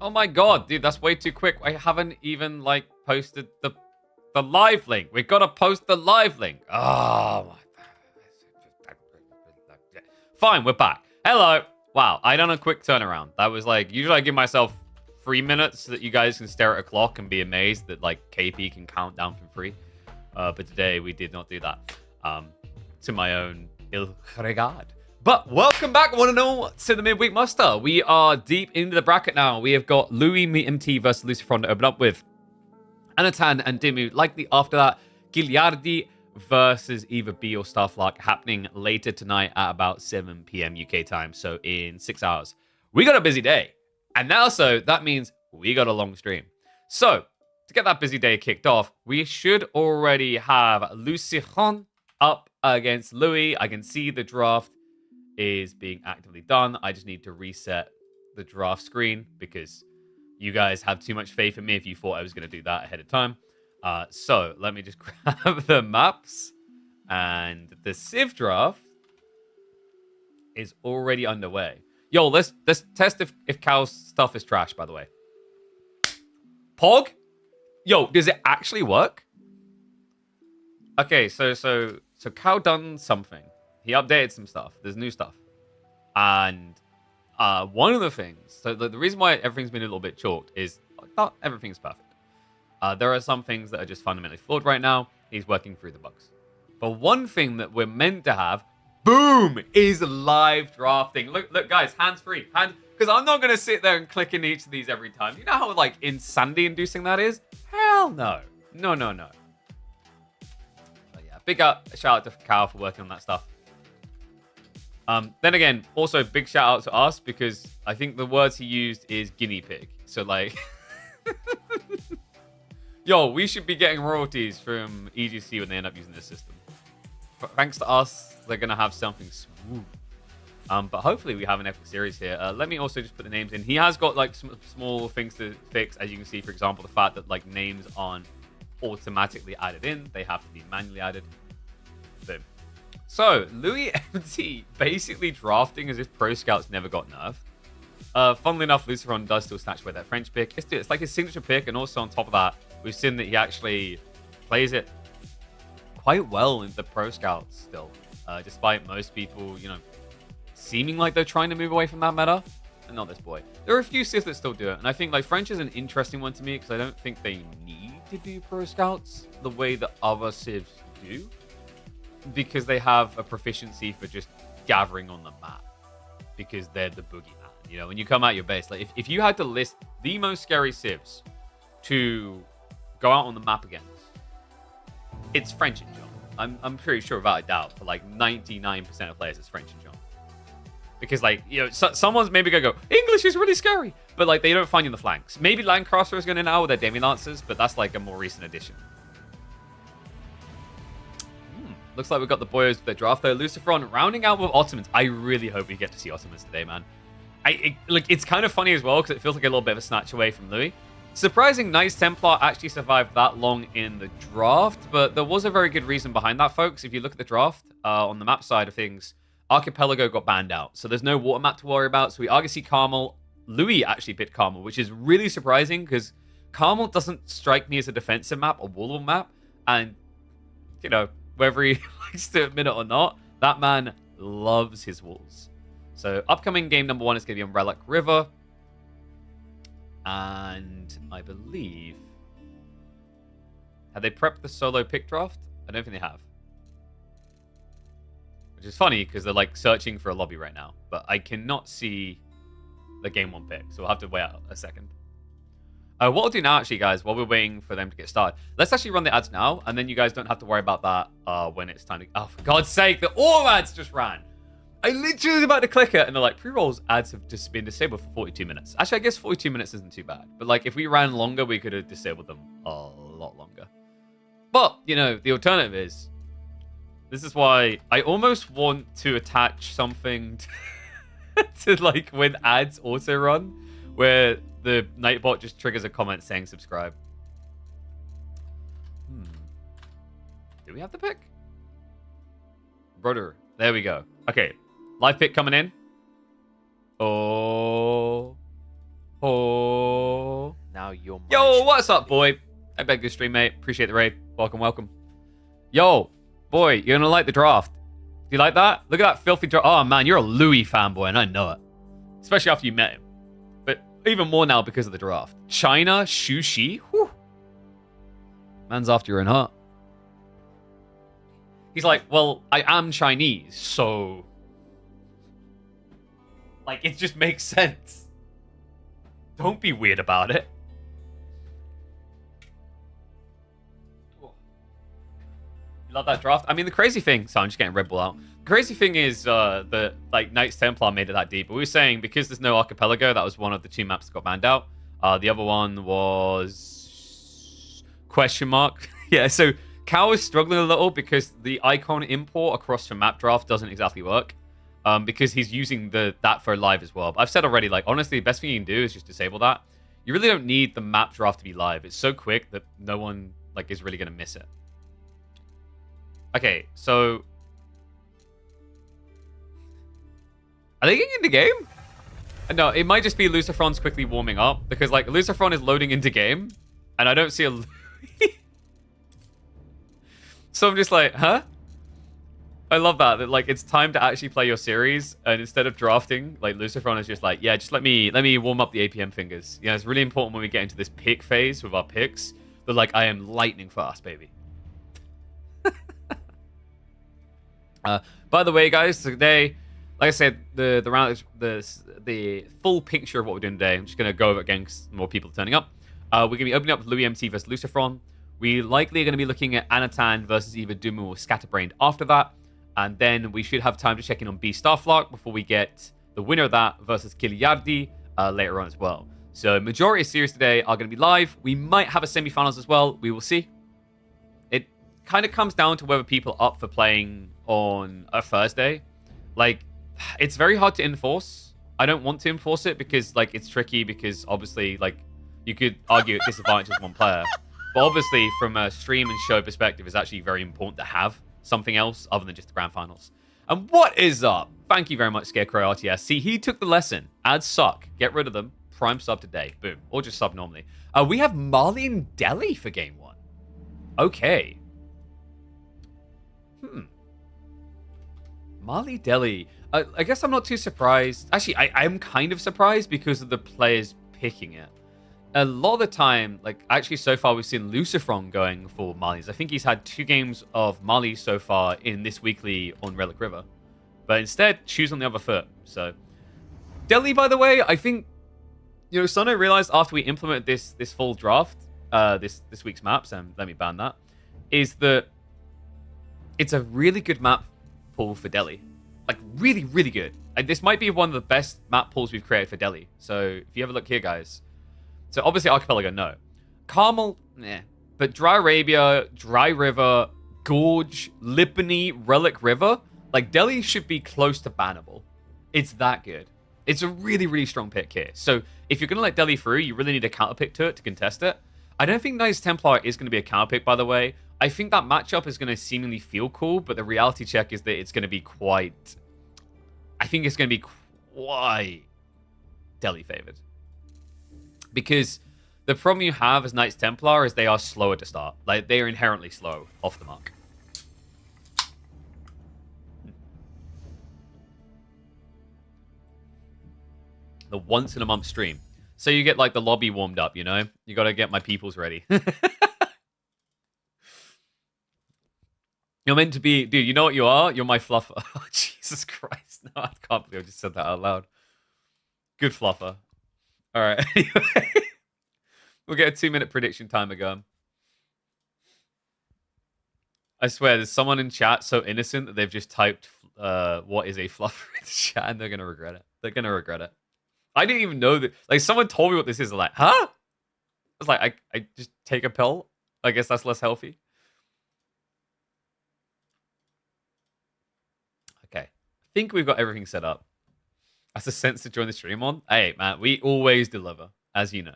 Oh my god, dude, that's way too quick. I haven't even, like, posted the live link. We gotta post the live link. Oh, my... Fine, we're back. Hello. Wow, I done a quick turnaround. That was, like, usually I give myself 3 minutes so that you guys can stare at a clock and be amazed that, like, KP can count down from 3. But today we did not do that. To my own ill regard. But welcome back, one and all, to the Midweek Muster. We are deep into the bracket now. We have got Louis MT versus Lucifer to open up with. Anatan and Demu. Likely after that, Giliardi versus either B or Starflark happening later tonight at about 7 p.m. UK time. So in 6 hours. We got a busy day. And now that means we got a long stream. So to get that busy day kicked off, we should already have Lucifer up against Louis. I can see the draft is being actively done. I just need to reset the draft screen because you guys have too much faith in me if you thought I was going to do that ahead of time. So let me just grab the maps, and the Civ draft is already underway. Yo, let's test if Cal's stuff is trash, by the way. Pog? Yo, does it actually work? Okay, so Cal done something. He updated some stuff. There's new stuff. And one of the things, so the reason why everything's been a little bit chalked is not everything's perfect. There are some things that are just fundamentally flawed right now. He's working through the bugs. But one thing that we're meant to have, boom, is live drafting. Look, guys, hands-free. Because I'm not going to sit there and click in each of these every time. You know how, like, insanity-inducing that is? Hell no. No. But yeah, big shout out to Cal for working on that stuff. Then again, also big shout out to us because I think the words he used is guinea pig. So like, yo, we should be getting royalties from EGC when they end up using this system. But thanks to us, they're going to have something smooth. But hopefully we have an epic series here. Let me also just put the names in. He has got like some small things to fix. As you can see, for example, the fact that like names aren't automatically added in. They have to be manually added. Boom. So, Louis MT basically drafting as if Pro Scouts never got nerfed. Funnily enough, Lucifer does still snatch away that French pick. It's like his signature pick, and also on top of that, we've seen that he actually plays it quite well in the Pro Scouts still. Despite most people, you know, seeming like they're trying to move away from that meta. And not this boy. There are a few Civs that still do it, and I think like French is an interesting one to me because I don't think they need to do Pro Scouts the way that other Civs do. Because they have a proficiency for just gathering on the map. Because they're the boogeyman. You know, when you come out your base, like if you had to list the most scary Civs to go out on the map against, it's French and John. I'm pretty sure without a doubt for like 99% of players it's French and John. Because like, you know, someone's maybe gonna go, English is really scary, but like they don't find you in the flanks. Maybe Landcrosser is gonna now with their Demi Lancers, but that's like a more recent addition. Looks like we've got the boyos with their draft though. Lucifer rounding out with Ottomans. I really hope we get to see Ottomans today, man. It's kind of funny as well because it feels like a little bit of a snatch away from Louis. Surprising Knights Templar actually survived that long in the draft, but there was a very good reason behind that, folks. If you look at the draft on the map side of things, Archipelago got banned out, so there's no water map to worry about. So we Argosy Carmel. Louis actually picked Carmel, which is really surprising because Carmel doesn't strike me as a defensive map, a wall map, and you know, whether he likes to admit it or not. That man loves his walls. So upcoming game number 1 is going to be on Relic River. And I believe... Have they prepped the solo pick draft? I don't think they have. Which is funny, because they're like searching for a lobby right now. But I cannot see the game 1 pick, so we'll have to wait out a second. What I'll do now, actually, guys, while we're waiting for them to get started, let's actually run the ads now, and then you guys don't have to worry about that when it's time to... Oh, for God's sake, the all ads just ran. I literally was about to click it, and they're like, pre-rolls ads have just been disabled for 42 minutes. Actually, I guess 42 minutes isn't too bad. But, like, if we ran longer, we could have disabled them a lot longer. But, you know, the alternative is... This is why I almost want to attach something to like, when ads auto-run, where the Nightbot just triggers a comment saying subscribe. Do we have the pick? Brother. There we go. Okay. Live pick coming in. Oh. Now you're my... Yo, what's up, boy? I beg your stream, mate. Appreciate the raid. Welcome. Yo, boy, you're going to like the draft. Do you like that? Look at that filthy draft. Oh, man, you're a Louis fanboy, and I know it. Especially after you met him. But even more now because of the draft. China, Shu Shi. Whew. Man's after your own heart. He's like, well, I am Chinese, so... Like, it just makes sense. Don't be weird about it. You love that draft? I mean, the crazy thing... So I'm just getting Red Bull out. The crazy thing is that, like, Knights Templar made it that deep. But we were saying, because there's no Archipelago, that was one of the 2 maps that got banned out. The other one was... Question mark. Yeah, so... Cow is struggling a little because the icon import across from map draft doesn't exactly work. Because he's using that for live as well. But I've said already, like, honestly, the best thing you can do is just disable that. You really don't need the map draft to be live. It's so quick that no one, like, is really going to miss it. Okay, so... Are they getting into game? No, it might just be Lucifer's quickly warming up. Because, like, Lucifer is loading into game. And I don't see a... So I'm just like, huh? I love that like, it's time to actually play your series. And instead of drafting, like, Lucifer is just like, yeah, just let me warm up the APM fingers. You know, it's really important when we get into this pick phase with our picks. That, like, I am lightning fast, baby. By the way, guys, today, like I said, the full picture of what we're doing today, I'm just going to go over it again because more people are turning up. We're going to be opening up with Louis MT versus Lucifer. We likely are going to be looking at Anatan versus either Demu or Scatterbrained after that. And then we should have time to check in on B Starflock before we get the winner of that versus Kiliardi later on as well. So majority of series today are going to be live. We might have a semifinals as well. We will see. It kind of comes down to whether people are up for playing on a Thursday. Like, it's very hard to enforce. I don't want to enforce it because, like, it's tricky because obviously, like, you could argue it disadvantages one player. But obviously, from a stream and show perspective, it's actually very important to have something else other than just the grand finals. And what is up? Thank you very much, Scarecrow RTS. See, he took the lesson. Ads suck. Get rid of them. Prime sub today. Boom. Or just sub normally. We have Mali and Delhi for game 1. Okay. Mali Delhi. I guess I'm not too surprised. Actually, I am kind of surprised because of the players picking it. A lot of the time, like, actually so far we've seen Lucifer going for Mali's. I think he's had 2 games of Mali so far in this weekly on Relic River. But instead, choose on the other foot. So, Delhi, by the way, I think, you know, Sono realized after we implemented this full draft, this week's maps, and let me ban that, is that it's a really good map pool for Delhi. Like, really, really good. And this might be one of the best map pools we've created for Delhi. So, if you have a look here, guys. So, obviously, Archipelago, no. Carmel, nah. But Dry Arabia, Dry River, Gorge, Lipany, Relic River, like, Delhi should be close to bannable. It's that good. It's a really, really strong pick here. So, if you're going to let Delhi through, you really need a counter pick to it to contest it. I don't think Knights Templar is going to be a counter pick, by the way. I think that matchup is going to seemingly feel cool, but the reality check is that it's going to be quite... I think it's going to be quite Delhi favored. Because the problem you have as Knights Templar is they are slower to start. Like, they are inherently slow off the mark. The once in a month stream. So you get like the lobby warmed up, you know? You got to get my peoples ready. You're meant to be, dude, you know what you are? You're my fluffer. Oh, Jesus Christ. No, I can't believe I just said that out loud. Good fluffer. All right. Anyway, we'll get a 2-minute prediction timer going. I swear, there's someone in chat so innocent that they've just typed, what is a fluffer in the chat, and they're going to regret it. They're going to regret it. I didn't even know that. Like, someone told me what this is. I'm like, huh? I was like, I just take a pill? I guess that's less healthy. Okay. I think we've got everything set up. That's a sense to join the stream on. Hey, man, we always deliver, as you know.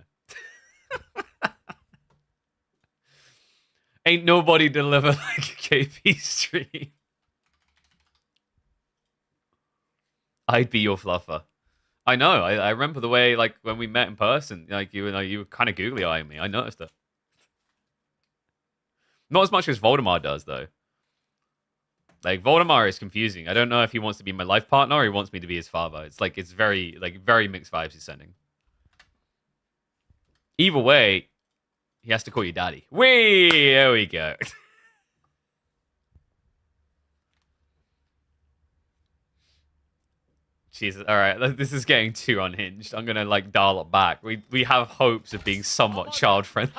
Ain't nobody deliver like a KP stream. I'd be your fluffer. I know. I remember the way, like, when we met in person, like, you were kind of googly eyeing me. I noticed it. Not as much as Voldemar does, though. Like, Voldemar is confusing. I don't know if he wants to be my life partner or he wants me to be his father. It's like, it's very mixed vibes he's sending. Either way, he has to call you daddy. Whee! There we go. Jesus, all right, this is getting too unhinged. I'm gonna like dial it back. We have hopes of being somewhat child friendly.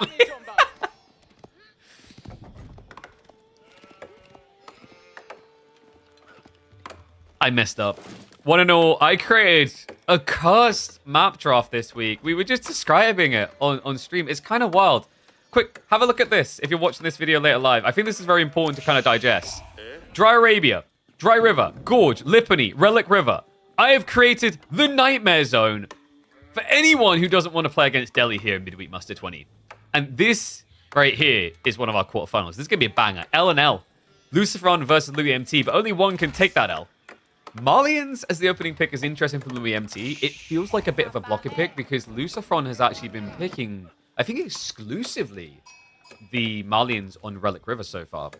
I messed up. Want to know? I created a cursed map draft this week. We were just describing it on stream. It's kind of wild. Quick, have a look at this if you're watching this video later live. I think this is very important to kind of digest. Dry Arabia, Dry River, Gorge, Lipany, Relic River. I have created the Nightmare Zone for anyone who doesn't want to play against Delhi here in Midweek Muster 20. And this right here is one of our quarterfinals. This is going to be a banger. L and L. Lucifer versus Louis MT, but only one can take that L. Malians as the opening pick is interesting for Louis MT. It feels like a bit of a blocker pick because Lucifer has actually been picking, I think, exclusively the Malians on Relic River so far.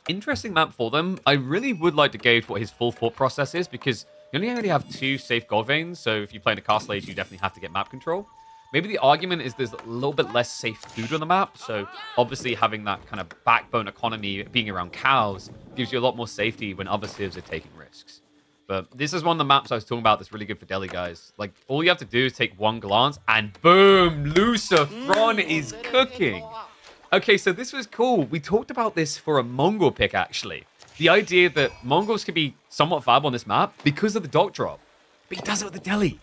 Interesting map for them. I really would like to gauge what his full thought process is because you only already have 2 safe gold veins, so if you play in a castle age, you definitely have to get map control. Maybe the argument is there's a little bit less safe food on the map, so obviously having that kind of backbone economy, being around cows, gives you a lot more safety when other civs are taking risks. But this is one of the maps I was talking about that's really good for Delhi, guys. Like, all you have to do is take one glance, and boom, Lucifer is cooking. Okay, so this was cool. We talked about this for a Mongol pick, actually. The idea that Mongols could be somewhat viable on this map because of the dock drop. But he does it with the Delhi.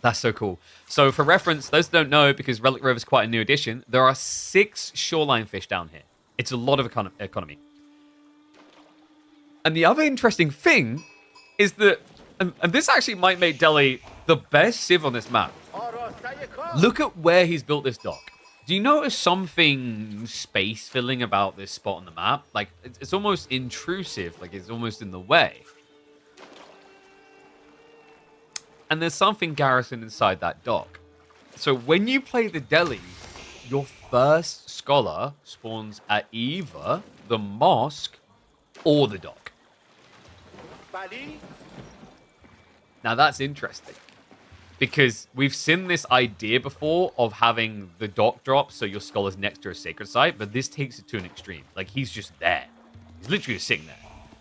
That's so cool. So for reference, those who don't know, because Relic River is quite a new addition, there are 6 shoreline fish down here. It's a lot of economy. And the other interesting thing is that, and this actually might make Delhi the best civ on this map. Look at where he's built this dock. Do you notice something space-filling about this spot on the map? Like, it's almost intrusive, like it's almost in the way. And there's something garrisoned inside that dock. So when you play the Delhi, your first scholar spawns at either the mosque or the dock. Now that's interesting. Because we've seen this idea before of having the dock drop so your scholar's next to a sacred site, but this takes it to an extreme. Like, he's just there. He's literally just sitting there.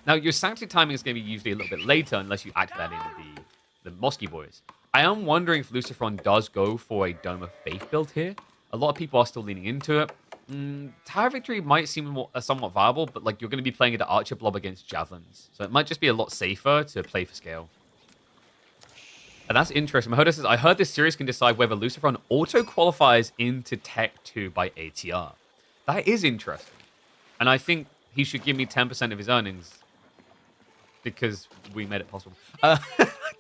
Now, your sanctity timing is going to be usually a little bit later unless you act that in the Mosque boys. I am wondering if Lucifer does go for a Dome of Faith build here. A lot of people are still leaning into it. Tower Victory might seem somewhat viable, but like you're going to be playing at the Archer Blob against Javelins. So it might just be a lot safer to play for scale. And that's interesting. Mahoda says, I heard this series can decide whether Lucifer auto-qualifies into Tech 2 by ATR. That is interesting. And I think he should give me 10% of his earnings because we made it possible. I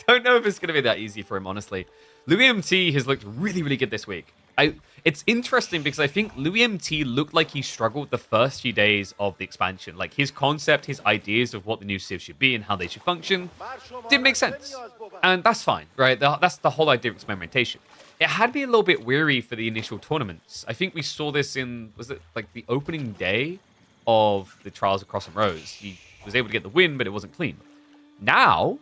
don't know if it's going to be that easy for him, honestly. Louis MT has looked really, really good this week. It's interesting because I think Louis MT looked like he struggled the first few days of the expansion. Like, his concept, his ideas of what the new civ should be and how they should function didn't make sense. And that's fine, right? That's the whole idea of experimentation. It had me a little bit weary for the initial tournaments. I think we saw this in, was it like the opening day of the Trials of Cross and Rose? He was able to get the win, but it wasn't clean. Now,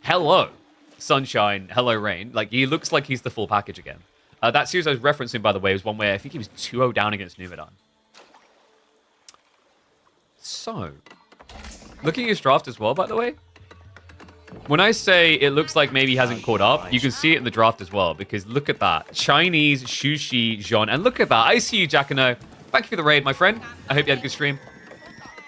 hello. sunshine, hello rain. Like, he looks like he's the full package again. That series I was referencing, by the way, was one where I think he was 2-0 down against Numadan. So, looking at his draft as well, by the way, when I say it looks like maybe he hasn't caught up, you can see it in the draft as well, because look at that. Chinese, Shushi, Jean, and look at that. I see you, Jackano. Thank you for the raid, my friend. I hope you had a good stream.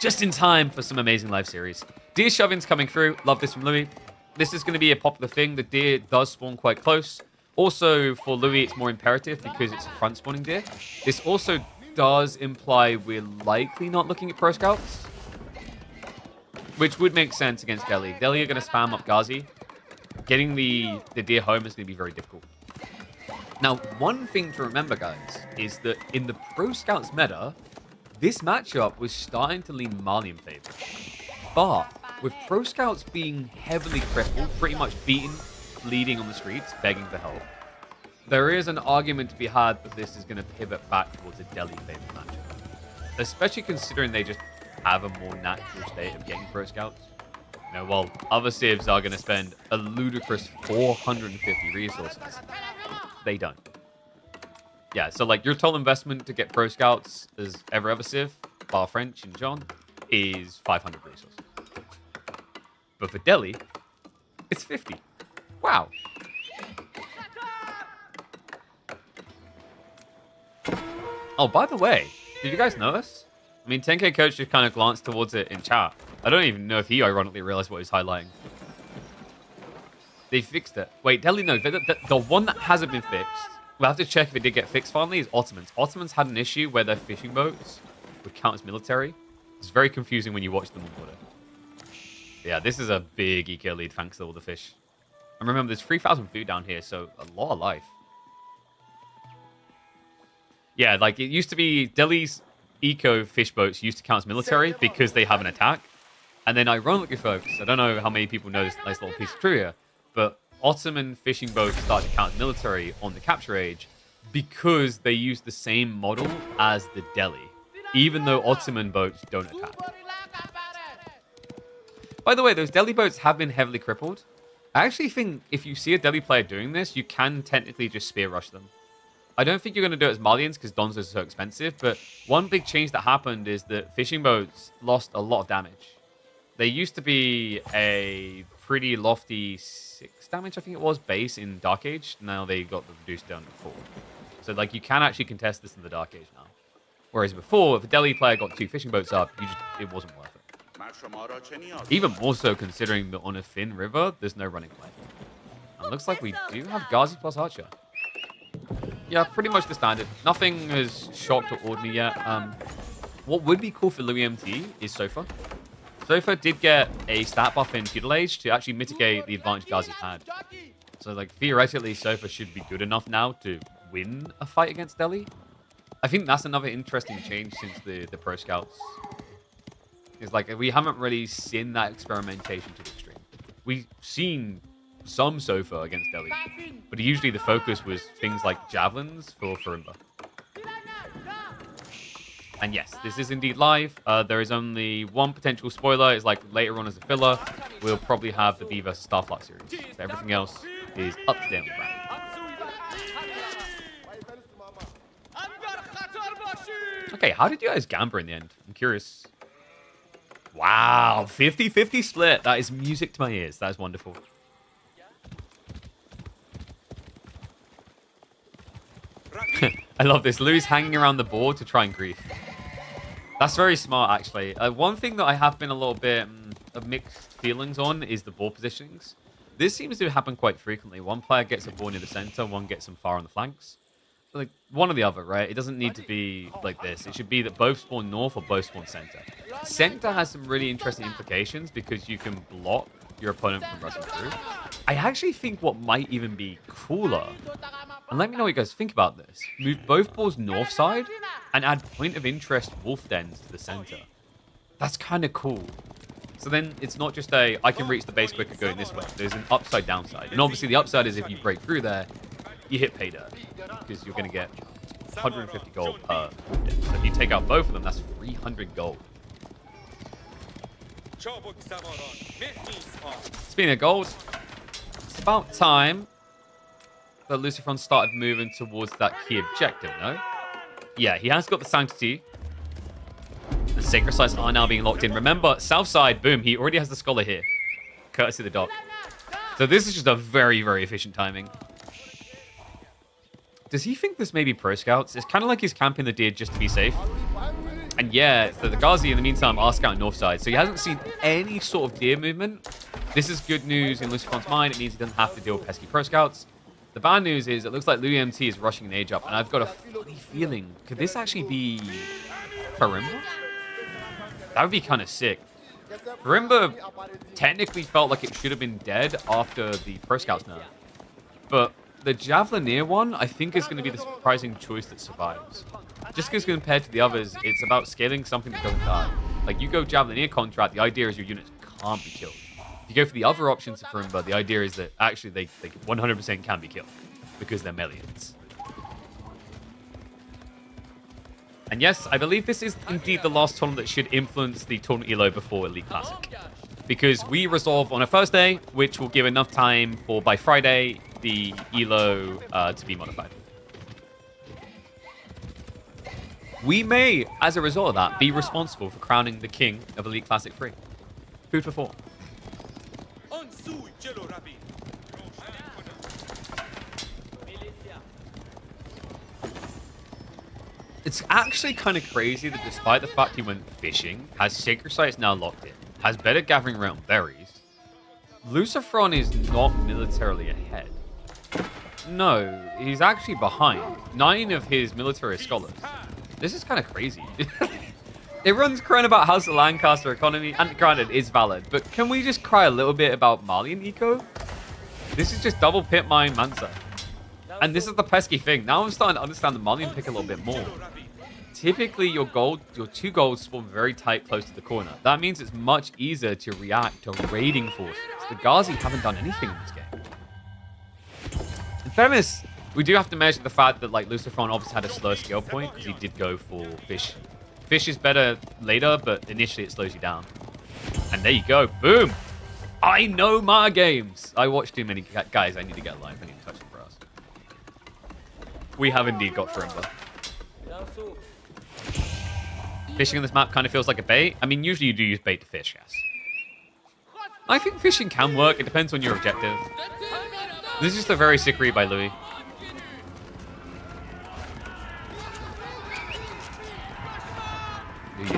Just in time for some amazing live series. Deer shoving's coming through. Love this from Louis. This is going to be a popular thing. The deer does spawn quite close. Also, for Louis, it's more imperative because it's a front spawning deer. This also does imply we're likely not looking at pro scouts, which would make sense against Delhi. Delhi are going to spam up Ghazi. Getting the deer home is going to be very difficult. Now, one thing to remember, guys, is that in the pro scouts meta, this matchup was starting to lean Mali in favor. But with pro scouts being heavily crippled, pretty much beaten, bleeding on the streets, begging for help, there is an argument to be had that this is going to pivot back towards a Delhi favored matchup. Especially considering they just have a more natural state of getting pro scouts. You know, while other civs are going to spend a ludicrous 450 resources, they don't. Yeah, so like your total investment to get pro scouts as every other civ, bar French and John, is 500 resources. But for Delhi, it's 50. Wow. Oh, by the way, did you guys notice? I mean, 10K Coach just kind of glanced towards it in chat. I don't even know if he ironically realized what he's highlighting. They fixed it. Wait, Delhi, no. The one that hasn't been fixed, we'll have to check if it did get fixed finally, is Ottomans. Ottomans had an issue where their fishing boats would count as military. It's very confusing when you watch them on water. Yeah, this is a big eco lead thanks to all the fish. And remember, there's 3,000 food down here, so a lot of life. Yeah, like it used to be Delhi's eco fish boats used to count as military because they have an attack. And then ironically, folks, I don't know how many people know this nice little piece of trivia, but Ottoman fishing boats started to count as military on the capture age because they use the same model as the Delhi, even though Ottoman boats don't attack. By the way, those Delhi boats have been heavily crippled. I actually think if you see a Delhi player doing this, you can technically just spear rush them. I don't think you're going to do it as Malians because Donzos are so expensive, but one big change that happened is that fishing boats lost a lot of damage. They used to be a pretty lofty 6 damage, I think it was, base in Dark Age. Now they got reduced down to 4. So like you can actually contest this in the Dark Age now. Whereas before, if a Delhi player got 2 fishing boats up, it wasn't worth it. Even more so considering that on a thin river, there's no running play. And looks like we do have Ghazi plus Archer. Yeah, pretty much the standard. Nothing has shocked or awed me yet. What would be cool for Louis MT is Sofa. Sofa did get a stat buff in Feudal Age to actually mitigate the advantage Ghazi had. So, like, theoretically, Sofa should be good enough now to win a fight against Delhi. I think that's another interesting change since the Pro Scouts. It's like, we haven't really seen that experimentation to the extreme. We've seen some Sofa against Delhi, but usually the focus was things like javelins for Farimba. And yes, this is indeed live. There is only one potential spoiler. It's like later on as a filler, we'll probably have the B vs Starflight series. So everything else is up to date on the brand. Okay, how did you guys gamble in the end? I'm curious. Wow, 50-50 split. That is music to my ears. That is wonderful. I love this. Louis hanging around the board to try and grief. That's very smart, actually. One thing that I have been a little bit of mixed feelings on is the ball positionings. This seems to happen quite frequently. One player gets a ball near the center, one gets them far on the flanks. Like one or the other, right? It doesn't need to be like this. It should be that both spawn north or both spawn center. Center has some really interesting implications because you can block your opponent from rushing through. I actually think what might even be cooler, and let me know what you guys think about this, move both balls north side and add point of interest wolf dens to the center. That's kind of cool. So then it's not just a, I can reach the base quicker going this way. There's an upside downside. And obviously the upside is if you break through there, you hit pay dirt because you're going to get 150 gold per wolf den. So if you take out both of them, that's 300 gold. Speaking of gold, about time that Lucifer started moving towards that key objective, no? Yeah, he has got the Sanctity. The Sacred Sites are now being locked in. Remember, Southside, boom, he already has the Scholar here. Courtesy of the dock. So this is just a very, very efficient timing. Does he think this may be Pro Scouts? It's kind of like he's camping the deer just to be safe. And yeah, so the Ghazi, in the meantime, are scouting north side. So he hasn't seen any sort of deer movement. This is good news in Lucifer's mind. It means he doesn't have to deal with pesky Pro Scouts. The bad news is it looks like Louis MT is rushing an age up. And I've got a funny feeling. Could this actually be Farimba? That would be kind of sick. Farimba technically felt like it should have been dead after the Pro Scouts nerf. But the Javelineer one, I think, is going to be the surprising choice that survives. Just because compared to the others, it's about scaling something that doesn't die. Like, you go Javelineer contract, the idea is your units can't be killed. If you go for the other options for Farimba, the idea is that actually they 100% can be killed because they're Melians. And yes, I believe this is indeed the last tournament that should influence the tournament elo before Elite Classic. Because we resolve on a Thursday, which will give enough time for, by Friday, the elo to be modified. We may, as a result of that, be responsible for crowning the king of Elite Classic 3. Food for thought. It's actually kind of crazy that despite the fact he went fishing, has Sacred Sites now locked in, has better gathering around berries, Lucifer is not militarily ahead. No, he's actually behind. 9 of his military are scholars. This is kind of crazy. Everyone's crying about House of Lancaster economy, and granted, it's valid, but can we just cry a little bit about Mali and Eco? This is just double pit mine Mansa. And this is the pesky thing. Now I'm starting to understand the Malian pick a little bit more. Typically, your 2 golds spawn very tight close to the corner. That means it's much easier to react to raiding forces. The Ghazi haven't done anything in this game. In fairness, we do have to measure the fact that like Lucifer obviously had a slow scale point because he did go for fish. Fish is better later, but initially it slows you down. And there you go. Boom. I know my games. I watch too many guys. I need to get a life. I need to touch the grass. We have indeed got Farimba. Fishing on this map kind of feels like a bait. I mean, usually you do use bait to fish, yes. I think fishing can work. It depends on your objective. This is just a very sick read by Louis.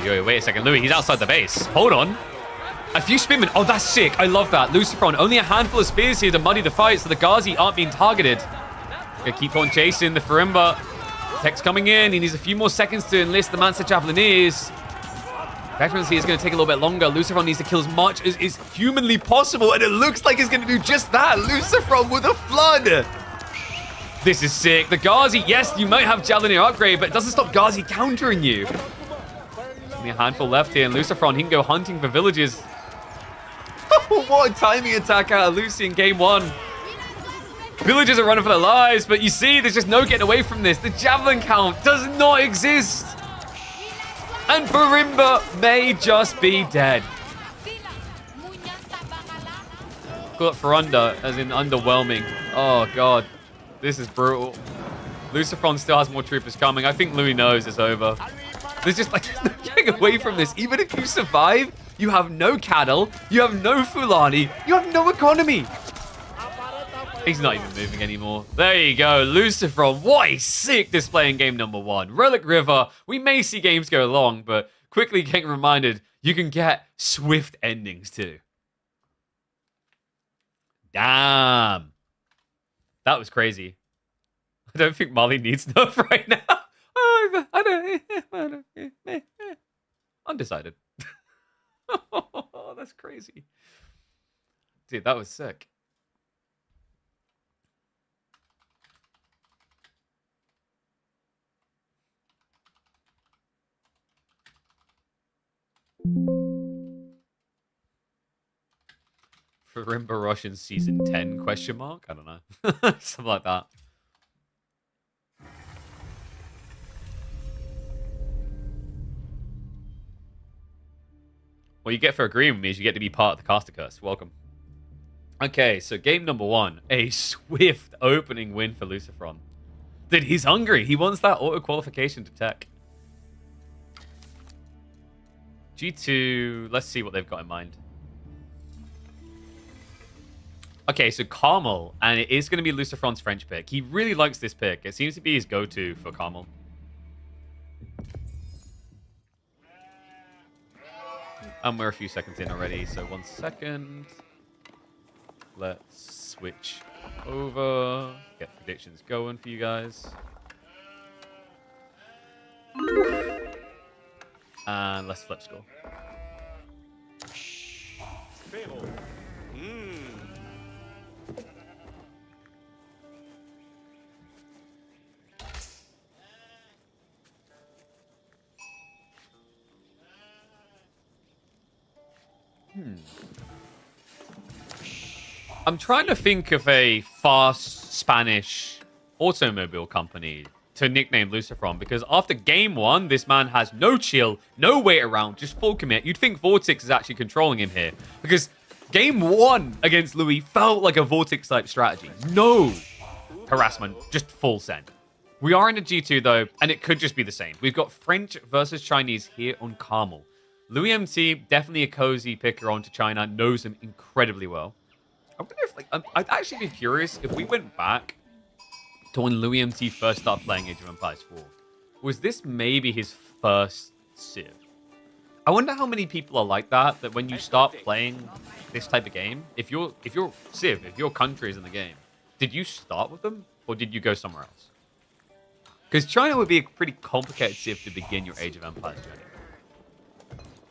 Yo, wait a second. Louis, he's outside the base. Hold on. A few spearmen. Oh, that's sick. I love that. Lucifer, only a handful of spears here to muddy the fight, so the Ghazi aren't being targeted. Gonna keep on chasing the Farimba. Tech's coming in. He needs a few more seconds to enlist the Mansa Javelineers. Veterancy is going to take a little bit longer. Lucifer needs to kill as much as is humanly possible, and it looks like he's going to do just that. Lucifer with a flood. This is sick. The Ghazi, yes, you might have Javelineer upgrade, but it doesn't stop Ghazi countering you. Only a handful left here, and Lucifer, he can go hunting for villages. What a timing attack out of Lucy in game 1. Villagers are running for their lives, but you see, there's just no getting away from this. The javelin count does not exist. And Farimba may just be dead. Call it for under, as in underwhelming. Oh, God. This is brutal. Lucifer still has more troopers coming. I think Louis knows it's over. There's just like no getting away from this. Even if you survive, you have no cattle, you have no Fulani, you have no economy. He's not even moving anymore. There you go. Lucifer. What a sick display in game number 1. Relic River. We may see games go long, but quickly getting reminded you can get swift endings too. Damn. That was crazy. I don't think Mali needs nerf right now. Undecided. Oh, that's crazy. Dude, that was sick. Farimba Russian season 10 question mark? I don't know. Something like that. What you get for agreeing with me is you get to be part of the caster curse. Welcome. Okay, so game number 1. A swift opening win for Lucifer. Dude, he's hungry. He wants that auto-qualification to tech. G2, let's see what they've got in mind. Okay, so Carmel, and it is going to be Lucifer's French pick. He really likes this pick. It seems to be his go-to for Carmel. And we're a few seconds in already, so 1 second. Let's switch over. Get predictions going for you guys. And let's flip score. I'm trying to think of a fast Spanish automobile company to nickname Lucifer because after game 1, this man has no chill, no wait around, just full commit. You'd think Vortex is actually controlling him here because game 1 against Louis felt like a Vortex-type strategy. No harassment, just full send. We are in a G2 though, and it could just be the same. We've got French versus Chinese here on Carmel. Louis MC, definitely a cozy picker onto China, knows him incredibly well. I wonder if, I'd actually be curious if we went back to when Louis MT first started playing Age of Empires 4. Was this maybe his first Civ? I wonder how many people are like that when you start playing this type of game, if you're Civ, if your country is in the game, did you start with them or did you go somewhere else? Because China would be a pretty complicated Civ to begin your Age of Empires journey.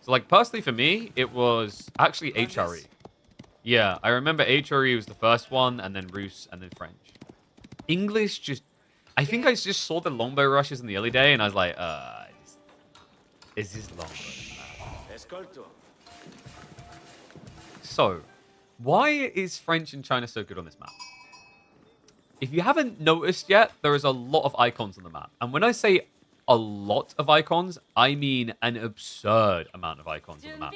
So, personally for me, it was actually HRE. Yeah, I remember HRE was the first one, and then Rus, and then French. English just... I think I just saw the longbow rushes in the early day, and I was like, is this longbow? So, why is French and China so good on this map? If you haven't noticed yet, there is a lot of icons on the map. And when I say a lot of icons, I mean an absurd amount of icons on the map.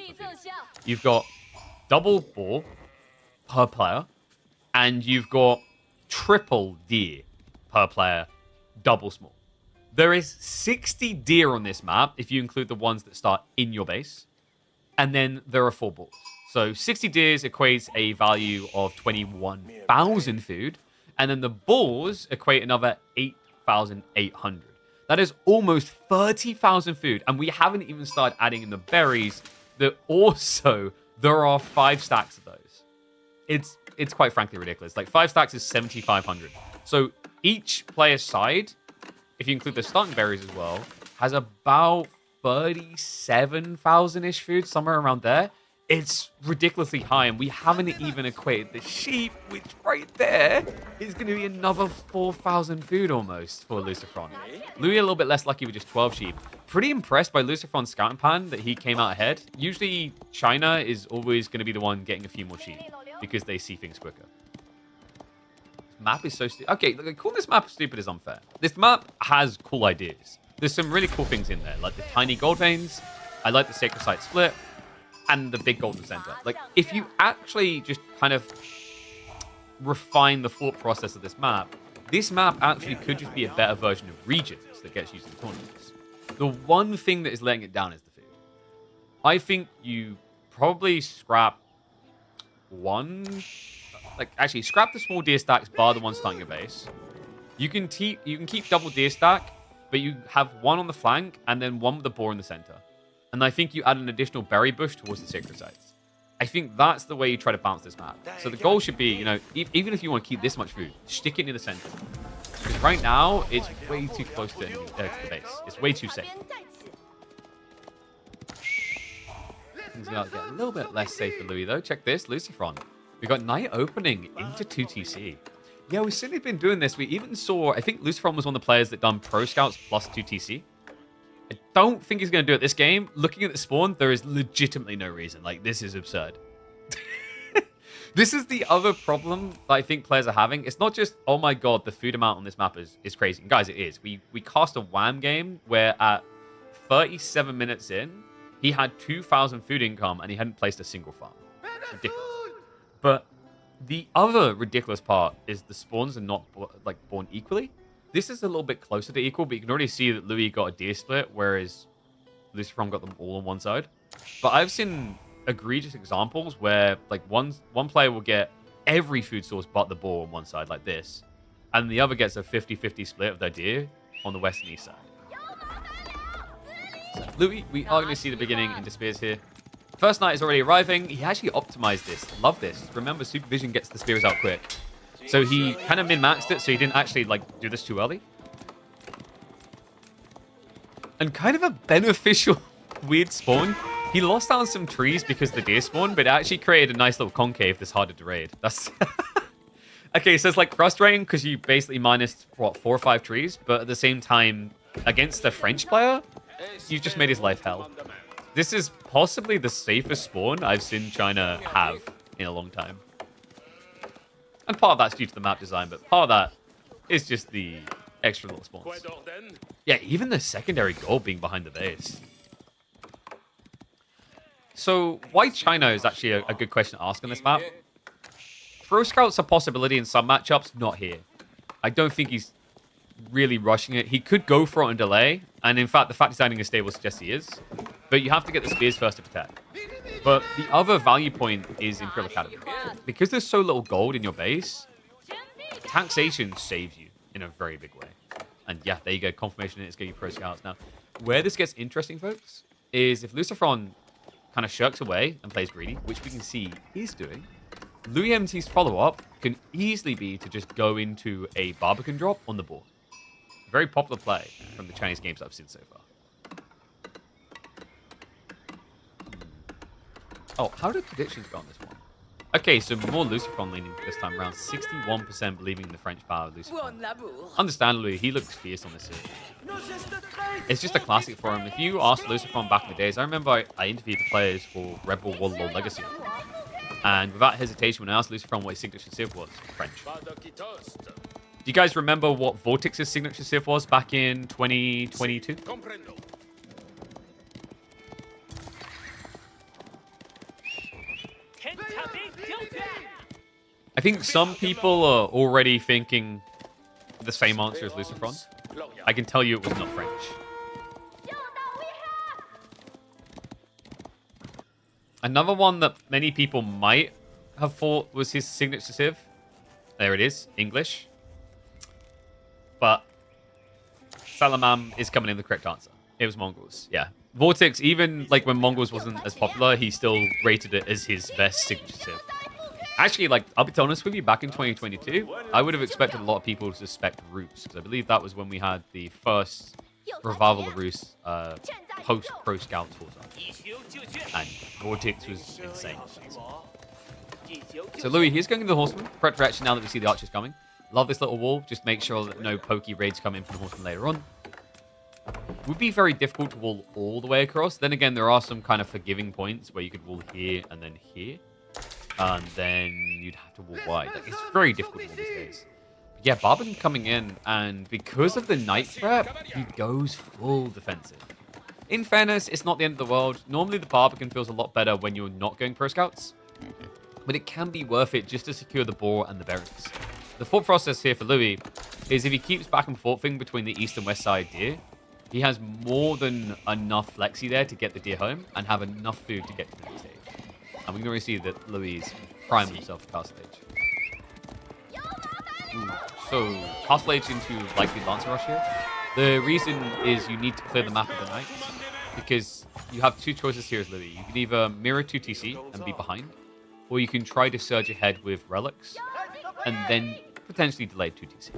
You've got double boar per player, and you've got triple deer per player, double small. There is 60 deer on this map, if you include the ones that start in your base, and then there are 4 boars. So 60 deers equates a value of 21,000 food, and then the boars equate another 8,800. That is almost 30,000 food, and we haven't even started adding in the berries. That also, there are 5 stacks of those. It's quite frankly ridiculous. 5 stacks is 7,500. So each player's side, if you include the starting berries as well, has about 37,000-ish food, somewhere around there. It's ridiculously high, and we haven't even equated the sheep, which right there is going to be another 4,000 food almost for Lucifer. Louis a little bit less lucky with just 12 sheep. Pretty impressed by Lucifer's scouting pan that he came out ahead. Usually, China is always going to be the one getting a few more sheep because they see things quicker. This map is so stupid. Okay, calling this map stupid is unfair. This map has cool ideas. There's some really cool things in there, like the tiny gold veins. I like the sacred site split. And the big golden center. If you actually just kind of refine the thought process of this map actually could just be a better version of Regions that gets used in tournaments. The one thing that is letting it down is the food. I think you probably scrap actually scrap the small deer stacks bar the one starting your base. You can keep double deer stack, but you have one on the flank and then one with the boar in the center. And I think you add an additional berry bush towards the sacred sites. I think that's the way you try to balance this map. So the goal should be, even if you want to keep this much food, stick it near the center. Because right now, it's way too close to the base. It's way too safe. Things are getting a little bit less safe for Louis, though. Check this, Lucifer. We got night opening into 2TC. Yeah, we've certainly been doing this. We even saw, I think Lucifer was one of the players that done Pro Scouts plus 2TC. I don't think he's going to do it this game. Looking at the spawn, there is legitimately no reason. This is absurd. This is the other problem that I think players are having. It's not just, oh my god, the food amount on this map is crazy. And guys, it is. We cast a WAM game where at 37 minutes in, he had 2,000 food income and he hadn't placed a single farm. Ridiculous. But The other ridiculous part is the spawns are not like born equally. This is a little bit closer to equal, but you can already see that Louis got a deer split, whereas Lucifer got them all on one side. But I've seen egregious examples where like one player will get every food source but the boar on one side like this, and the other gets a 50-50 split of their deer on the west and east side. So Louis, we are going to see the beginning into spears here. First knight is already arriving. He actually optimized this. Love this. Remember, supervision gets the spears out quick. So he kind of min-maxed it, so he didn't actually like do this too early. And kind of a beneficial weird spawn. He lost out on some trees because the deer spawned, but it actually created a nice little concave that's harder to raid. That's okay, so it's like frustrating because you basically minus what, 4 or 5 trees, but at the same time, against a French player, you've just made his life hell. This is possibly the safest spawn I've seen China have in a long time. And part of that's due to the map design, but part of that is just the extra little spawns. Yeah, even the secondary goal being behind the base. So why China is actually a good question to ask on this map. Throw Scout's a possibility in some matchups, not here. I don't think he's really rushing it. He could go for it on delay, and in fact, the fact he's landing a stable suggests he is. But you have to get the spears first to protect. But the other value point is Imperial Academy. Because there's so little gold in your base, taxation saves you in a very big way. And yeah, there you go. Confirmation it's getting you pro scouts. Now, where this gets interesting, folks, is if Lucifer kind of shirks away and plays greedy, which we can see he's doing, Louis MT's follow-up can easily be to just go into a Barbican drop on the board. Very popular play from the Chinese games I've seen so far. Oh, how did predictions go on this one? Okay, so more Lucifer leaning this time around. 61% believing in the French power of Lucifer. Understandably, he looks fierce on this series. It's just a classic for him. If you asked Lucifer back in the days, I remember I interviewed the players for Red Bull Warlord Legacy. And without hesitation, when I asked Lucifer what his signature civ was, French. Do you guys remember what Vortex's signature civ was back in 2022? I think some people are already thinking the same answer as Lucifer. I can tell you it was not French. Another one that many people might have thought was his signature civ. There it is, English. But Salamam is coming in the correct answer. It was Mongols, yeah. Vortex, even like when Mongols wasn't as popular, he still rated it as his best signature civ. Actually, like, I'll be honest with you, back in 2022, I would have expected a lot of people to suspect Rus, because I believe that was when we had the first revival of Rus post-Pro Scouts Horse. And Vortex was insane. So Louis, he's going to the Horseman. Correct direction now that we see the archers coming. Love this little wall. Just make sure that no pokey raids come in from the Horseman later on. Would be very difficult to wall all the way across. Then again, there are some kind of forgiving points where you could wall here and then here. And then you'd have to wall wide. Like, it's very difficult to wall these days. But yeah, Barbican coming in, and because of the knight threat, he goes full defensive. In fairness, it's not the end of the world. Normally, the Barbican feels a lot better when you're not going pro scouts. But it can be worth it just to secure the boar and the berries. The thought process here for Louis is if he keeps back and forthing between the east and west side deer, he has more than enough flexi there to get the deer home and have enough food to get to the next stage. And we can already see that Louis is priming himself for Castle Age. Ooh, so, Castle Age into likely Lancer Rush here. The reason is you need to clear the map of the knights, because you have two choices here as Louis. You can either mirror 2TC and be behind, or you can try to surge ahead with relics, and then potentially delay 2TC.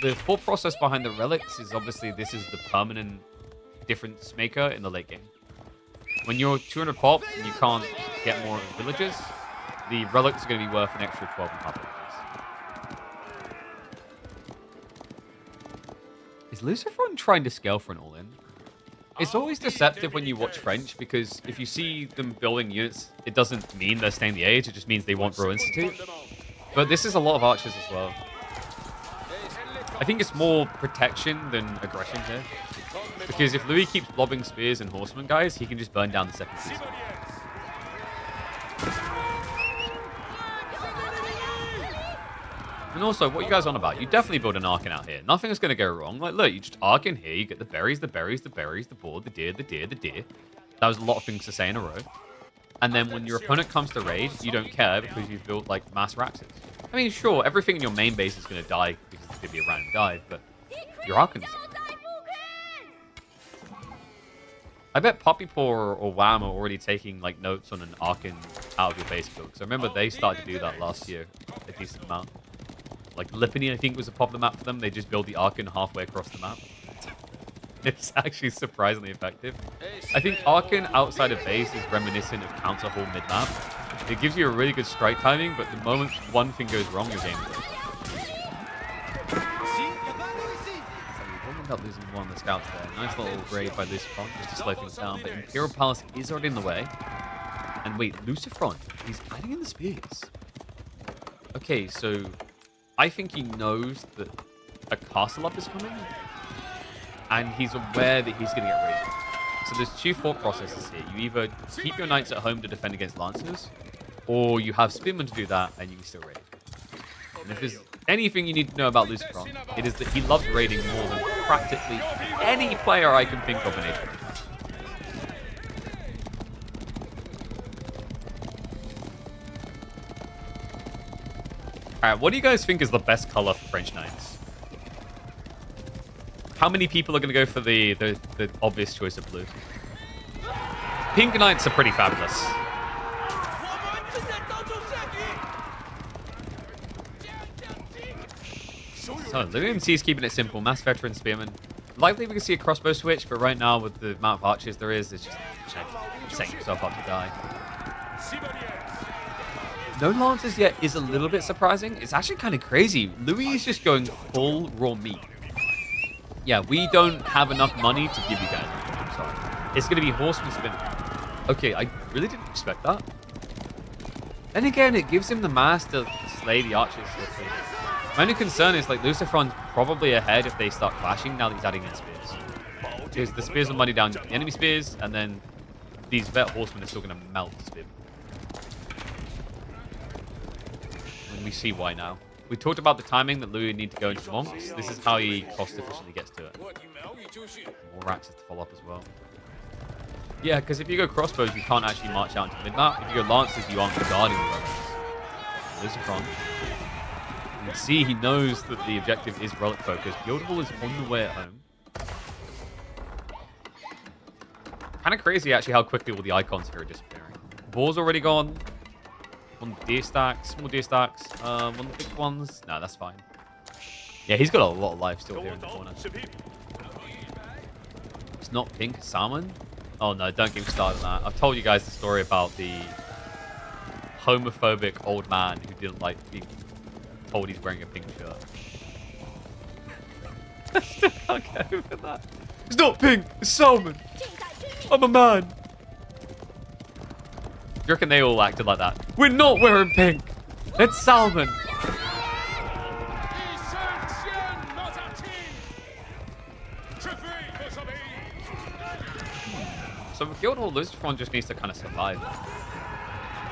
The thought process behind the relics is obviously this is the permanent difference maker in the late game. When you're 200 pop and you can't get more villagers, the relics are going to be worth an extra 12.5 villages. Is Lucifer trying to scale for an all-in? It's always deceptive when you watch French, because if you see them building units, it doesn't mean they're staying the age, it just means they want Bro Institute. But this is a lot of archers as well. I think it's more protection than aggression here. Because if Louis keeps lobbing spears and horsemen, guys, he can just burn down the second season. And also, what are you guys on about? You definitely build an Arkin out here. Nothing is going to go wrong. Like, look, you just Arkin here. You get the berries, the berries, the berries, the board, the deer, the deer, the deer. That was a lot of things to say in a row. And then when your opponent comes to raid, you don't care because you've built, like, mass Raxes. I mean, sure, everything in your main base is going to die because it's going to be a random dive, but your Arkins... I bet Poppypaw or Wham are already taking, like, notes on an Arkin out of your base build. Because I remember they started to do that last year, a decent amount. Like, Lippany, I think, was a popular map for them. They just build the Arkin halfway across the map. It's actually surprisingly effective. I think Arkin outside of base is reminiscent of Counter Hall mid-map. It gives you a really good strike timing, but the moment one thing goes wrong, your game goes. So we ended up losing one of the scouts there. Nice little raid by Lucifer, just to slow things down. But Imperial Palace is already in the way. And wait, Lucifer, he's adding in the spears. Okay, so I think he knows that a castle up is coming. And he's aware that he's going to get raided. So there's two thought processes here. You either keep your knights at home to defend against lancers, or you have spearmen to do that, and you can still raid. And if there's anything you need to know about Lucifer, it is that he loves raiding more than practically any player I can think of in Age. Alright, what do you guys think is the best color for French Knights? How many people are going to go for the obvious choice of blue? Pink Knights are pretty fabulous. So, LuMT is keeping it simple. Mass Veteran Spearman. Likely we can see a crossbow switch, but right now with the amount of archers there is, it's just setting yourself up to die. No Lancers yet is a little bit surprising. It's actually kind of crazy. Louis is just going full raw meat. Yeah, we don't have enough money to give you guys. I'm sorry. It's going to be Horseman Spinning. Okay, I really didn't expect that. Then again, it gives him the mass to slay the archers. My only concern is, like, Lucifer's probably ahead if they start clashing now that he's adding in spears. Because the spears will muddy down the enemy spears, and then these vet horsemen are still going to melt the spearmen. And we see why now. We talked about the timing that Louis would need to go into monks. This is how he cost efficiently gets to it. More Raxes to follow up as well. Yeah, because if you go crossbows, you can't actually march out into mid-map. If you go lancers, you aren't guarding the relics. Lucifer. You can see he knows that the objective is relic focused. Guild Hall is on the way at home. Kind of crazy, actually, how quickly all the icons here are disappearing. Boar's already gone. One deer stacks, small deer stacks. One of the big ones. No, that's fine. Yeah, he's got a lot of life still here in the corner. It's not pink salmon. Oh no, don't get me started on that. I've told you guys the story about the homophobic old man who didn't like being told he's wearing a pink shirt. I still can't get over that. It's not pink, it's salmon. I'm a man. You reckon they all acted like that? We're not wearing pink. It's salmon. So Guild Hall Lucifer just needs to kind of survive.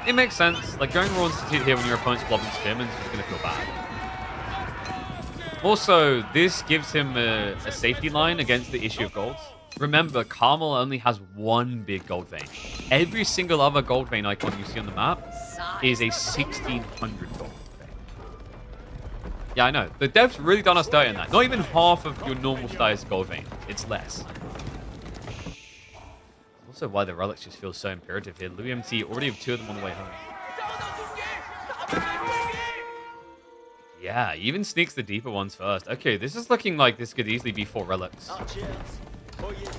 It makes sense. Like going raw institute here when your opponent's blobbing spearmen is just going to feel bad. Also, this gives him a safety line against the issue of golds. Remember, Carmel only has one big gold vein. Every single other gold vein icon you see on the map is a 1600 gold vein. Yeah, I know. The devs really done us dirty in that. Not even half of your normal size gold vein. It's less. Also why the relics just feel so imperative here. LuMT already have two of them on the way home. Yeah, even sneaks the deeper ones first. Okay, this is looking like this could easily be 4 relics.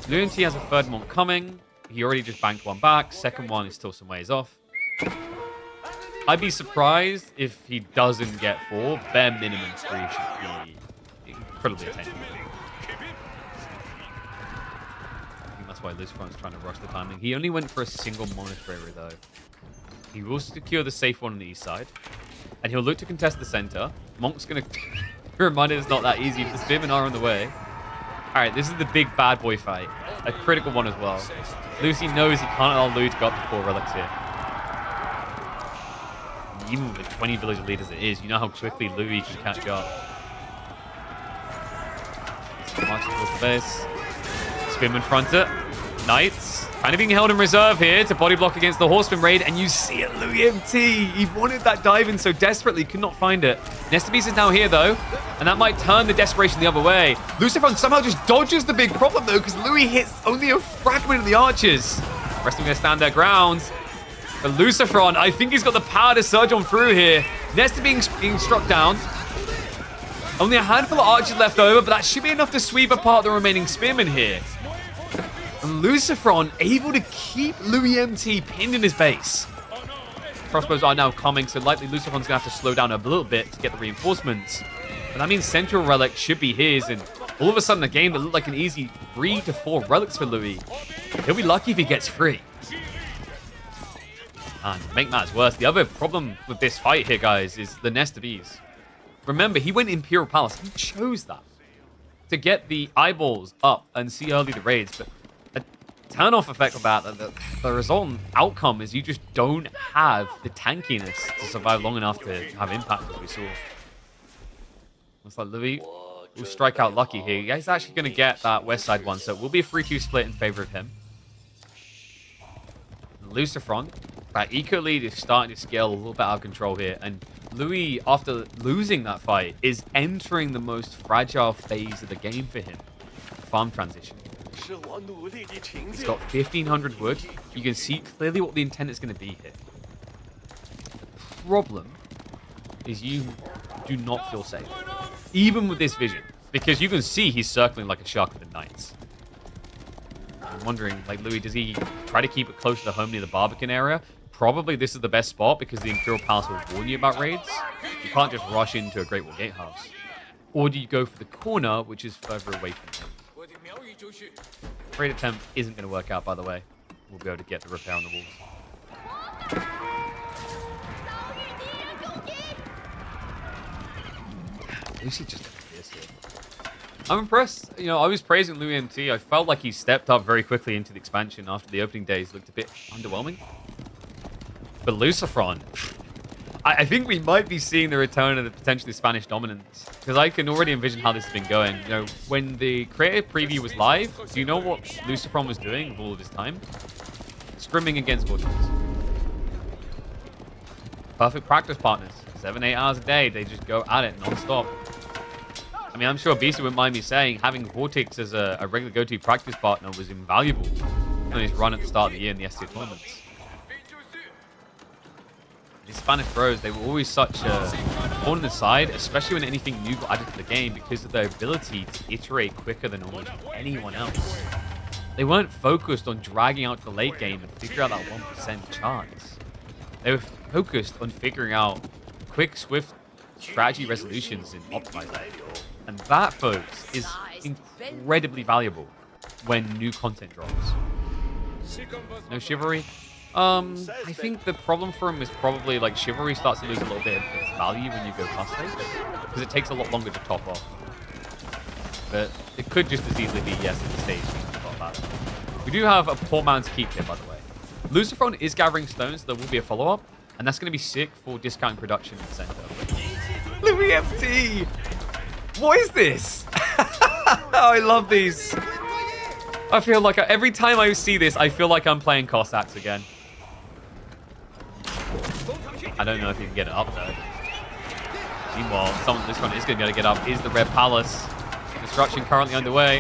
LuMT has a third monk coming. He already just banked one back. Second one is still some ways off. I'd be surprised if he doesn't get 4. Bare minimum 3 should be incredibly attainable. I think that's why Lucifer's trying to rush the timing. He only went for a single monastery though. He will secure the safe one on the east side. And he'll look to contest the center. Monk's going to remind it it's not that easy. The spearmen are on the way. Alright, this is the big bad boy fight. A critical one as well. Lucy knows he can't allow Lu to go up to 4 relics here. even with 20 villager leaders it is, you know how quickly Louis can catch up. So marching towards the base. Spearman front it. Knights kind of being held in reserve here to body block against the Horseman raid, and you see it, Louis MT. He wanted that dive in so desperately, could not find it. Nestabeast is now here though, and that might turn the desperation the other way. Lucifer somehow just dodges the big problem though, because Louis hits only a fragment of the archers. The rest of them going to stand their ground. But Lucifer, I think he's got the power to surge on through here. Nesta being struck down. Only a handful of archers left over, but that should be enough to sweep apart the remaining spearmen here. And Lucifer able to keep Louis MT pinned in his base. Crossbows are now coming, so likely Lucifer's going to have to slow down a little bit to get the reinforcements. But that means Central Relic should be his, and all of a sudden a game that looked like an easy 3 to 4 relics for Louis. He'll be lucky if he gets 3. And to make matters worse, the other problem with this fight here, guys, is the Nest of Ease. Remember, he went Imperial Palace. He chose that to get the eyeballs up and see early the raids, but turn-off effect of that, the resultant outcome is you just don't have the tankiness to survive long enough to have impact, as we saw. Looks like Louis will strike out lucky here. He's actually going to get that west side one, so it will be a 3-2 split in favor of him. Lucifer, that eco lead is starting to scale a little bit out of control here, and Louis, after losing that fight, is entering the most fragile phase of the game for him. Farm transition. He's got 1,500 wood. You can see clearly what the intent is going to be here. The problem is you do not feel safe, even with this vision, because you can see he's circling like a shark with the knights. I'm wondering, like, Louis, does he try to keep it close to the home near the Barbican area? Probably this is the best spot because the Imperial Palace will warn you about raids. You can't just rush into a Great Wall Gatehouse. Or do you go for the corner, which is further away from him? Raid attempt isn't going to work out, by the way. We'll be able to get the repair on the walls. Lucy just appears here. I'm impressed. You know, I was praising Louis MT. I felt like he stepped up very quickly into the expansion after the opening days looked a bit underwhelming. But Lucifer, I think we might be seeing the return of the potentially Spanish dominance, because I can already envision how this has been going. You know, when the creative preview was live, do you know what Lucifer was doing with all of his time? Scrimming against fortresses. Perfect practice partners. 7-8 hours a day, they just go at it non-stop. I mean, I'm sure Beastie wouldn't mind me saying having Vortex as a regular go-to practice partner was invaluable on his run at the start of the year in the SC tournaments. These Spanish bros, they were always such a thorn in the side, especially when anything new got added to the game, because of their ability to iterate quicker than almost anyone else. They weren't focused on dragging out the late game and figure out that 1% chance. They were focused on figuring out quick, swift strategy resolutions and optimizing. And that, folks, is incredibly valuable when new content drops. No chivalry? I think the problem for him is probably like chivalry starts to lose a little bit of its value when you go past stage, because it takes a lot longer to top off. But it could just as easily be yes at the stage. We do have a poor man's keep here, by the way. Lucifer is gathering stones, so there will be a follow-up, and that's going to be sick for discounting production in the center. Louis MT! What is this? Oh, I love these. I feel like every time I see this, I feel like I'm playing Cossacks again. I don't know if you can get it up though. Meanwhile, this one is going to be able to get up is the Red Palace. Construction currently underway.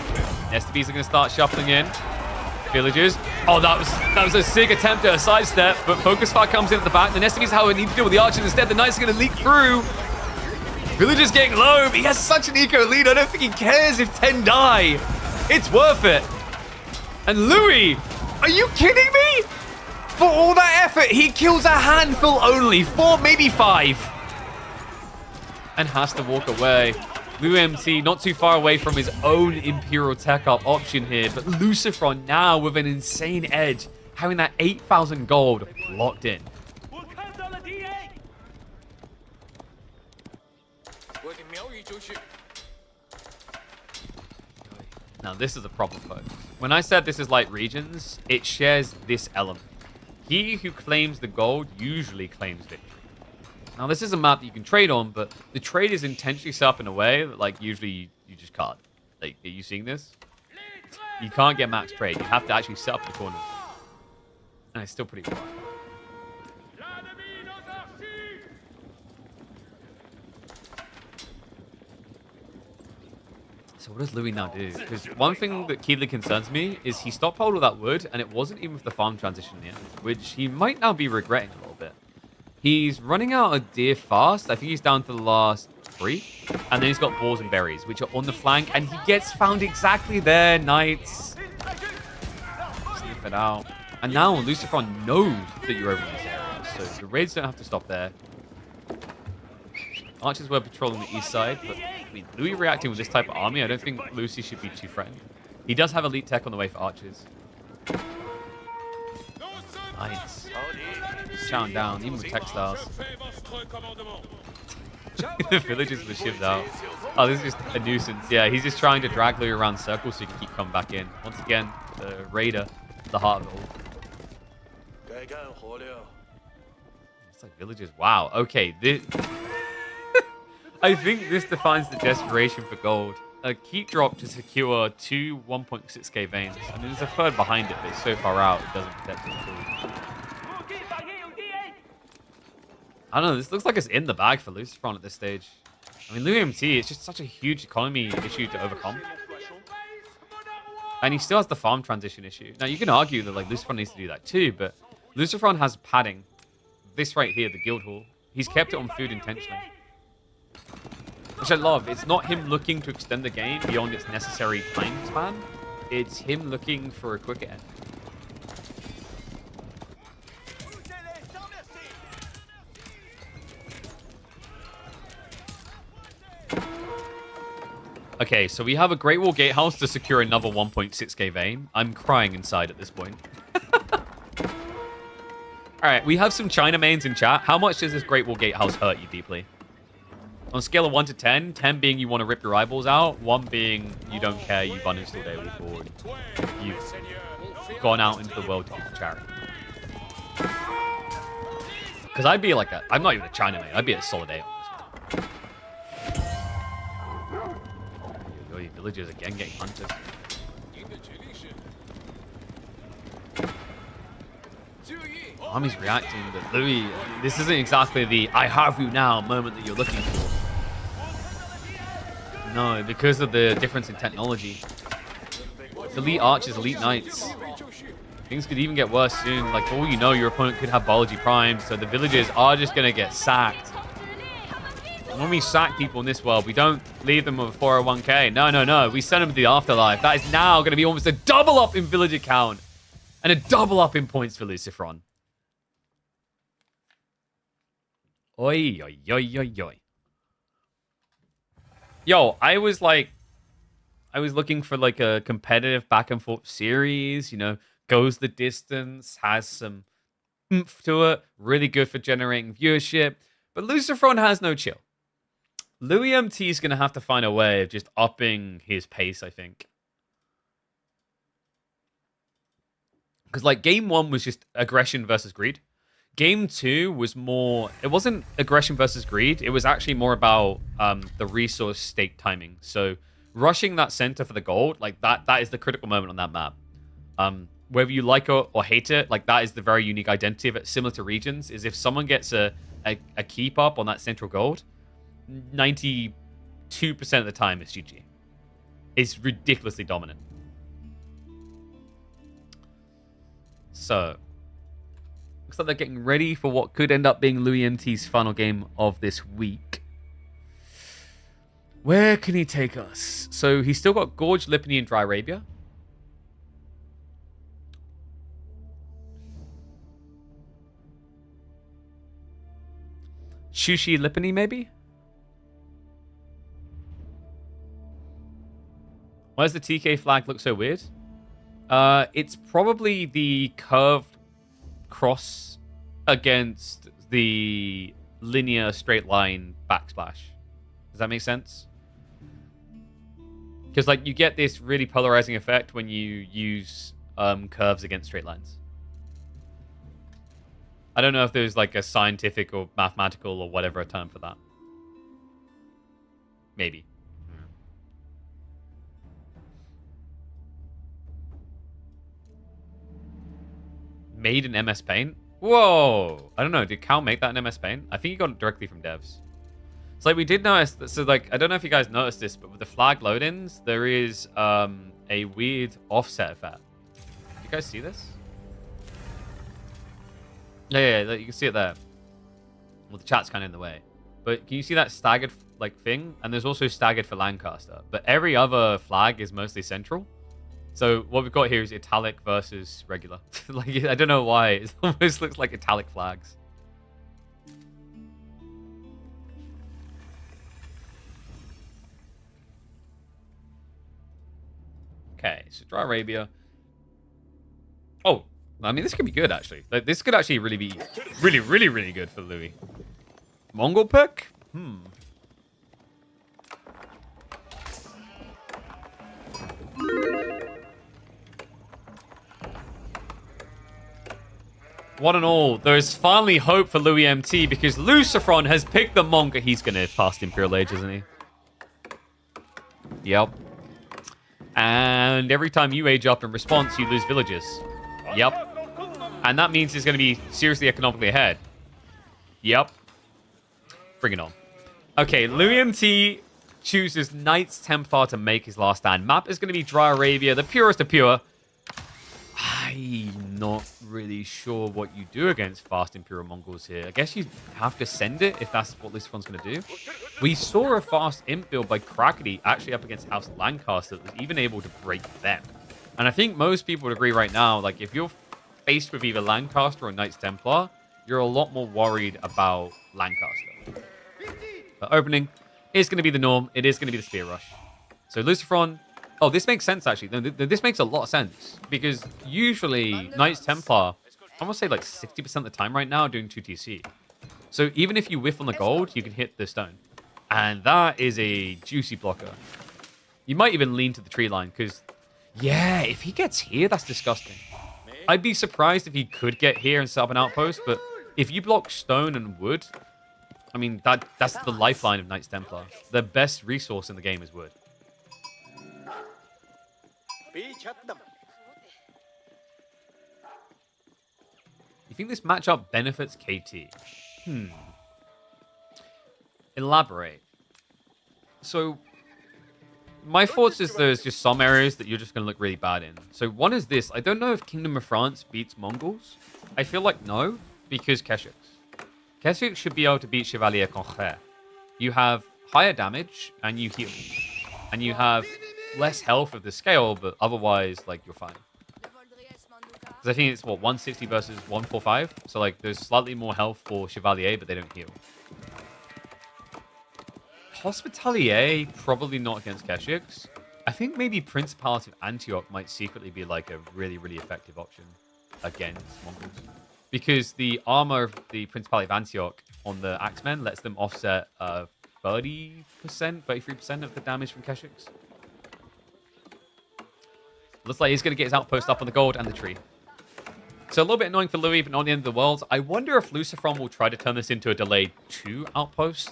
STBs are going to start shuffling in. Villagers. Oh, that was a sick attempt at a sidestep, but Focus Fire comes in at the back. The STBs how we need to deal with the archers instead. The Knights are going to leak through. Villagers getting low, but he has such an eco lead. I don't think he cares if 10 die. It's worth it. And Louis, are you kidding me? For all that effort, he kills a handful only. 4, maybe 5. And has to walk away. Louis MT not too far away from his own Imperial Tech Up option here. But Lucifer now with an insane edge, having that 8,000 gold locked in. Now, this is a problem, folks. When I said this is like regions, it shares this element. He who claims the gold usually claims victory. Now, this is a map that you can trade on, but the trade is intentionally set up in a way that, like, usually you just can't. Like, are you seeing this? You can't get max trade. You have to actually set up the corner. And it's still pretty quiet. So what does Louis now do? Because one thing that keenly concerns me is he stockpiled all that wood, and it wasn't even for the farm transition in the end, which he might now be regretting a little bit. He's running out of deer fast. I think he's down to the last 3. And then he's got balls and berries, which are on the flank, and he gets found exactly there. Knights. Sniff it out. And now Lucifer knows that you're over in this area, so the raids don't have to stop there. Archers were patrolling the east side, but I mean, Louis reacting with this type of army, I don't think Lucy should be too threatened. He does have elite tech on the way for archers. Nice. Chowing down, even with textiles. The villagers were shivved out. Oh, this is just a nuisance. Yeah, he's just trying to drag Louis around circles so he can keep coming back in. Once again, the raider, the heart of it all. It's like villagers. Wow. Okay. I think this defines the desperation for gold. A keep drop to secure 2 1.6k veins. I mean, there's a third behind it, but it's so far out, it doesn't protect it at all. I don't know, this looks like it's in the bag for Lucifer at this stage. I mean, Louis MT is just such a huge economy issue to overcome. And he still has the farm transition issue. Now, you can argue that like Lucifer needs to do that too, but Lucifer has padding. This right here, the guild hall. He's kept it on food intentionally. Which I love. It's not him looking to extend the game beyond its necessary time span. It's him looking for a quicker end. Okay, so we have a Great Wall Gatehouse to secure another 1.6k vein. I'm crying inside at this point. Alright, we have some China mains in chat. How much does this Great Wall Gatehouse hurt you deeply? On a scale of 1 to 10, 10 being you want to rip your eyeballs out, 1 being you don't care, you've uninstalled AWE4, and you've gone out into the world to give to charity. Because I'd be like I'm not even a China main, I'd be a solid A on this one. Your villagers again getting hunted. Army's reacting, but Louis, this isn't exactly the I have you now moment that you're looking for. No, because of the difference in technology. It's elite archers, elite knights. Things could even get worse soon. Like, for all you know, your opponent could have biology primed, so the villagers are just going to get sacked. And when we sack people in this world, we don't leave them with a 401k. No, no, no. We send them to the afterlife. That is now going to be almost a double up in villager count and a double up in points for Lucifer. Oi, oi, oi, oi, oi. Yo, I was looking for like a competitive back and forth series, you know, goes the distance, has some oomph to it, really good for generating viewership. But Lucifer has no chill. Louis MT is going to have to find a way of just upping his pace, I think. Because like game 1 was just aggression versus greed. Game 2 was more, it wasn't aggression versus greed. It was actually more about the resource stake timing. So rushing that center for the gold, like that is the critical moment on that map. Whether you like it or hate it, like that is the very unique identity of it. Similar to regions, is if someone gets a keep up on that central gold, 92% of the time it's GG. It's ridiculously dominant. So looks like they're getting ready for what could end up being Louis MT's final game of this week. Where can he take us? So he's still got Gorge, Lipany, and Dry Arabia. Shushi, Lipany, maybe? Why does the TK flag look so weird? It's probably the curved cross against the linear straight line backsplash. Does that make sense? Because like you get this really polarizing effect when you use curves against straight lines. I don't know if there's like a scientific or mathematical or whatever term for that. Maybe. Made in MS Paint? Whoa! I don't know. Did Cal make that in MS Paint? I think he got it directly from devs. So like we did notice that, so like I don't know if you guys noticed this, but with the flag load-ins, there is a weird offset effect. Do you guys see this? Yeah, you can see it there. Well, the chat's kind of in the way. But can you see that staggered like thing? And there's also staggered for Lancaster. But every other flag is mostly central. So what we've got here is italic versus regular. Like I don't know why. It almost looks like italic flags. Okay, so Dry Arabia. Oh, I mean, this could be good, actually. Like, this could actually really be really good for Louis. Mongol pick? One and all, there is finally hope for Louis MT because Lucifer has picked the Monk. He's going to fast Imperial Age, isn't he? Yep. And every time you age up in response, you lose villages. Yep. And that means it's going to be seriously economically ahead. Yep. Bring it on. Okay, Louis MT chooses Knights Templar to make his last stand. Map is going to be Dry Arabia, the purest of pure. I'm not really sure what you do against fast Imperial Mongols here. I guess you have to send it if that's what Lucifer's going to do. We saw a fast imp build by Krakeny actually up against House Lancaster that was even able to break them. And I think most people would agree right now, like if you're faced with either Lancaster or Knights Templar, you're a lot more worried about Lancaster. But opening is going to be the norm. It is going to be the Spear Rush. So Lucifer. Oh, this makes sense, actually. This makes a lot of sense. Because usually, Knights Templar, I want to say like 60% of the time right now, doing 2TC. So even if you whiff on the gold, you can hit the stone. And that is a juicy blocker. You might even lean to the tree line, because, yeah, if he gets here, that's disgusting. I'd be surprised if he could get here and set up an outpost, but if you block stone and wood, I mean, that's the lifeline of Knights Templar. The best resource in the game is wood. You think this matchup benefits KT? Elaborate. So, my thoughts is there's just some areas that you're just going to look really bad in. So one is this. I don't know if Kingdom of France beats Mongols. I feel like no, because Keshiks. Keshiks should be able to beat Chevalier Concher. You have higher damage, and you heal. And you have less health of the scale, but otherwise, like, you're fine. Because I think it's, what, 160 versus 145? So, like, there's slightly more health for Chevalier, but they don't heal. Hospitalier, probably not against Keshiks. I think maybe Principality of Antioch might secretly be, like, a really, really effective option against Mongols. Because the armor of the Principality of Antioch on the Axemen lets them offset 30%, 33% of the damage from Keshiks. Looks like he's going to get his outpost up on the gold and the tree. So a little bit annoying for Louis, but not the end of the world. I wonder if Lucifer will try to turn this into a delayed 2 outpost.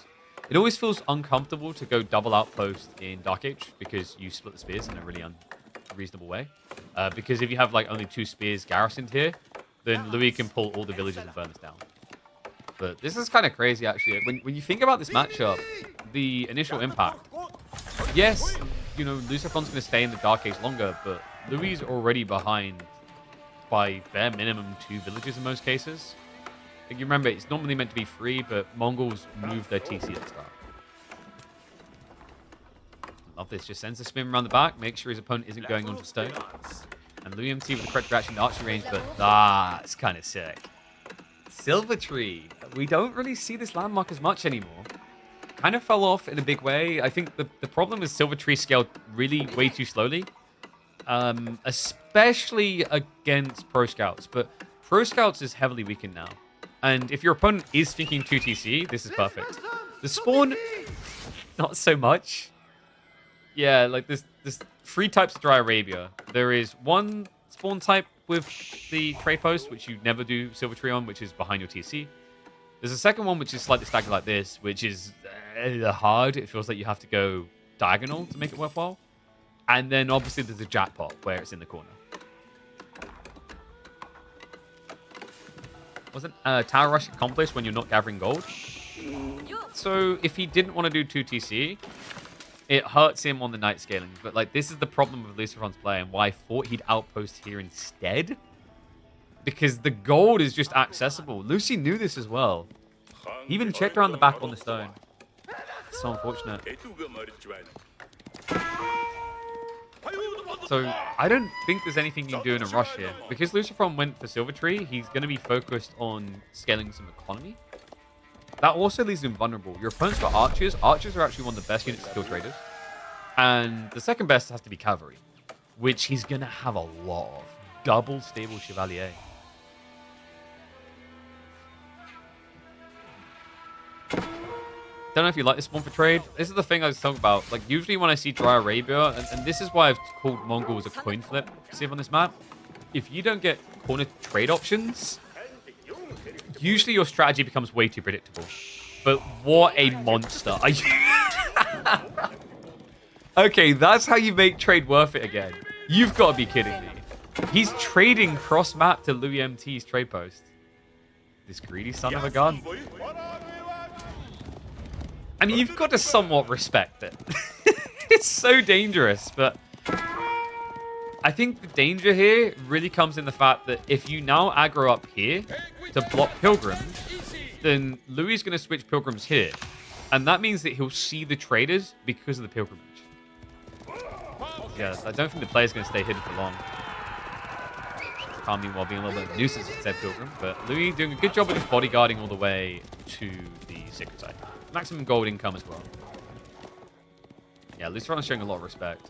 It always feels uncomfortable to go double outpost in Dark Age because you split the spears in a really unreasonable way. Because if you have like only 2 spears garrisoned here, then Louis can pull all the villages and burn this down. But this is kind of crazy, actually. When you think about this matchup, the initial impact. Yes, you know, Lucifer's going to stay in the Dark Age longer, but Louis is already behind by bare minimum 2 villages in most cases. Like you remember, it's normally meant to be 3, but Mongols move their TC at the start. Love this. Just sends a spin around the back, make sure his opponent isn't going onto stone. And Louis MC with the correct reaction to archery range, but that's kind of sick. Silver Tree. We don't really see this landmark as much anymore. Kind of fell off in a big way. I think the problem is Silver Tree scaled really way too slowly. Especially against Pro Scouts. But Pro Scouts is heavily weakened now. And if your opponent is thinking 2TC, this is perfect. The spawn, not so much. Yeah, like there's 3 types of Dry Arabia. There is one spawn type with the trade post, which you never do Silver Tree on, which is behind your TC. There's a second one, which is slightly staggered like this, which is hard. It feels like you have to go diagonal to make it worthwhile. And then obviously there's a jackpot where it's in the corner. Wasn't Tower Rush accomplished when you're not gathering gold? So if he didn't want to do 2 TC, it hurts him on the night scaling. But like this is the problem with Lucifer's play and why I thought he'd outpost here instead. Because the gold is just accessible. Lucy knew this as well. He even checked around the back on the stone. So unfortunate. So I don't think there's anything you can do in a rush here. Because Lucifer went for Silver Tree, he's going to be focused on scaling some economy. That also leaves him vulnerable. Your opponent's got archers. Archers are actually one of the best units to kill traders. And the second best has to be cavalry, which he's going to have a lot of. Double stable Chevalier. Don't know if you like this spawn for trade. This is the thing I was talking about. Like, usually when I see Dry Arabia, and this is why I've called Mongols a coin flip, see on this map. If you don't get corner trade options, usually your strategy becomes way too predictable. But what a monster. Are you... Okay, that's how you make trade worth it again. You've got to be kidding me. He's trading cross-map to Louis MT's trade post. This greedy son of a gun. I mean, you've got to somewhat respect it. It's so dangerous, but I think the danger here really comes in the fact that if you now aggro up here to block Pilgrims, then Louis is going to switch Pilgrims here. And that means that he'll see the traders because of the Pilgrimage. Yeah, I don't think the player's going to stay hidden for long. Calming while being a little bit of a nuisance with said Pilgrim. But Louis doing a good job of just bodyguarding all the way to the secret side. Maximum gold income as well. Yeah, Lucifer is showing a lot of respect.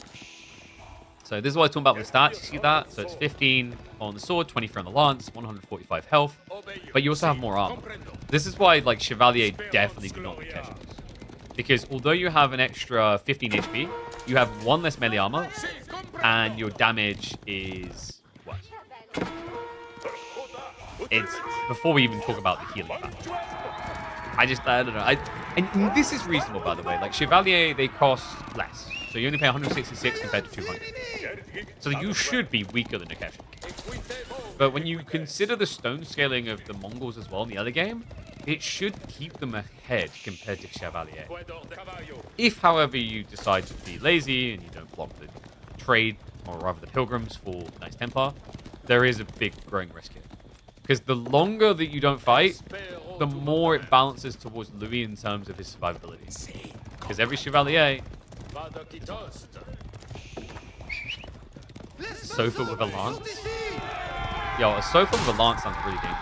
So this is what I was talking about with the stats. You see that? So it's 15 on the sword, 23 on the lance, 145 health. But you also have more armor. This is why, like, Chevalier definitely do not catch this. Because although you have an extra 15 HP, you have 1 less melee armor, and your damage is what? It's before we even talk about the healing factor. I don't know. And this is reasonable, by the way. Like, Chevalier, they cost less. So you only pay 166 compared to 200. So you should be weaker than Nikesh. But when you consider the stone scaling of the Mongols as well in the other game, it should keep them ahead compared to Chevalier. If, however, you decide to be lazy and you don't block the trade, or rather the Pilgrims for Knights Templar, there is a big growing risk here. Because the longer that you don't fight, the more it balances towards Louis in terms of his survivability. Because every Chevalier... Sofa with a lance? Yo, a sofa with a lance sounds really dangerous.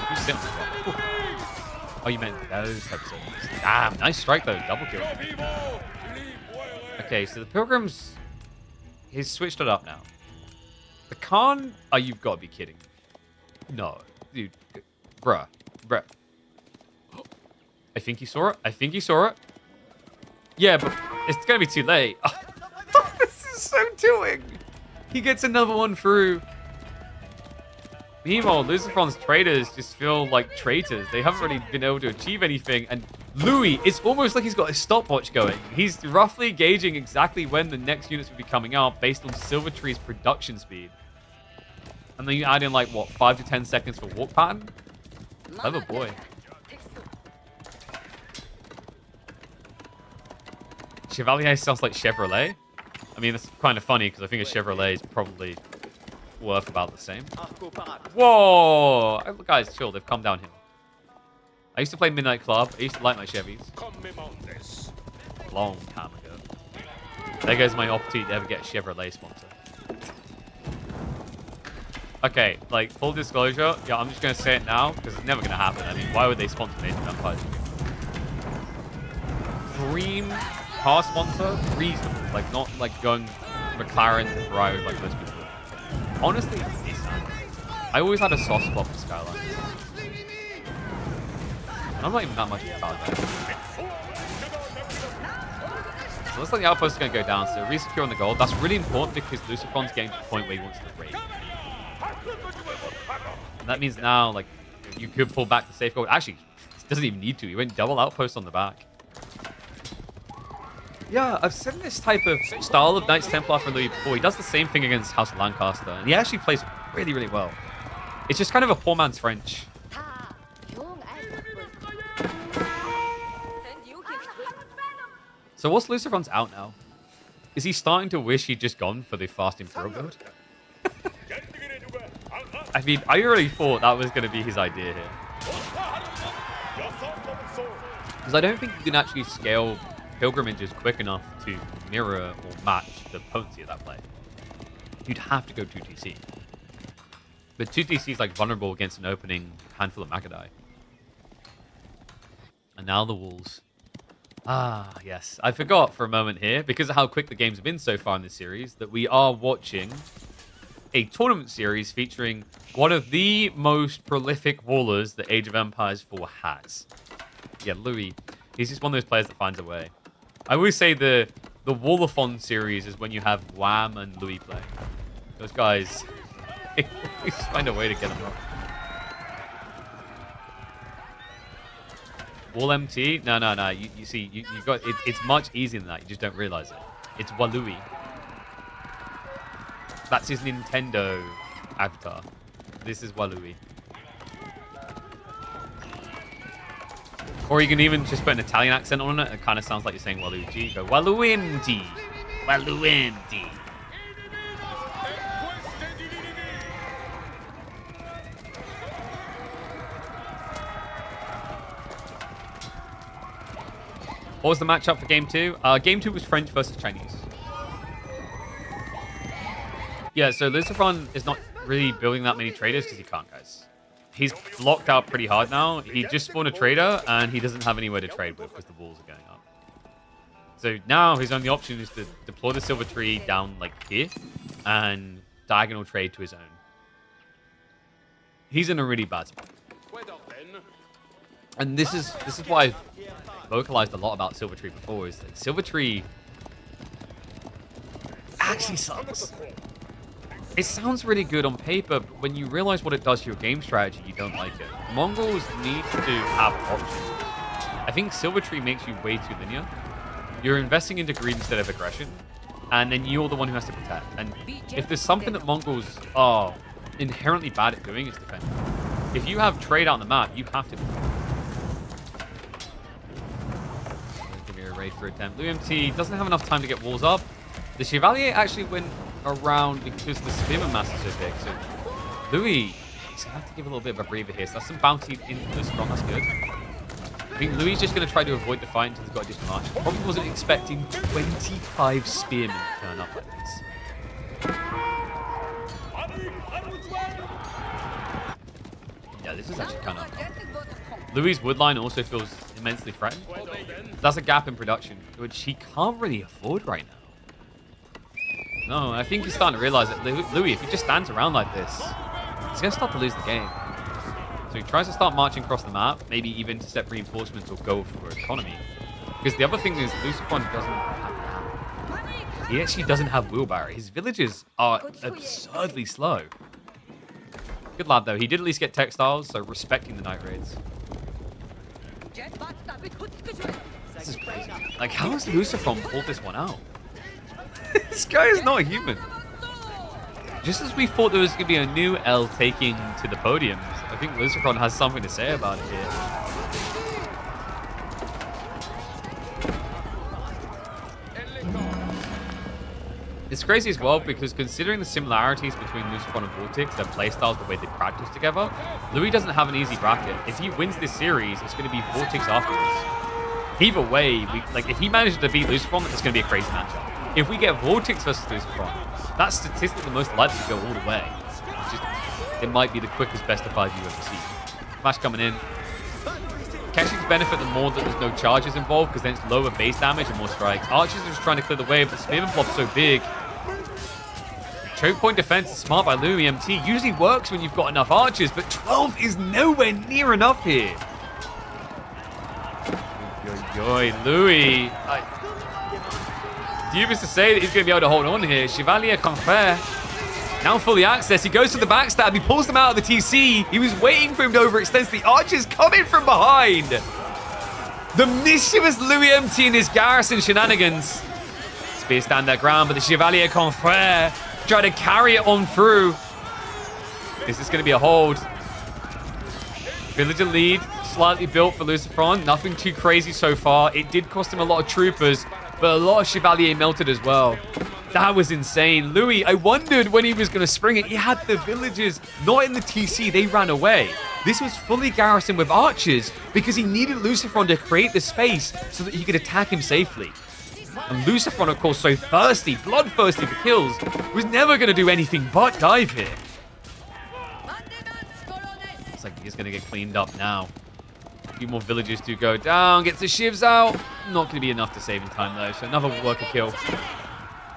If you sit on this one... Oh, you meant those types of things. Damn, nice strike though. Double kill. Okay, so the Pilgrims... He's switched it up now. The Khan... Oh, you've got to be kidding. No. Dude. Bruh. I think he saw it. Yeah, but it's going to be too late. Oh, this is so doing. He gets another one through. Meanwhile, Lucifer's traders just feel like traitors. They haven't really been able to achieve anything. And Louis, it's almost like he's got a stopwatch going. He's roughly gauging exactly when the next units will be coming out based on Silver Tree's production speed. And then you add in, like, what, 5 to 10 seconds for walk pattern? Clever boy. Chevalier sounds like Chevrolet. I mean, that's kind of funny because I think a Chevrolet is probably worth about the same. Whoa! Guys, chill. They've come down here. I used to play Midnight Club. I used to like my Chevys. Long time ago. There goes my opportunity to ever get a Chevrolet sponsor. Okay, like, full disclosure. Yeah, I'm just going to say it now because it's never going to happen. I mean, why would they sponsor me? Dream car sponsor? Reasonable. Like, not like going McLaren to Ferrari like most people. Honestly, I always had a soft spot for Skyline. And I'm not even that much of a car guy. So looks like the outpost is going to go down, so re-securing the gold. That's really important because Lucifer's getting to the point where he wants to raid. And that means now, like, you could pull back the safe goal. Actually, he doesn't even need to. He went double outpost on the back. Yeah, I've seen this type of style of Knights Templar from Louis before. He does the same thing against House of Lancaster, and he actually plays really, really well. It's just kind of a poor man's French. So what's Lucifer's out now? Is he starting to wish he'd just gone for the fast Imperial build? I mean, I really thought that was going to be his idea here. Because I don't think you can actually scale pilgrimages quick enough to mirror or match the potency of that play. You'd have to go 2TC. But 2TC is like vulnerable against an opening handful of Magadai. And now the Wolves. Ah, yes. I forgot for a moment here, because of how quick the games have been so far in this series, that we are watching a tournament series featuring one of the most prolific wallers that Age of Empires 4 has. Yeah, Louis. He's just one of those players that finds a way. I always say the Wallathon series is when you have Wham and Louis play. Those guys, they always find a way to get them up. Wall MT? No. You see, you got it's much easier than that. You just don't realize it. It's Walui. That's his Nintendo avatar. This is Walui. Or you can even just put an Italian accent on it. It kind of sounds like you're saying Waluigi. Go Waluimdi. Waluimdi. What was the matchup for Game 2? Game 2 was French versus Chinese. Yeah, so Lucifer is not really building that many traders because he can't, guys. He's blocked out pretty hard now. He just spawned a trader, and he doesn't have anywhere to trade with because the walls are going up. So now his only option is to deploy the silver tree down like here and diagonal trade to his own. He's in a really bad spot. And this is why I've vocalized a lot about Silver Tree before, is that Silver Tree actually sucks. It sounds really good on paper, but when you realize what it does to your game strategy, you don't like it. Mongols need to have options. I think Silver Tree makes you way too linear. You're investing into greed instead of aggression, and then you're the one who has to protect. And if there's something that Mongols are inherently bad at doing, it's defending. If you have trade out on the map, you have to defend. Give me a raid for attempt. LuMT doesn't have enough time to get walls up. The Chevalier actually went around because the Spearman Mass is so big. So Louis, he's going to have to give a little bit of a breather here. So that's some bounty into the strong. That's good. I think Louis is just going to try to avoid the fight until he's got additional archers. Probably wasn't expecting 25 Spearmen to turn up like this. Yeah, this is actually kind of uncomfortable. Louis' woodline also feels immensely threatened. That's a gap in production, which he can't really afford right now. No, I think he's starting to realize that Louis, if he just stands around like this, he's going to start to lose the game. So he tries to start marching across the map, maybe even intercept reinforcements or go for economy. Because the other thing is, Lucifer doesn't have that. He actually doesn't have wheelbarrow. His villages are absurdly slow. Good lad, though. He did at least get textiles, so respecting the night raids. This is crazy. Like, how has Lucifer pulled this one out? This guy is not human. Just as we thought there was going to be a new L taking to the podiums, I think Lucifer has something to say about it here. It's crazy as well because considering the similarities between Lucifer and Vortex, their playstyles, the way they practice together, Louis doesn't have an easy bracket. If he wins this series, it's going to be Vortex afterwards. Either way, if he manages to beat Lucifer, it's going to be a crazy matchup. If we get Vortex versus Lucifer, that's statistically most likely to go all the way. It might be the quickest best of 5 you ever see. Smash coming in. Catchings benefit the more that there's no charges involved, because then it's lower base damage and more strikes. Archers are just trying to clear the way, but the Spearman blob's so big. Choke point defense is smart by Louis. MT usually works when you've got enough archers, but 12 is nowhere near enough here. Louis. Dube is to say that he's going to be able to hold on here. Chevalier Confrère Now fully accessed. He goes to the backstab. He pulls them out of the TC. He was waiting for him to overextend. The archers coming from behind. The mischievous Louis MT and his garrison shenanigans. Spears stand their ground, but the Chevalier Confrère try to carry it on through. Is this going to be a hold? Villager lead, slightly built for Lucifer. Nothing too crazy so far. It did cost him a lot of troopers, but a lot of Chevalier melted as well. That was insane. Louis, I wondered when he was going to spring it. He had the villagers not in the TC. They ran away. This was fully garrisoned with archers because he needed Lucifer to create the space so that he could attack him safely. And Lucifer, of course, so thirsty, bloodthirsty for kills, was never going to do anything but dive here. Looks like he's going to get cleaned up now. A few more villagers do go down. Gets the shivs out. Not going to be enough to save in time, though. So another worker kill.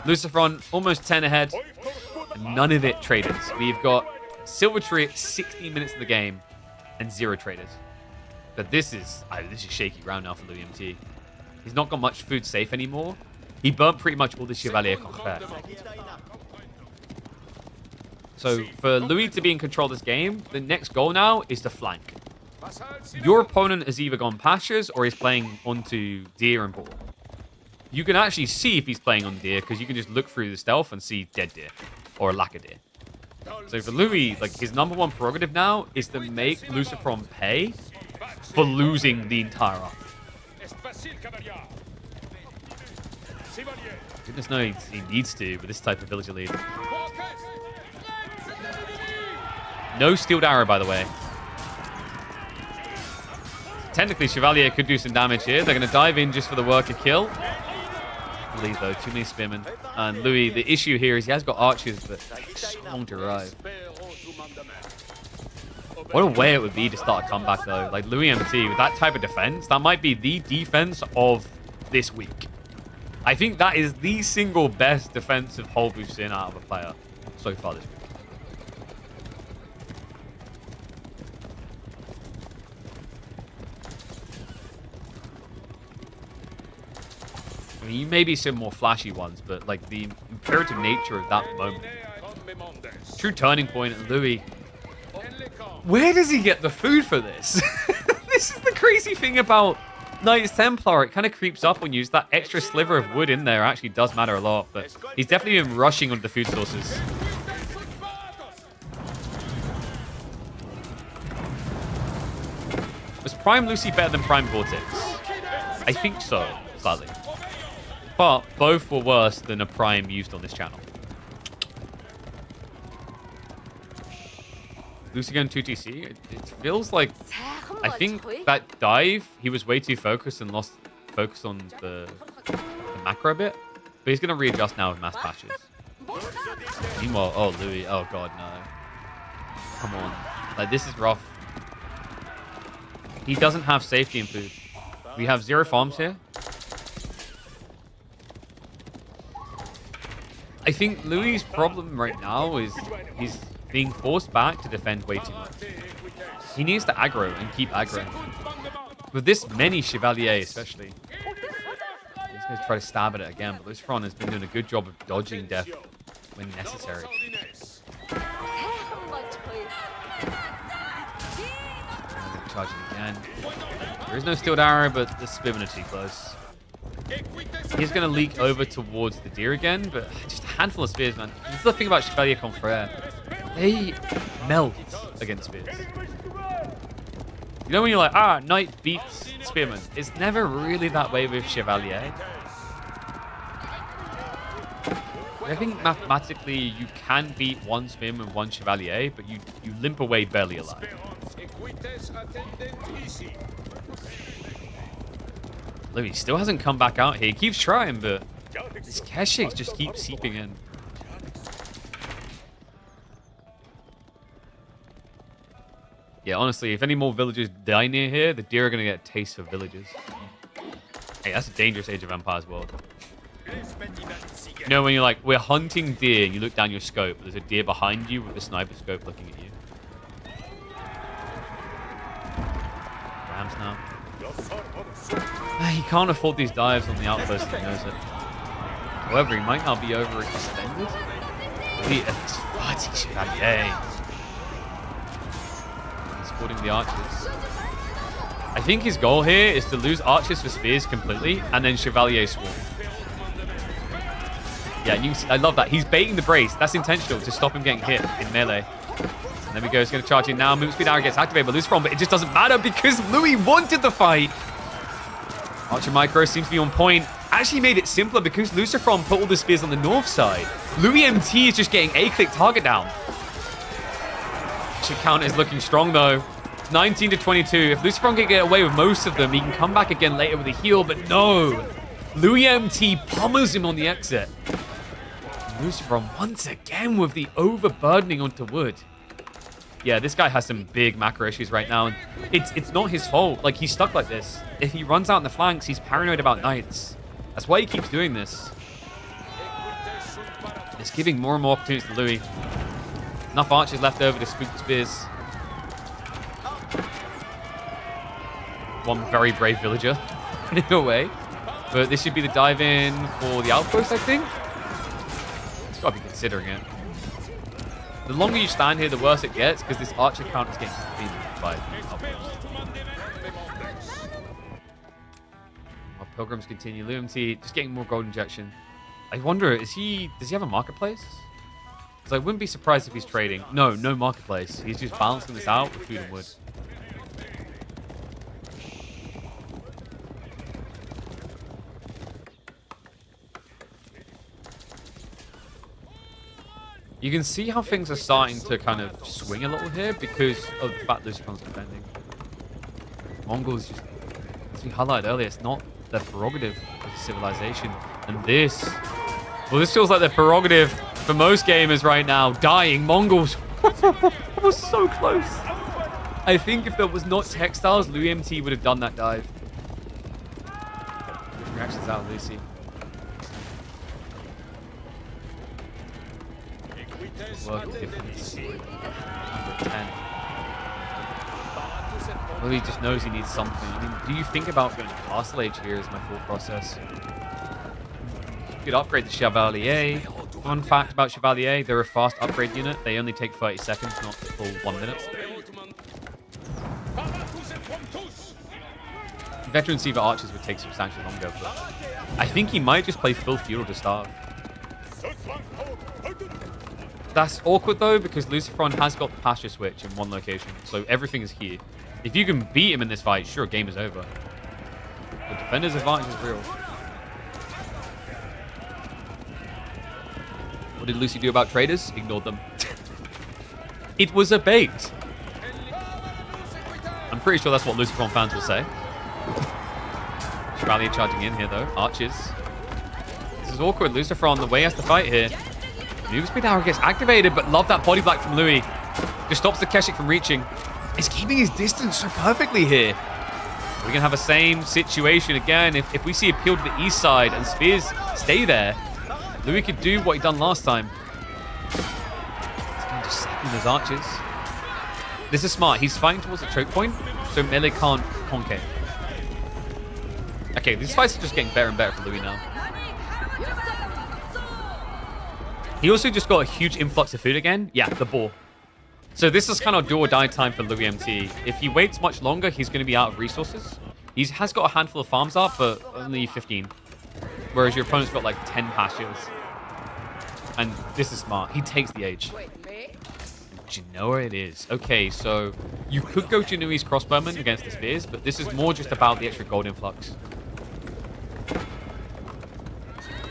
Lucifer almost 10 ahead. None of it traders. We've got Silver Tree at 16 minutes of the game and 0 traders. But this is shaky ground now for Louis MT. He's not got much food safe anymore. He burnt pretty much all the Chevalier Confrère. So for Louis to be in control of this game, the next goal now is to flank. Your opponent has either gone pastures or he's playing onto deer and boar. You can actually see if he's playing on deer because you can just look through the stealth and see dead deer or a lack of deer. So for Louis, like his number one prerogative now is to make Lucifer pay for losing the entire arc. Goodness knows he needs to with this type of villager lead. No steeled arrow, by the way. Technically, Chevalier could do some damage here. They're going to dive in just for the worker kill. Leave though, too many spearmen. And Louis, the issue here is he has got archers, but takes so long to arrive. What a way it would be to start a comeback though. Like Louis MT with that type of defense, that might be the defense of this week. I think that is the single best defensive hold we've seen out of a player so far this week. I mean, you may be some more flashy ones, but like the imperative nature of that moment. True turning point at Louis. Where does he get the food for this? This is the crazy thing about Knights Templar. It kind of creeps up when you use that extra sliver of wood in there. It actually does matter a lot, but he's definitely been rushing on the food sources. Was Prime Lucy better than Prime Vortex? I think so, slightly. But both were worse than a Prime used on this channel. Lucy going 2TC, it feels like, I think that dive, he was way too focused and lost focus on the macro bit. But he's going to readjust now with mass patches. Meanwhile, oh, Louis, oh god, no. Come on. Like, this is rough. He doesn't have safety in food. We have 0 farms here. I think Louis' problem right now is he's being forced back to defend way too much. He needs to aggro and keep aggroing. With this many Chevalier especially. He's going to try to stab at it again, but Lucifer has been doing a good job of dodging death when necessary. Charging again. There is no steeled arrow, but the spearmen are too close. He's going to leak over towards the deer again, but just a handful of spears, man. This is the thing about Chevalier Confrère. They melt against spears. You know when you're like, knight beats spearman. It's never really that way with Chevalier. I think mathematically you can beat one spearman, one Chevalier, but you limp away barely alive. Louis still hasn't come back out here. He keeps trying, but this Keshik just keeps seeping in. Yeah, honestly, if any more villagers die near here, the deer are going to get a taste for villagers. Hey, that's a dangerous Age of Empires world. You know, when you're like, we're hunting deer, and you look down your scope, there's a deer behind you with a sniper scope looking at you. Rams now. He can't afford these dives on the outpost, he knows it. However, he might not be overextended. It's fighting Chevalier. He's fording the archers. I think his goal here is to lose archers for spears completely, and then Chevalier swarm. Yeah, you can see, I love that. He's baiting the brace. That's intentional to stop him getting hit in melee. And there we go. He's going to charge in now. Move speed arrow gets activated by Lucifer, but it just doesn't matter because Louis wanted the fight. Archer Micro seems to be on point. Actually made it simpler because Lucifer put all the spears on the north side. Louis MT is just getting a-click target down. Archer count is looking strong though. 19 to 22. If Lucifer can get away with most of them, he can come back again later with a heal, but no. Louis MT pummels him on the exit. Lucifer once again with the overburdening onto wood. Yeah, this guy has some big macro issues right now. And it's not his fault. Like, he's stuck like this. If he runs out in the flanks, he's paranoid about knights. That's why he keeps doing this. It's giving more and more opportunities to Louis. Enough archers left over to spook the spears. One very brave villager in a way. But this should be the dive in for the outpost, I think. It's got to be considering it. The longer you stand here, the worse it gets, because this archer count is getting defeated by outposts. Our pilgrims continue. Lumity just getting more gold injection. I wonder, does he have a marketplace? Because I wouldn't be surprised if he's trading. No marketplace. He's just balancing this out with food and wood. You can see how things are starting to kind of swing a little here because of the fact Lucifer's defending. Mongols, just, as we highlighted earlier, it's not their prerogative as a civilization. And this feels like their prerogative for most gamers right now. Dying Mongols. That was so close. I think if there was not textiles, Louis MT would have done that dive. Reactions out of Lucy. Work difference. Number 10. Well, he just knows he needs something. I mean, do you think about going Castle Age here is my thought process. You could upgrade the Chevalier. Fun fact about Chevalier, they're a fast upgrade unit. They only take 30 seconds, not the full 1 minute. Veteran Seaver Archers would take substantially longer, but I think he might just play full feudal to start. That's awkward though, because Lucifer has got the pasture switch in one location, so everything is here. If you can beat him in this fight, sure, game is over. The defender's advantage is real. What did Lucy do about traders? Ignored them. It was a bait. I'm pretty sure that's what Lucifer fans will say. Chevalier charging in here though. Archers. This is awkward. Lucifer on the way has to fight here. Move speed arrow gets activated, but love that body block from Louis. Just stops the Keshik from reaching. He's keeping his distance so perfectly here. We're going to have the same situation again. If we see a peel to the east side and spears stay there, Louis could do what he done last time. He's going to just second those archers. This is smart. He's fighting towards the choke point, so melee can't concave. Okay, these fights are just getting better and better for Louis now. He also just got a huge influx of food again. Yeah, the boar. So this is kind of do or die time for Louis MT. If he waits much longer, he's going to be out of resources. He has got a handful of farms up, but only 15. Whereas your opponent's got like 10 pastures. And this is smart. He takes the age. Genoa it is. Okay, so you could go Genui's crossbowman against the spears, but this is more just about the extra gold influx.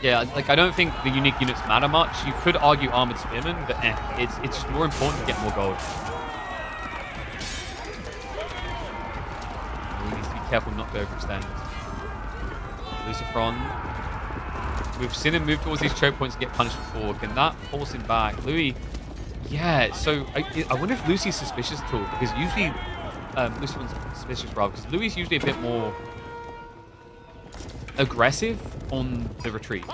Yeah, like I don't think the unique units matter much. You could argue armored spearmen, but it's just more important to get more gold. We need to be careful not to overextend. Lucifer. We've seen him move towards these choke points and get punished before. Can that force him back? Louis, yeah. So I wonder if Lucy's suspicious at all, because usually Lucifer's suspicious, rather, because Louis is usually a bit more aggressive on the retreat.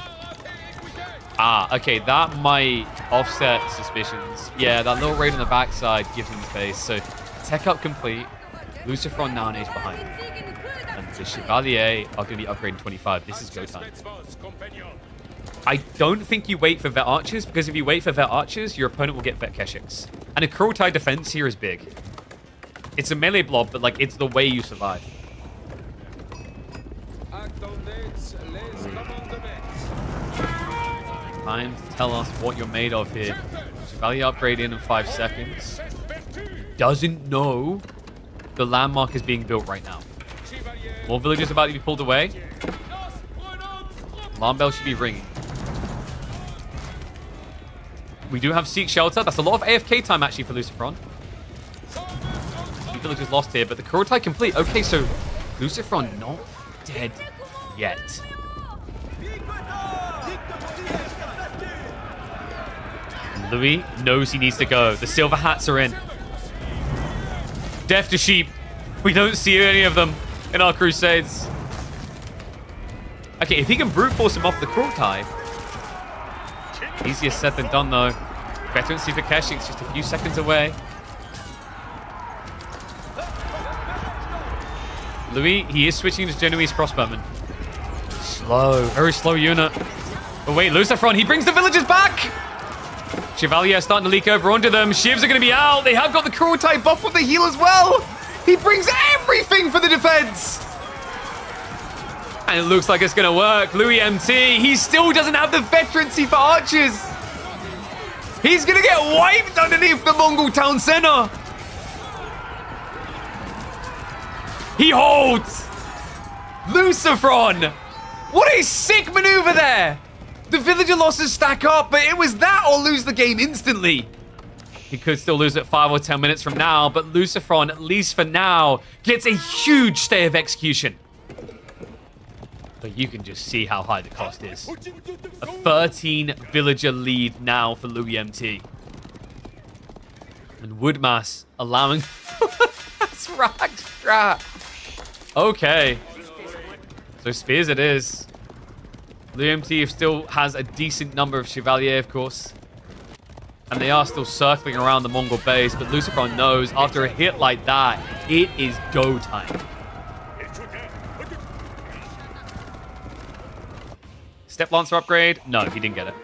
Ah, okay, that might offset suspicions. Yeah, that little raid on the backside gives him space. So tech up complete. Lucifer now an age behind. And the Chevalier are going to be upgrading 25. This is go time. I don't think you wait for Vet Archers, because if you wait for Vet Archers, your opponent will get Vet Keshiks. And a Kurultai defense here is big. It's a melee blob, but, like, it's the way you survive. Time to tell us what you're made of here. Chevalier upgrade in 5 seconds. Doesn't know the landmark is being built right now. More villagers about to be pulled away. Alarm bell should be ringing. We do have Seek Shelter. That's a lot of AFK time, actually, for Lucifer. Two villagers lost here, but the Kurultai complete. Okay, so Lucifer not dead yet. Louis knows he needs to go. The silver hats are in. Death to sheep. We don't see any of them in our crusades. Okay, if he can brute force him off the Kurultai. Easier said than done, though. Veterancy for Keshik's just a few seconds away. Louis, he is switching to Genoese crossbowman. Slow, very slow unit. But wait, Lucifer, he brings the villagers back! Chevalier starting to leak over onto them. Shivs are going to be out. They have got the Kurultai buff with the heal as well. He brings everything for the defense. And it looks like it's going to work. Louis MT, he still doesn't have the veterancy for archers. He's going to get wiped underneath the Mongol town center. He holds. Lucifron. What a sick maneuver there. The villager losses stack up, but it was that or lose the game instantly. He could still lose it 5 or 10 minutes from now, but Lucifron, at least for now, gets a huge stay of execution. But you can just see how high the cost is. A 13 villager lead now for Louis MT. And Woodmass allowing... That's rag strat. Okay. So Spears it is. Louis MT still has a decent number of Chevalier, of course. And they are still circling around the Mongol base, but Lucifer knows after a hit like that, it is go time. Step Lancer upgrade? No, he didn't get it.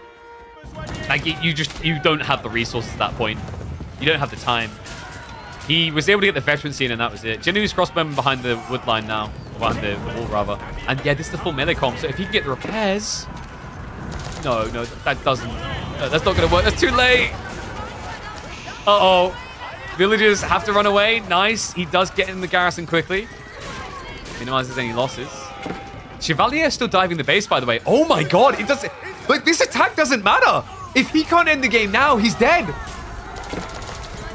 Like, you don't have the resources at that point. You don't have the time. He was able to get the veterancy in, and that was it. Genoese crossbowman behind the wood line now. Or behind the wall, rather. And yeah, this is the full melee comp, so if he can get the repairs... No, that doesn't... No, that's not going to work. That's too late. Uh-oh. Villagers have to run away. Nice. He does get in the garrison quickly. Minimizes any losses. Chevalier is still diving the base, by the way. Oh my god. It doesn't... Like, this attack doesn't matter. If he can't end the game now, he's dead.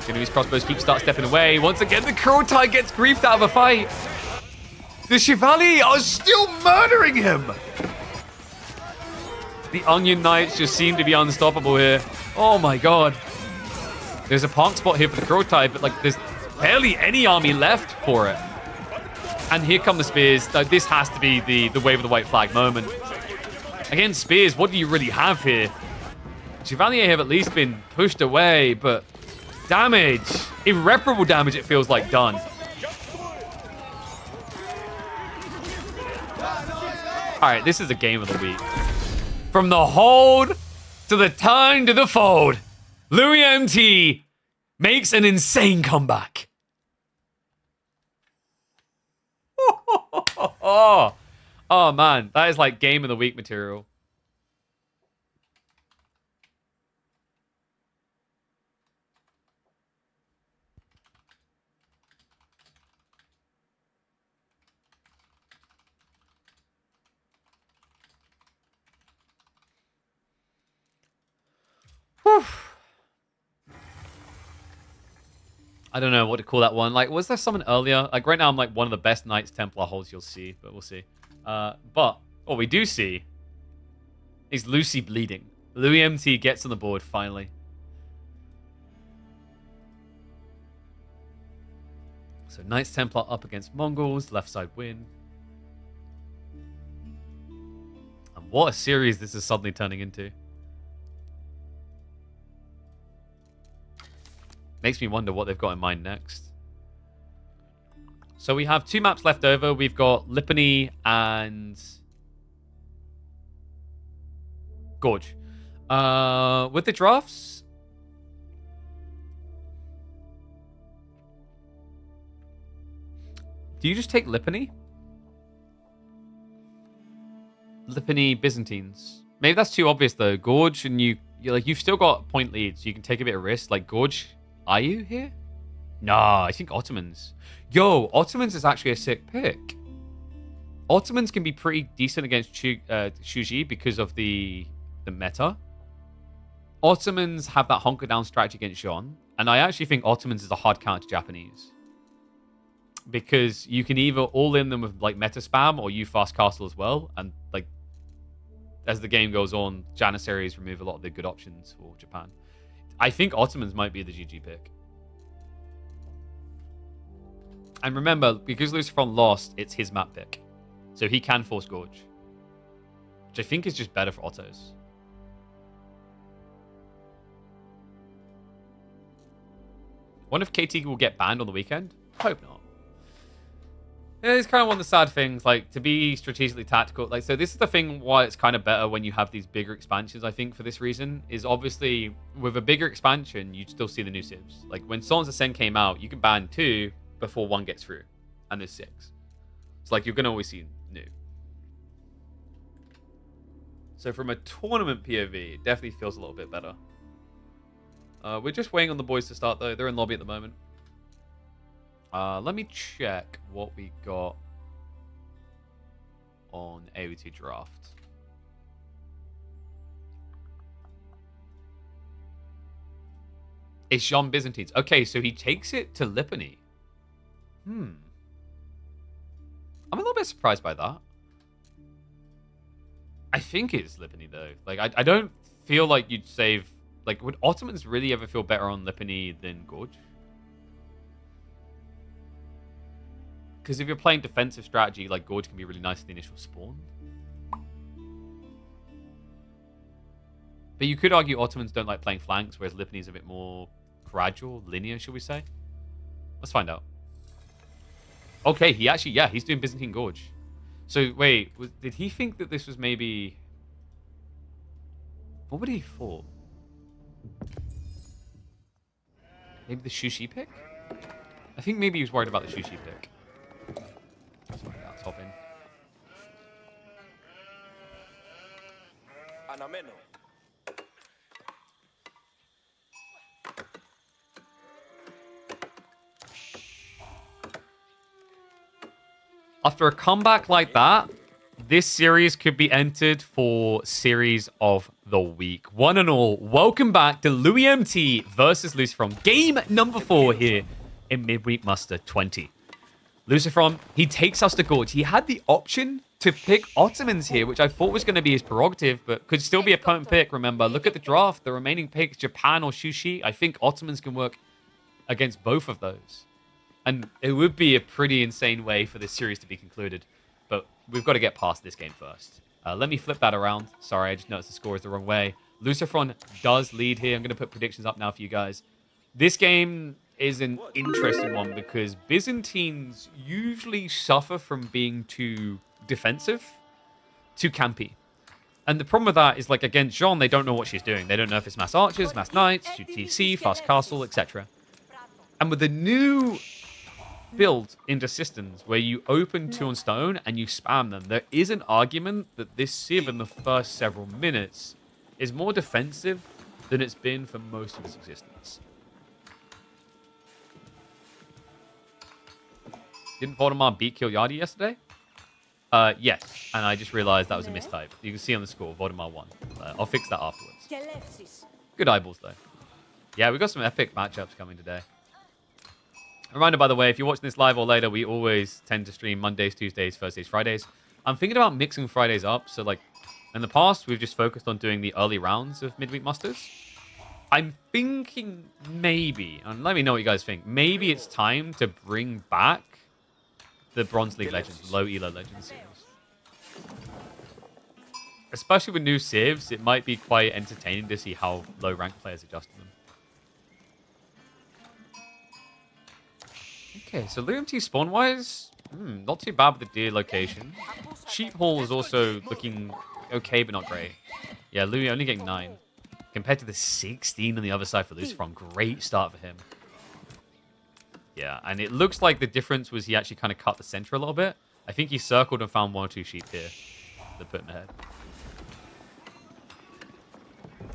Genoese crossbows start stepping away. Once again, the Kurultai gets griefed out of a fight. The Chevalier are still murdering him. The Onion Knights just seem to be unstoppable here. Oh my god. There's a park spot here for the Kurultai, but like there's barely any army left for it. And here come the Spears. This has to be the wave of the white flag moment. Again, Spears, what do you really have here? Chevalier have at least been pushed away, but damage, irreparable damage it feels like done. All right, this is a game of the week. From the hold to the turn to the fold, Louis MT makes an insane comeback. Oh man, that is like game of the week material. Whew. I don't know what to call that one. Like, was there someone earlier? Like, right now, I'm like one of the best Knights Templar holds you'll see, but we'll see. But what we do see is Lucy bleeding. Louis MT gets on the board finally. So Knights Templar up against Mongols, left side win. And what a series this is suddenly turning into. Makes me wonder what they've got in mind next. So we have 2 maps left over. We've got Lipany and Gorge. With the drafts... Do you just take Lipany? Lipany Byzantines. Maybe that's too obvious though. Gorge and you've still got point leads. So you can take a bit of risk. Like Gorge, are you here? Nah, I think Ottomans. Yo, Ottomans is actually a sick pick. Ottomans can be pretty decent against Shuji because of the meta. Ottomans have that hunker down strategy against Jean, and I actually think Ottomans is a hard counter to Japanese. Because you can either all in them with like meta spam or you fast castle as well, and like as the game goes on, Janissaries remove a lot of the good options for Japan. I think Ottomans might be the GG pick. And remember, because Lucifer lost, it's his map pick. So he can force Gorge. Which I think is just better for Ottos. Wonder if KT will get banned on the weekend? Hope not. Yeah, it's kind of one of the sad things, like, to be strategically tactical. Like, so this is the thing why it's kind of better when you have these bigger expansions, I think, for this reason, is obviously, with a bigger expansion, you'd still see the new civs. Like, when Sons Ascend came out, you can ban 2 before 1 gets through, and there's 6. So, like, you're going to always see new. So, from a tournament POV, it definitely feels a little bit better. We're just waiting on the boys to start, though. They're in lobby at the moment. Let me check what we got on AOT draft. It's Jean Byzantines. Okay, so he takes it to Lipany. I'm a little bit surprised by that. I think it's Lipany, though. Like, I don't feel like you'd save... Like, would Ottomans really ever feel better on Lipany than Gorge? Because if you're playing defensive strategy, like, Gorge can be really nice at the initial spawn. But you could argue Ottomans don't like playing flanks, whereas Lipany is a bit more gradual, linear, should we say? Let's find out. Okay, he actually, yeah, he's doing Byzantine Gorge. So, wait, did he think that this was maybe... What would he thought? Maybe the Shushi pick? I think maybe he was worried about the Shushi pick. Let's find out. Let's hop in. After a comeback like that, this series could be entered for Series of the Week. One and all, welcome back to Louis MT versus Lucifer. Game number 4 here in Midweek Muster 20. Lucifer, he takes us to Gorge. He had the option to pick Ottomans here, which I thought was going to be his prerogative, but could still be a potent pick. Remember, look at the draft. The remaining picks, Japan or Shushi. I think Ottomans can work against both of those. And it would be a pretty insane way for this series to be concluded. But we've got to get past this game first. Let me flip that around. Sorry, I just noticed the score is the wrong way. Lucifer does lead here. I'm going to put predictions up now for you guys. This game is an interesting one because Byzantines usually suffer from being too defensive, too campy. And the problem with that is, like, against Jean, they don't know what she's doing. They don't know if it's mass archers, mass knights, to TC, fast castle, etc. And with the new build into systems where you open 2 on stone and you spam them, there is an argument that this Civ in the first several minutes is more defensive than it's been for most of its existence. Didn't Voldemar beat Kilyadi yesterday? Yes, and I just realized that was a mistype. You can see on the score, Voldemar won. I'll fix that afterwards. Good eyeballs, though. Yeah, we've got some epic matchups coming today. Reminder, by the way, if you're watching this live or later, we always tend to stream Mondays, Tuesdays, Thursdays, Fridays. I'm thinking about mixing Fridays up. So, like, in the past, we've just focused on doing the early rounds of Midweek Musters. I'm thinking maybe, and let me know what you guys think, maybe it's time to bring back the Bronze League Legends, low Elo Legends series. Especially with new civs, it might be quite entertaining to see how low rank players adjust to them. Okay, so LUMT spawn-wise, not too bad with the deer location. Sheep Hall is also looking okay, but not great. Yeah, Louis only getting 9. Compared to the 16 on the other side for Lucifer. Great start for him. Yeah, and it looks like the difference was he actually kind of cut the center a little bit. I think he circled and found 1 or 2 sheep here that put him ahead.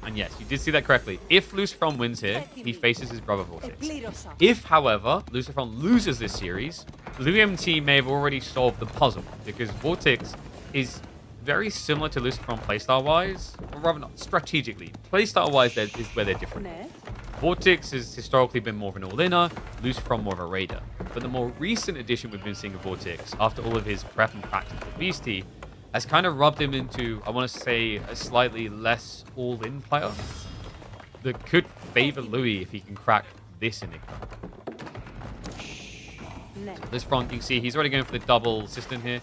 And yes, you did see that correctly. If Lucifer wins here, he faces his brother Vortex. If, however, Lucifer loses this series, Louis MT may have already solved the puzzle, because Vortex is very similar to Lucifer playstyle-wise, or rather not, strategically. Playstyle-wise is where they're different. Vortex has historically been more of an all-inner, Lucifer more of a raider. But the more recent addition we've been seeing of Vortex, after all of his prep and practice with Beastie, has kind of rubbed him into, I want to say, a slightly less all-in player that could favor Louis if he can crack this enigma. So this front, you can see he's already going for the double cistern here.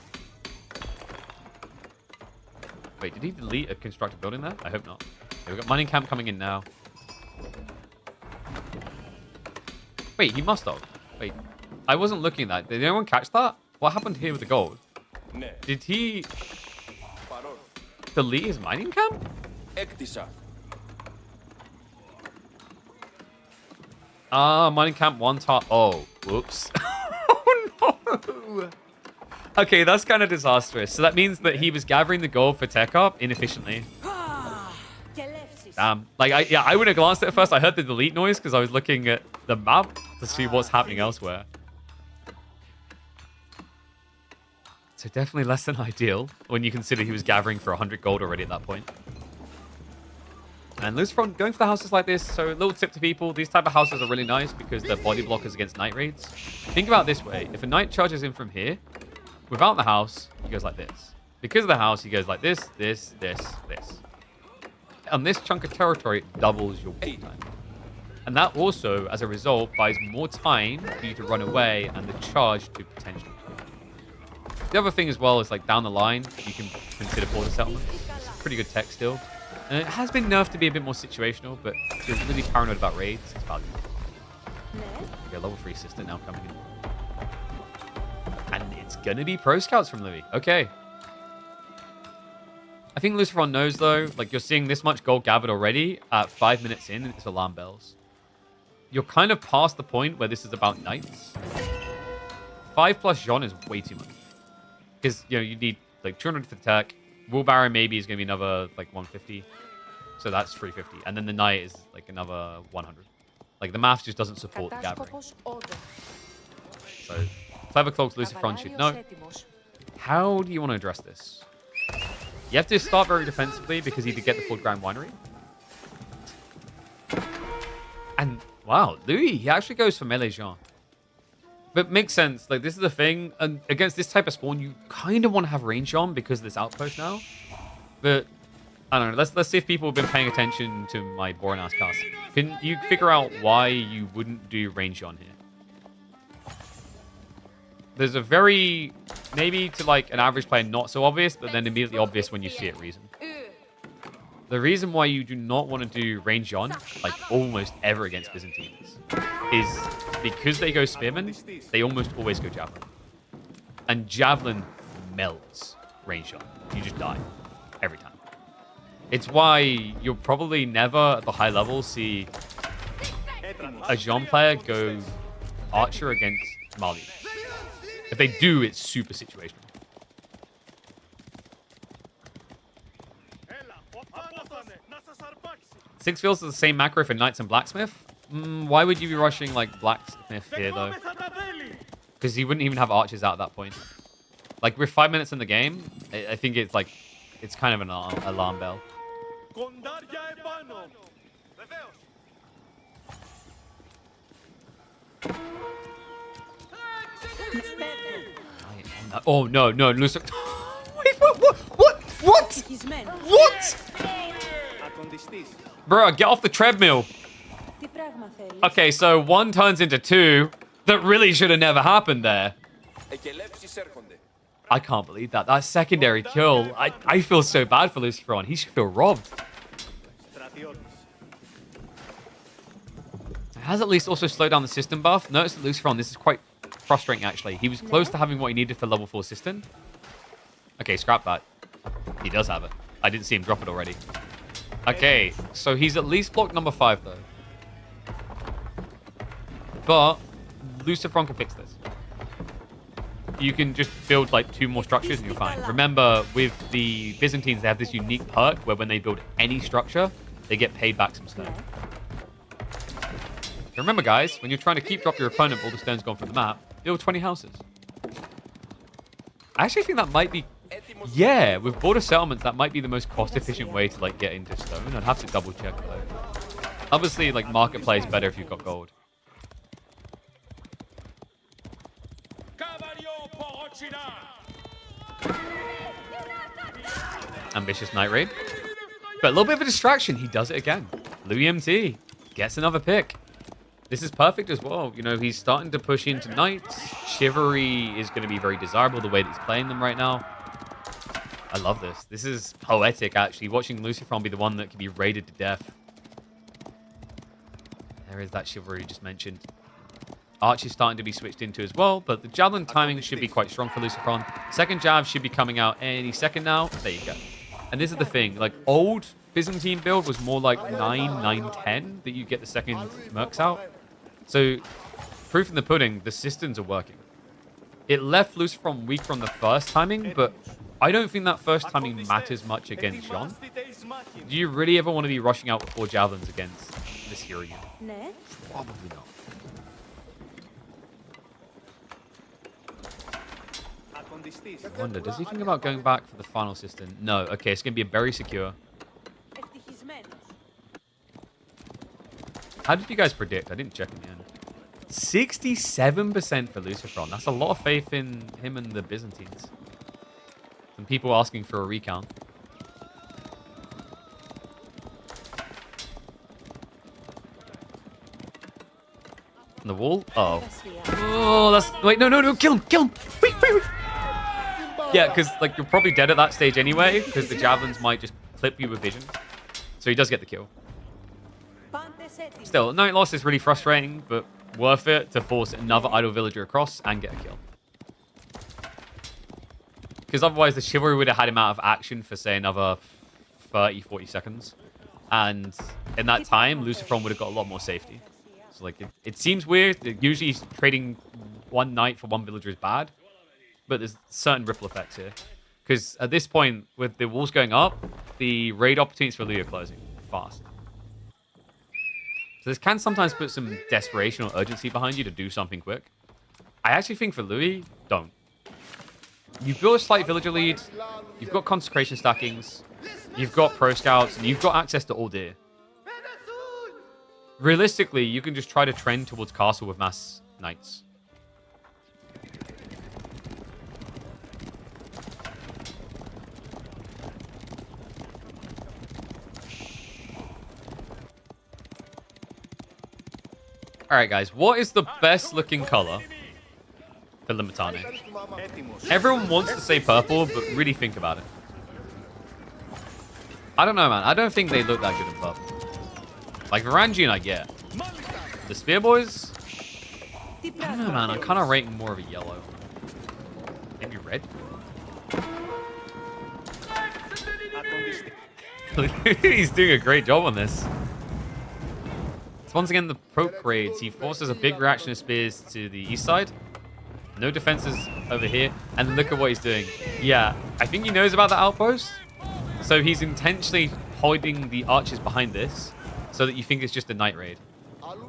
Wait, did he delete a constructed building there? I hope not. Okay, we've got mining camp coming in now. Wait, he must have. Wait, I wasn't looking at that. Did anyone catch that? What happened here with the gold? Did he delete his mining camp? Mining camp 1 top. Oh, whoops. Oh, no. Okay, that's kind of disastrous. So that means that he was gathering the gold for tech up inefficiently. Damn. Like, I would have glanced at it first. I heard the delete noise because I was looking at the map to see what's happening elsewhere. So definitely less than ideal when you consider he was gathering for 100 gold already at that point. And Lucifer going for the houses like this. So a little tip to people, these type of houses are really nice because they're body blockers against knight raids. Think about it this way. If a knight charges in from here, without the house, he goes like this. Because of the house, he goes like this, this, this, this. On this chunk of territory, it doubles your wall time. And that also, as a result, buys more time for you to run away and the charge to potentially kill. The other thing as well is, like, down the line, you can consider border settlement. It's pretty good tech still. And it has been nerfed to be a bit more situational, but if you're really paranoid about raids, it's valuable. Okay, level 3 sister now coming in. And it's going to be pro scouts from Louis. Okay. I think Lucifer knows, though, like, you're seeing this much gold gathered already at 5 minutes in, and it's alarm bells. You're kind of past the point where this is about knights. 5+ Jean is way too much. Because, you know, you need, like, 200 for the tech. Wheelbarrow maybe is going to be another, like, 150. So that's 350. And then the knight is, like, another 100. Like, the math just doesn't support the gathering. So, Clever Cloaks Lucifer should know. How do you want to address this? You have to start very defensively because you need to get the full Grand Winery. And, wow, Louis, he actually goes for melee Jean. But makes sense. Like, this is the thing. And against this type of spawn, you kind of want to have range on because of this outpost now. But, I don't know. Let's see if people have been paying attention to my boring ass cast. Can you figure out why you wouldn't do range on here? There's a very, maybe to like an average player, not so obvious, but then immediately obvious when you see it reason. The reason why you do not want to do range on, like almost ever against Byzantines, is because they go spearmen, they almost always go javelin. And javelin melts range on. You just die every time. It's why you'll probably never at the high level see a Jean player go archer against Mali. If they do, it's super situational. Six Fields is the same macro for Knights and Blacksmith. Why would you be rushing like Blacksmith here though? Because he wouldn't even have archers out at that point. Like we're 5 minutes in the game, I think it's like it's kind of an alarm bell. Oh no, Lucifer. Wait, what? Bro, get off the treadmill. Okay, so 1 turns into 2. That really should have never happened there. I can't believe that. That secondary kill. I feel so bad for Lucifer. He should feel robbed. It has at least also slowed down the system buff. Notice that Lucifer, this is quite frustrating actually. He was close to having what he needed for level 4 system. Okay, scrap that. He does have it. I didn't see him drop it already. Okay, so he's at least block number 5, though. But Lucifer can fix this. You can just build like 2 more structures and you're fine. Remember, with the Byzantines, they have this unique perk where when they build any structure, they get paid back some stone. So remember, guys, when you're trying to drop your opponent, all the stone's gone from the map, build 20 houses. I actually think that might be... Yeah, with border settlements, that might be the most cost-efficient way to like get into stone. I'd have to double-check, though. Obviously, like, marketplace better if you've got gold. Ambitious night raid. But a little bit of a distraction. He does it again. Louis MT gets another pick. This is perfect as well. You know, he's starting to push into knights. Chivalry is going to be very desirable the way that he's playing them right now. I love this. This is poetic, actually. Watching Lucifer be the one that can be raided to death. There is that chivalry you just mentioned. Arch is starting to be switched into as well, but the javelin timing should be quite strong for Lucifer. Second jab should be coming out any second now. There you go. And this is the thing, like, old Byzantine build was more like 9, 10 that you get the second mercs out. So, proof in the pudding, the systems are working. It left Lucifer weak from the first timing, but I don't think that first timing matters much against Jean. Do you really ever want to be rushing out with 4 javelins against this hero unit? Probably not. I wonder, does he think about going back for the final system? No. Okay, it's going to be a very secure. How did you guys predict? I didn't check in the end. 67% for Lucifer. That's a lot of faith in him and the Byzantines. Some people asking for a recount. On the wall? Uh oh. Oh, that's... Wait, no. Kill him. Wait. Yeah, because like you're probably dead at that stage anyway, because the javelins might just clip you with vision. So he does get the kill. Still, night loss is really frustrating, but worth it to force another idle villager across and get a kill. Because otherwise the chivalry would have had him out of action for, say, another 30, 40 seconds. And in that time, Lucifer would have got a lot more safety. So like it seems weird. Usually trading 1 knight for 1 villager is bad. But there's certain ripple effects here. Because at this point, with the walls going up, the raid opportunities for Louis are closing fast. So this can sometimes put some desperation or urgency behind you to do something quick. I actually think for Louis, don't. You've built a slight villager lead, you've got consecration stackings, you've got pro scouts, and you've got access to all deer. Realistically, you can just try to trend towards castle with mass knights. Alright guys, what is the best looking color for Limitane? Everyone wants to say purple, but really think about it. I don't know, man. I don't think they look that good in purple. Like Varangian, I get. The Spear Boys? I don't know, man. I'm kind of rating more of a yellow. Maybe red? He's doing a great job on this. Once again, the poke raids. He forces a big reaction of spears to the east side. No defenses over here. And look at what he's doing. Yeah, I think he knows about the outpost. So he's intentionally holding the archers behind this so that you think it's just a night raid.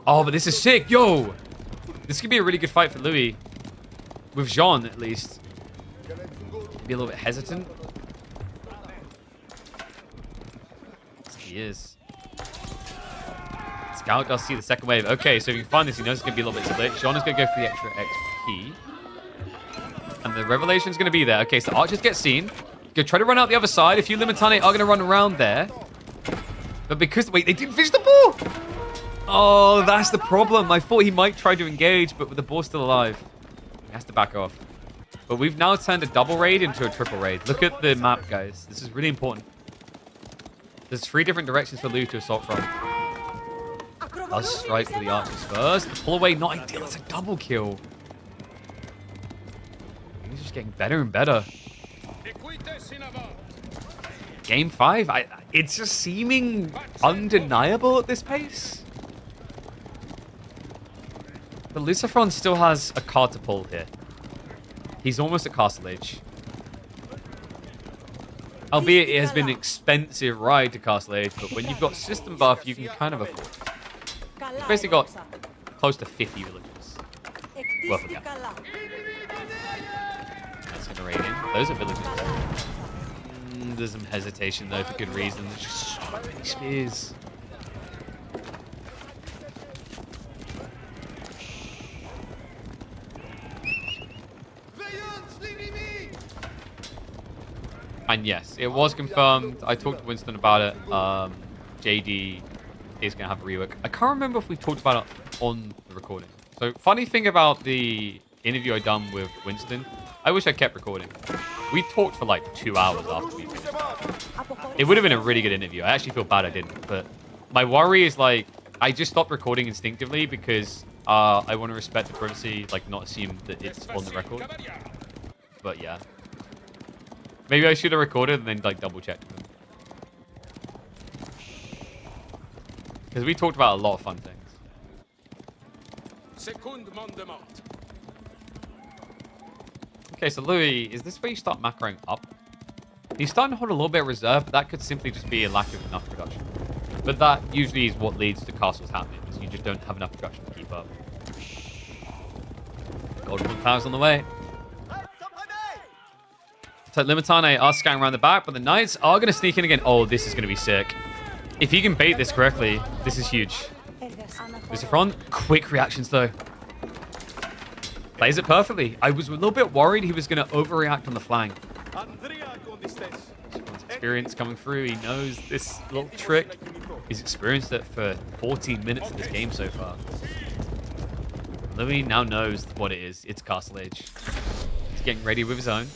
Oh, but this is sick. Yo! This could be a really good fight for Louis. With Jean, at least. Be a little bit hesitant. He is. Scout does see the second wave. Okay, so if you can find this, he knows it's going to be a little bit split. Sean is going to go for the extra XP. And the revelation is going to be there. Okay, so archers get seen. Go try to run out the other side. A few Limitane are going to run around there. But because... Wait, they didn't finish the ball! Oh, that's the problem. I thought he might try to engage, but with the ball still alive, he has to back off. But we've now turned a double raid into a triple raid. Look at the map, guys. This is really important. There's 3 different directions for Lou to assault from. Does strike for the archers first. The pull away, not ideal. It's a double kill. He's just getting better and better. Game 5, it's just seeming undeniable at this pace. But Lucifer still has a card to pull here. He's almost at Castle Age. Albeit it has been an expensive ride to Castle Age, but when you've got system buff, you can kind of afford it. You've basically got close to 50 villages worth of cap. That's going to raid in. Those are villages. There's some hesitation though for good reason. There's just so many spears. And yes, it was confirmed. I talked to Winston about it. JD is going to have a rework. I can't remember if we talked about it on the recording. So funny thing about the interview I done with Winston, I wish I kept recording. We talked for like 2 hours after we finished. It would have been a really good interview. I actually feel bad I didn't. But my worry is like, I just stopped recording instinctively because I want to respect the privacy, like not assume that it's on the record. But yeah. Maybe I should have recorded and then like double checked them. Because we talked about a lot of fun things. Okay, so Louis, is this where you start macroing up? He's starting to hold a little bit of reserve, but that could simply just be a lack of enough production. But that usually is what leads to castles happening, is you just don't have enough production to keep up. Golden Cloud's on the way. So Limitane are scanning around the back, but the Knights are going to sneak in again. Oh, this is going to be sick. If he can bait this correctly, this is huge. Lucifer, quick reactions though. Plays it perfectly. I was a little bit worried he was going to overreact on the flank. Experience coming through. He knows this little trick. He's experienced it for 14 minutes of this game so far. Louis now knows what it is. It's Castle Age. He's getting ready with his own.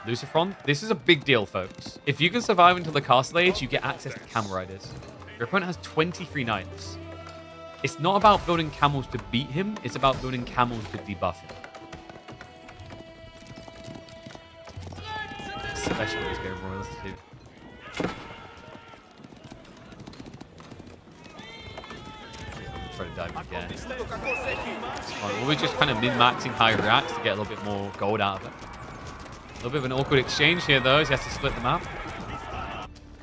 Lucifer, this is a big deal, folks. If you can survive until the Castle Age, you get access to Camel Riders. Your opponent has 23 Knights. It's not about building camels to beat him, it's about building camels to debuff him. Especially with Game Royals too. Try to dive again. We're just kind of min-maxing how he reacts to get a little bit more gold out of it. A little bit of an awkward exchange here though, as he has to split the map.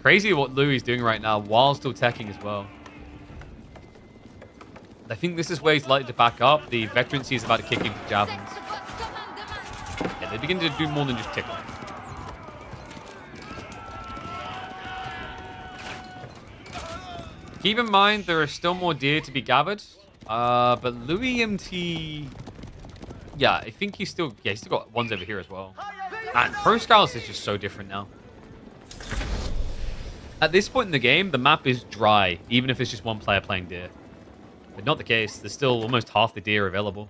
Crazy what Louis is doing right now while still teching as well. I think this is where he's likely to back up. The veterancy is about to kick in for javelins. Yeah, they begin to do more than just tickle. Keep in mind, there are still more deer to be gathered. But Louis MT... Yeah, I think he's still got ones over here as well. And Pro Scouts is just so different now. At this point in the game, the map is dry, even if it's just one player playing deer. But not the case. There's still almost half the deer available.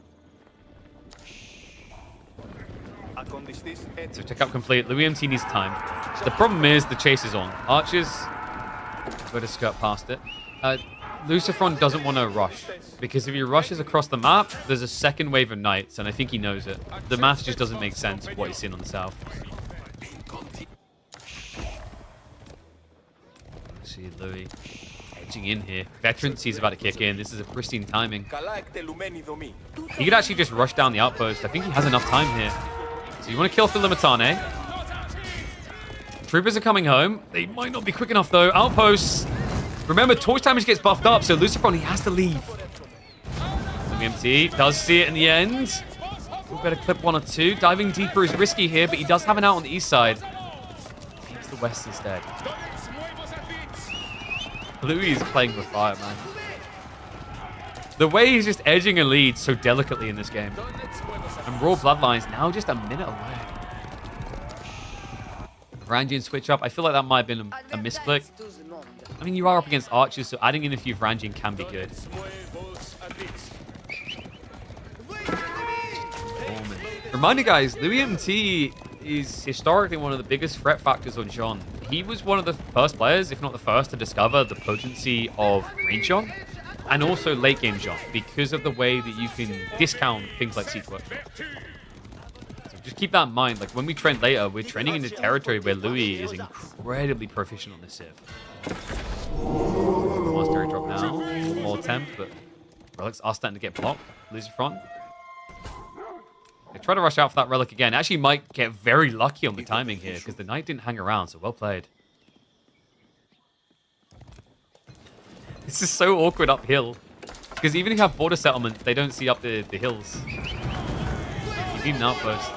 So checkup complete. Louis MT needs time. The problem is the chase is on. Archers better skirt past it. Lucifer doesn't want to rush. Because if he rushes across the map, there's a second wave of Knights, and I think he knows it. The math just doesn't make sense of what he's seeing on the south. See Louis edging in here. Veterancy's about to kick in. This is a pristine timing. He could actually just rush down the outpost. I think he has enough time here. So you want to kill for Limitane. Troopers are coming home. They might not be quick enough though. Outposts. Remember, torch damage gets buffed up, so Lucifer, he has to leave. MT does see it in the end. We'll better clip one or two. Diving deeper is risky here, but he does have an out on the east side. Takes the west instead. Louis is playing with fire, man. The way he's just edging a lead so delicately in this game. And Raw Bloodlines now just a minute away. Varangian switch up. I feel like that might have been a misclick. I mean, you are up against archers, so adding in a few Varangian can be good. Reminder, guys, Louis MT is historically one of the biggest threat factors on Jean. He was one of the first players, if not the first, to discover the potency of range Jean and also late game Jean because of the way that you can discount things like Siege Workshop. So Just keep that in mind. Like, when we trend later, we're trending into territory where Louis is incredibly proficient on this civ. Monastery drop now. More attempt, but relics are starting to get blocked. Lucifer. They try to rush out for that relic again. Actually might get very lucky on the timing here because the knight didn't hang around, so well played. This is so awkward uphill. Because even if you have border settlement, they don't see up the hills. You need an outpost.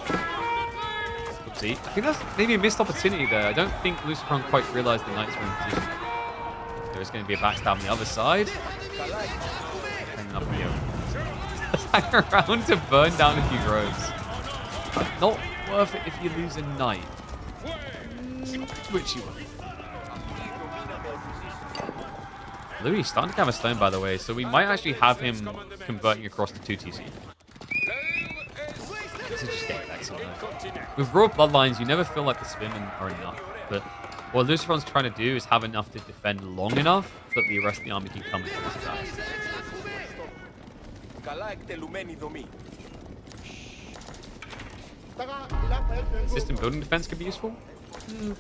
Oopsie. I think that's maybe a missed opportunity there. I don't think Lucifer quite realized the knights were in position. There's going to be a backstab on the other side. Hanging up here. Hang around to burn down a few groves. Not worth it if you lose a knight. Which you will. Louis starting to have a stone, by the way, so we might actually have him converting across to 2 TC. This is just getting back somewhere. With raw bloodlines, you never feel like the spinmen are enough, but what Lucifer's trying to do is have enough to defend long enough so that the rest of the army can come and close it out. System building defense could be useful?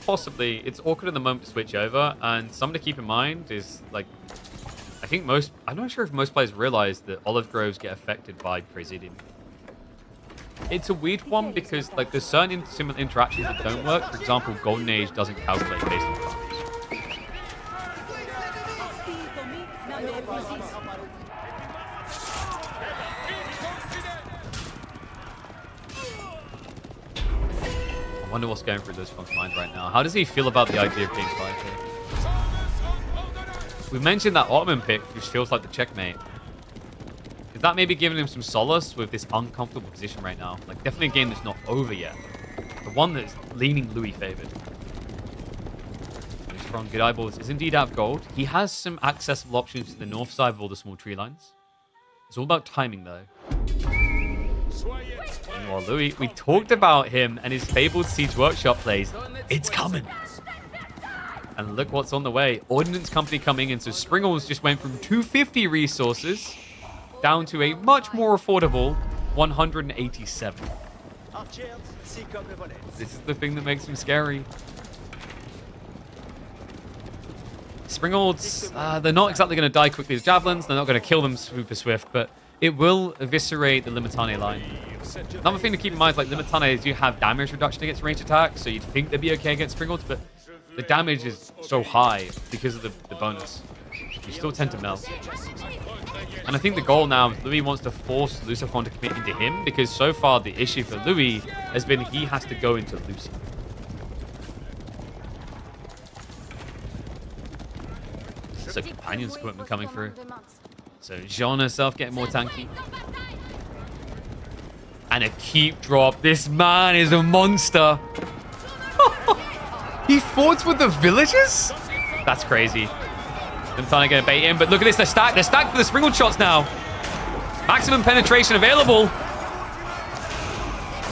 Possibly. It's awkward at the moment to switch over, and something to keep in mind is, like, I'm not sure if most players realize that olive groves get affected by Presidium. It's a weird one because, like, there's certain similar interactions that don't work. For example, Golden Age doesn't calculate based on farms. I wonder what's going through Lucifer's mind right now. How does he feel about the idea of game 5 here? We mentioned that Ottoman pick, which feels like the checkmate. Is that maybe giving him some solace with this uncomfortable position right now? Like, definitely a game that's not over yet. The one that's leaning Louis favored. From Good Eyeballs is indeed out of gold. He has some accessible options to the north side of all the small tree lines. It's all about timing, though. Meanwhile, Louis, we talked about him and his fabled Siege Workshop plays. It's coming. And look what's on the way. Ordnance Company coming in. So Springles just went from 250 resources down to a much more affordable 187. This is the thing that makes him scary. Springolds, they're not exactly going to die quickly with javelins. They're not going to kill them super swift, but it will eviscerate the Limitane line. Another thing to keep in mind is, like, Limitane do have damage reduction against ranged attacks, so you'd think they'd be okay against Springolds, but the damage is so high because of the bonus. You still tend to melt. And I think the goal now is Louis wants to force Lucifer to commit into him, because so far the issue for Louis has been he has to go into Lucy. So Companion's equipment coming through. So Jean herself getting more tanky. And a keep drop. This man is a monster. He fought with the villagers? That's crazy. I'm trying to get a bait in, but look at this. They're stacked. They're stacked for the sprinkled shots now. Maximum penetration available.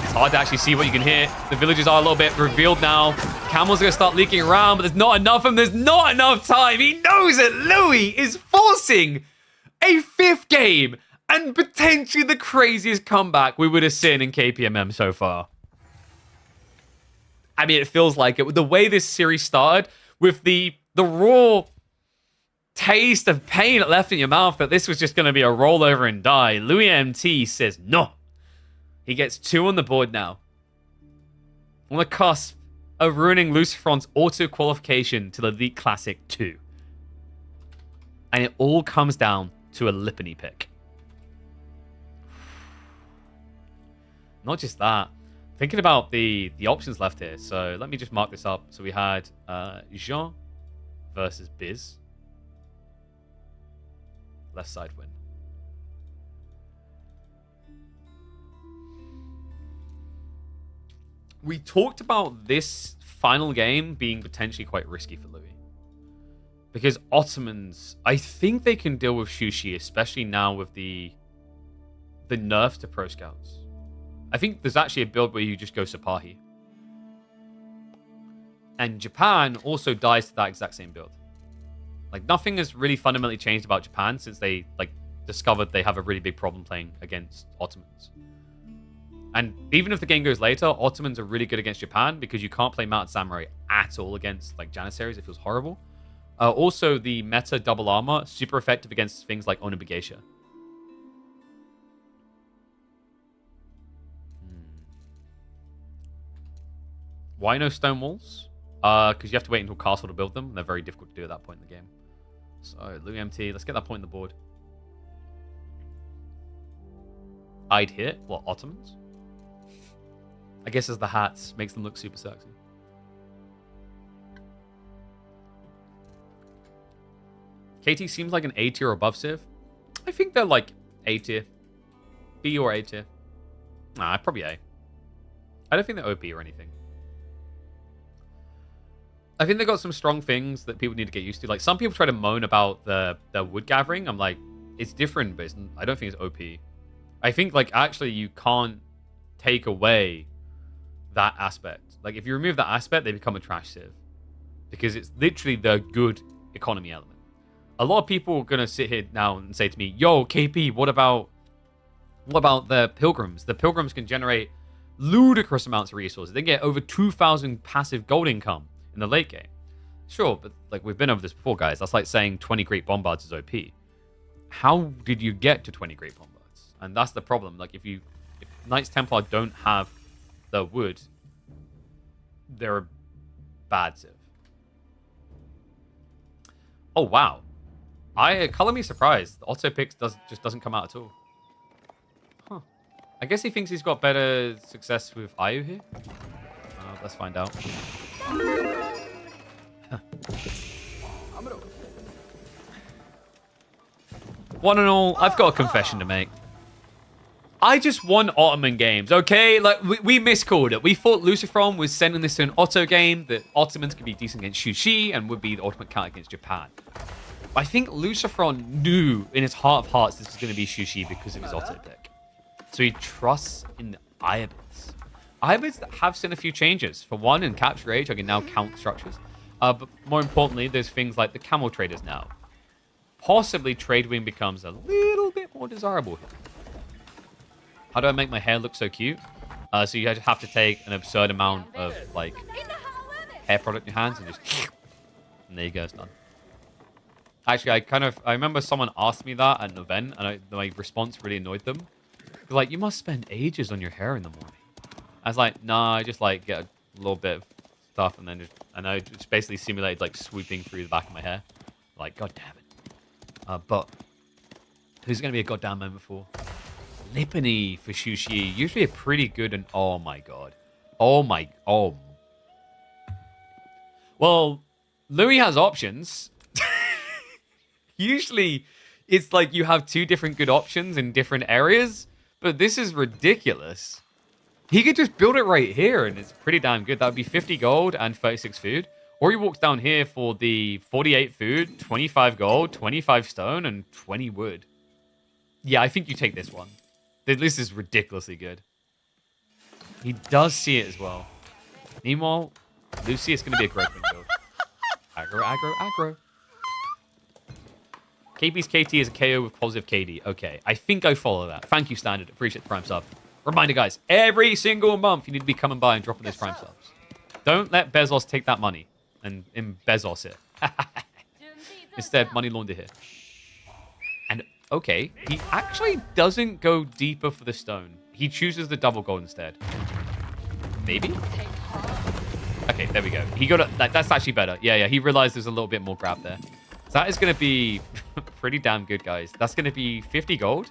It's hard to actually see what you can hit. The villagers are a little bit revealed now. Camels are going to start leaking around, but there's not enough of them. There's not enough time. He knows it. Louis is forcing a 5th game and potentially the craziest comeback we would have seen in KPMM so far. I mean, it feels like it. The way this series started, with the raw taste of pain left in your mouth that this was just going to be a rollover and die. Louis MT says no. He gets 2 on the board now. On the cusp of ruining Lucifer's auto-qualification to the Elite Classic 2. And it all comes down to a Lipany pick. Not just that. Thinking about the options left here. So let me just mark this up. So we had Jean versus Biz. Left side win. We talked about this final game being potentially quite risky for Louis. Because Ottomans, I think they can deal with Shushi, especially now with the nerf to Pro Scouts. I think there's actually a build where you just go Sapahi. And Japan also dies to that exact same build. Like, nothing has really fundamentally changed about Japan since they, like, discovered they have a really big problem playing against Ottomans. And even if the game goes later, Ottomans are really good against Japan because you can't play Mounted Samurai at all against like Janissaries. It feels horrible. Also, the meta double armor, super effective against things like Onibugeisha. Why no stone walls? Because you have to wait until castle to build them. And they're very difficult to do at that point in the game. So, Louis MT, let's get that point on the board. I'd hit. What, Ottomans? I guess as the hats makes them look super sexy. KT seems like an A tier or above Civ. I think they're like A tier. B or A tier. Nah, probably A. I don't think they're OP or anything. I think they got some strong things that people need to get used to. Like, some people try to moan about the wood gathering. I'm like, it's different, but I don't think it's OP. I think, like, actually you can't take away that aspect. Like, if you remove that aspect, they become a trash Civ. Because it's literally the good economy element. A lot of people are going to sit here now and say to me, yo, KP, what about the Pilgrims? The Pilgrims can generate ludicrous amounts of resources. They get over 2,000 passive gold income in the late game. Sure, but like we've been over this before, guys. That's like saying 20 Great Bombards is OP. How did you get to 20 Great Bombards? And that's the problem. Like if Knights Templar don't have the wood, they're a bad Civ. Oh wow. Color me surprised. The auto picks just doesn't come out at all. Huh. I guess he thinks he's got better success with Ayu here. Let's find out. One and all, I've got a confession to make. I just won Ottoman games, okay? Like, we miscalled it. We thought Lucifer was sending this to an Otto game, that Ottomans could be decent against Shushi and would be the ultimate counter against Japan. I think Lucifer knew in his heart of hearts this was going to be Shushi because of his Otto pick. So he trusts in the Ayabids. Ayabids have seen a few changes. For one, in Capture Age, I can now count structures. But more importantly, there's things like the camel traders now. Possibly Trade Wing becomes a little bit more desirable here. How do I make my hair look so cute? So you have to take an absurd amount of like hair product in your hands and just... And there you go, it's done. Actually, I remember someone asked me that at an event, and my response really annoyed them. They're like, you must spend ages on your hair in the morning. I was like, nah, I just like get a little bit of stuff, and then I just basically simulated like swooping through the back of my hair. Like, god damn it. But who's gonna be a goddamn moment for? Lipany for Shushi. Usually a pretty good and oh my god. Oh. Well, Louis has options. Usually, it's like you have two different good options in different areas, but this is ridiculous. He could just build it right here, and it's pretty damn good. That would be 50 gold and 36 food. Or he walks down here for the 48 food, 25 gold, 25 stone, and 20 wood. Yeah, I think you take this one. This is ridiculously good. He does see it as well. Meanwhile, Lucy is going to be a great build. Aggro, aggro, aggro. KP's KT is a KO with positive KD. Okay, I think I follow that. Thank you, Standard. Appreciate the Prime sub. Reminder, guys, every single month you need to be coming by and dropping those Prime subs. Don't let Bezos take that money and Bezos it. Instead, money launder here. And, okay, he actually doesn't go deeper for the stone. He chooses the double gold instead. Maybe? Okay, there we go. He got that's actually better. Yeah, he realized there's a little bit more grab there. So that is going to be pretty damn good, guys. That's going to be 50 gold.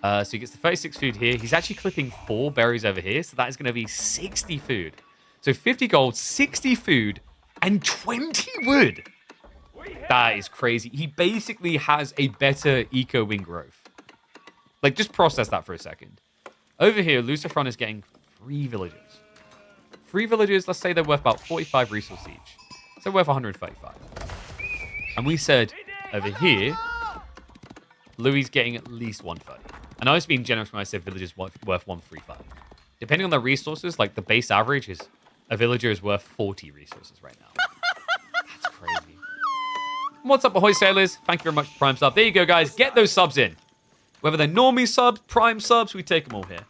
So he gets the 36 food here. He's actually clipping 4 berries over here. So that is going to be 60 food. So 50 gold, 60 food, and 20 wood. That is crazy. He basically has a better eco-wing growth. Like, just process that for a second. Over here, Lucifer is getting 3 villages. 3 villages, let's say they're worth about 45 resource each. So worth 135. And we said, over here, Louis getting at least 130. And I was being generous when I said villages worth 135. Depending on the resources, like the base average is a villager is worth 40 resources right now. That's crazy. What's up, ahoy sailors? Thank you very much for Prime sub. There you go, guys. Get those subs in. Whether they're normie subs, Prime subs, we take them all here.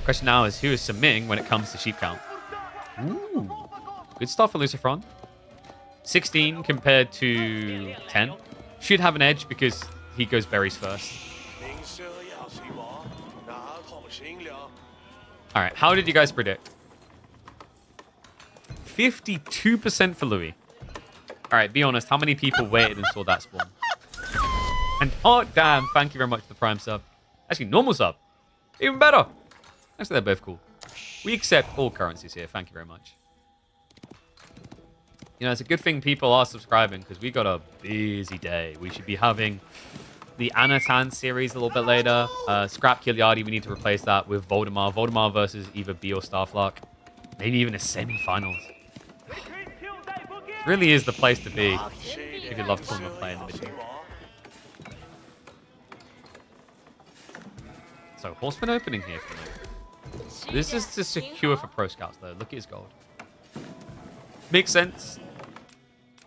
Question now is who is submitting when it comes to sheep count? Ooh. Good stuff for Lucifer. 16 compared to 10. Should have an edge because he goes berries first. All right, how did you guys predict? 52% for Louis. All right, be honest. How many people waited and saw that spawn? And oh, damn. Thank you very much for the prime sub. Actually, normal sub. Even better. Actually, they're both cool. We accept all currencies here. Thank you very much. You know, it's a good thing people are subscribing because we got a busy day. We should be having the Anatan series a little bit later. Scrap Kiliardi, we need to replace that with Voldemar. Voldemar versus either B or Starflark. Maybe even a semi-finals. Really is the place to be if you love tournament play in the mid. So, Horseman opening here for me. This is to secure for Pro Scouts, though. Look at his gold. Makes sense.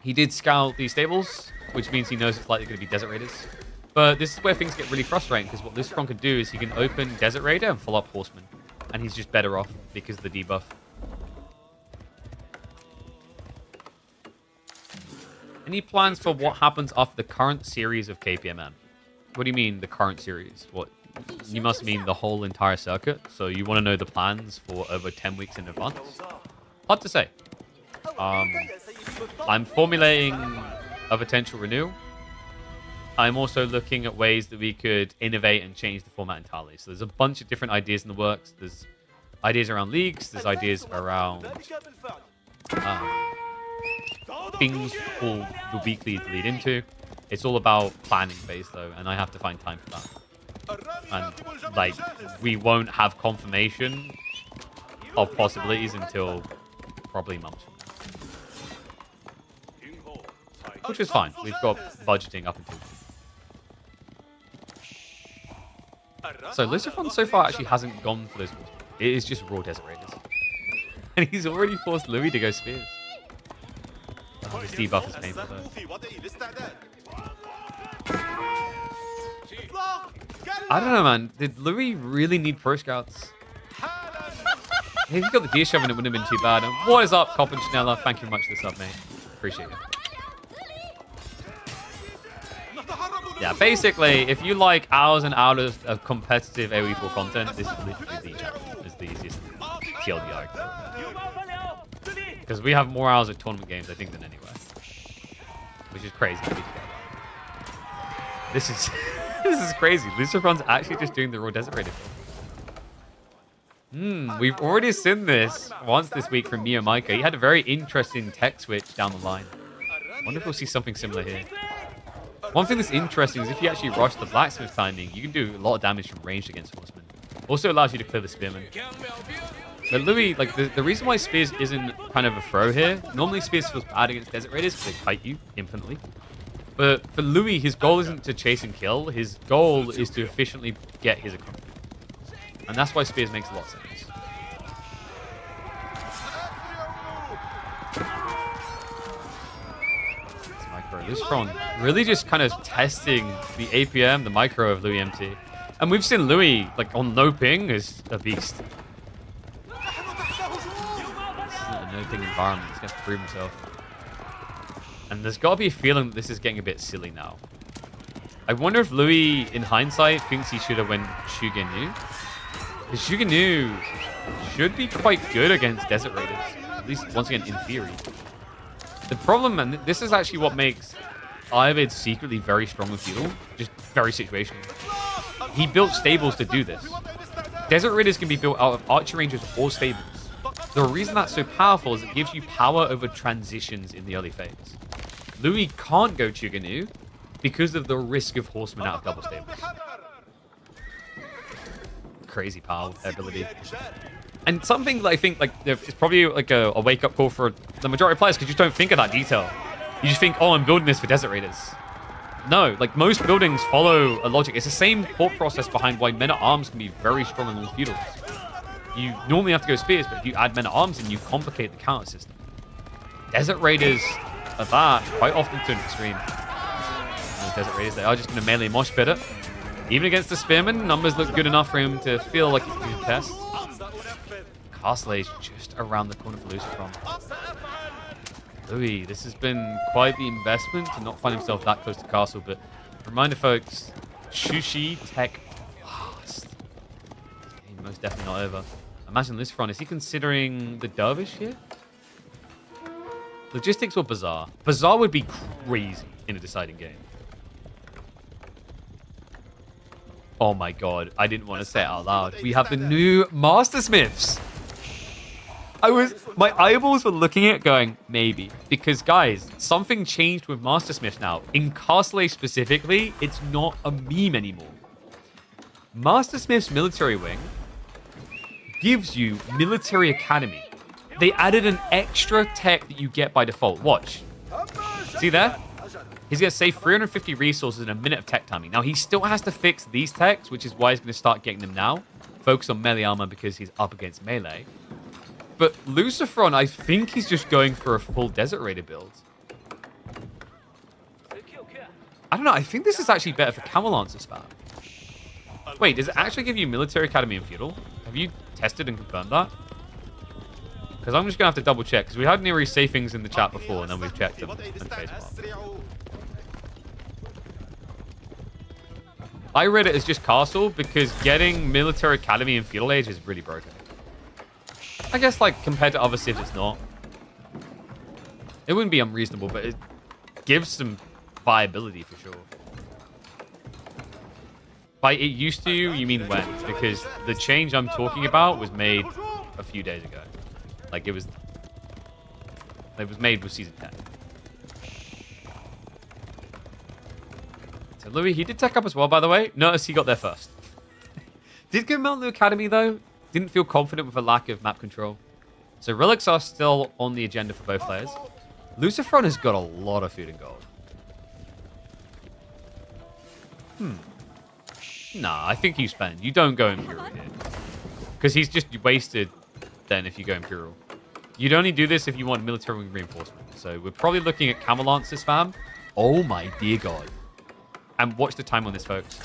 He did scout these stables, which means he knows it's likely going to be Desert Raiders. But this is where things get really frustrating, because what Lucifer can do is he can open Desert Raider and follow up Horseman. And he's just better off because of the debuff. Any plans for what happens after the current series of KPMM? What do you mean, the current series? What? You must mean the whole entire circuit. So you want to know the plans for over 10 weeks in advance? Hard to say. I'm formulating a potential renewal. I'm also looking at ways that we could innovate and change the format entirely. So there's a bunch of different ideas in the works. There's ideas around leagues. There's ideas around things for the weekly to lead into. It's all about planning phase though, and I have to find time for that. And like, we won't have confirmation of possibilities until probably months from now. Which is fine. We've got budgeting up until. So Lucifer so far actually hasn't gone for those walls. It is just raw Desert Raiders. And he's already forced Louis to go Spears. Oh, this debuff is painful though. I don't know, man. Did Louis really need Pro Scouts? If he got the gear shoving, it wouldn't have been too bad. And what is up, Cop and Schnella? Thank you very much for the sub, mate. Appreciate it. Yeah, basically, if you like hours and hours of competitive AoE4 content, this is literally the channel. It's the easiest TLDR. Because we have more hours of tournament games, I think, than anywhere. Which is crazy. This is this is crazy. Lucifer's actually just doing the raw Desert Raider thing. We've already seen this once this week from Mio Micah. He had a very interesting tech switch down the line. I wonder if we'll see something similar here. One thing that's interesting is if you actually rush the blacksmith timing, you can do a lot of damage from range against horsemen. Also allows you to clear the spearman. But Louis, like the reason why Spears isn't kind of a throw here, normally Spears feels bad against Desert Raiders because they kite you infinitely. But for Louis, his goal isn't to chase and kill. His goal is to efficiently get his economy. And that's why Spears makes a lot of sense. Lucifer really just kind of testing the APM, the micro of Louis MT. And we've seen Louis, like, on no ping is a beast. This isn't a no ping environment. He's going to prove himself. And there's got to be a feeling that this is getting a bit silly now. I wonder if Louis, in hindsight, thinks he should have went Shugenu. Because Shugenu should be quite good against Desert Raiders. At least, once again, in theory. The problem, and this is actually what makes Ivid secretly very strong with Feudal, just very situational. He built stables to do this. Desert Raiders can be built out of archer ranges or stables. The reason that's so powerful is it gives you power over transitions in the early phase. Louis can't go Chuganu because of the risk of horsemen out of double stables. Crazy power ability. And something that I think like it's probably like a wake-up call for the majority of players because you just don't think of that detail. You just think, oh, I'm building this for Desert Raiders. No, like most buildings follow a logic. It's the same thought process behind why men-at-arms can be very strong in all feudals. You normally have to go spears, but if you add men-at-arms in, you complicate the counter system. Desert Raiders are that quite often to an extreme. Desert Raiders, they are just going to melee mosh pit it. Even against the spearman, numbers look good enough for him to feel like he can test. Castle is just around the corner for Lucifer. Louis, this has been quite the investment to not find himself that close to Castle, but reminder, folks, Sushi Tech last. Okay, most definitely not over. Imagine Lucifer, is he considering the Dervish here? Logistics or Bazaar? Bazaar would be crazy in a deciding game. Oh my god, I didn't want to say it out loud. We have the new Mastersmiths. My eyeballs were looking at it going, maybe. Because guys, something changed with Mastersmiths now. In Castle specifically, it's not a meme anymore. Mastersmith's military wing gives you Military Academy. They added an extra tech that you get by default. Watch. See there? He's going to save 350 resources in a minute of tech timing. Now, he still has to fix these techs, which is why he's going to start getting them now. Focus on melee armor because he's up against melee. But Lucifer, I think he's just going for a full Desert Raider build. I don't know. I think this is actually better for Camel Lancer spam. Wait, does it actually give you Military Academy and Feudal? Have you tested and confirmed that? Because I'm just going to have to double check. Because we had Neri say things in the chat before and then we've checked them on Facebook. I read it as just Castle because getting Military Academy and Feudal Age is really broken. I guess, like, compared to other civs, it's not. It wouldn't be unreasonable, but it gives some viability for sure. By it used to, you mean when? Because the change I'm talking about was made a few days ago. Like, it was made with Season 10. So, Louis, he did tech up as well, by the way. Notice he got there first. Did go Mount New Academy, though. Didn't feel confident with a lack of map control. So relics are still on the agenda for both players. Lucifer has got a lot of food and gold. Nah, I think you spend. You don't go Imperial here. Because he's just wasted then if you go Imperial. You'd only do this if you want military reinforcement. So we're probably looking at Camel Lancer spam. Oh my dear god. And watch the time on this, folks.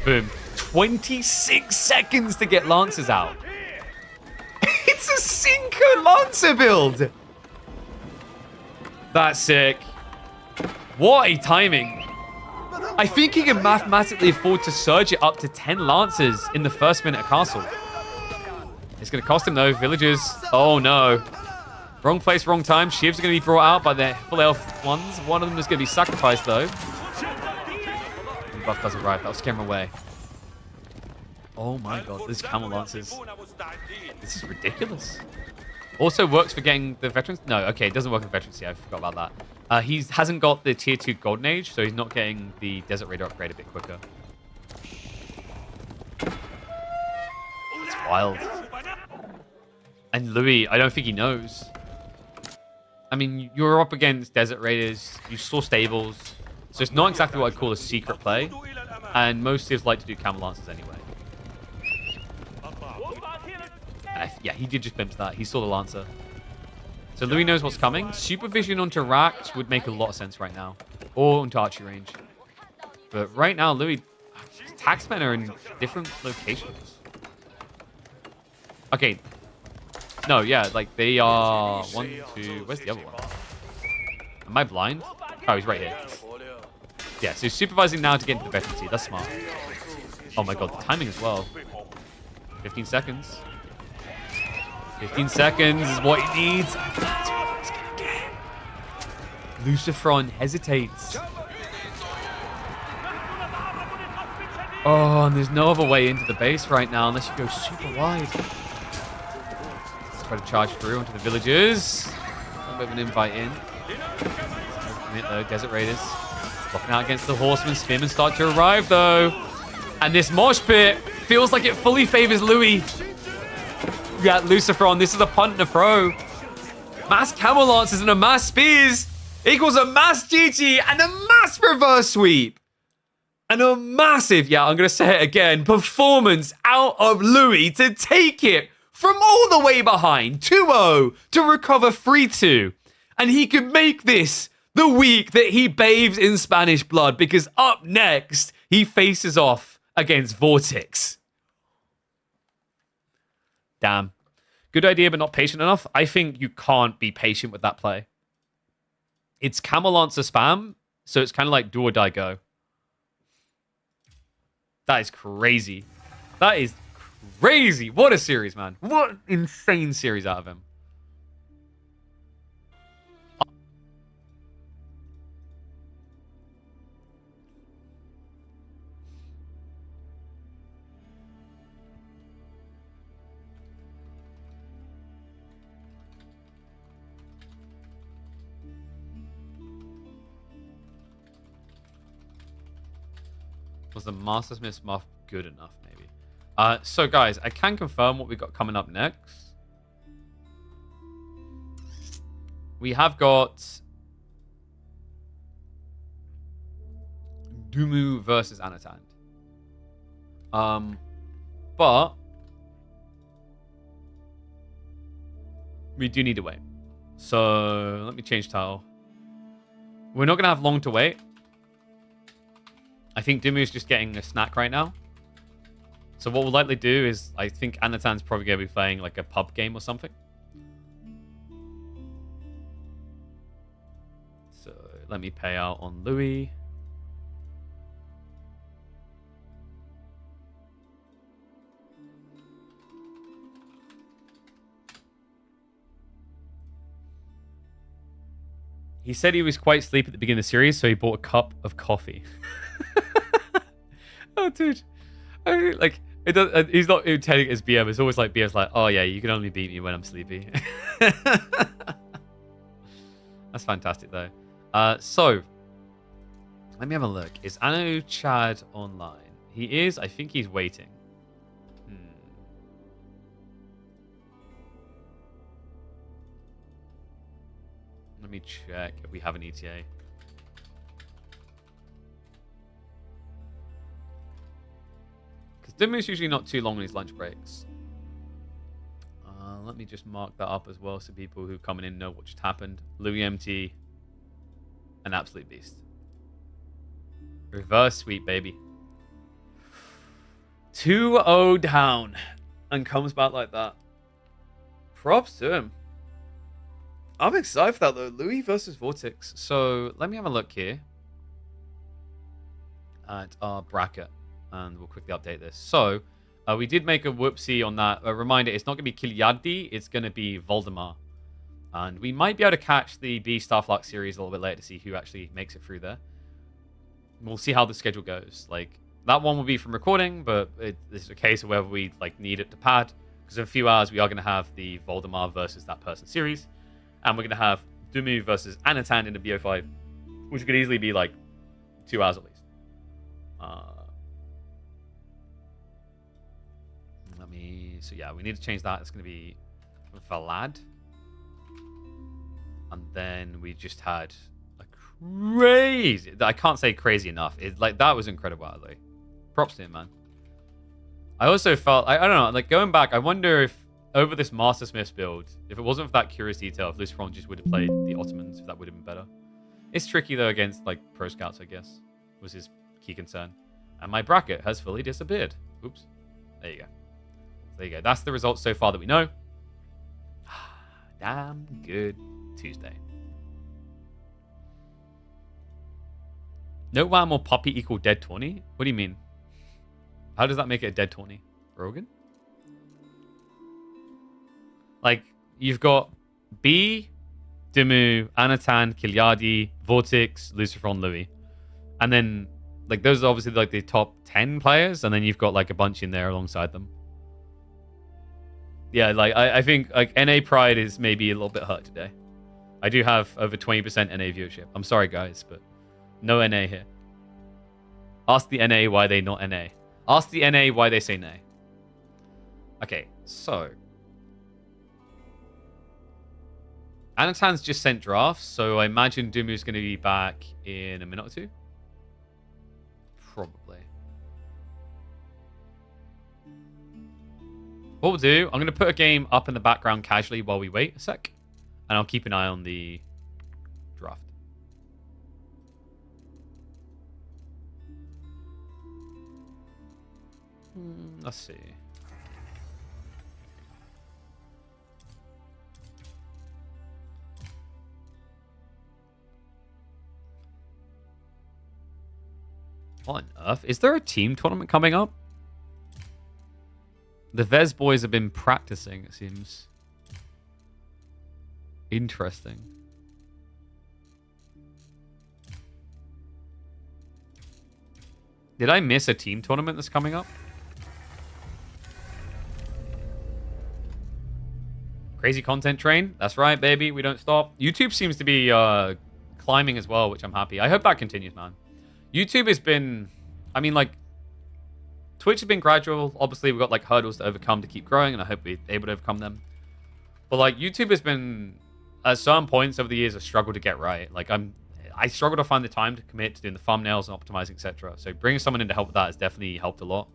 Boom. 26 seconds to get Lancers out. It's a Cinco Lancer build. That's sick. What a timing. I think he can mathematically afford to surge it up to 10 Lancers in the first minute of Castle. It's going to cost him, though. Villagers. Oh, no. Wrong place, wrong time. Shivs are going to be brought out by their full elf ones. One of them is going to be sacrificed, though. The buff doesn't arrive. That'll scare him away. Oh my god, this Camel Lancers. This is ridiculous. Also works for getting the veterans. No, okay, it doesn't work with veterans. Yeah, I forgot about that. He hasn't got the tier 2 Golden Age, so he's not getting the Desert Raider upgrade a bit quicker. That's wild. And Louis, I don't think he knows. I mean, you're up against Desert Raiders. You saw stables. So it's not exactly what I'd call a secret play. And most civs like to do Camel Lancers anyway. Yeah, he did just glimpse that. He saw the Lancer. So Louis knows what's coming. Supervision onto Racks would make a lot of sense right now. Or onto archery range. But right now, Louis... Taxmen are in different locations. Okay. No, yeah, like they are... 1, 2... Where's the other one? Am I blind? Oh, he's right here. Yeah, so he's supervising now to get into the veterancy. That's smart. Oh my god, the timing as well. 15 seconds. 15 seconds is what he needs. That's what he's gonna get. Lucifer hesitates. Oh, and there's no other way into the base right now unless you go super wide. Let's try to charge through onto the villagers. A little bit of an invite in. Though, Desert Raiders. Blocking out against the Horsemen. Spearmen start to arrive though. And this mosh pit feels like it fully favors Louis. Yeah, Lucifer, this is a punt and a throw. Mass Camel Lancers and a mass Spears equals a mass GG and a mass reverse sweep. And a massive, yeah, I'm going to say it again, performance out of Louis to take it from all the way behind, 2-0, to recover 3-2. And he could make this the week that he bathes in Spanish blood, because up next, he faces off against Vortex. Damn. Good idea, but not patient enough. I think you can't be patient with that play. It's Camel Lancer spam, so it's kind of like do or die go. That is crazy. That is crazy. What a series, man. What an insane series out of him. Was the Master Smith's muff good enough, maybe? So, guys, I can confirm what we got coming up next. We have got Demu versus Anatan. But we do need to wait. So let me change title. We're not going to have long to wait. I think Demu's just getting a snack right now. So what we'll likely do is, I think Anatan's probably going to be playing like a pub game or something. So let me pay out on Louis. He said he was quite sleepy at the beginning of the series, so he bought a cup of coffee. Oh, dude. Like, it does, he's not telling his BM. It's always like BM's like, oh, yeah, you can only beat me when I'm sleepy. That's fantastic, though. So, let me have a look. Is Anu Chad online? He is. I think he's waiting. Let me check if we have an ETA. Because Demu's usually not too long on his lunch breaks. Let me just mark that up as well so people who coming in know what just happened. Louis MT, an absolute beast. Reverse sweep, baby. 2-0 down and comes back like that. Props to him. I'm excited for that, though. Louis versus Vortex. So, let me have a look here at our bracket, and we'll quickly update this. So, we did make a whoopsie on that. A reminder, it's not going to be Kiliadi, it's going to be Voldemar. And we might be able to catch the B Starflux series a little bit later to see who actually makes it through there. We'll see how the schedule goes. Like, that one will be from recording, but it's a case of whether we like need it to pad. Because in a few hours, we are going to have the Voldemar versus that person series. And we're going to have Demu versus Anatan in the BO5, which could easily be like 2 hours at least. So yeah, we need to change that. It's going to be Vlad. And then we just had a crazy... I can't say crazy enough. Like, that was incredible, actually. Props to him, man. I also felt... I don't know, like, going back, I wonder if over this Master Smith's build, if it wasn't for that curious detail, if Lucifer just would have played the Ottomans, if that would have been better. It's tricky, though, against, like, Pro Scouts, I guess, was his key concern. And my bracket has fully disappeared. Oops. There you go. There you go. That's the results so far that we know. Damn good Tuesday. No wham or puppy equal dead 20? What do you mean? How does that make it a dead 20? Rogan? Like, you've got B, Demu, Anatan, Kiliadi, Vortex, Lucifer, and Louis. And then, like, those are obviously, like, the top 10 players. And then you've got, like, a bunch in there alongside them. Yeah, like, I think, like, NA Pride is maybe a little bit hurt today. I do have over 20% NA viewership. I'm sorry, guys, but no NA here. Ask the NA why they not NA. Ask the NA why they say nay. Okay, so... Anatan's just sent drafts, so I imagine Demu's going to be back in a minute or two. Probably. What we'll do, I'm going to put a game up in the background casually while we wait a sec. And I'll keep an eye on the draft. Let's see. What on earth? Is there a team tournament coming up? The Vez boys have been practicing, it seems. Interesting. Did I miss a team tournament that's coming up? Crazy content train. That's right, baby. We don't stop. YouTube seems to be climbing as well, which I'm happy. I hope that continues, man. YouTube has been... I mean, like... Twitch has been gradual. Obviously, we've got, like, hurdles to overcome to keep growing, and I hope we're able to overcome them. But, like, YouTube has been... At certain points over the years, a struggle to get right. Like, I struggle to find the time to commit to doing the thumbnails and optimizing, etc. So bringing someone in to help with that has definitely helped a lot.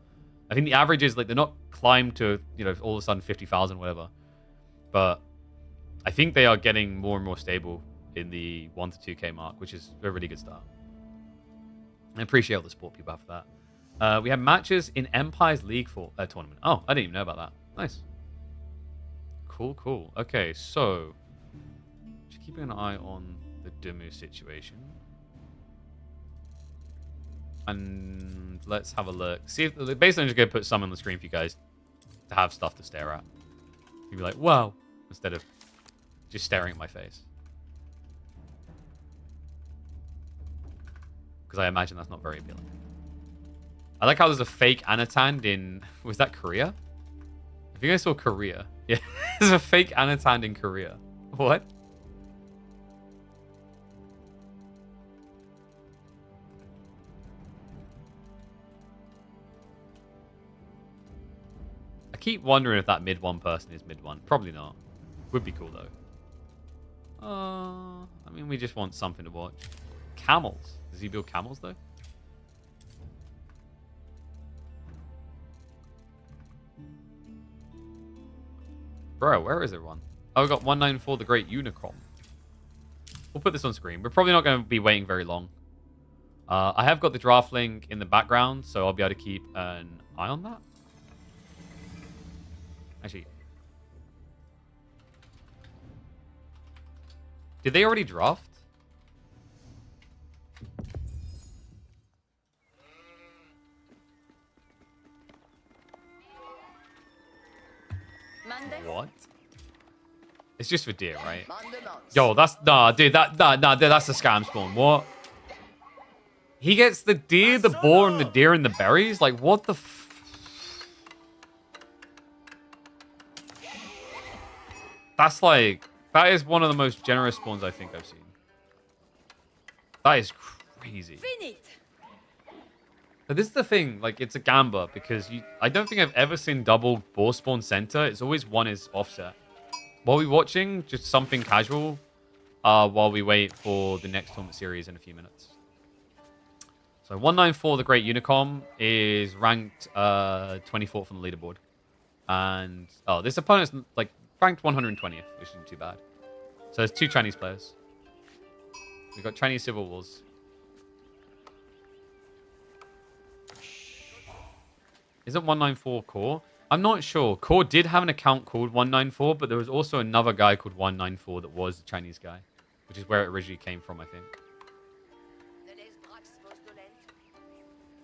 I think the average is, like, they're not climbed to, you know, all of a sudden 50,000, whatever. But I think they are getting more and more stable in the 1 to 2K mark, which is a really good start. I appreciate all the support people have for that. We have matches in Empire's League tournament. Oh, I didn't even know about that. Nice. Cool, cool. Okay, so just keeping an eye on the Demu situation. And let's have a look. See if basically I'm just going to put some on the screen for you guys to have stuff to stare at. You'd be like, wow, instead of just staring at my face. Because I imagine that's not very appealing. I like how there's a fake Anatan in... Was that Korea? I think I saw Korea. Yeah, there's a fake Anatan in Korea. What? I keep wondering if that mid one person is mid one. Probably not. Would be cool though. I mean, we just want something to watch. Camels. Does he build camels though? Bro, where is everyone? Oh, we got 194, the Great Unicron. We'll put this on screen. We're probably not going to be waiting very long. I have got the draft link in the background, so I'll be able to keep an eye on that. Actually, did they already draft? What? It's just for deer, right? Yo, that's nah, dude. Dude, that's a scam spawn. What? He gets the deer, the boar, and the deer and the berries. Like, what the? That's like, that is one of the most generous spawns I think I've seen. That is crazy. But this is the thing, like, it's a gamba because I don't think I've ever seen double boar spawn center. It's always one is offset. While we're watching, just something casual while we wait for the next tournament series in a few minutes. So 194, the Great Unicom, is ranked 24th on the leaderboard. And, oh, this opponent's, like, ranked 120th, which isn't too bad. So there's 2 Chinese players. We've got Chinese Civil Wars. Isn't 194 Core? I'm not sure. Core did have an account called 194, but there was also another guy called 194 that was a Chinese guy, which is where it originally came from, I think.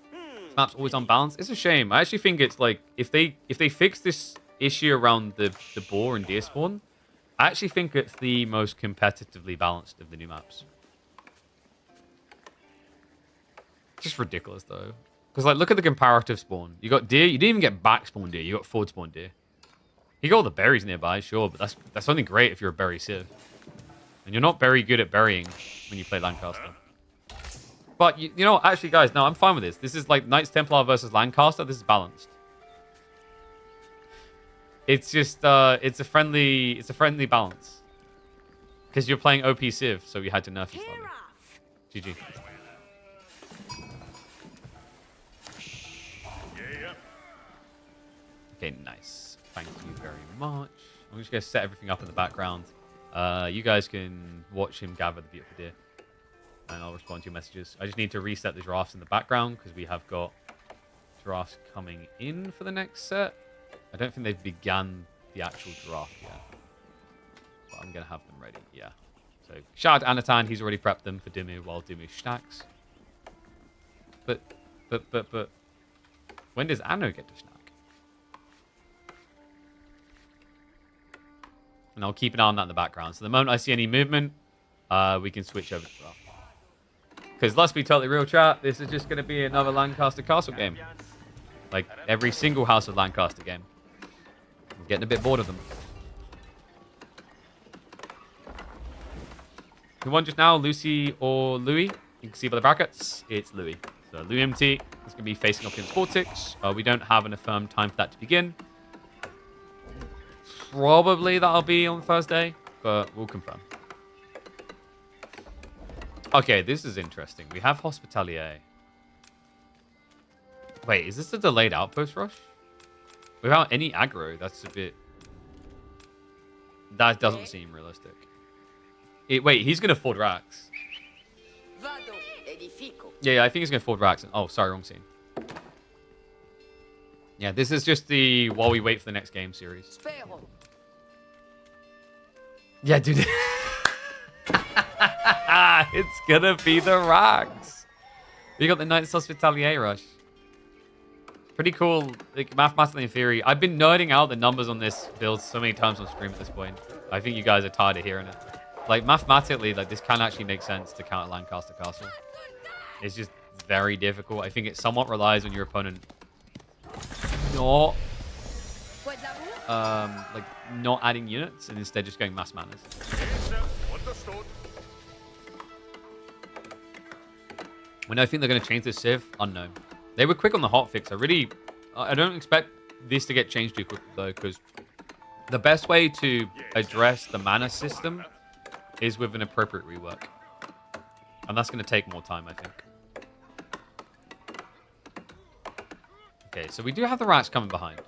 This map's always unbalanced. It's a shame. I actually think it's like, if they fix this issue around the boar and deer spawn, I actually think it's the most competitively balanced of the new maps. Just ridiculous, though. Because, like, look at the comparative spawn. You got deer. You didn't even get back spawn deer. You got forward spawn deer. You got all the berries nearby, sure, but that's only great if you're a berry civ. And you're not very good at burying when you play Lancaster. But, you know, actually, guys, no, I'm fine with this. This is, like, Knights Templar versus Lancaster. This is balanced. It's just, it's a friendly balance. Because you're playing OP civ, so we had to nerf you slightly. GG. Okay, nice. Thank you very much. I'm just going to set everything up in the background. You guys can watch him gather the beautiful deer. And I'll respond to your messages. I just need to reset the drafts in the background because we have got drafts coming in for the next set. I don't think they've begun the actual draft yet. But I'm going to have them ready. Yeah. So shout out to Anatan. He's already prepped them for Demu while Demu stacks. But But when does Anno get to snack? And I'll keep an eye on that in the background. So the moment I see any movement, we can switch over to that. Because let's be totally real, chat, this is just going to be another Lancaster Castle game. Like every single House of Lancaster game. I'm getting a bit bored of them. Who won just now, Lucy or Louis? You can see by the brackets, it's Louis. So Louis MT is going to be facing off against Vortex. We don't have an affirmed time for that to begin. Probably that'll be on Thursday, but we'll confirm. Okay, this is interesting. We have Hospitalier. Wait, is this a delayed outpost rush? Without any aggro, that's a bit... That doesn't seem realistic. Wait, he's going to Ford Racks. Yeah, I think he's going to Ford Racks. Oh, sorry, wrong scene. Yeah, this is just the while we wait for the next game series. Yeah, dude. It's gonna be the rocks. We got the Knights Hospitalier rush. Pretty cool, like mathematically in theory. I've been nerding out the numbers on this build so many times on stream at this point. I think you guys are tired of hearing it. Like mathematically, like this can actually make sense to counter Lancaster Castle. It's just very difficult. I think it somewhat relies on your opponent not not adding units and instead just going mass manners. When I think they're going to change this Civ, unknown. They were quick on the hotfix. I don't expect this to get changed too quickly though, because the best way to address the mana system is with an appropriate rework, and that's going to take more time, I think. Okay, so we do have the rats coming behind.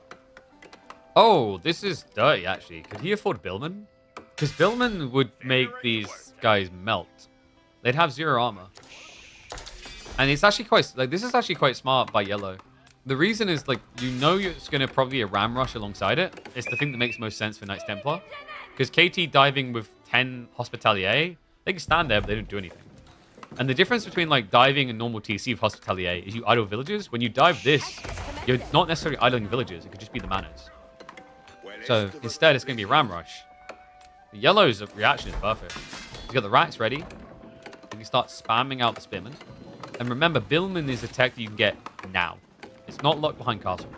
Oh, this is dirty, actually. Could he afford Billman? Because Billman would make these guys melt. They'd have 0 armor. And it's actually quite... Like, this is actually quite smart by Yellow. The reason is, like, you know it's going to probably be a ram rush alongside it. It's the thing that makes most sense for Knights Templar. Because KT diving with 10 Hospitalier, they can stand there, but they don't do anything. And the difference between, like, diving and normal TC with Hospitalier is you idle villages. When you dive this, you're not necessarily idling villages. It could just be the manners. So instead, it's going to be a ram rush. The Yellow's reaction is perfect. He's got the rats ready. You can start spamming out the Spearman. And remember, Billman is a tech that you can get now. It's not locked behind Castle.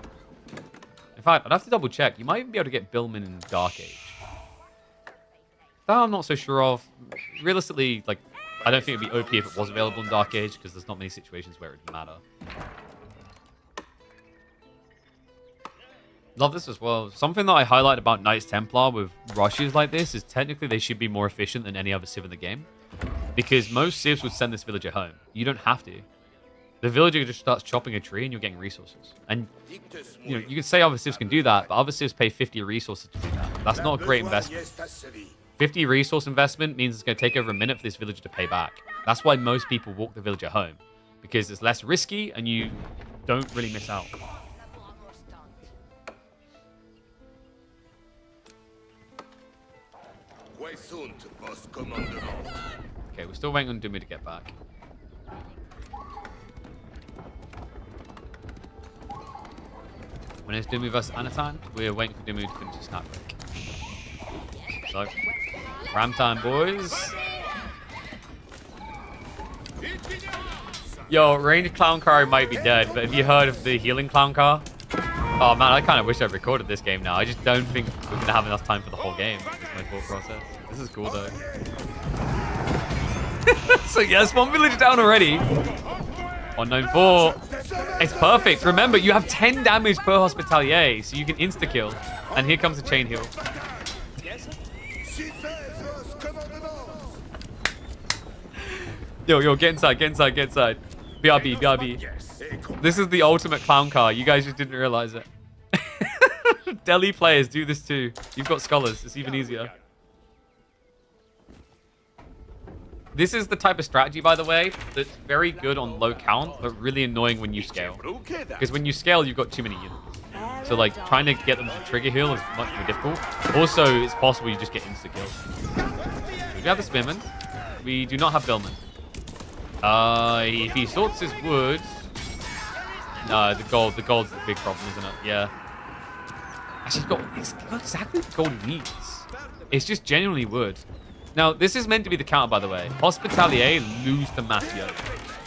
In fact, I'd have to double check. You might even be able to get Billman in Dark Age. That I'm not so sure of. Realistically, like, I don't think it'd be OP if it was available in Dark Age, because there's not many situations where it would matter. Love this as well. Something that I highlight about Knights Templar with rushes like this is technically they should be more efficient than any other Civ in the game. Because most Civs would send this villager home. You don't have to. The villager just starts chopping a tree and you're getting resources. And you know, you can say other Civs can do that, but other Civs pay 50 resources to do that. That's not a great investment. 50 resource investment means it's going to take over a minute for this villager to pay back. That's why most people walk the villager home. Because it's less risky and you don't really miss out. Okay, we're still waiting on Demu to get back. When it's Demu versus Anatan, we're waiting for Demu to finish his snap break. So, ram time, boys. Yo, ranged clown car might be dead, but have you heard of the healing clown car? Oh man, I kind of wish I recorded this game now. I just don't think we're going to have enough time for the whole game. That's my thought process. This is cool though. So yes, one village down already. 194. It's perfect. Remember, you have 10 damage per Hospitalier, so you can insta-kill. And here comes the chain heal. Yo, get inside, get inside, get inside. BRB, BRB. This is the ultimate clown car. You guys just didn't realize it. Delhi players do this too. You've got scholars. It's even easier. This is the type of strategy, by the way, that's very good on low count, but really annoying when you scale. Because when you scale, you've got too many units. So, like, trying to get them to trigger heal is much more difficult. Also, it's possible you just get insta-kills. We have the Spearman. We do not have Billman. If he sorts his wood... No, the gold's the big problem, isn't it? Yeah. Actually, it's got exactly the gold he needs. It's just genuinely wood. Now, this is meant to be the counter, by the way. Hospitalier lose to Mass Yeoman.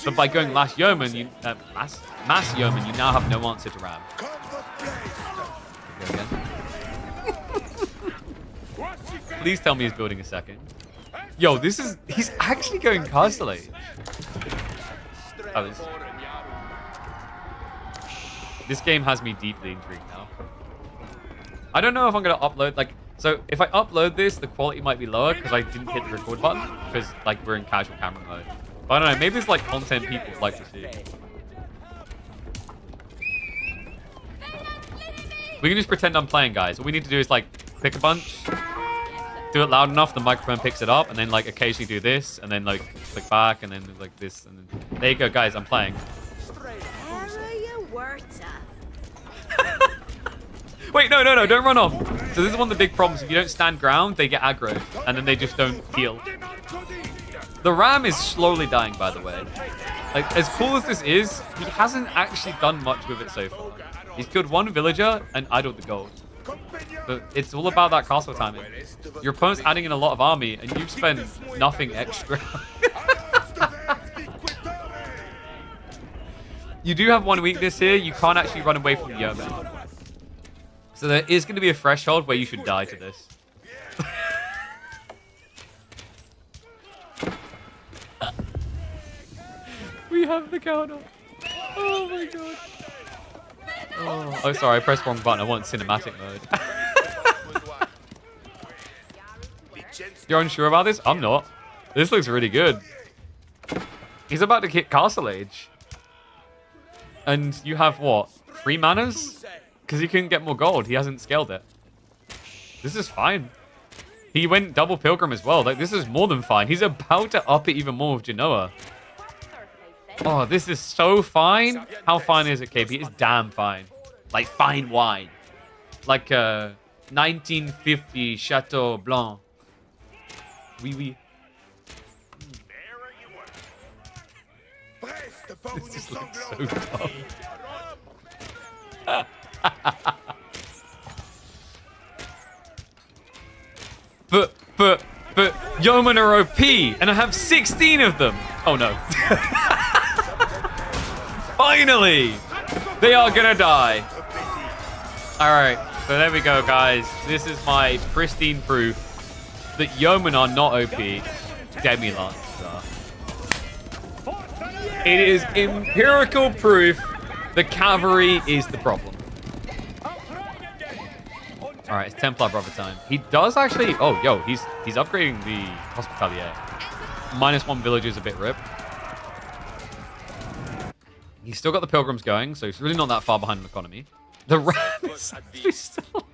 But by going Mass Yeoman, you now have no answer to Ram. Go again. Please tell me he's building a second. Yo, he's actually going Castle Age. This game has me deeply intrigued now. I don't know if I'm going to upload, so if I upload this, the quality might be lower because I didn't hit the record button because, we're in casual camera mode. But I don't know, maybe it's, content people would like to see. We can just pretend I'm playing, guys. All we need to do is, pick a bunch, do it loud enough, the microphone picks it up, and then, occasionally do this, and then, click back, and then, this, and then... There you go, guys, I'm playing. Wait, no, don't run off. So this is one of the big problems. If you don't stand ground, they get aggroed, and then they just don't heal. The Ram is slowly dying, by the way. As cool as this is, he hasn't actually done much with it so far. He's killed one villager and idled the gold. But it's all about that castle timing. Your opponent's adding in a lot of army, and you've spent nothing extra. You do have one weakness here. You can't actually run away from the yeoman. So there is going to be a threshold where you should die to this. We have the counter. Oh my god. Oh, sorry, I pressed wrong button. I want cinematic mode. You're unsure about this? I'm not. This looks really good. He's about to hit Castle Age. And you have what? 3 manas? Because he couldn't get more gold. He hasn't scaled it. This is fine. He went double Pilgrim as well. This is more than fine. He's about to up it even more with Genoa. Oh, this is so fine. How fine is it, KP? It's damn fine. Fine wine. 1950 Chateau Blanc. Oui, oui. This just looks so dumb. But Yeoman are OP, and I have 16 of them. Oh no. Finally! They are gonna die. Alright, so there we go, guys. This is my pristine proof that Yeoman are not OP. Demi Lance are. It is empirical proof the cavalry is the problem. Alright, it's Templar Brother time. He does actually... Oh, yo, he's upgrading the Hospitalier. -1 village is a bit rip. He's still got the Pilgrims going, so he's really not that far behind in economy. The Ram is still alive.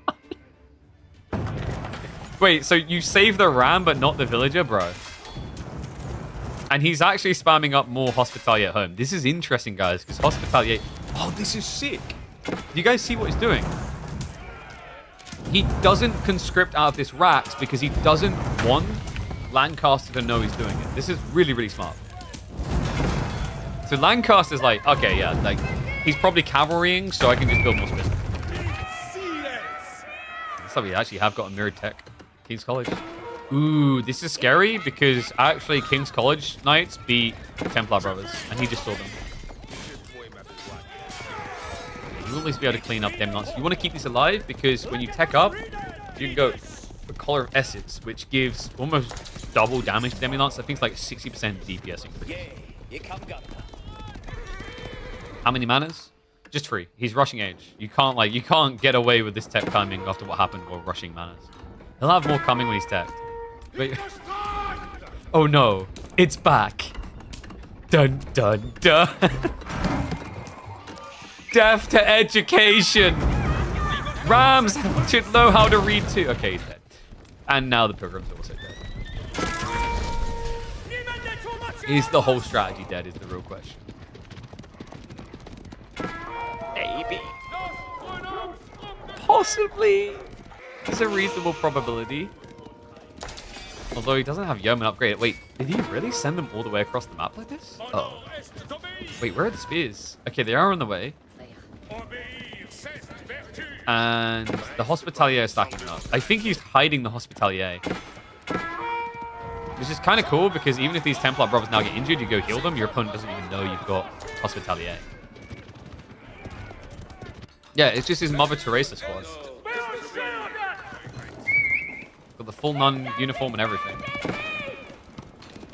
Wait, so you save the Ram but not the villager, bro? And he's actually spamming up more Hospitalier at home. This is interesting, guys, because Hospitalier... Oh, this is sick. Do you guys see what he's doing? He doesn't conscript out of this racks because he doesn't want Lancaster to know he's doing it. This is really, really smart. So Lancaster's like, okay, yeah, he's probably cavalrying, so I can just build more space. So we actually have got a mirrored tech. King's College. Ooh, this is scary because actually King's College Knights beat Templar Brothers, and he just saw them. You'll at least be able to clean up Demu Lance. You want to keep this alive because when you tech up, you can go for Collar of Essex, which gives almost double damage to Demu Lance. I think it's like 60% DPS increase. How many manas? Just 3. He's rushing age. You can't get away with this tech timing after what happened while rushing manas. He'll have more coming when he's teched. Wait. Oh no, it's back. Dun dun dun. Death to education. Rams should know how to read too. Okay, he's dead. And now the Pilgrim's also dead. Is the whole strategy dead is the real question. Maybe. Possibly. There's a reasonable probability. Although he doesn't have Yeoman upgraded. Wait, did he really send them all the way across the map like this? Oh. Wait, where are the spears? Okay, they are on the way. And the Hospitalier is stacking up. I think he's hiding the Hospitalier. Which is kind of cool because even if these Templar brothers now get injured, you go heal them, your opponent doesn't even know you've got Hospitalier. Yeah, it's just his Mother Teresa squad. Got the full nun uniform and everything.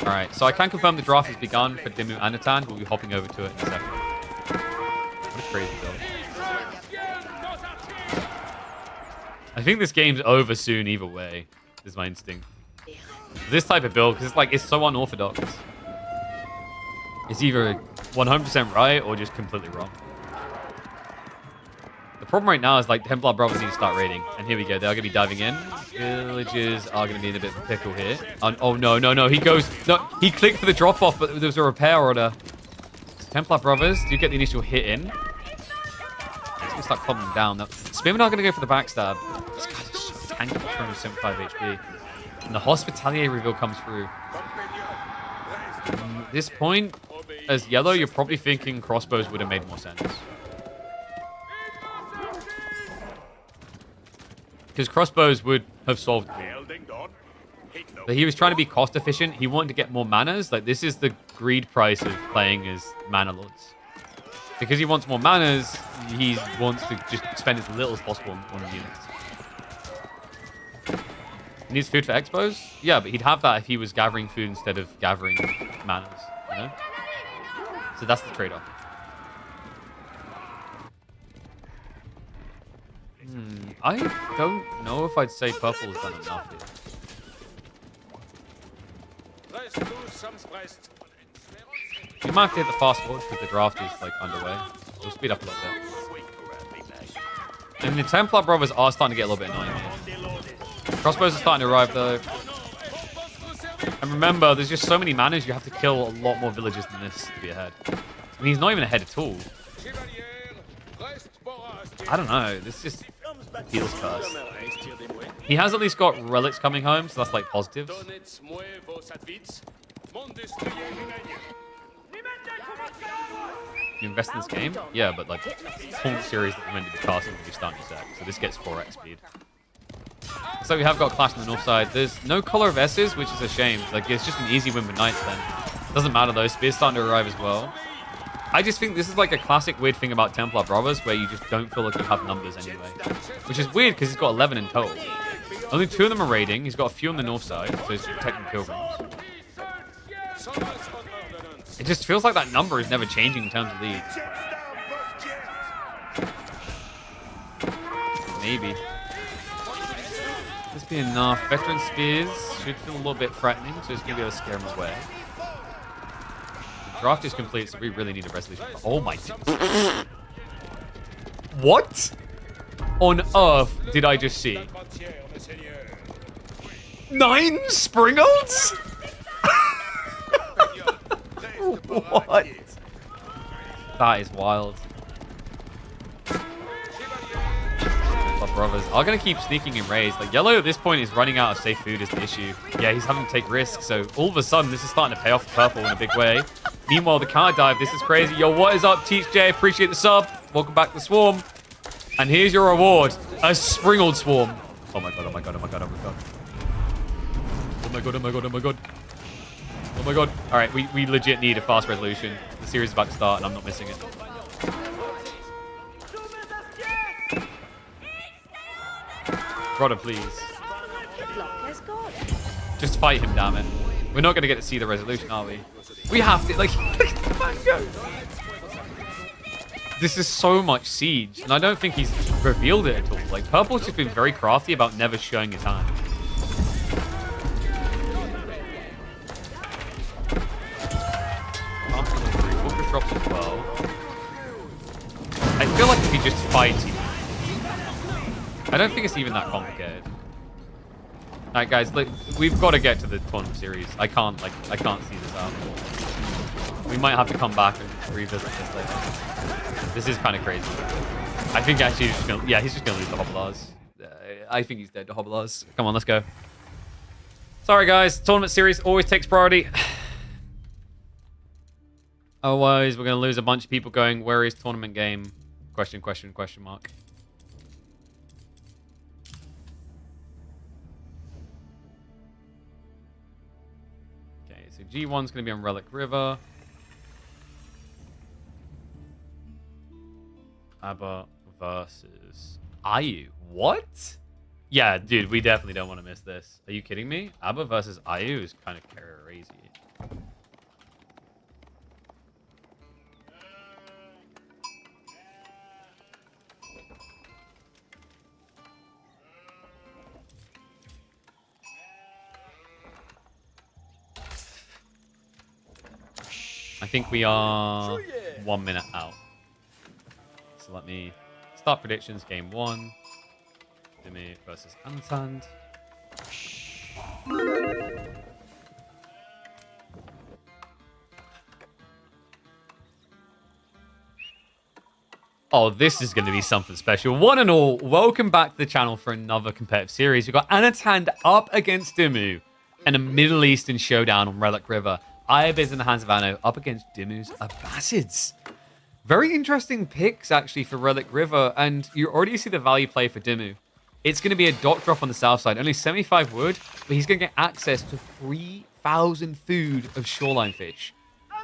Alright, so I can confirm the draft has begun for Demu Anatan. We'll be hopping over to it in a second. What a crazy build. I think this game's over soon either way, is my instinct. This type of build, because it's like, it's so unorthodox. It's either 100% right or just completely wrong. The problem right now is like Templar brothers need to start raiding. And here we go, they're going to be diving in. Villagers are going to be in a bit of a pickle here. Oh, no, he goes... No, he clicked for the drop-off, but there was a repair order. Templar brothers, do you get the initial hit in? He's going to start clubbing them down. Spearmen are going to go for the backstab. This guy's just so tanky, 275 HP. And the Hospitalier reveal comes through. At this point, as yellow, you're probably thinking crossbows would have made more sense. Because crossbows would have solved it. But he was trying to be cost efficient. He wanted to get more manas. Like, this is the greed price of playing as mana lords. Because he wants more manas, he wants to just spend as little as possible on units. He needs food for expos? Yeah, but he'd have that if he was gathering food instead of gathering manas, you know? So that's the trade-off. I don't know if I'd say purple has done enough here. We might have to hit the fast forward because the draft is like underway. We'll speed up a little bit. And the Templar brothers are starting to get a little bit annoying here. Crossbows are starting to arrive though. And remember, there's just so many manas, you have to kill a lot more villagers than this to be ahead. I mean, he's not even ahead at all. I don't know, this just feels cursed. He has at least got relics coming home, so that's like positives. You invest in this game? Yeah, but like, Tourney series that we're meant to be casting will be starting to sec, so this gets 4x speed. So we have got Clash on the north side. There's no Collar of S's, which is a shame. Like, it's just an easy win with Knights then. Doesn't matter though, Spear's starting to arrive as well. I just think this is like a classic weird thing about Templar Brothers where you just don't feel like you have numbers anyway. Which is weird because he's got 11 in total. Only 2 of them are raiding. He's got a few on the north side, so he's protecting pilgrims. It just feels like that number is never changing in terms of lead. Maybe. This be enough. Veteran Spears should feel a little bit threatening, so it's going to be able to scare him away. The draft is complete, so we really need a resolution. Oh my god. What on earth did I just see? 9 Springalds? What? That is wild. Brothers are going to keep sneaking in raids. Like, yellow at this point is running out of safe food is the issue. Yeah, he's having to take risks. So all of a sudden, this is starting to pay off for purple in a big way. Meanwhile, the counter dive. This is crazy. Yo, what is up, Teach J? Appreciate the sub. Welcome back to the Swarm. And here's your reward. A Springled Swarm. Oh my god, oh my god, oh my god, oh my god. Oh my god, oh my god, oh my god. Oh my god. All right, we legit need a fast resolution. The series is about to start and I'm not missing it. Brother, please. Just fight him, damn it. We're not going to get to see the resolution, are we? We have to, like, this is so much siege, and I don't think he's revealed it at all. Like, Purple's just been very crafty about never showing his hand. Focus drops as well. I feel like if he just fights, I don't think it's even that complicated. Alright guys, look, we've got to get to the tournament series. I can't see this out. We might have to come back and revisit this later. This is kind of crazy. I think actually he's just gonna lose the Hobblars. I think he's dead to Hobblars. Come on, let's go. Sorry guys, tournament series always takes priority. Otherwise, we're gonna lose a bunch of people going, where is tournament game? Question mark. Okay, so G1's going to be on Relic River. Abba versus Ayu. What? Yeah, dude, we definitely don't want to miss this. Are you kidding me? Abba versus Ayu is kind of crazy. I think we are 1 minute out. So let me start predictions. Game 1. Demu versus Anatan. Oh, this is going to be something special. One and all, welcome back to the channel for another competitive series. We've got Anatan up against Demu and a Middle Eastern showdown on Relic River. Ayab is in the hands of Anno up against Demu's Abbasids. Very interesting picks, actually, for Relic River, and you already see the value play for Demu. It's going to be a dock drop on the south side, only 75 wood, but he's going to get access to 3,000 food of shoreline fish.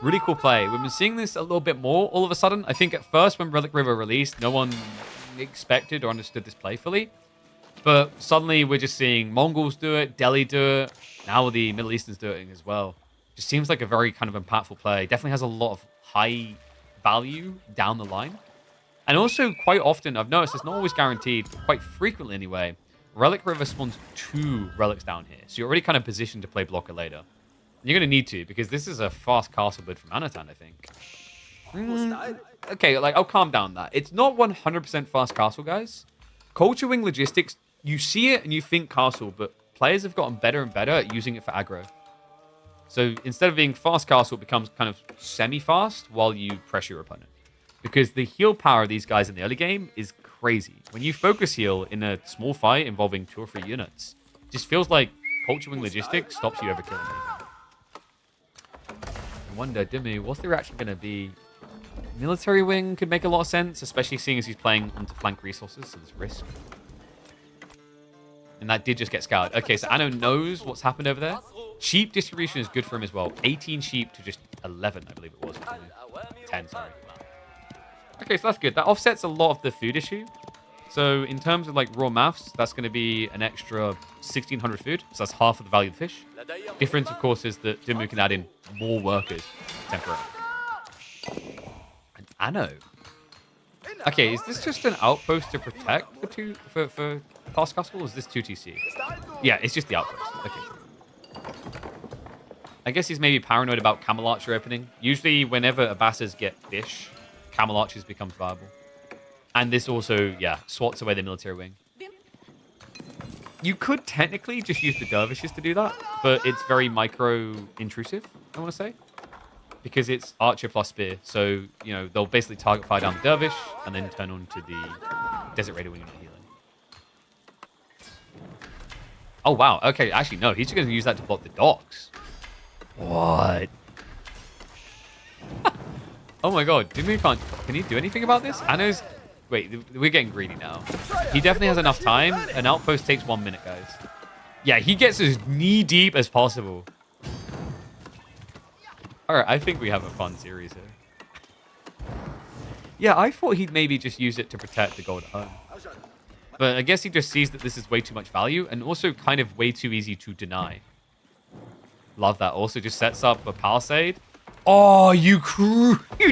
Really cool play. We've been seeing this a little bit more all of a sudden. I think at first when Relic River released, no one expected or understood this play fully. But suddenly we're just seeing Mongols do it, Delhi do it, now the Middle Easterns doing it as well. Just seems like a very kind of impactful play. Definitely has a lot of high value down the line. And also, quite often, I've noticed it's not always guaranteed, but quite frequently anyway, Relic River spawns 2 relics down here. So you're already kind of positioned to play blocker later. And you're going to need to, because this is a fast castle build from Anatan, I think. Okay, like, I'll calm down that. It's not 100% fast castle, guys. Culture Wing Logistics, you see it and you think castle, but players have gotten better and better at using it for aggro. So instead of being fast castle, it becomes kind of semi-fast while you pressure your opponent. Because the heal power of these guys in the early game is crazy. When you focus heal in a small fight involving 2 or 3 units, it just feels like Culture Wing Logistics stops you ever killing anything. I wonder, Demu, what's the reaction going to be? Military Wing could make a lot of sense, especially seeing as he's playing onto flank resources, so there's risk. And that did just get scoured. Okay, so Anno knows what's happened over there. Sheep distribution is good for him as well. 18 sheep to just 11, I believe it was. 10, sorry. Okay, so that's good. That offsets a lot of the food issue. So in terms of like raw maths, that's going to be an extra 1,600 food. So that's half of the value of the fish. Difference, of course, is that Demu can add in more workers temporarily. And Anno. Okay, is this just an outpost to protect for Fast Castle, or is this 2TC? Yeah, it's just the outpost. Okay. I guess he's maybe paranoid about Camel Archer opening. Usually, whenever Abbasids get fish, Camel Archers becomes viable. And this also, yeah, swats away the military wing. You could technically just use the dervishes to do that, but it's very micro-intrusive, I want to say. Because it's archer plus spear. So, you know, they'll basically target fire down the dervish and then turn on to the desert raider when you're not healing. Oh, wow. Okay, actually, no. He's just going to use that to block the docks. What? Oh my god. Can he do anything about this? Anno's... Wait, we're getting greedy now. He definitely has enough time. An outpost takes 1 minute, guys. Yeah, he gets as knee-deep as possible. Alright, I think we have a fun series here. Yeah, I thought he'd maybe just use it to protect the gold at home. But I guess he just sees that this is way too much value and also kind of way too easy to deny. Love that. Also just sets up a palisade. Oh, you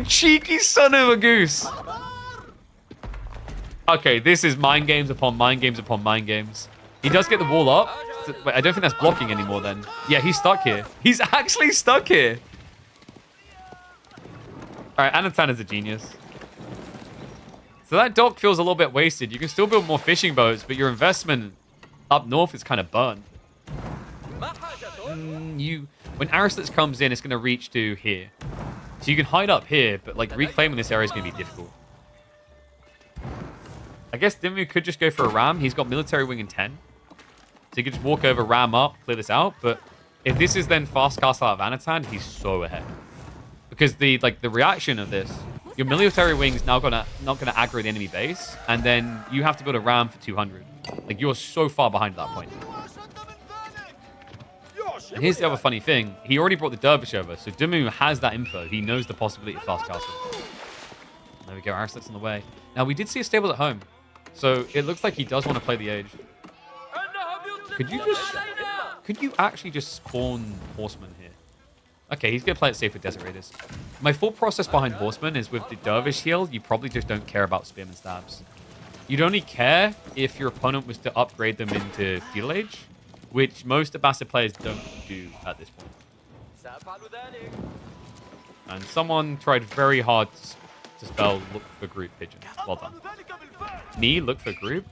cheeky son of a goose. Okay, this is mind games upon mind games upon mind games. He does get the wall up. Wait, I don't think that's blocking anymore then. Yeah, he's stuck here. He's actually stuck here. Alright, Anatan is a genius. So that dock feels a little bit wasted. You can still build more fishing boats, but your investment up north is kind of burnt. When Aristotle comes in, it's going to reach to here. So you can hide up here, but like reclaiming this area is going to be difficult. I guess Demu could just go for a ram. He's got military wing in 10. So he could just walk over, ram up, clear this out. But if this is then fast castle out of Anatan, he's so ahead. Because the reaction of this Your military wing's now not gonna aggro the enemy base, and then you have to build a ram for 200. Like, you're so far behind at that point. And here's the other funny thing. He already brought the dervish over, so Demu has that info. He knows the possibility of fast castle. There we go, Aristotle's on the way. Now, we did see a stable at home, so it looks like he does want to play the age. Could you actually just spawn horsemen here? Okay, he's going to play it safe with Desert Raiders. My thought process behind horsemen is with the dervish heal, you probably just don't care about spearman stabs. You'd only care if your opponent was to upgrade them into feudal age, which most Abbasid players don't do at this point. And someone tried very hard to spell look for group pigeon. Well done. Knee, look for group.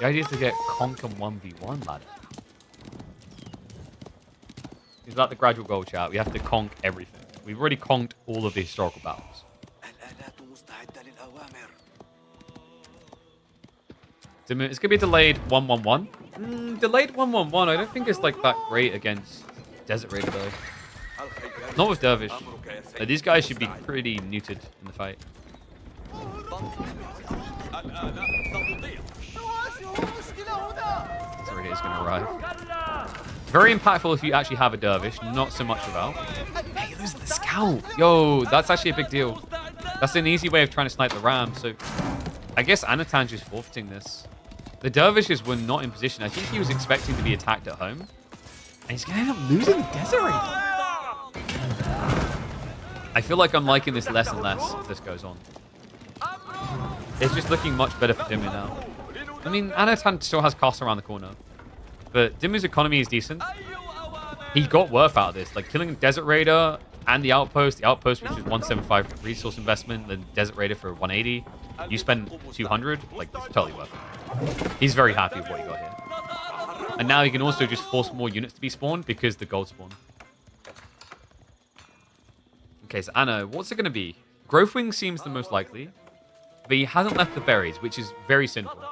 The idea is to get conk and 1v1 ladder. Is that the gradual goal, chat? We have to conk everything. We've already conked all of the historical battles. It's going to be delayed 1-1-1. Delayed 1-1-1. I don't think it's like that great against Desert Raider though. Not with Dervish. These guys should be pretty neutered in the fight. Desert Raider is going to arrive. Very impactful if you actually have a dervish, not so much without. Hey, lose the scout. Yo, that's actually a big deal. That's an easy way of trying to snipe the ram. So I guess Anatan's just forfeiting this. The dervishes were not in position. I think he was expecting to be attacked at home. And he's going to end up losing the Desert Raider. I feel like I'm liking this less and less as this goes on. It's just looking much better for Demu now. I mean, Anatan still has costs around the corner. But Demu's economy is decent. He got worth out of this. Like, killing Desert Raider and the Outpost which is 175 for resource investment, then Desert Raider for 180. You spend 200, like, it's totally worth it. He's very happy with what he got here. And now he can also just force more units to be spawned because the gold spawn. Okay, so Anna, what's it going to be? Growthwing seems the most likely, but he hasn't left the berries, which is very sinful.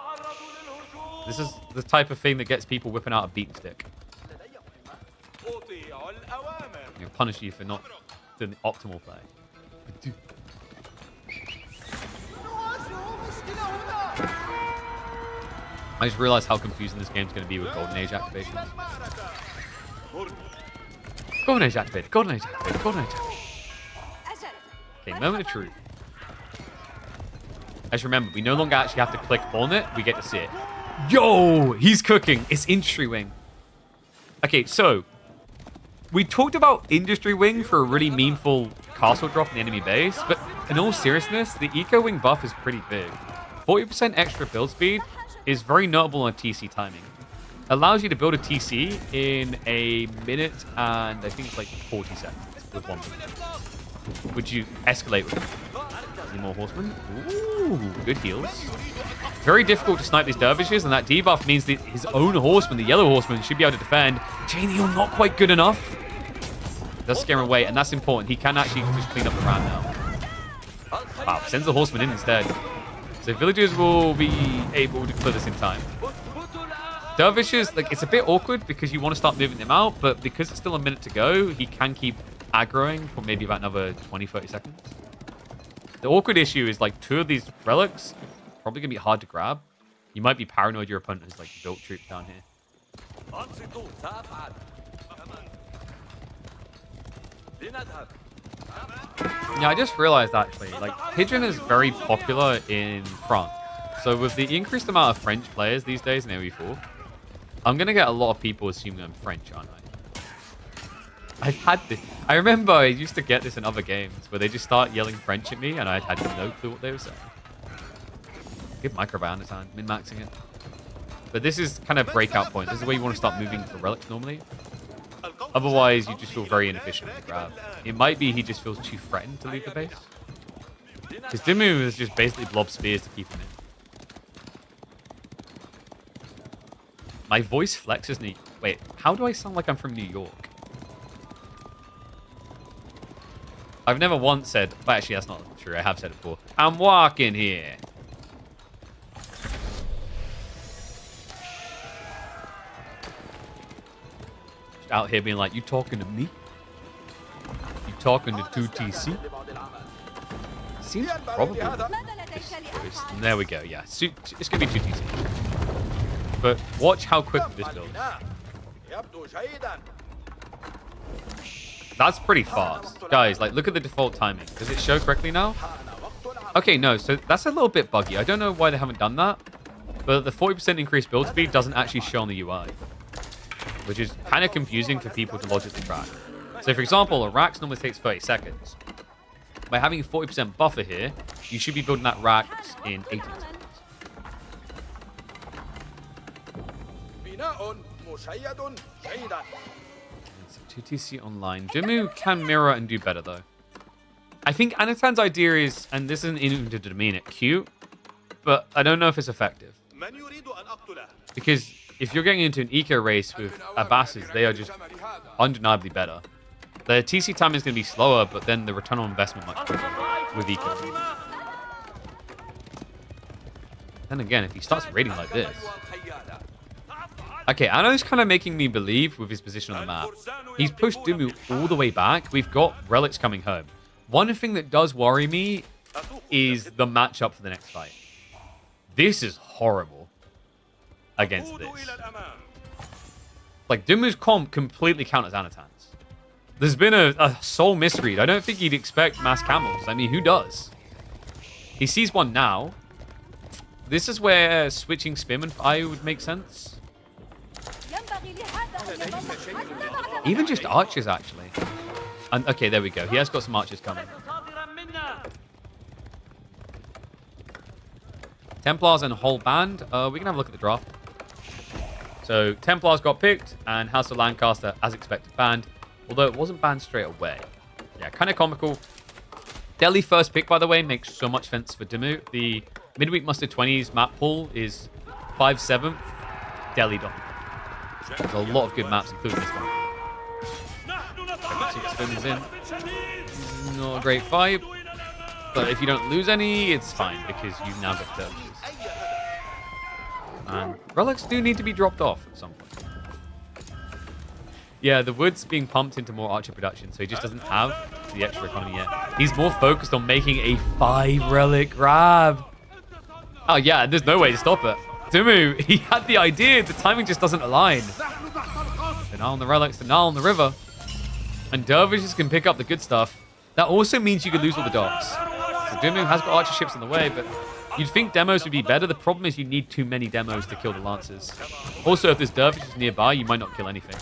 This is the type of thing that gets people whipping out a beaten stick. I'm going to punish you for not doing the optimal play. I just realized how confusing this game's going to be with Golden Age activations. Golden Age activated, Golden Age activated, Golden Age activated. Okay, moment of truth. Just remember, we no longer actually have to click on it, we get to see it. Yo, he's cooking. It's Industry Wing. Okay, so we talked about Industry Wing for a really meaningful castle drop in the enemy base, but in all seriousness, the Eco Wing buff is pretty big. 40% extra build speed is very notable on TC timing. Allows you to build a TC in a minute and I think it's like 40 seconds with 1 minute. Would you escalate with any more horsemen? Ooh, good heals. Very difficult to snipe these dervishes, and that debuff means that his own horseman, the yellow horseman, should be able to defend. Chain heal not quite good enough. Does scare him away, and that's important. He can actually just clean up the round now. Wow, sends the horseman in instead. So villagers will be able to clear this in time. Dervishes, like, it's a bit awkward because you want to start moving them out, but because it's still a minute to go, he can keep aggroing for maybe about another 20-30 seconds. The awkward issue is, like, 2 of these relics probably going to be hard to grab. You might be paranoid your opponent has, like, built troops down here. Yeah, I just realized, actually, like, Pigeon is very popular in France. So with the increased amount of French players these days in AoE4, I'm going to get a lot of people assuming I'm French, aren't I? I've had this. I remember I used to get this in other games where they just start yelling French at me and I had no clue what they were saying. Good micro by Anatan, min-maxing it. But this is kind of breakout point. This is where you want to start moving for relics normally. Otherwise, you just feel very inefficient with the grab. It might be he just feels too threatened to leave the base. Because Demu is just basically blob spears to keep him in. My voice flexes me. Wait, how do I sound like I'm from New York? I've never once said... Well, actually, that's not true. I have said it before. I'm walking here. Just out here being like, you talking to me? You talking to 2TC? seems probable. There we go. Yeah, it's gonna be 2 TC. But watch how quickly this builds. That's pretty fast. Guys, like, look at the default timing. Does it show correctly now? Okay, no, so that's a little bit buggy. I don't know why they haven't done that, but the 40% increased build speed doesn't actually show on the UI, which is kind of confusing for people to logically track. So, for example, a rack normally takes 30 seconds. By having a 40% buffer here, you should be building that rack in 18 seconds. So 2TC online. Demu can mirror and do better, though. I think Anatan's idea is, and this isn't even to demean it, cute, but I don't know if it's effective. Because if you're getting into an eco race with Abbas's, they are just undeniably better. The TC time is going to be slower, but then the return on investment much quicker with eco. Then again, if he starts raiding like this... Okay, Ano's kind of making me believe with his position on the map. He's pushed Demu all the way back. We've got relics coming home. One thing that does worry me is the matchup for the next fight. This is horrible against this. Like, Demu's comp completely counters Anatan's. There's been a soul misread. I don't think he'd expect mass camels. I mean, who does? He sees one now. This is where switching Spim and Fire would make sense. Even just archers, actually. And okay, there we go. He has got some archers coming. Templars and a whole band. We can have a look at the draft. So Templars got picked, and House of Lancaster, as expected, banned. Although it wasn't banned straight away. Yeah, kind of comical. Delhi first pick, by the way, makes so much sense for Demu. The Midweek Mustard 20s map pool is 5/7 Delhi dot. There's a lot of good maps, including this one. 6 spins in. Not a great fight. But if you don't lose any, it's fine, because you've now got dervishes. And relics do need to be dropped off at some point. Yeah, the wood's being pumped into more archer production, so he just doesn't have the extra economy yet. He's more focused on making a 5-relic grab. Oh yeah, there's no way to stop it. Demu, he had the idea, the timing just doesn't align. Denial on the relics, denial on the river. And dervishes can pick up the good stuff. That also means you could lose all the dogs. So Demu has got archer ships on the way, but you'd think demos would be better. The problem is you need too many demos to kill the lancers. Also, if there's dervishes nearby, you might not kill anything.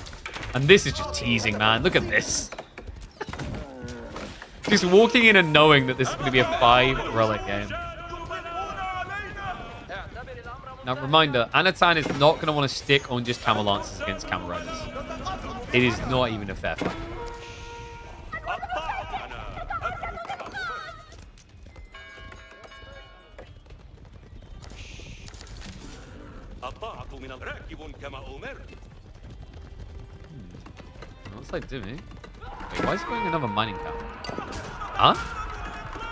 And this is just teasing, man. Look at this. Just walking in and knowing that this is going to be a 5-relic game. Now, reminder, Anatan is not going to want to stick on just camel lancers against camel riders. It is not even a fair fight. Looks like Demu. Wait, why is he going another mining camp? Huh?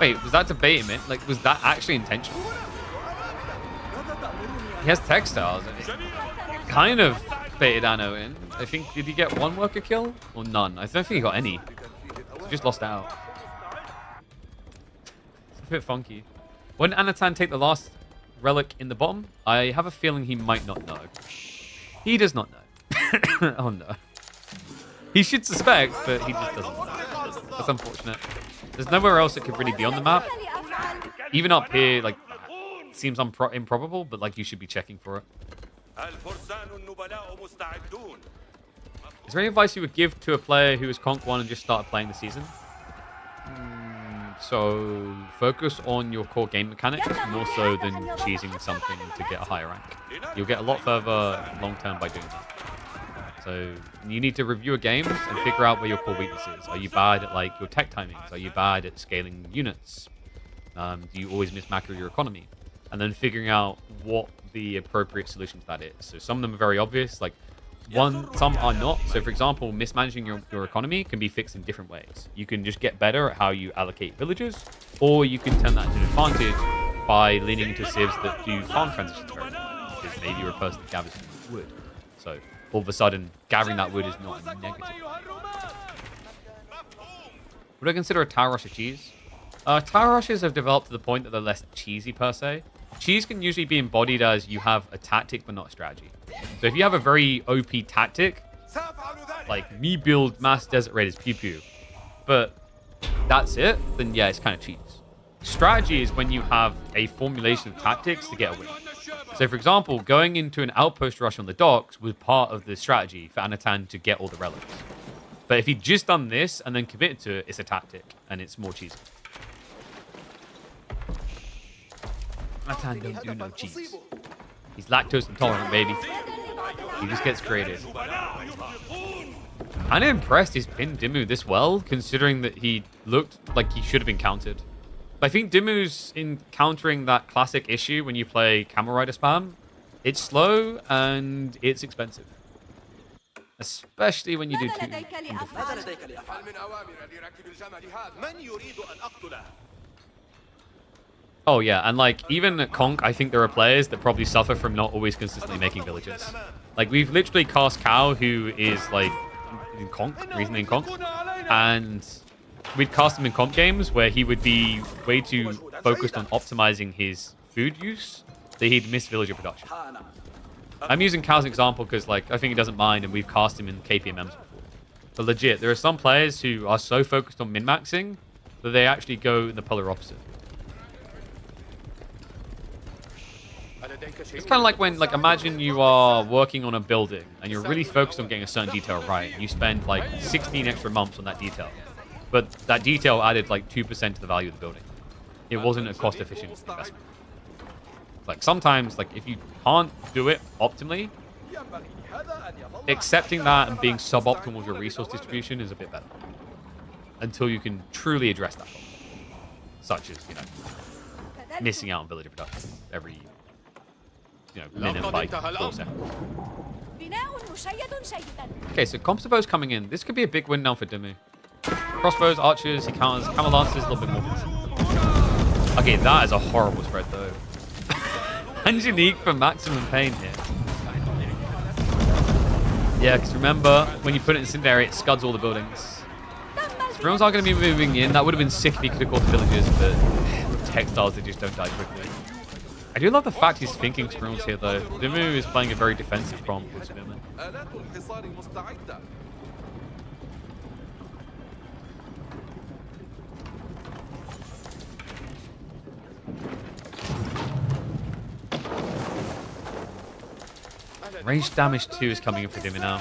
Wait, was that to bait him in? Like, was that actually intentional? He has textiles. It kind of baited Anno in. I think, did he get 1 worker kill? Or none? I don't think he got any. He just lost out. It's a bit funky. When Anatan take the last relic in the bottom, I have a feeling he might not know. He does not know. Oh no. He should suspect, but he just doesn't know. That's unfortunate. There's nowhere else it could really be on the map. Even up here, like, seems improbable, but like you should be checking for it. Is there any advice you would give to a player who has Conk 1 and just started playing the season? So focus on your core game mechanics more so than cheesing something to get a higher rank. You'll get a lot further long term by doing that. So you need to review your games and figure out where your core weakness is. Are you bad at like your tech timings? Are you bad at scaling units? Do you always miss macro your economy? And then figuring out what the appropriate solution to that is. So some of them are very obvious, like some are not. So for example, mismanaging your economy can be fixed in different ways. You can just get better at how you allocate villagers, or you can turn that into an advantage by leaning into civs that do farm transitions very well. Because maybe you're a person that gathers wood. So all of a sudden, gathering that wood is not a negative. Would I consider a tower rush a cheese? Tower rushes have developed to the point that they're less cheesy per se. Cheese can usually be embodied as you have a tactic but not a strategy. So if you have a very OP tactic, like me build mass desert raiders pew pew, but that's it, then yeah, it's kind of cheese. Strategy is when you have a formulation of tactics to get a win. So for example, going into an outpost rush on the docks was part of the strategy for Anatan to get all the relics. But if he'd just done this and then committed to it, it's a tactic and it's more cheesy. Anatan don't do no cheese. He's lactose intolerant, baby. He just gets creative. I'm impressed he's pinned Demu this well, considering that he looked like he should have been countered. But I think Demu's encountering that classic issue when you play Camel Rider spam. It's slow and it's expensive. Especially when you do two. Oh yeah, and like even at Conk, I think there are players that probably suffer from not always consistently making villages. Like we've literally cast Cow, who is like in Conk, recently in Conk, and we'd cast him in comp games where he would be way too focused on optimizing his food use that he'd miss villager production. I'm using Cow as an example because like I think he doesn't mind, and we've cast him in KPMMs before. But legit, there are some players who are so focused on min-maxing that they actually go in the polar opposite. It's kind of like when, like, imagine you are working on a building and you're really focused on getting a certain detail right. And you spend like 16 extra months on that detail, but that detail added like 2% to the value of the building. It wasn't a cost-efficient investment. Like sometimes, like if you can't do it optimally, accepting that and being suboptimal with your resource distribution is a bit better until you can truly address that problem, such as missing out on villager production every minute by 4 seconds. Okay, so Comstobo's coming in. This could be a big win now for Demu. Crossbows, archers, he counters. Camel Lancers, a little bit more. Okay, that is a horrible spread though. Angelique for maximum pain here. Yeah, because remember, when you put it in Incendiary, it scuds all the buildings. Realms aren't going to be moving in. That would have been sick if he could have caught the villagers, but with textiles, they just don't die quickly. I do love the fact he's thinking Spirals here, though. Demu is playing a very defensive prompt with Spearman. Range damage 2 is coming in for Demu now.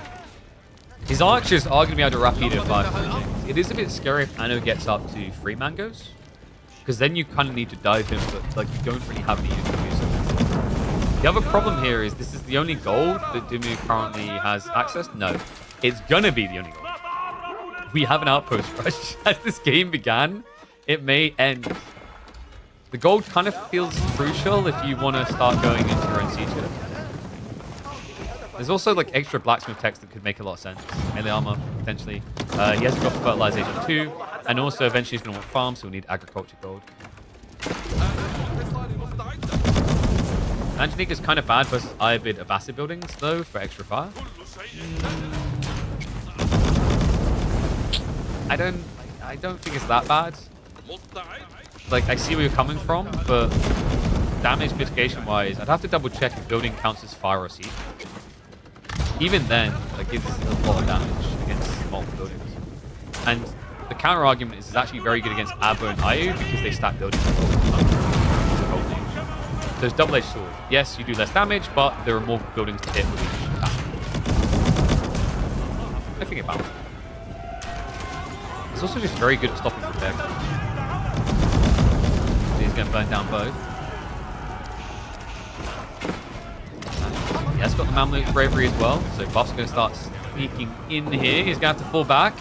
His archers are going to be able to rapid fire. It is a bit scary if Anno gets up to 3 mangoes, because then you kind of need to dive him, but like you don't really have any use to do so. The other problem here is this is the only gold that Demu currently has access. No, it's going to be the only gold. We have an outpost rush. As this game began, it may end. The gold kind of feels crucial if you want to start going into your own siege here. There's also like extra blacksmith text that could make a lot of sense. Melee armor, potentially. He hasn't got fertilization 2. And also eventually he's going to want farm, so we'll need agriculture gold. Angelique is kind of bad versus Iobid Abbasid buildings, though, for extra fire. I don't think it's that bad. Like, I see where you're coming from, but damage mitigation-wise, I'd have to double-check if building counts as fire or siege. Even then, like, it's a lot of damage against multiple buildings. And the counter argument is it's actually very good against Abba and Ayu because they stack buildings. So it's double-edged sword. Yes, you do less damage, but there are more buildings to hit with each attack. I think it balances. It's also just very good at stopping repair. So he's going to burn down both. He has got the Mamluk bravery as well, so Buff's going to start sneaking in here. He's going to have to fall back.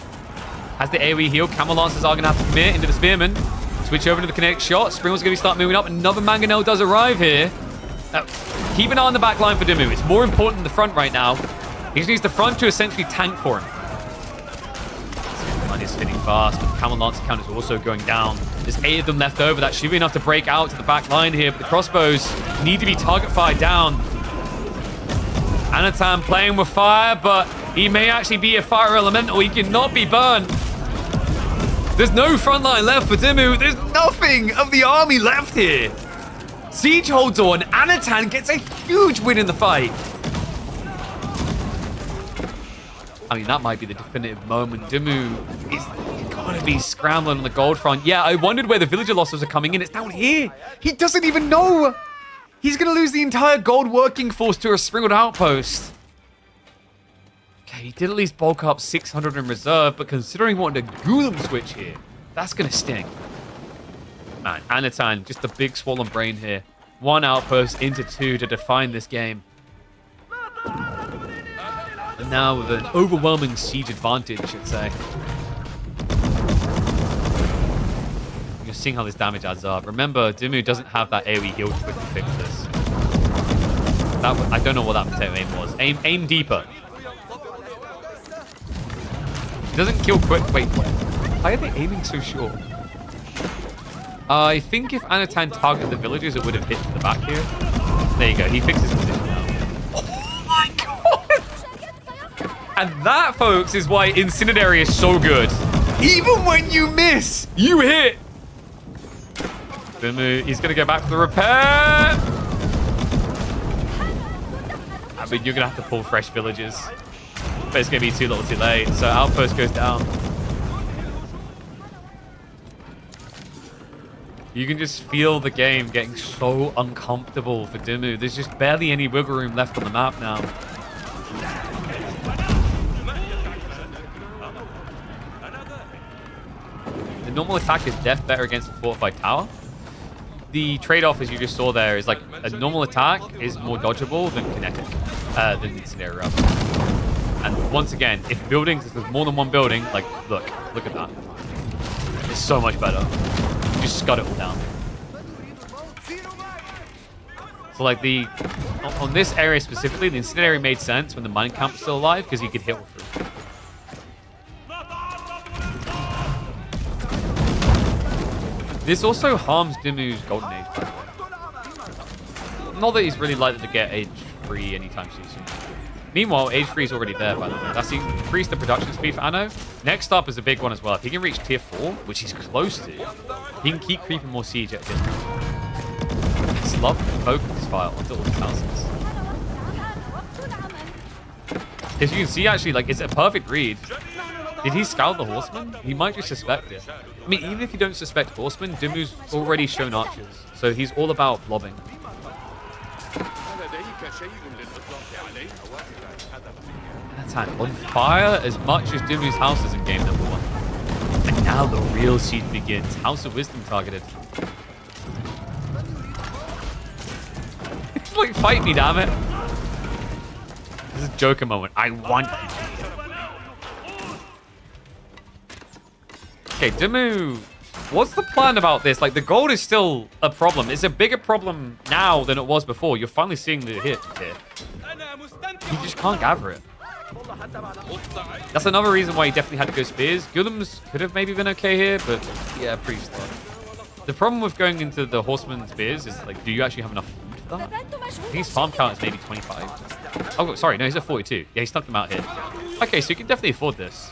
Has the AoE heal. Camel Lancers are going to have to commit into the Spearman. Switch over to the kinetic shot. Springle's going to start moving up. Another Mangonel does arrive here. Keep an eye on the back line for Demu. It's more important than the front right now. He just needs the front to essentially tank for him. Spearman is spinning fast, but the Camel Lancer count is also going down. There's 8 of them left over. That should be enough to break out to the back line here, but the crossbows need to be target fired down. Anatan playing with fire, but he may actually be a fire elemental. He cannot be burned. There's no front line left for Demu. There's nothing of the army left here. Siege holds on. Anatan gets a huge win in the fight. I mean, that might be the definitive moment. Demu is gotta be scrambling on the gold front. Yeah, I wondered where the villager losses are coming in. It's down here. He doesn't even know. He's gonna lose the entire gold working force to a sprinkled outpost. Okay, he did at least bulk up 600 in reserve, but considering wanting to Golem switch here, that's gonna sting. Man, Anatan, just a big swollen brain here. 1 outpost into 2 to define this game. And now with an overwhelming siege advantage, I'd say. You're seeing how this damage adds up. Remember, Demu doesn't have that AoE heal to quickly fix this. I don't know what that potato aim was. Aim deeper. It doesn't kill quick. Wait, why are they aiming so short? I think if Anatan targeted the villagers, it would have hit to the back here. There you go. He fixed his position now. Oh my god! And that, folks, is why Incendiary is so good. Even when you miss, you hit. Demu, he's going to go back for the repair. I mean, you're going to have to pull fresh villagers. But it's going to be too little too late. So outpost goes down. You can just feel the game getting so uncomfortable for Demu. There's just barely any wiggle room left on the map now. The normal attack is death better against a fortified tower. The trade-off, as you just saw there, is like a normal attack is more dodgeable than kinetic, than incendiary rather. And once again, if there's more than one building, like look at that. It's so much better. You just scud it all down. So like on this area specifically, the incendiary made sense when the mine camp was still alive because you could hit all through. This also harms Demu's Golden Age, by the way. Not that he's really likely to get Age 3 anytime soon. Meanwhile, Age 3 is already there, by the way. That's increased the production speed for Anno. Next up is a big one as well. If he can reach Tier 4, which he's close to, he can keep creeping more siege at a distance. I just love the focus file onto all these houses. As you can see, actually, like, it's a perfect read. Did he scout the horseman? He might just suspect it. I mean, even if you don't suspect horsemen, Demu's already shown archers. So he's all about blobbing. Anatan on fire as much as Demu's house is in game number 1. And now the real siege begins. House of Wisdom targeted. It's like, fight me, damn it. This is a Joker moment. I want you. Okay, Demu, what's the plan about this? Like, the gold is still a problem. It's a bigger problem now than it was before. You're finally seeing the hit here. You just can't gather it. That's another reason why he definitely had to go spears. Golems could have maybe been okay here, but yeah, pretty slow. The problem with going into the horseman spears is, like, do you actually have enough food for that? I think his farm count is maybe 25. Oh, sorry, no, he's at 42. Yeah, he snuck them out here. Okay, so you can definitely afford this.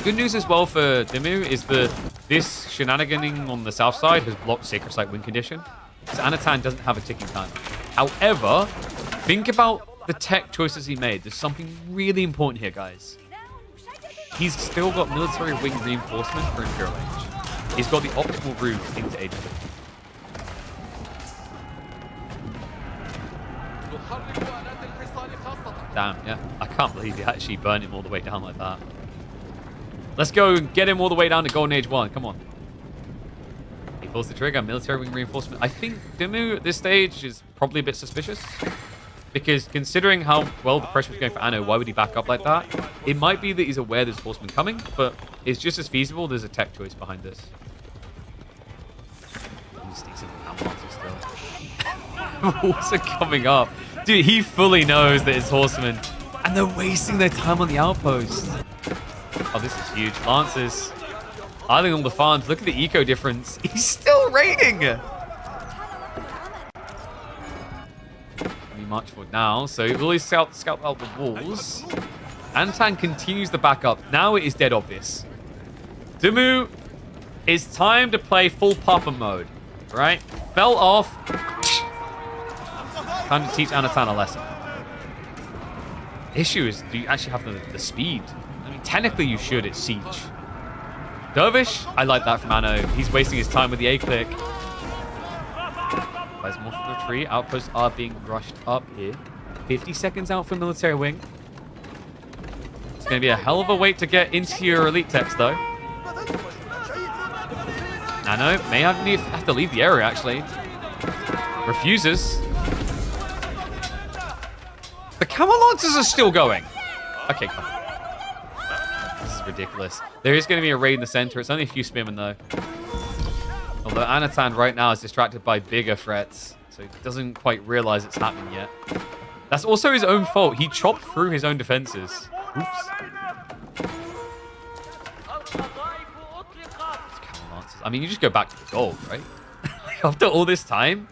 Good news as well for Demu is that this shenaniganing on the south side has blocked Sacred Site win condition. So Anatan doesn't have a ticking time. However, think about the tech choices he made. There's something really important here, guys. He's still got military wing reinforcement for Imperial Age. He's got the optimal route into Age 2. Damn, yeah. I can't believe he actually burned him all the way down like that. Let's go and get him all the way down to Golden Age 1. Come on. He pulls the trigger. Military wing reinforcement. I think Demu at this stage is probably a bit suspicious. Because considering how well the pressure was going for Anno, why would he back up like that? It might be that he's aware there's horsemen coming, but it's just as feasible. There's a tech choice behind this. He sneaks in the still. Walls are coming up. Dude, he fully knows that it's horsemen. And they're wasting their time on the outpost. Oh, this is huge. Lancers. Idling all the farms. Look at the eco difference. He's still raiding. We march forward now. So he will always scout out the walls. Anatan continues the backup. Now it is dead obvious. Demu, it's time to play full Papa mode, right? Fell off. Time to teach Anatan a lesson. Issue is, do you actually have the speed? I mean, technically you should at Siege. Dervish, I like that from Anno. He's wasting his time with the A-click. There's more for the retreat. Outposts are being rushed up here. 50 seconds out for military wing. It's going to be a hell of a wait to get into your elite text, though. Nano may have to leave the area, actually. Refuses. The Camel Lancers are still going. Okay, come on. This is ridiculous. There is going to be a raid in the center. It's only a few spearmen, though. Although Anatan right now is distracted by bigger threats, so he doesn't quite realize it's happening yet. That's also his own fault. He chopped through his own defenses. Oops. I mean, you just go back to the gold, right? After all this time?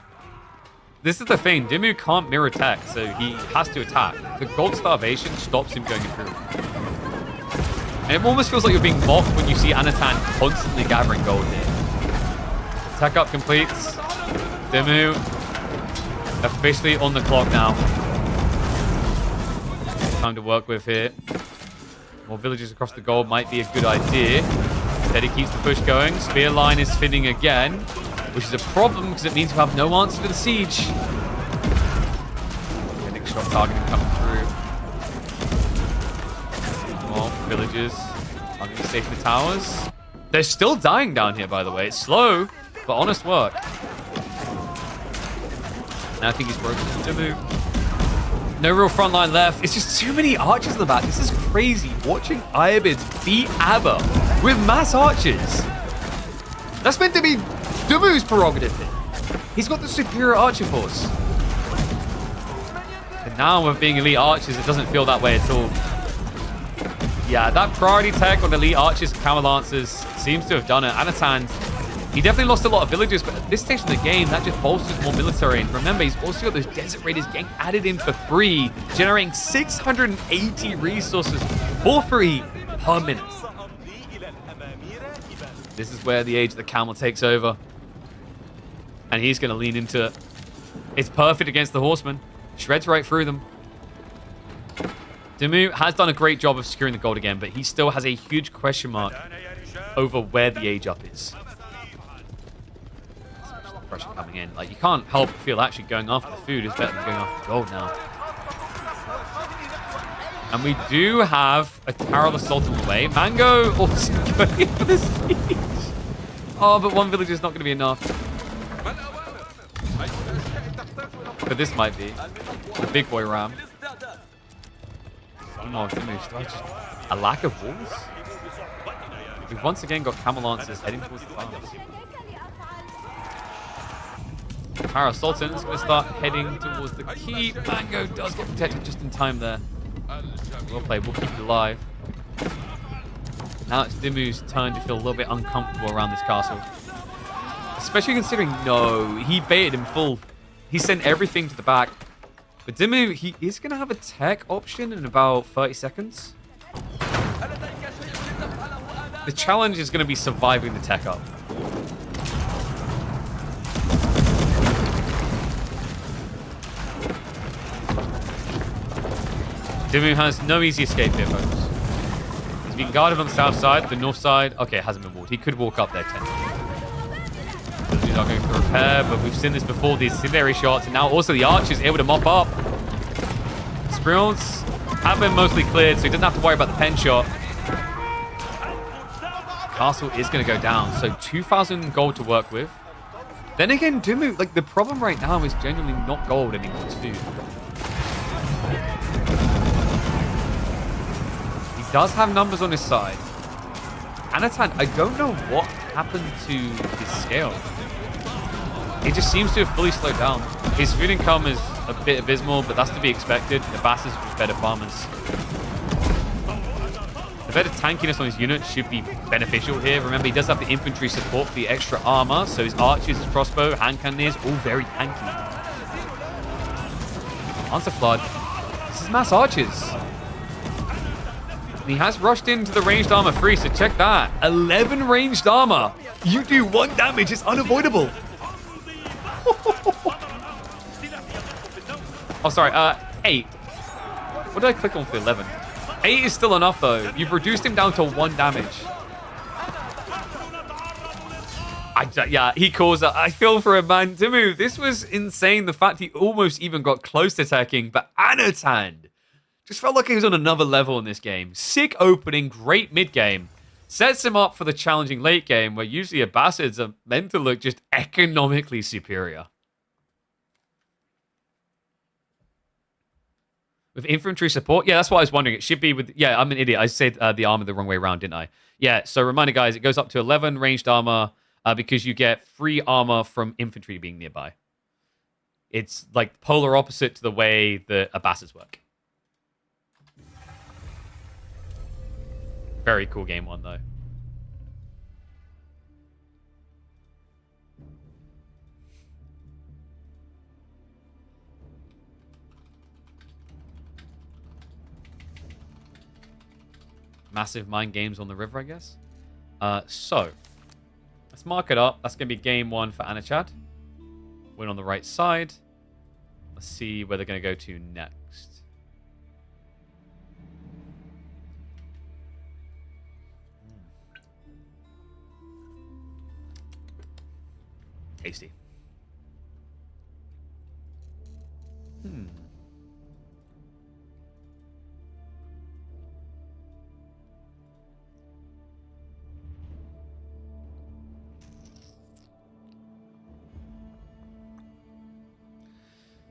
This is the thing. Demu can't mirror tech, so he has to attack. The gold starvation stops him going through. And it almost feels like you're being mocked when you see Anatan constantly gathering gold here. Tech up completes. Demu officially on the clock now. Time to work with here. More villages across the gold might be a good idea. Teddy keeps the push going. Spear line is thinning again, which is a problem because it means we have no answer to the siege. Getting shot targeting coming through. More villages are going to stay for the towers. They're still dying down here, by the way. It's slow, but honest work. Now I think he's broken to move. No real front line left. It's just too many archers in the back. This is crazy. Watching Iabids beat Abba with mass archers. That's meant to be Demu's prerogative here. He's got the superior archer force. And now with being elite archers, it doesn't feel that way at all. Yeah, that priority tech on elite archers and camel lancers seems to have done it. Anatan, he definitely lost a lot of villagers, but at this stage in the game, that just bolsters more military. And remember, he's also got those desert raiders getting added in for free, generating 680 resources for free per minute. This is where the age of the camel takes over. And he's going to lean into it. It's perfect against the horsemen. Shreds right through them. Demu has done a great job of securing the gold again, but he still has a huge question mark over where the age up is. Pressure coming in. Like, you can't help but feel actually going after the food is better than going after the gold now. And we do have a Carol Assault on the way. Mango also going for the siege. Oh, but one village is not going to be enough. But this might be. The big boy ram. Oh, a lack of walls? We've once again got camel lancers heading towards the farms. Para Sultan is going to start heading towards the keep. Mango does get protected just in time there. Well played. We'll keep it alive. Now it's Demu's turn to feel a little bit uncomfortable around this castle. Especially considering, no, he baited him full. He sent everything to the back. But Demu, he is going to have a tech option in about 30 seconds. The challenge is going to be surviving the tech up. Demu has no easy escape here, folks. He's being guarded on the south side, the north side. Okay, it hasn't been walled. He could walk up there technically. He's not going for repair, but we've seen this before. The incendiary shots, and now also the archers able to mop up. Sprills have been mostly cleared, so he doesn't have to worry about the pen shot. Castle is going to go down, so 2,000 gold to work with. Then again, Demu, like, the problem right now is genuinely not gold anymore, it's food. He does have numbers on his side. Anatan, I don't know what happened to his scale. It just seems to have fully slowed down. His food income is a bit abysmal, but that's to be expected. The Bastards are just better farmers. The better tankiness on his unit should be beneficial here. Remember, he does have the infantry support for the extra armor, so his archers, his crossbow, hand cannons, all very tanky. Answer Flood. This is mass archers. And he has rushed into the ranged armor free, so check that. 11 ranged armor. You do 1 damage, it's unavoidable. Oh, sorry, 8. What did I click on for 11? 8 is still enough, though. You've reduced him down to 1 damage. Yeah, he calls it. I feel for him, man. Demu, this was insane. The fact he almost even got close to attacking, but Anatan just felt like he was on another level in this game. Sick opening, great mid game. Sets him up for the challenging late game, where usually Abbasids are meant to look just economically superior. With infantry support? Yeah, that's what I was wondering. It should be with... Yeah, I'm an idiot. I said the armor the wrong way around, didn't I? Yeah, so reminder, guys, it goes up to 11 ranged armor because you get free armor from infantry being nearby. It's like polar opposite to the way the Abbasids work. Very cool game one, though. Massive mind games on the river, I guess. So, let's mark it up. That's going to be game 1 for Anatan. Win on the right side. Let's see where they're going to go to next. Tasty.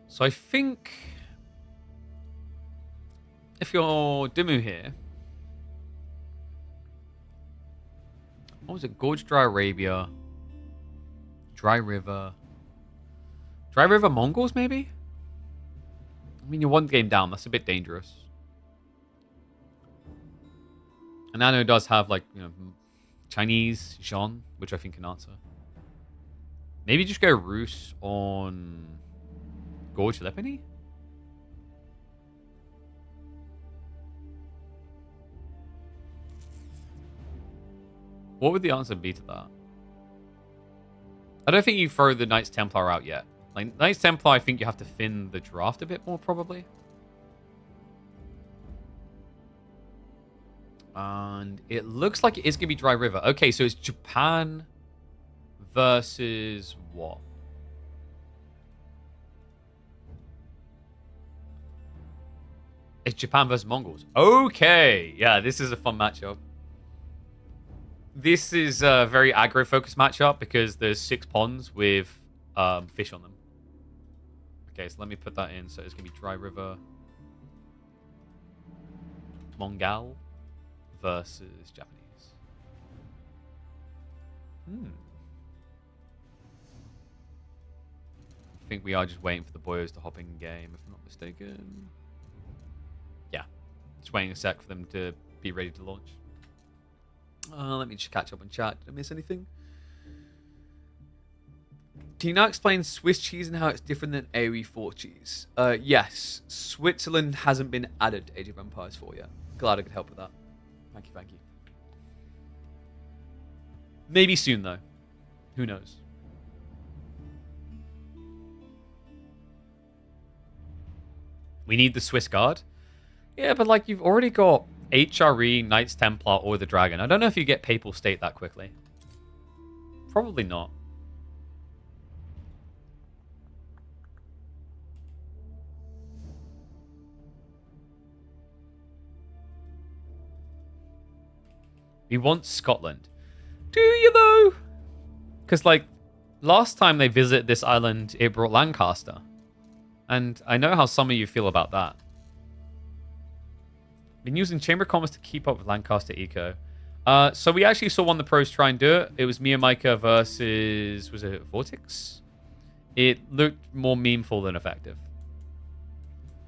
So I think if you're Demu here, what was it? Gorge Dry Arabia, Dry River Mongols maybe? I mean, you're 1 game down. That's a bit dangerous. And Nano does have like, you know, Chinese, Jean, which I think can answer. Maybe just go Rus on Gorge Lepony? What would the answer be to that? I don't think you throw the Knights Templar out yet. Like, Knights Templar, I think you have to thin the draft a bit more, probably. And it looks like it is going to be Dry River. Okay, so it's Japan versus what? It's Japan versus Mongols. Okay. Yeah, this is a fun matchup. This is a very aggro-focused matchup because there's 6 ponds with fish on them. Okay, so let me put that in. So it's going to be Dry River. Mongol versus Japanese. I think we are just waiting for the boyos to hop in game, if I'm not mistaken. Yeah, just waiting a sec for them to be ready to launch. Let me just catch up on chat. Did I miss anything? Can you now explain Swiss cheese and how it's different than AoE 4 cheese? Yes, Switzerland hasn't been added to Age of Empires 4 yet. Glad I could help with that. Thank you, thank you. Maybe soon, though. Who knows? We need the Swiss Guard. Yeah, but like you've already got HRE, Knights Templar, or the Dragon. I don't know if you get Papal State that quickly. Probably not. We want Scotland. Do you though? Because like last time they visited this island, it brought Lancaster. And I know how some of you feel about that. Been using Chamber of Commerce to keep up with Lancaster Eco. So we actually saw one of the pros try and do it. It was Mia Micah versus, was it Vortex? It looked more memeful than effective.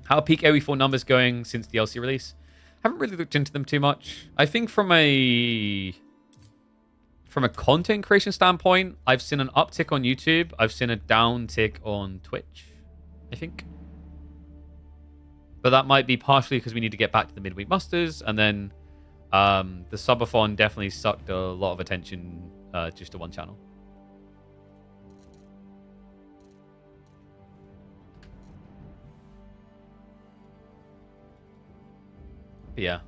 How are peak AoE4 numbers going since the DLC release? Haven't really looked into them too much. I think from a content creation standpoint, I've seen an uptick on YouTube. I've seen a downtick on Twitch, I think. But that might be partially because we need to get back to the midweek musters, and then The subathon definitely sucked a lot of attention just to one channel. But yeah.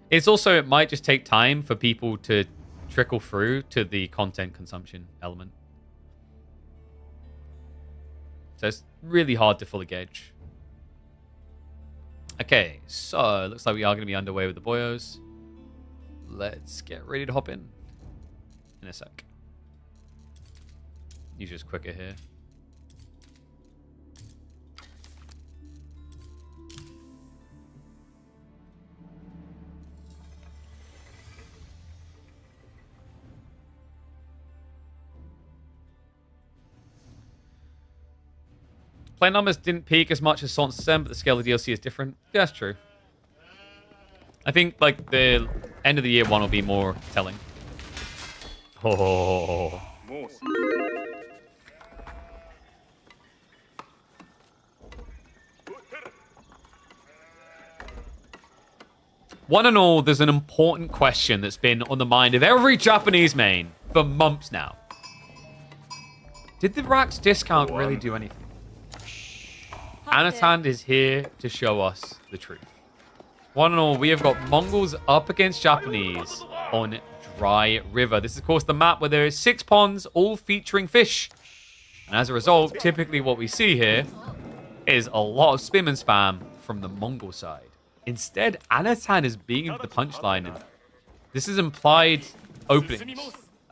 It's also, it might just take time for people to trickle through to the content consumption element. So it's really hard to fully gauge. Okay, so looks like we are going to be underway with the boyos. Let's get ready to hop in a sec. Use just quicker here. Play numbers didn't peak as much as Salt and Sen, but the scale of the DLC is different. Yeah, that's true. I think like the end of the year one will be more telling. Oh. One and all, there's an important question that's been on the mind of every Japanese main for months now. Did the Rax discount really do anything? Anatan is here to show us the truth. One and all, we have got Mongols up against Japanese on Dry River. This is, of course, the map where there is 6 ponds, all featuring fish. And as a result, typically what we see here is a lot of spam and spam from the Mongol side. Instead, Anatan is being the punchline. And this is implied openings.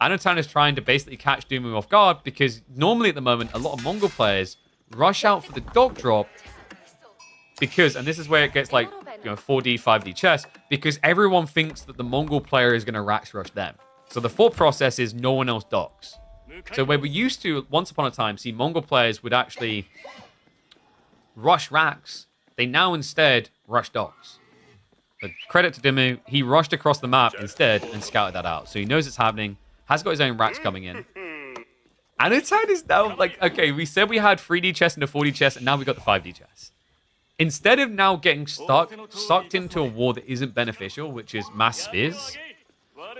Anatan is trying to basically catch Demu off guard because normally at the moment, a lot of Mongol players rush out for the dog drop because, and this is where it gets like, 4D, 5D chess, because everyone thinks that the Mongol player is going to Rax rush them. So the thought process is no one else docks. So where we used to, once upon a time, see Mongol players would actually rush Rax, they now instead rush docks. But credit to Demu, he rushed across the map instead and scouted that out. So he knows it's happening, has got his own Rax coming in. Anatan is now like, okay, we said we had 3D chess and a 4D chess, and now we got the 5D chess. Instead of now getting sucked into a war that isn't beneficial, which is mass spears,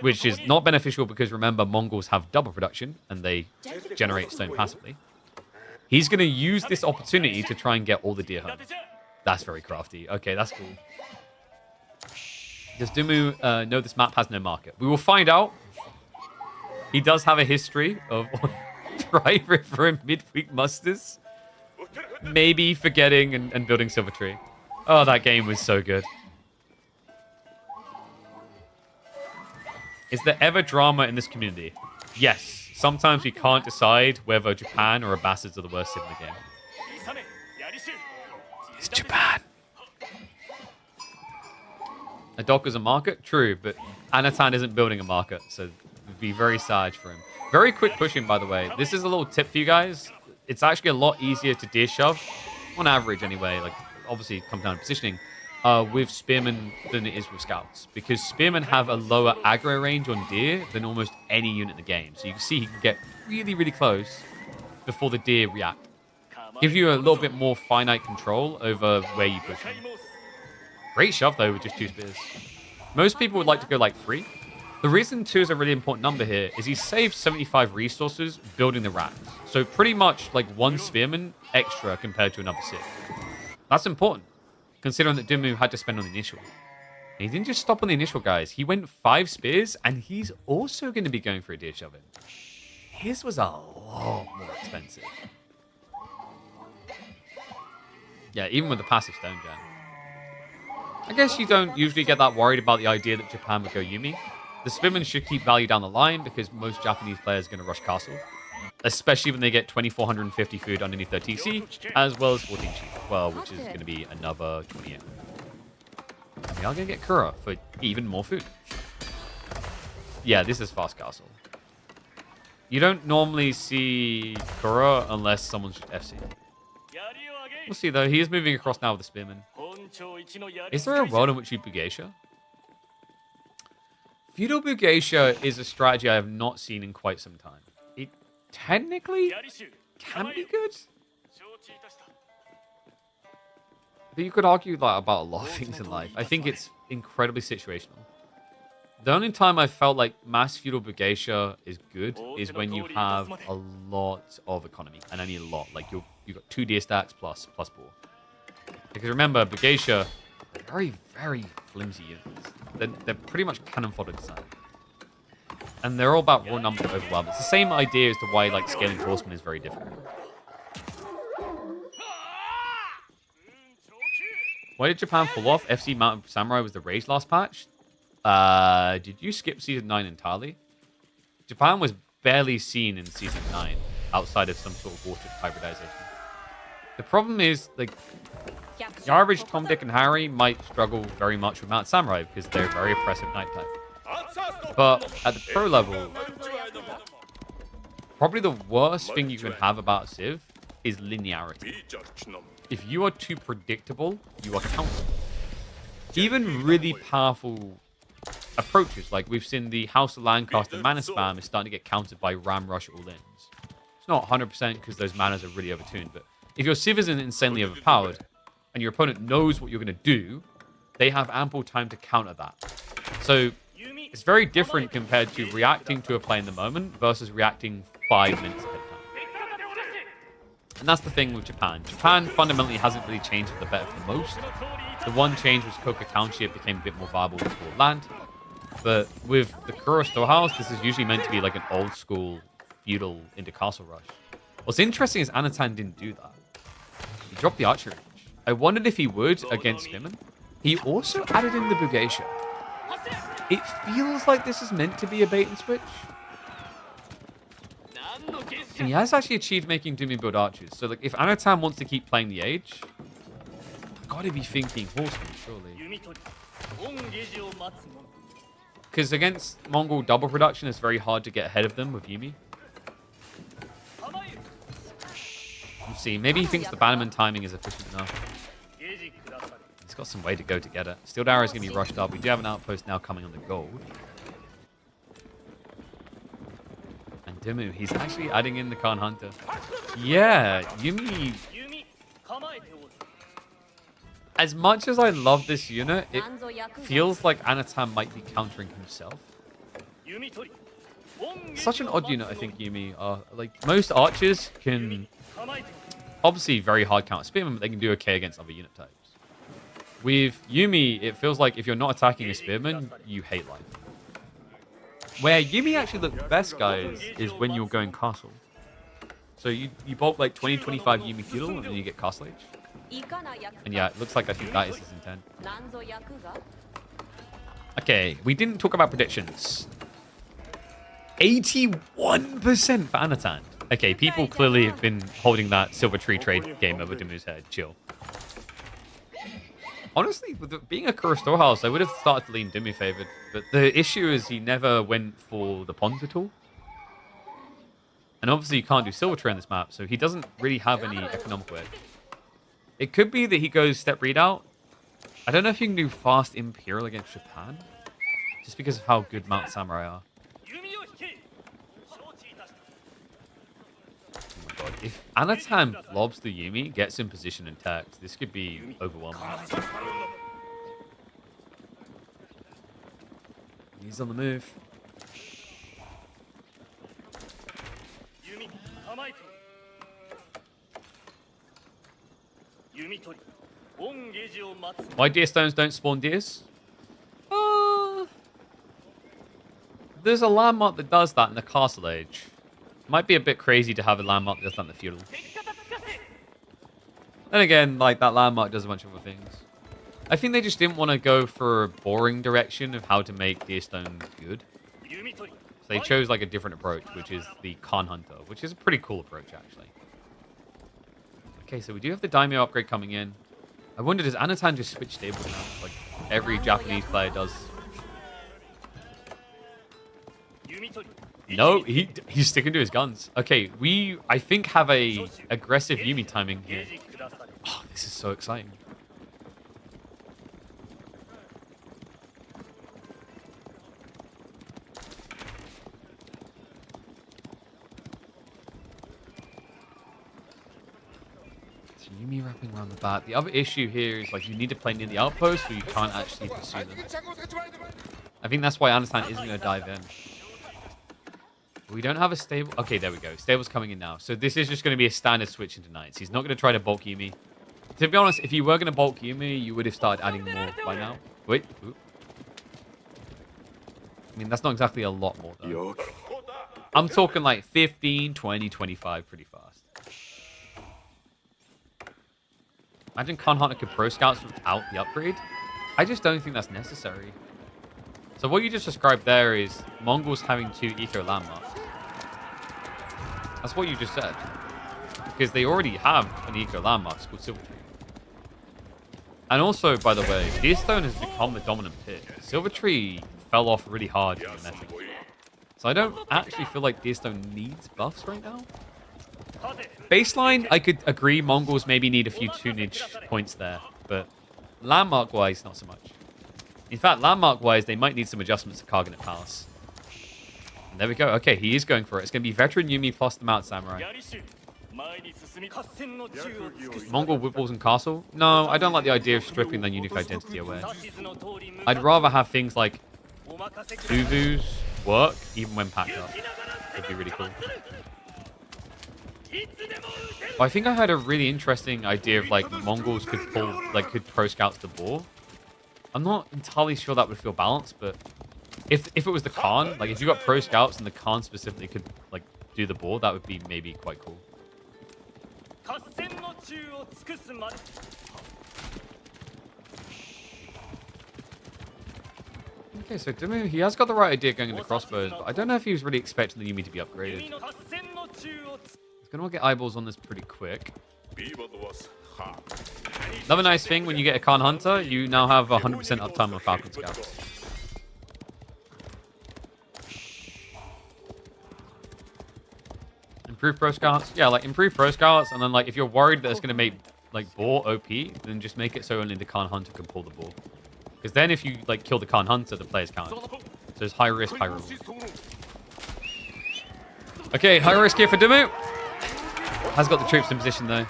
which is not beneficial because, remember, Mongols have double production, and they generate stone passively. He's going to use this opportunity to try and get all the deer home. That's very crafty. Okay, that's cool. Does Demu know this map has no market? We will find out. He does have a history of Dry River and Midweek musters. Maybe forgetting and building Silver Tree. Oh, that game was so good. Is there ever drama in this community? Yes. Sometimes we can't decide whether Japan or Abbasids are the worst in the game. It's Japan. A dock is a market? True, but Anatan isn't building a market, so it'd be very sad for him. Very quick pushing, by the way. This is a little tip for you guys. It's actually a lot easier to deer shove, on average anyway, like obviously it comes down to positioning, with spearmen than it is with scouts. Because spearmen have a lower aggro range on deer than almost any unit in the game. So you can see he can get really, really close before the deer react. Gives you a little bit more finite control over where you push him. Great shove though with just 2 spears. Most people would like to go like 3. The reason 2 is a really important number here is he saved 75 resources building the racks. So pretty much like 1 spearman extra compared to another 6. That's important, considering that Demu had to spend on the initial. And he didn't just stop on the initial, guys. He went 5 spears, and he's also going to be going for a deer shoving. His was a lot more expensive. Yeah, even with the passive stone gen. I guess you don't usually get that worried about the idea that Japan would go Yumi. The spearmen should keep value down the line because most Japanese players are going to rush castle. Especially when they get 2,450 food underneath their TC, as well as 14 cheap as well, which is going to be another 28. And we are going to get Kura for even more food. Yeah, this is fast castle. You don't normally see Kura unless someone's just FC. We'll see though, he is moving across now with the spearmen. Is there a world in which you Bugeisha? Feudal Bugeisha is a strategy I have not seen in quite some time. It technically can be good. But you could argue that about a lot of things in life. I think it's incredibly situational. The only time I felt like mass feudal Bugatia is good is when you have a lot of economy, and I mean a lot. Like you've got 2 deer stacks plus ball. Because remember, Bugatia, very, very flimsy units. They're pretty much cannon fodder design. And they're all about raw number overwhelm. It's the same idea as to why like scaling horsemen is very different. Why did Japan fall off? FC Mountain Samurai was the rage last patch. Did you skip Season 9 entirely? Japan was barely seen in Season 9 outside of some sort of water hybridization. The problem is, like, the average Tom, Dick, and Harry might struggle very much with Mount Samurai because they're very oppressive night type. But at the pro level, probably the worst thing you can have about Civ is linearity. If you are too predictable, you are countered. Even really powerful approaches, like we've seen the House of Lancaster mana spam is starting to get countered by Ram Rush all-ins. It's not 100% because those manas are really overtuned, but if your Civ isn't insanely overpowered and your opponent knows what you're going to do, they have ample time to counter that. So it's very different compared to reacting to a play in the moment versus reacting 5 minutes ahead of time. And that's the thing with Japan. Japan fundamentally hasn't really changed for the better for the most. The one change was Coca Township became a bit more viable for land. But with the Kura Storehouse, this is usually meant to be like an old school feudal into castle rush. What's interesting is Anatan didn't do that. He dropped the archery range. I wondered if he would against Spearman. He also added in the Bugatia. It feels like this is meant to be a bait and switch. And he has actually achieved making Demu build archers. So like, if Anatan wants to keep playing the Age, I've got to be thinking horsemen, surely. Because against Mongol double production, it's very hard to get ahead of them with Yumi. Let's see, maybe he thinks the Bannerman timing is efficient enough. He's got some way to go to get it. Steel Arrow is going to be rushed up. We do have an outpost now coming on the gold. And Demu, he's actually adding in the Khan Hunter. Yeah, Yumi. As much as I love this unit, it feels like Anatan might be countering himself. Such an odd unit, I think, Yumi. Like, most archers can obviously very hard counter Spearman, but they can do okay against other unit types. With Yumi, it feels like if you're not attacking a Spearman, you hate life. Where Yumi actually looks best, guys, is when you're going castle. So you bulk like 20-25 Yumi feudal, and then you get castle age. And yeah, it looks like I think that is his intent. Okay, we didn't talk about predictions. 81% for Anatan. Okay, people clearly have been holding that Silver Tree trade game over Demu's head. Chill. Honestly, with it being a Kura Storehouse, I would have started to lean Demu favored. But the issue is he never went for the Ponds at all. And obviously you can't do Silver Tree on this map, so he doesn't really have any economical edge. It could be that he goes step readout. I don't know if you can do fast Imperial against Japan. Just because of how good Mount Samurai are. Oh my god. If Anatan blobs the Yumi, gets in position and attacks, this could be overwhelming. He's on the move. Why deer stones don't spawn deers? There's a landmark that does that in the Castle Age. Might be a bit crazy to have a landmark that does that in the Feudal. Then again, like, that landmark does a bunch of other things. I think they just didn't want to go for a boring direction of how to make deer stone good. So they chose, like, a different approach, which is the Khan Hunter, which is a pretty cool approach, actually. Okay, so we do have the Daimyo upgrade coming in. I wonder, does Anatan just switch stables now? Like every Japanese player does. No, he's sticking to his guns. Okay, we, I think, have a aggressive Yumi timing here. Oh, this is so exciting. Yumi wrapping around the back. The other issue here is like you need to play near the outpost, so you can't actually pursue them. I think that's why Anatan isn't going to dive in. We don't have a stable. Okay, there we go. Stable's coming in now. So this is just going to be a standard switch into Knights. He's not going to try to bulk Yumi. To be honest, if you were going to bulk Yumi, you would have started adding more by now. Wait. Ooh. I mean, that's not exactly a lot more, though. I'm talking like 15, 20, 25 pretty fast. Imagine Khan Hunter could pro scouts without the upgrade. I just don't think that's necessary. So what you just described there is Mongols having 2 eco landmarks. That's what you just said. Because they already have an eco landmark. It's called Silver Tree. And also, by the way, Deerstone has become the dominant pick. Silver Tree fell off really hard in the meta. So I don't actually feel like Deerstone needs buffs right now. Baseline, I could agree Mongols maybe need a few tunage points there. But landmark-wise, not so much. In fact, landmark-wise, they might need some adjustments to Karganet Palace. And there we go. Okay, he is going for it. It's going to be Veteran Yumi plus the Mount Samurai. Mongol Whipples and Castle? No, I don't like the idea of stripping their unique identity away. I'd rather have things like Uvus work, even when packed up. That'd be really cool. But I think I had a really interesting idea of like Mongols could pull, like could pro scouts the boar. I'm not entirely sure that would feel balanced, but if it was the Khan, like if you got pro scouts and the Khan specifically could like do the boar, that would be maybe quite cool. Okay, so Demu, he has got the right idea going into crossbows, but I don't know if he was really expecting the Yumi to be upgraded. He's going to get eyeballs on this pretty quick. Another nice thing, when you get a Khan Hunter, you now have 100% uptime on Falcon Scouts. Improve Pro Scouts? Yeah, like improve Pro Scouts, and then like if you're worried that it's going to make like boar OP, then just make it so only the Khan Hunter can pull the boar. Because then if you like kill the Khan Hunter, the players can't. So it's high risk, high reward. Okay, high risk here for Demu. Has got the troops in position though.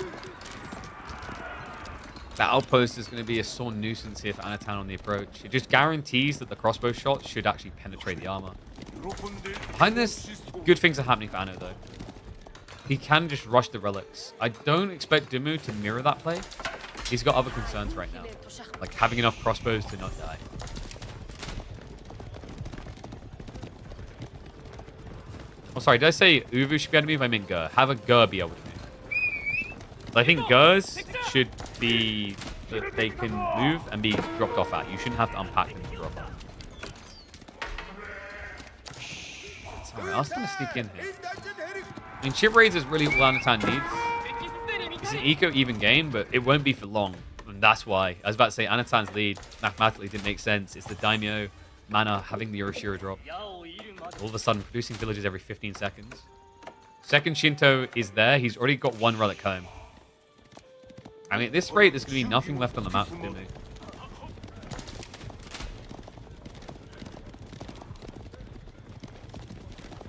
That outpost is going to be a sore nuisance here for Anatan on the approach. It just guarantees that the crossbow shot should actually penetrate the armor. Behind this, good things are happening for Anno though. He can just rush the relics. I don't expect Demu to mirror that play. He's got other concerns right now, like having enough crossbows to not die. Oh, sorry, did I say Uvu should be able to move? I meant Gur. Have a Gur be able to move. So I think Gurs should be that they can move and be dropped off at. You shouldn't have to unpack them to drop off. Sorry, I was going to sneak in here. I mean, Chip Raids is really all Anatan needs. It's an eco-even game, but it won't be for long. And that's why. I was about to say, Anatan's lead mathematically didn't make sense. It's the Daimyo mana having the Oroshiro drop. All of a sudden, producing villages every 15 seconds. Second Shinto is there. He's already got 1 relic home. I mean, at this rate, there's going to be nothing left on the map for Demu.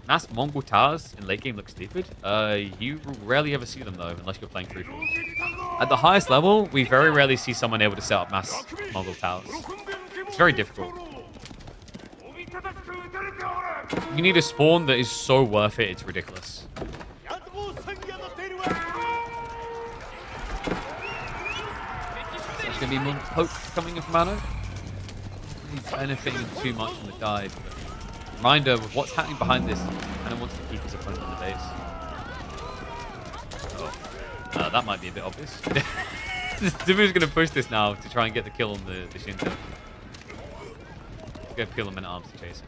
Mass Mongol towers in late game look stupid. You rarely ever see them though, unless you're playing 3-4. At the highest level, we very rarely see someone able to set up mass Mongol towers. It's very difficult. You need a spawn that is so worth it, it's ridiculous. There's going to be more poke coming in from Anno. He's benefiting too much from the dive. Reminder of what's happening behind this. Anno wants to keep his opponent on the base. Oh, that might be a bit obvious. Demu's going to push this now to try and get the kill on the Shinto. Go kill him in arms to chase him.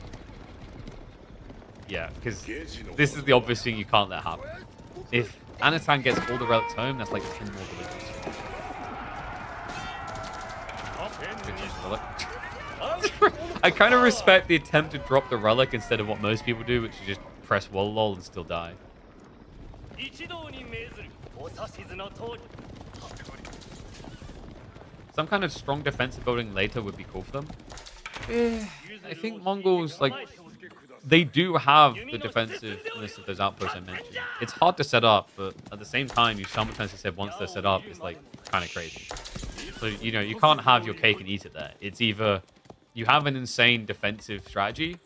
Yeah, because this is the obvious thing you can't let happen. If Anatan gets all the relics home, that's like 10 more villages. I kind of respect the attempt to drop the relic instead of what most people do, which is just press wall lol and still die. Some kind of strong defensive building later would be cool for them. I think Mongols, like, they do have the defensiveness of those outposts I mentioned. It's hard to set up, but at the same time, you simultaneously said once they're set up, it's like kind of crazy. So, you know, you can't have your cake and eat it there. It's either you have an insane defensive strategy,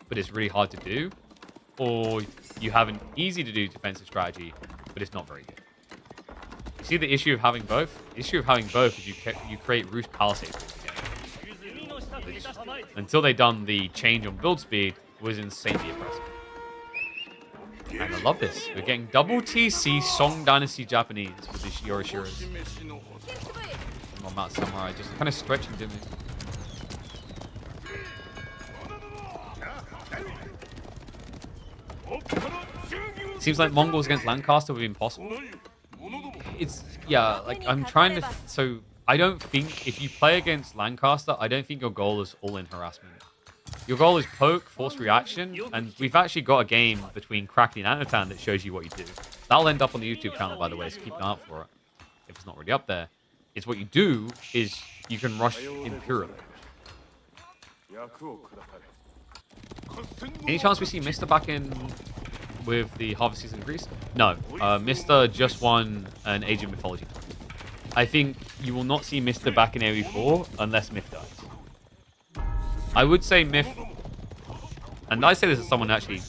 but it's really hard to do, or you have an easy to do defensive strategy, but it's not very good. You see the issue of having both? The issue of having both is you create Roost Palisades. Until they done the change on build speed, was insanely impressive. And I love this. We're getting double TC Song Dynasty Japanese with the Yorishiras. Come on, Mount Samurai, just kind of stretching Demu. Seems like Mongols against Lancaster would be impossible. It's, yeah, like, I'm trying to... So, I don't think, if you play against Lancaster, I don't think your goal is all-in harassment. Your goal is poke, force reaction, and we've actually got a game between Kraken and Anatan that shows you what you do. That'll end up on the YouTube channel, by the way, so keep an eye out for it, if it's not already up there. It's what you do is you can rush Imperial. Any chance we see Mr. back in with the Harvest Season in Greece? No. Mr. just won an Age of Mythology tournament. I think you will not see Mr. back in AoE4 unless Myth dies. I would say Myth, and I say this as someone who actually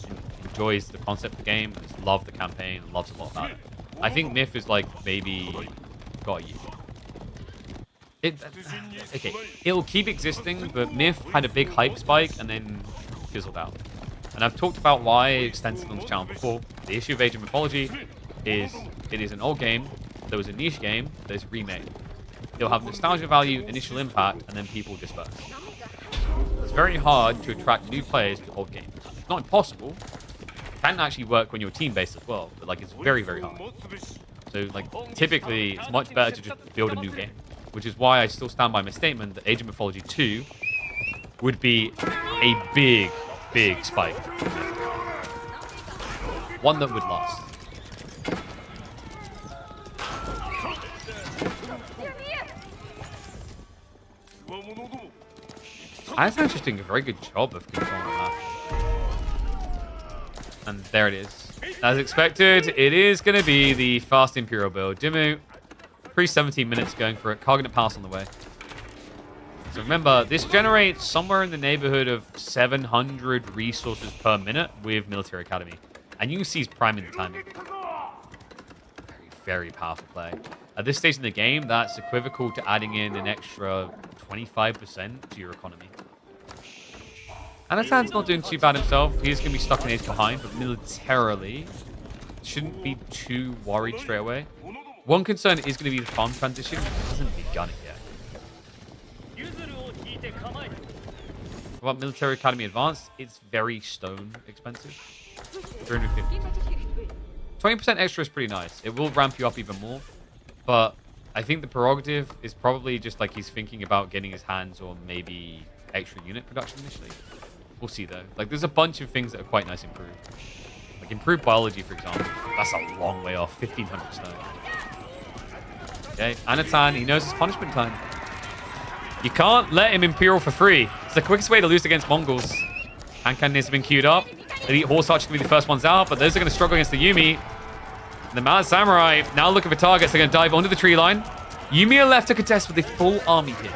enjoys the concept of the game, loves the campaign, and loves a lot about it. I think Myth is like maybe got a year. Okay, it'll keep existing, but Myth had a big hype spike and then fizzled out. And I've talked about why extensively on this channel before. The issue of Age of Mythology is it is an old game, there was a niche game that is remade. It'll have nostalgia value, initial impact, and then people disperse. It's very hard to attract new players to old games. It's not impossible. It can actually work when you're team-based as well, but like it's very, very hard. So like typically, it's much better to just build a new game, which is why I still stand by my statement that Age of Mythology 2 would be a big, big spike. One that would last. Anatan's just doing a very good job of controlling that. And there it is. As expected, it is going to be the fast Imperial build. Demu, pre-17 minutes going for it. Cargonet Palace on the way. So remember, this generates somewhere in the neighborhood of 700 resources per minute with Military Academy. And you can see he's priming the timing. Very, very powerful play. At this stage in the game, that's equivocal to adding in an extra 25% to your economy. Anatan's not doing too bad himself. He's going to be stuck an age behind, but militarily, shouldn't be too worried straight away. One concern is going to be the farm transition. It hasn't begun it yet. What about Military Academy Advanced? It's very stone expensive. 350. 20% extra is pretty nice. It will ramp you up even more. But I think the prerogative is probably just like he's thinking about getting his hands on maybe extra unit production initially. We'll see though. Like there's a bunch of things that are quite nice improved. Like improved biology, for example. That's a long way off. 1,500 stone. Okay, Anatan, he knows his punishment time. You can't let him Imperial for free. It's the quickest way to lose against Mongols. Hand cannons have been queued up. Elite Horse Archers will be the first ones out, but those are going to struggle against the Yumi. The Mad Samurai now looking for targets. They're going to dive onto the tree line. Yumi are left to contest with a full army here.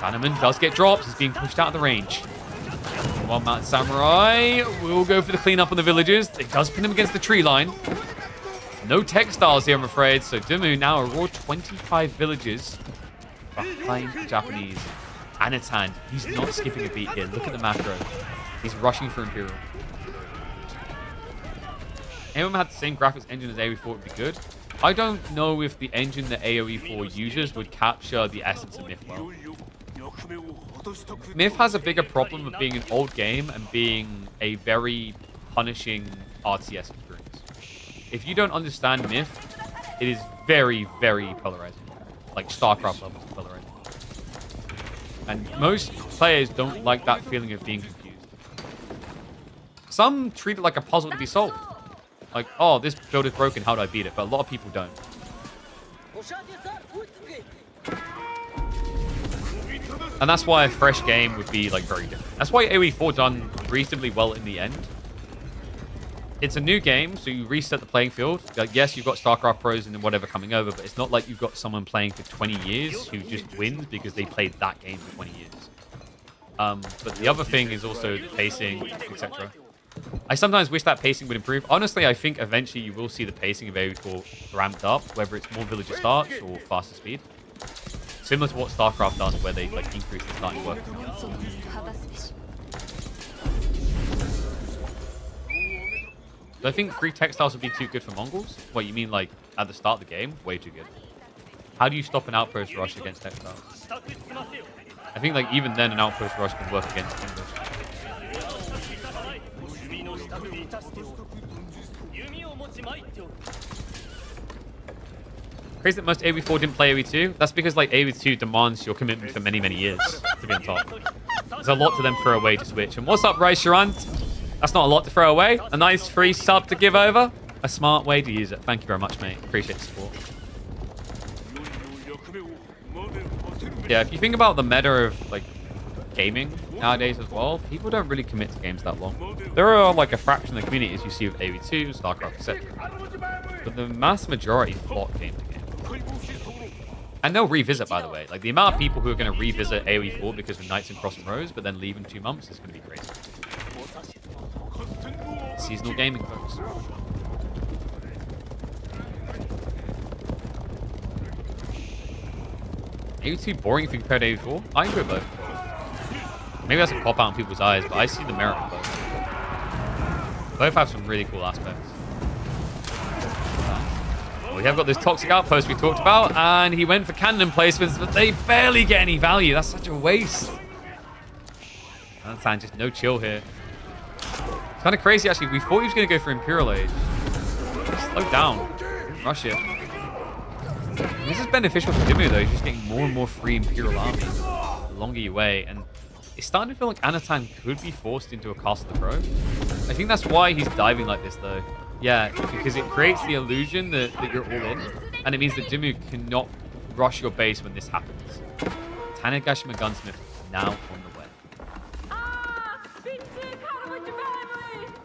Bannerman does get dropped. He's being pushed out of the range. One Mad Samurai will go for the cleanup on the villagers. It does pin him against the tree line. No textiles here, I'm afraid. So Demu now a raw 25 villagers behind the Japanese. Anatan, he's not skipping a beat here. Look at the macro. He's rushing for Imperial. Anyone had the same graphics engine as AoE4 would be good. I don't know if the engine that AoE4 uses would capture the essence of Myth well. Myth has a bigger problem of being an old game and being a very punishing RTS experience. If you don't understand Myth, it is very, very polarizing. Like StarCraft levels of polarizing. And most players don't like that feeling of being confused. Some treat it like a puzzle to be solved. Like, oh, this build is broken, how do I beat it? But a lot of people don't. And that's why a fresh game would be like very different. That's why AoE4 done reasonably well in the end. It's a new game, so you reset the playing field. Like, yes, you've got StarCraft pros and whatever coming over, but it's not like you've got someone playing for 20 years who just wins because they played that game for 20 years. But the other thing is also the pacing, etc. I sometimes wish that pacing would improve. Honestly, I think eventually you will see the pacing of AoE4 ramped up, whether it's more villager starts or faster speed. Similar to what StarCraft does, where they like increase the starting work. Do I think free textiles would be too good for Mongols? What, you mean like at the start of the game? Way too good. How do you stop an outpost rush against textiles? I think like even then an outpost rush can work against English. Crazy that most AoE4 didn't play AoE2. That's because like AoE2 demands your commitment for many, many years to be on top. There's a lot to them throw away to switch. And what's up, Rai Sharant? That's not a lot to throw away. A nice free sub to give over. A smart way to use it. Thank you very much, mate. Appreciate the support. Yeah, if you think about the meta of like gaming nowadays as well, people don't really commit to games that long. There are like a fraction of the community, as you see with AoE2, StarCraft, etc. But the mass majority flock game to game. And they'll revisit, by the way. Like the amount of people who are going to revisit AoE4 because of Knights and Cross and Rose, but then leave in 2 months is going to be crazy. Seasonal gaming, folks. AoE2 boring if you compare to AoE4? I enjoy both. Maybe that's a pop out in people's eyes, but I see the merit in both. Both have some really cool aspects. We have got this toxic outpost we talked about, and he went for cannon placements, but they barely get any value. That's such a waste. Anatan, just no chill here. It's kind of crazy, actually. We thought he was going to go for Imperial Age. Slow down. Rush it. This is beneficial for Demu, though. He's just getting more and more free Imperial armies the longer you wait. And it's starting to feel like Anatan could be forced into a Castle the Crow. I think that's why he's diving like this, though. Yeah, because it creates the illusion that you're all in. And it means that Demu cannot rush your base when this happens. Tanegashima Gunsmith now on the way.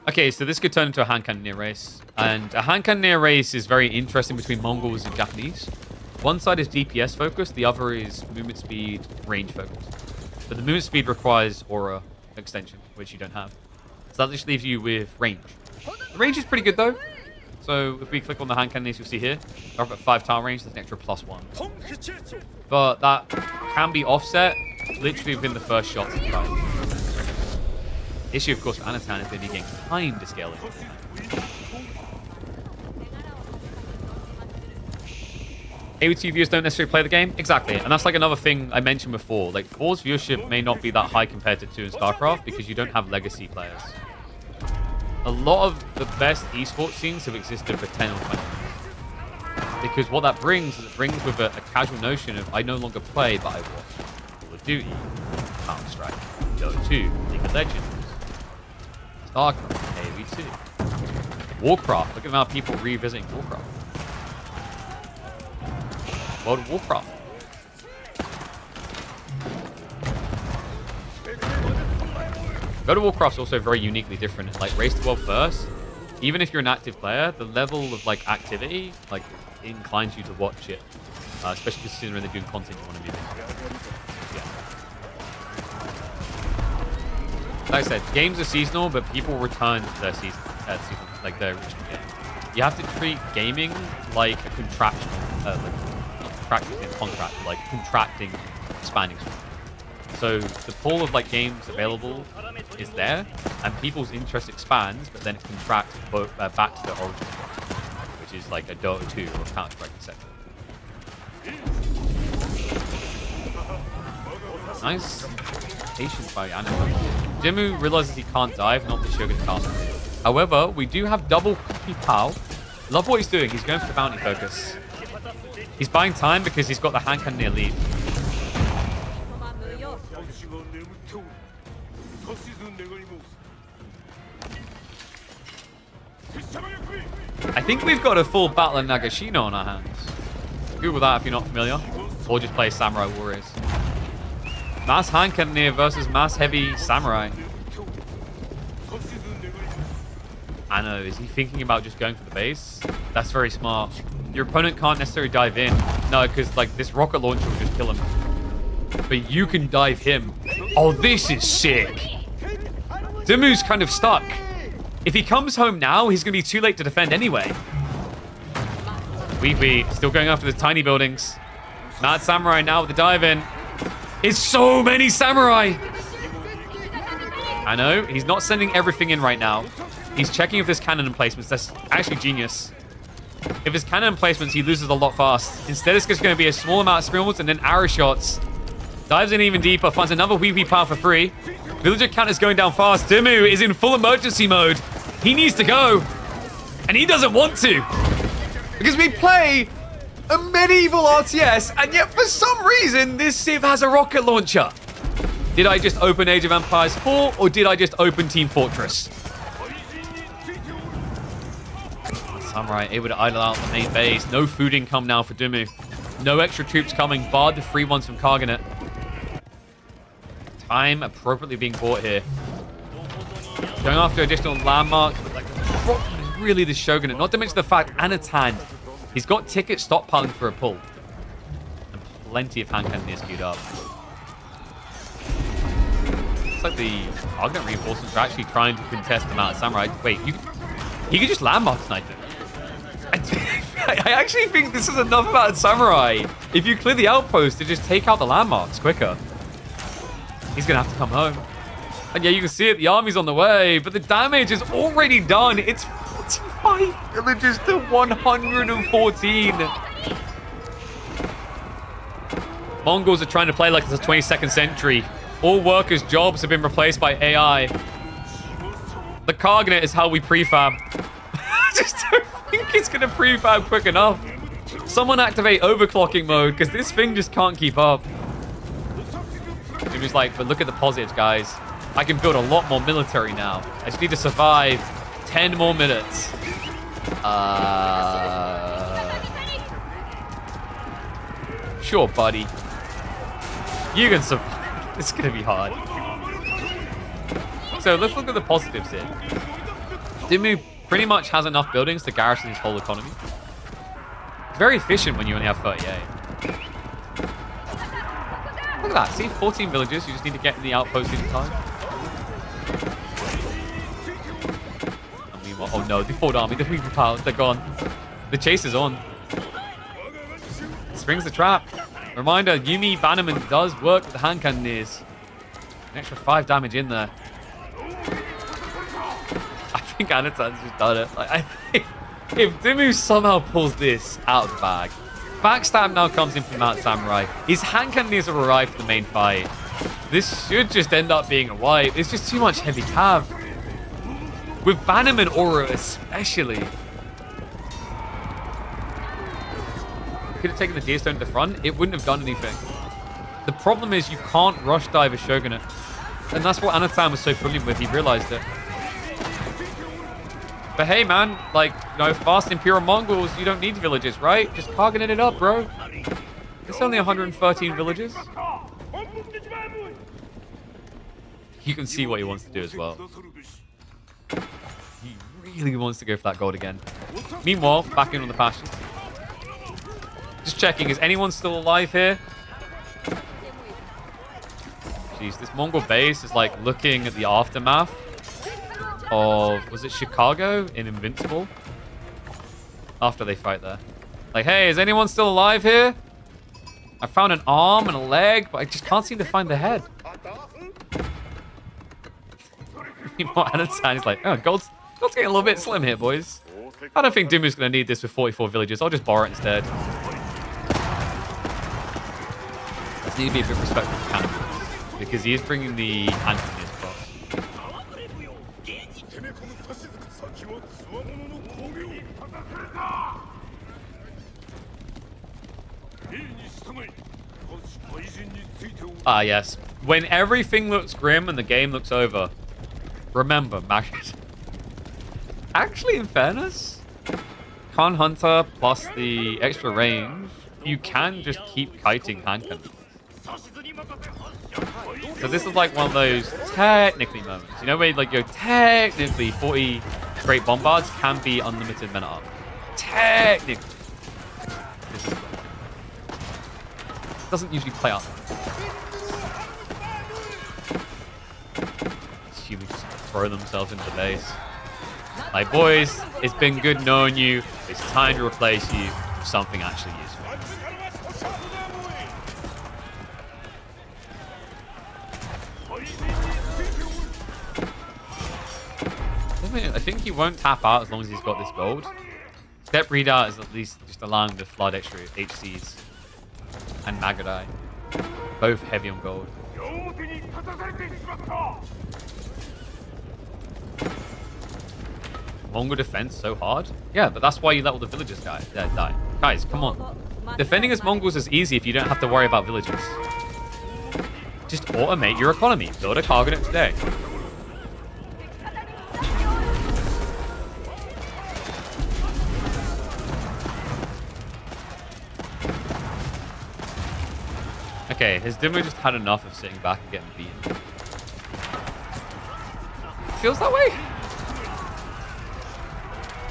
Okay, so this could turn into a hand cannoneer race. And a hand cannoneer race is very interesting between Mongols and Japanese. One side is DPS focused, the other is movement speed, range focused. But the movement speed requires aura extension, which you don't have. So that just leaves you with range. The range is pretty good though. So if we click on the hand cannons, you'll see here, they're up at 5 tile range, that's an extra +1. But that can be offset literally within the first shot. The issue, of course, for Anatan is that you're getting time to scale it. AoE2 viewers don't necessarily play the game? Exactly. And that's like another thing I mentioned before. Like, 4's viewership may not be that high compared to 2 and StarCraft because you don't have legacy players. A lot of the best esports scenes have existed for 10 or 20 years. Because what that brings is it brings with a casual notion of I no longer play, but I watch Call of Duty, Counter-Strike, Dota 2, League of Legends, StarCraft, AoE2, Warcraft. Look at the amount of people revisiting Warcraft. World of Warcraft. World of Warcraft's also very uniquely different. Like Race to World first, even if you're an active player, the level of like activity like inclines you to watch it, especially considering they're doing content you want to be doing. Yeah. Like I said, games are seasonal, but people return to their season, like their original game. You have to treat gaming like a contractual, like contracting, expanding. So the pool of like games available is there, and people's interest expands, but then it contracts back to the origin, which is like a Dota 2 or Counter-Strike, etc. Nice patience by Anatan. Demu realizes he can't dive, not the sugar castle. However, we do have double pow. Love what he's doing. He's going for the bounty focus. He's buying time because he's got the hand cannoneer lead. I think we've got a full Battle of Nagashino on our hands. Google that if you're not familiar. Or just play Samurai Warriors. Mass hand cannoneer versus mass heavy samurai. I know. Is he thinking about just going for the base? That's very smart. Your opponent can't necessarily dive in. No, because like this rocket launcher will just kill him. But you can dive him. Oh, this is sick. Demu's kind of stuck. If he comes home now, he's going to be too late to defend anyway. Wee still going after the tiny buildings. Mad Samurai now with the dive in. It's so many samurai. I know. He's not sending everything in right now. He's checking if there's cannon emplacements. That's actually genius. If there's cannon emplacements, he loses a lot fast. Instead, it's just going to be a small amount of sprints and then arrow shots. Dives in even deeper. Finds another wee power for free. Villager count is going down fast. Demu is in full emergency mode. He needs to go. And he doesn't want to. Because we play a medieval RTS, and yet for some reason, this Civ has a rocket launcher. Did I just open Age of Empires 4, or did I just open Team Fortress? Samurai able to idle out the main base. No food income now for Demu. No extra troops coming, barred the free ones from Karganet. Time appropriately being bought here. Going after additional landmarks, but like the problem is really the Shogunate. Not to mention the fact Anatan, he's got tickets stockpiling for a pull. And plenty of hand cannons queued up. Looks like the Karganet reinforcements are actually trying to contest the Mount Samurai. Wait, he could just landmark snipe him. I actually think this is enough about Samurai. If you clear the outpost to just take out the landmarks quicker. He's going to have to come home. And yeah, you can see it. The army's on the way. But the damage is already done. It's 45 villages to 114. Mongols are trying to play like it's the 22nd century. All workers' jobs have been replaced by AI. The Karganet is how we prefab. I just don't think it's going to prefab quick enough. Someone activate overclocking mode, because this thing just can't keep up. It was like, but look at the positives, guys. I can build a lot more military now. I just need to survive 10 more minutes. Sure, buddy. You can survive. It's going to be hard. So let's look at the positives here. Demu pretty much has enough buildings to garrison his whole economy. It's very efficient when you only have 38. Look at that. See, 14 villages. You just need to get in the outpost in time. And meanwhile, oh no, the Ford army, the people powers, they're gone. The chase is on. Springs the trap. Reminder, Yumi Bannerman does work with the hand cannoneers. An extra 5 damage in there. I think Anatan's just done it. Like, I think if Demu somehow pulls this out of the bag, Backstab now comes in from Mount Samurai. His hand cannoneers have arrived for the main fight. This should just end up being a wipe. It's just too much heavy cav. With Bannerman Aura especially. Could have taken the Deer Stone to the front. It wouldn't have done anything. The problem is you can't rush dive a Shogunate. And that's what Anatan was so brilliant with. He realized it. But hey, man, like, you know, fast Imperial Mongols, you don't need villages, right? Just Karganet it up, bro. It's only 113 villages. You can see what he wants to do as well. He really wants to go for that gold again. Meanwhile, back in on the passion. Just checking, is anyone still alive here? Jeez, this Mongol base is like looking at the aftermath of, was it Chicago in Invincible? After they fight there. Like, hey, is anyone still alive here? I found an arm and a leg, but I just can't seem to find the head. Meanwhile, Anatan is like, oh, gold's getting a little bit slim here, boys. I don't think Demu's going to need this with 44 villages. I'll just borrow it instead. Just need to be a bit respectful of cannibals, because he is bringing the hand-cannoneers across. Ah, yes. When everything looks grim and the game looks over, remember, mash it. Actually, in fairness, Khan Hunter plus the extra range, you can just keep kiting hand cannons. So this is like one of those technically moments. You know where like you're technically 40 great bombards can be unlimited men at arms. Technically. Doesn't usually play out. Humans just throw themselves into the base. Like, boys, it's been good knowing you. It's time to replace you with something actually useful. I think he won't tap out as long as he's got this gold. Step readout is at least just allowing the flood extra HCs and Magadai. Both heavy on gold. Mongol defense so hard? Yeah, but that's why you let all the villagers die. Guys, come on. Defending as Mongols is easy if you don't have to worry about villagers. Just automate your economy. Build a cargo net today. Okay, his Demu just had enough of sitting back and getting beaten. Feels that way?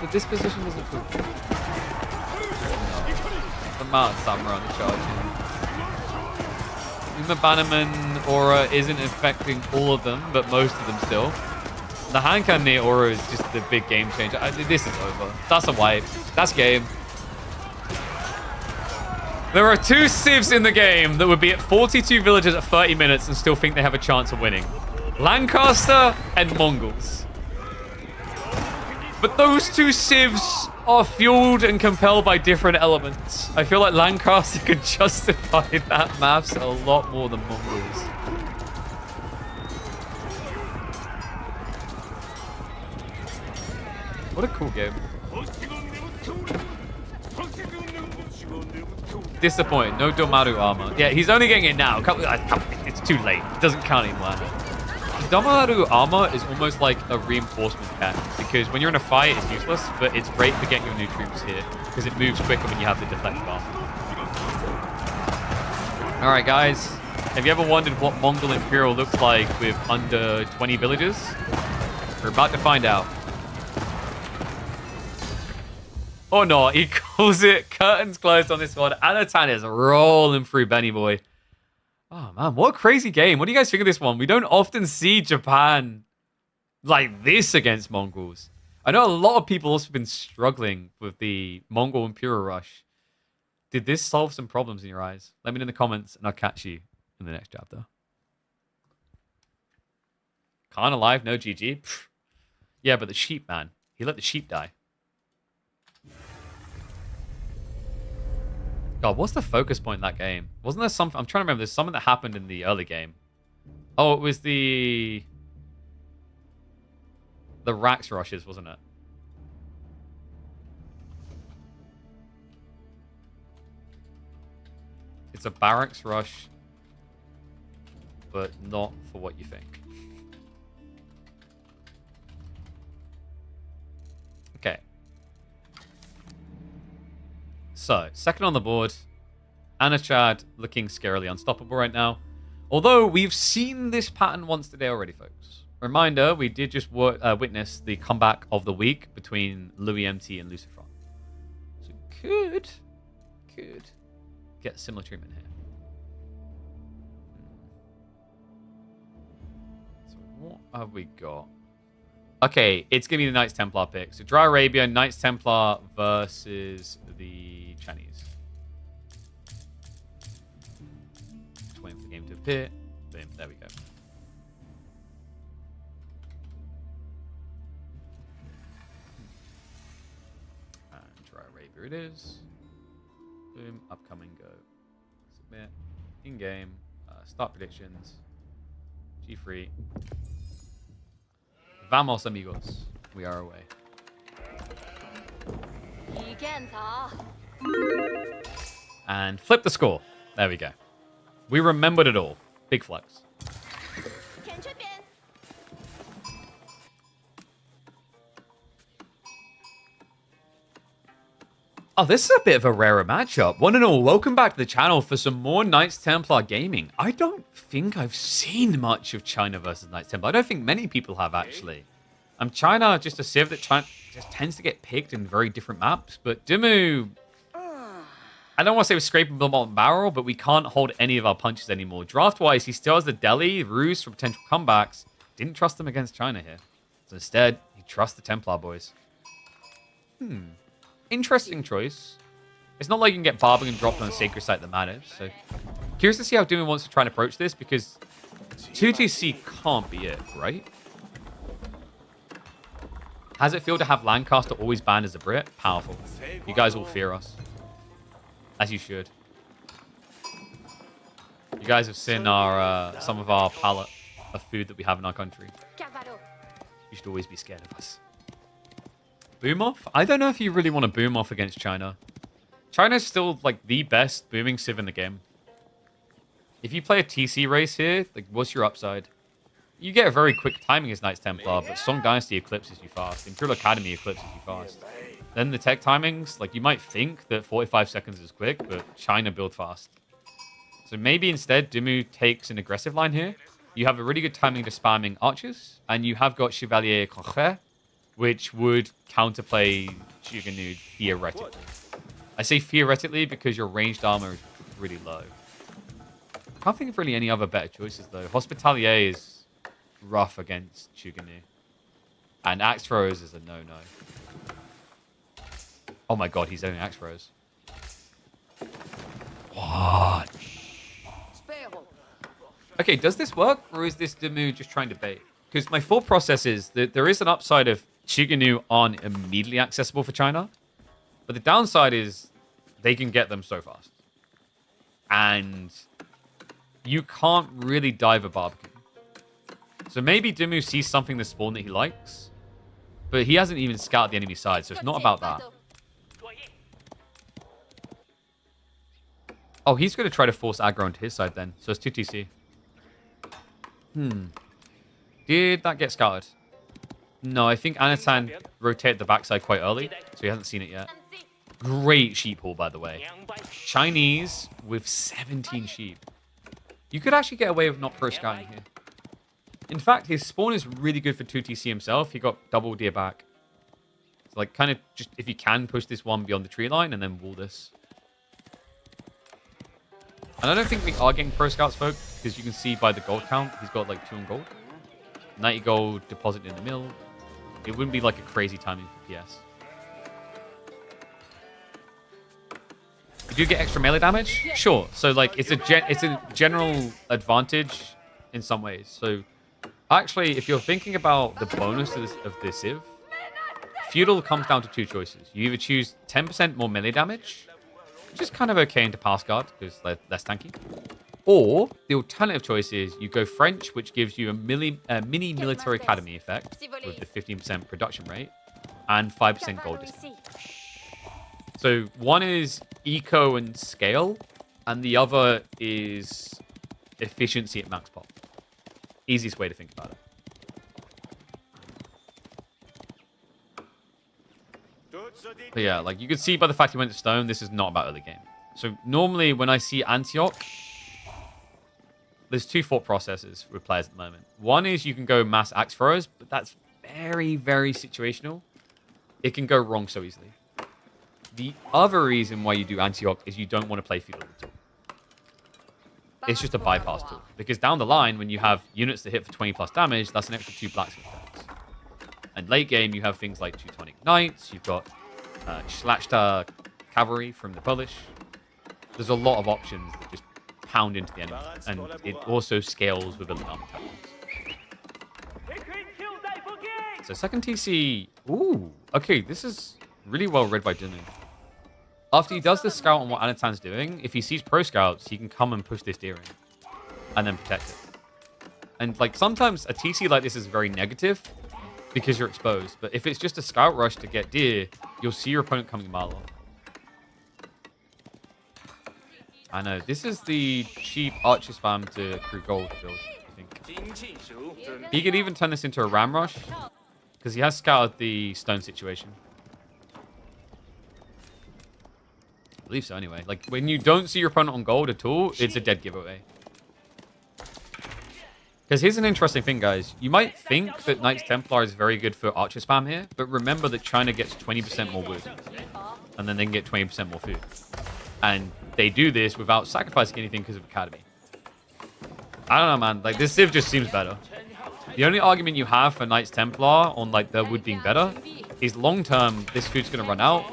The disposition doesn't feel good. No. The amount of samurai on the charge. The Bannerman aura isn't affecting all of them, but most of them still. The hand cannon near aura is just the big game changer. This is over. That's a wipe. That's game. There are 2 civs in the game that would be at 42 villages at 30 minutes and still think they have a chance of winning. Lancaster and Mongols. But those 2 civs are fueled and compelled by different elements. I feel like Lancaster could justify that maths a lot more than Mongols. What a cool game. Disappointed. No Domaru armor. Yeah, he's only getting it now. It's too late. It doesn't count anymore. Domaru armor is almost like a reinforcement pack because when you're in a fight, it's useless, but it's great for getting your new troops here because it moves quicker when you have the deflect bar. All right, guys. Have you ever wondered what Mongol Imperial looks like with under 20 villages? We're about to find out. Oh no, he calls it curtains closed on this one. Anatan is rolling through Benny Boy. Oh man, what a crazy game. What do you guys think of this one? We don't often see Japan like this against Mongols. I know a lot of people also been struggling with the Mongol Imperial Rush. Did this solve some problems in your eyes? Let me know in the comments and I'll catch you in the next chapter. Khan alive, no GG. Pfft. Yeah, but the sheep, man. He let the sheep die. God, what's the focus point in that game? Wasn't there something? I'm trying to remember. There's something that happened in the early game. Oh, it was the Rax rushes, wasn't it? It's a barracks rush, but not for what you think. Okay. So, second on the board, Anachad looking scarily unstoppable right now. Although we've seen this pattern once today already, folks. Reminder, we did just witness the comeback of the week between Louis MT and Lucifer. So could get similar treatment here. So what have we got? Okay, it's going to be the Knights Templar pick. So Dry Arabia, Knights Templar versus the Chinese. Just waiting for the game to appear. Boom, there we go. And Dry Arabia it is. Boom, upcoming go. Submit. In-game. Start predictions. G3. Vamos, amigos. We are away. And flip the score. There we go. We remembered it all. Big flex. Oh, this is a bit of a rarer matchup. One and all, welcome back to the channel for some more Knights Templar gaming. I don't think I've seen much of China versus Knights Templar. I don't think many people have, actually. China, just a civ that China just tends to get picked in very different maps. But Demu, I don't want to say we're scraping the bottom barrel, but we can't hold any of our punches anymore. Draft-wise, he still has the Delhi, Ruse for potential comebacks. Didn't trust him against China here. So instead, he trusts the Templar boys. Interesting choice. It's not like you can get Barbican dropped on a sacred site that matters. So curious to see how Demu wants to try and approach this, because 2TC can't be it, right? How's it feel to have Lancaster always banned as a Brit? Powerful. You guys will fear us. As you should. You guys have seen our some of our palette of food that we have in our country. You should always be scared of us. Boom off? I don't know if you really want to boom off against China. China's still like the best booming civ in the game. If you play a TC race here, like what's your upside? You get a very quick timing as Knights Templar, but Song Dynasty eclipses you fast. Imperial Academy eclipses you fast. Then the tech timings, like you might think that 45 seconds is quick, but China build fast. So maybe instead Demu takes an aggressive line here. You have a really good timing to spamming archers, and you have got Chevalier Concret, which would counterplay Chiganu theoretically. I say theoretically because your ranged armor is really low. I can't think of really any other better choices though. Hospitalier is rough against Chuganu. And axe throws is a no-no. Oh my god, he's only axe throws. What? Okay, does this work? Or is this Demu just trying to bait? Because my thought process is that there is an upside of Chiganu aren't immediately accessible for China. But the downside is they can get them so fast. And you can't really dive a Barbican. So maybe Demu sees something this spawn that he likes, but he hasn't even scouted the enemy side, so it's not about that. Oh, he's going to try to force aggro onto his side then, so it's 2TC. Did that get scouted? No, I think Anatan rotated the backside quite early, so he hasn't seen it yet. Great sheep haul, by the way. Chinese with 17 sheep. You could actually get away with not pro scouting here. In fact, his spawn is really good for 2TC himself. He got double deer back. So like, kind of just, if you can, push this one beyond the tree line and then wall this. And I don't think we are getting pro scouts, folk, because you can see by the gold count, he's got like 2 on gold. 90 gold deposit in the mill. It wouldn't be like a crazy timing for PS. You do get extra melee damage? Sure. So like, it's a general advantage in some ways. So actually, if you're thinking about the bonus of this civ, Feudal comes down to 2 choices. You either choose 10% more melee damage, which is kind of okay into pass guard because they're less tanky, or the alternative choice is you go French, which gives you a mini military academy effect with the 15% production rate and 5% gold discount. So one is eco and scale, and the other is efficiency at max pop. Easiest way to think about it. But yeah, like you could see by the fact he went to stone, this is not about early game. So normally when I see Antioch, there's 2 thought processes with players at the moment. One is you can go mass axe throwers, but that's very, very situational. It can go wrong so easily. The other reason why you do Antioch is you don't want to play feudal at all. It's just a bypass tool. Because down the line, when you have units that hit for 20 plus damage, that's an extra 2 blacksmith decks. And late game, you have things like Teutonic Knights, you've got Schlachta Cavalry from the Polish. There's a lot of options that just pound into the enemy. And it also scales with elite armor tactics. So second TC... Ooh, okay, this is really well read by Demu. After he does the scout on what Anatan's doing, if he sees pro scouts, he can come and push this deer in. And then protect it. And like sometimes a TC like this is very negative because you're exposed. But if it's just a scout rush to get deer, you'll see your opponent coming a mile off. I know. This is the cheap archer spam to accrue gold build, I think. He could even turn this into a ram rush because he has scouted the stone situation. I believe so anyway. Like when you don't see your opponent on gold at all, it's a dead giveaway. Because here's an interesting thing, guys. You might think that Knights Templar is very good for archer spam here, but remember that China gets 20% more wood, and then they can get 20% more food. And they do this without sacrificing anything because of Academy. I don't know, man. Like, this Civ just seems better. The only argument you have for Knights Templar on, like, their wood being better is long-term, this food's going to run out,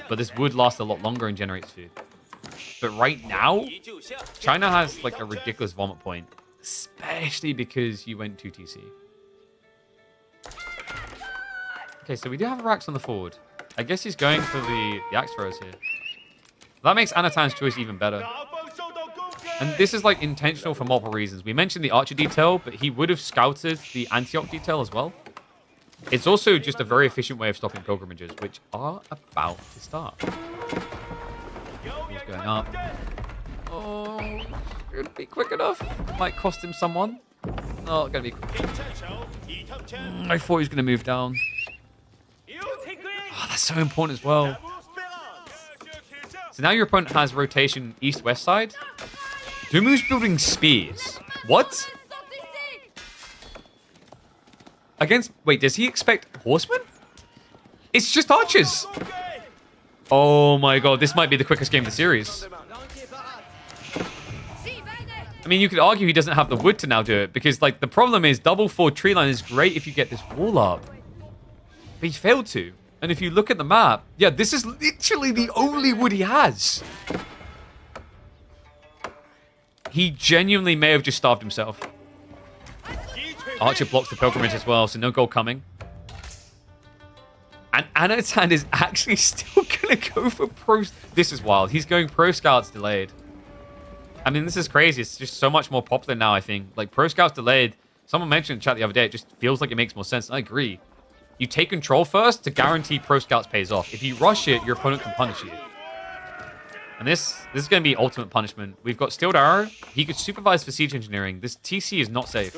but this wood lasts a lot longer and generates food. But right now, China has, like, a ridiculous vomit point. Especially because you went 2TC. Okay, so we do have Rax on the forward. I guess he's going for the axe throwers here. That makes Anatan's choice even better. And this is like intentional for multiple reasons. We mentioned the archer detail, but he would have scouted the anti-op detail as well. It's also just a very efficient way of stopping pilgrimages, which are about to start. What's going up? Oh, should be quick enough. Might cost him someone. Not gonna be quick. I thought he was gonna move down. Oh, that's so important as well. So now your opponent has rotation east-west side. Demu's building spears. What? Against... Wait, does he expect horsemen? It's just archers. Oh my god, this might be the quickest game of the series. I mean, you could argue he doesn't have the wood to now do it, because, like, the problem is double forward tree line is great if you get this wall up. But he failed to. And if you look at the map, yeah, this is literally the only wood he has. He genuinely may have just starved himself. Archer blocks the pilgrimage as well, so no goal coming. And Anatan is actually still going to go for pro... This is wild. He's going pro scouts delayed. I mean, this is crazy. It's just so much more popular now, I think. Like, pro scouts delayed. Someone mentioned in chat the other day, it just feels like it makes more sense. I agree. You take control first to guarantee pro scouts pays off. If you rush it, your opponent can punish you. And this is going to be ultimate punishment. We've got Steeled Arrow. He could supervise for siege engineering. This TC is not safe.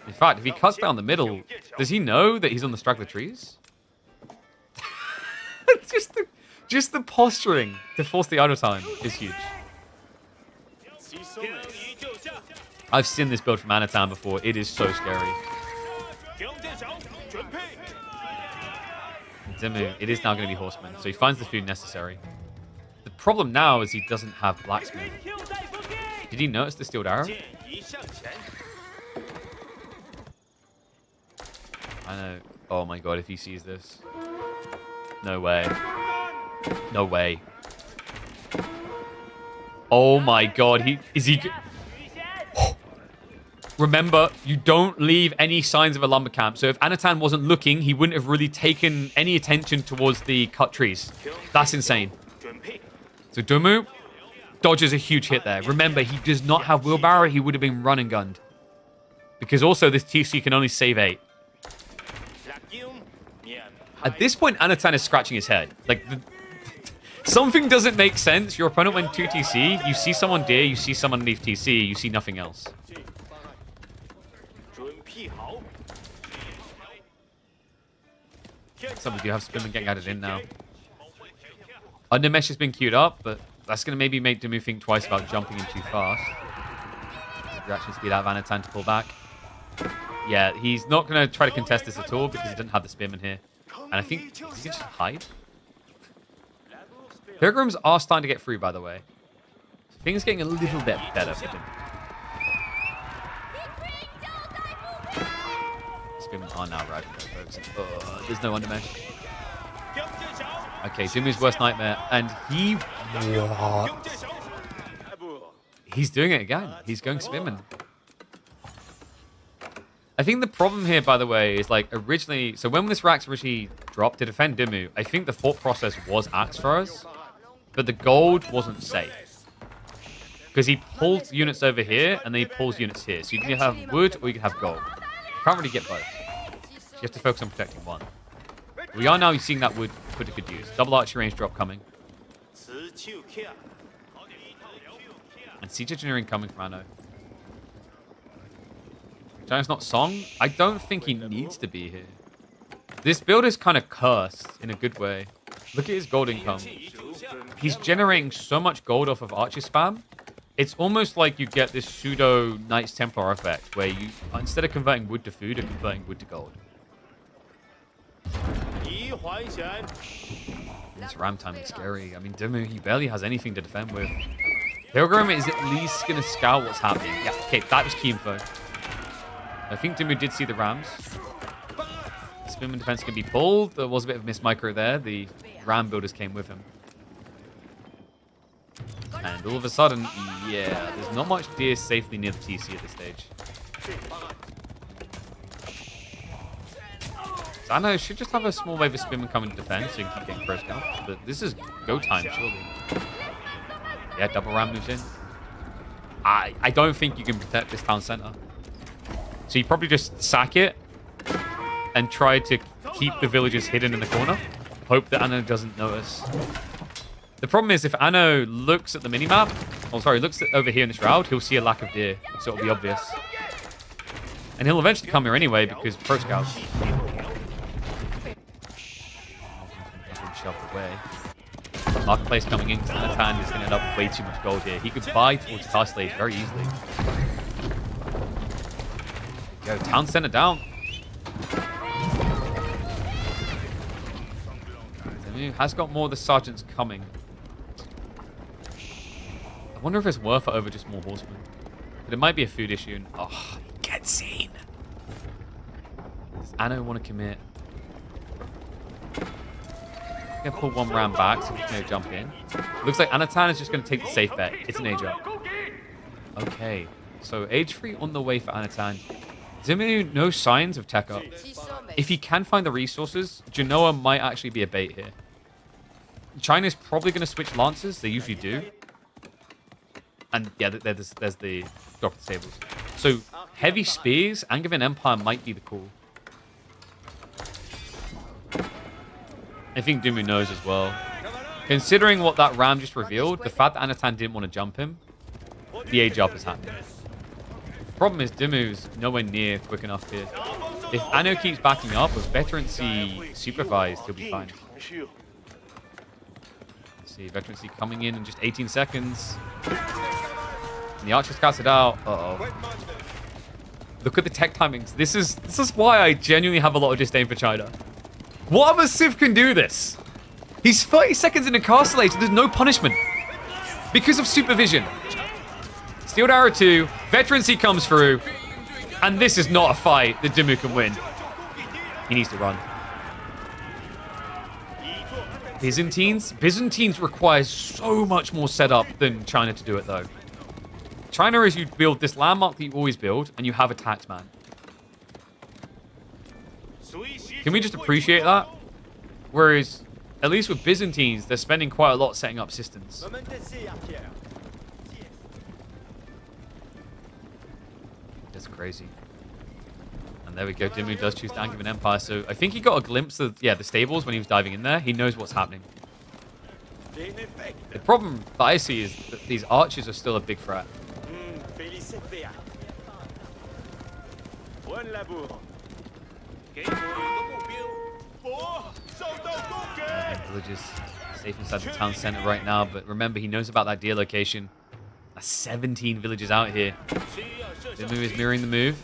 In fact, if he cuts down the middle, does he know that he's on the straggler trees? just the posturing to force the idle time is huge. I've seen this build from Anatan before. It is so scary. Demu, it is now going to be horseman, so he finds the food necessary. The problem now is he doesn't have blacksmith. Did he notice the steeled arrow? I know. Oh my god, if he sees this. No way. No way. Oh my god, is he... Remember, you don't leave any signs of a lumber camp. So if Anatan wasn't looking, he wouldn't have really taken any attention towards the cut trees. That's insane. So Demu dodges a huge hit there. Remember, he does not have wheelbarrow. He would have been run and gunned. Because also this TC can only save 8. At this point, Anatan is scratching his head. Like, something doesn't make sense. Your opponent went 2 TC. You see someone deer. You see someone underneath TC. You see nothing else. Some do have Spinman getting added in now. Undermesh has been queued up, but that's going to maybe make Demu think twice about jumping in too fast. Reaction speed out of Anatan to pull back. Yeah, he's not going to try to contest this at all because he doesn't have the Spearman here. And I think, does he just hide? Pilgrims are starting to get through, by the way. So things getting a little bit better for Demu. Spearmen are now arriving though, folks. There's no undermesh. Okay, Demu's worst nightmare. And he... What? He's doing it again. He's going Spearman. I think the problem here, by the way, is like originally... So when this Rax originally dropped to defend Demu, I think the thought process was axe throwers. But the gold wasn't safe. Because he pulls units over here, and then he pulls units here. So you can either have wood, or you can have gold. You can't really get both. So you have to focus on protecting one. We are now seeing that wood put to good use. Double archery range drop coming. And siege engineering coming from Anno. China's not Song. I don't think he needs to be here. This build is kind of cursed in a good way. Look at his gold income. He's generating so much gold off of archer spam It's almost like you get this pseudo Knights Templar effect where you, instead of converting wood to food, are converting wood to gold. This ram timing is scary. I mean, Demu, he barely has anything to defend with. Pilgrim is at least going to scout what's happening. Yeah, okay, that was key info. I think Demu did see the rams. Spinman defense can be pulled. There was a bit of miss micro there. The ram builders came with him. And all of a sudden, yeah, there's not much deer safely near the TC at this stage. Zano should just have a small wave of Spinman coming to defend so you can keep getting pro scouts. But this is go time, surely. Yeah, double ram moves in. I don't think you can protect this town center. So you probably just sack it and try to keep the villagers hidden in the corner. Hope that Anno doesn't notice. The problem is if Anno looks at the minimap, looks at over here in the shroud, he'll see a lack of deer. So it'll be obvious. And he'll eventually come here anyway because pro scouts. Shoved away. Marketplace coming in. Anatan is going to end up with way too much gold here. He could buy towards Castle very easily. Go, town center down. Demu has got more of the sergeants coming. I wonder if it's worth it over just more horsemen. But it might be a food issue. And, oh, get seen. Does Anno want to commit? Gonna pull one round back so he's gonna jump in. Looks like Anatan is just gonna take the safe bet. It's an age up. Okay, so age 3 on the way for Anatan. Demu, no signs of tech up. If he can find the resources, Genoa might actually be a bait here. China's probably gonna switch lancers. They usually do. And yeah, there's the drop of the stables. So heavy spears, Angevin Empire might be the call. I think Demu knows as well. Considering what that ram just revealed, the fact that Anatan didn't want to jump him, the age up is happening. The problem is Demu's nowhere near quick enough here. If Anno keeps backing up with veterancy supervised, he'll be fine. Let's see, veterancy coming in just 18 seconds. And the archers cast it out. Uh-oh. Look at the tech timings. This is why I genuinely have a lot of disdain for China. What other Civ can do this? He's 30 seconds in incarcerated. There's no punishment. Because of supervision. Steel Arrow 2. Veterancy comes through. And this is not a fight that Demu can win. He needs to run. Byzantines requires so much more setup than China to do it, though. China is you build this landmark that you always build, and you have a taxman. Can we just appreciate that? Whereas, at least with Byzantines, they're spending quite a lot setting up systems. That's crazy. And there we go. Demu does choose to Angevin Empire. So I think he got a glimpse of, the stables when he was diving in there. He knows what's happening. The problem that I see is that these archers are still a big threat. Villagers safe inside the town center right now, but remember, he knows about that deer location. That's 17 villagers out here. Demu is mirroring the move.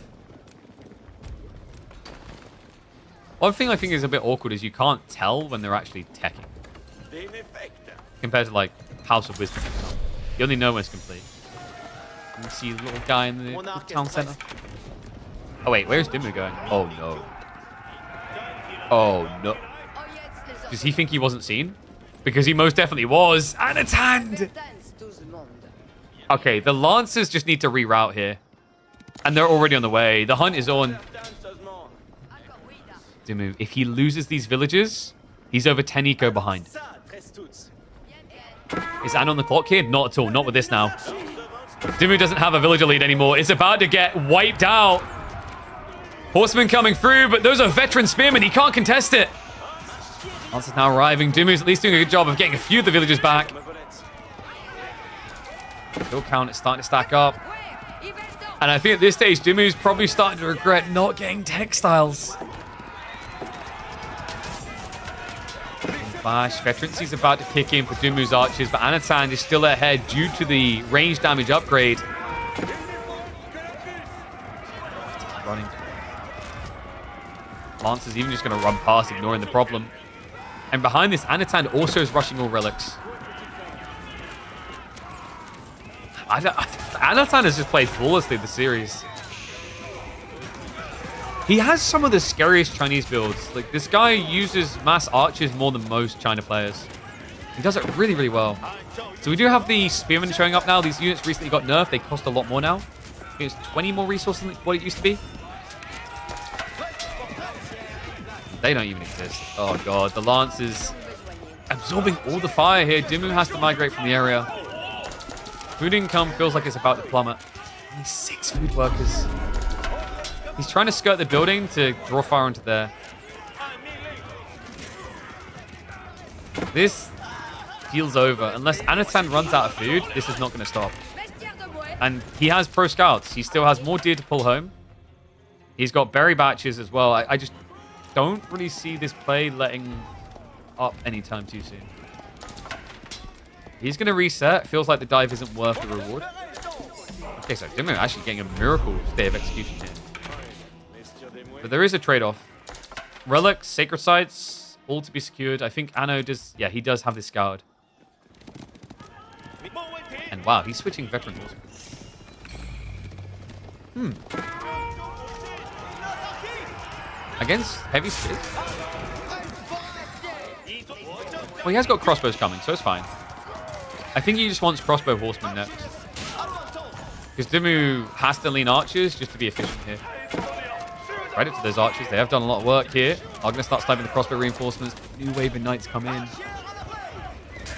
One thing I think is a bit awkward is you can't tell when they're actually teching. Compared to, like, House of Wisdom. You only know when it's complete. You see the little guy in the town center. Oh, wait, where's Demu going? Oh, no. Oh, no. Does he think he wasn't seen? Because he most definitely was. Anatan! Okay, the Lancers just need to reroute here. And they're already on the way. The hunt is on. Demu, if he loses these villages, he's over 10 eco behind. Is Anna on the clock here? Not at all. Not with this now. Demu doesn't have a villager lead anymore. It's about to get wiped out. Horsemen coming through, but those are veteran spearmen. He can't contest it. Lancers now arriving. Demu's at least doing a good job of getting a few of the villagers back. Kill count is starting to stack up. And I think at this stage, Demu's probably starting to regret not getting textiles. flash. Veterancy's about to kick in for Demu's archers, but Anatan is still ahead due to the range damage upgrade. Running. Lance is even just going to run past, ignoring the problem. And behind this, Anatan also is rushing all relics. Anatan has just played flawlessly the series. He has some of the scariest Chinese builds. Like, this guy uses mass archers more than most China players. He does it really, really well. So we do have the spearmen showing up now. These units recently got nerfed. They cost a lot more now. I think it's 20 more resources than what it used to be. They don't even exist. Oh, God. The Lance is absorbing all the fire here. Demu has to migrate from the area. Food income feels like it's about to plummet. Only 6 food workers. He's trying to skirt the building to draw fire onto there. This feels over. Unless Anatan runs out of food, this is not going to stop. And he has pro scouts. He still has more deer to pull home. He's got berry batches as well. I just don't really see this play letting up anytime too soon. He's going to reset. Feels like the dive isn't worth the reward. Okay, so Demu actually getting a miracle stay of execution here. But there is a trade-off. Relics, sacred sites, all to be secured. I think Anno does... Yeah, he does have this scoured. And wow, he's switching veteran horsemen. Against heavy spears? Well, he has got crossbows coming, so it's fine. I think he just wants crossbow horsemen next. Because Demu has to lean archers just to be efficient here. Credit to those archers. They have done a lot of work here. I'm going to start sniping the crossbow reinforcements. New wave of knights come in.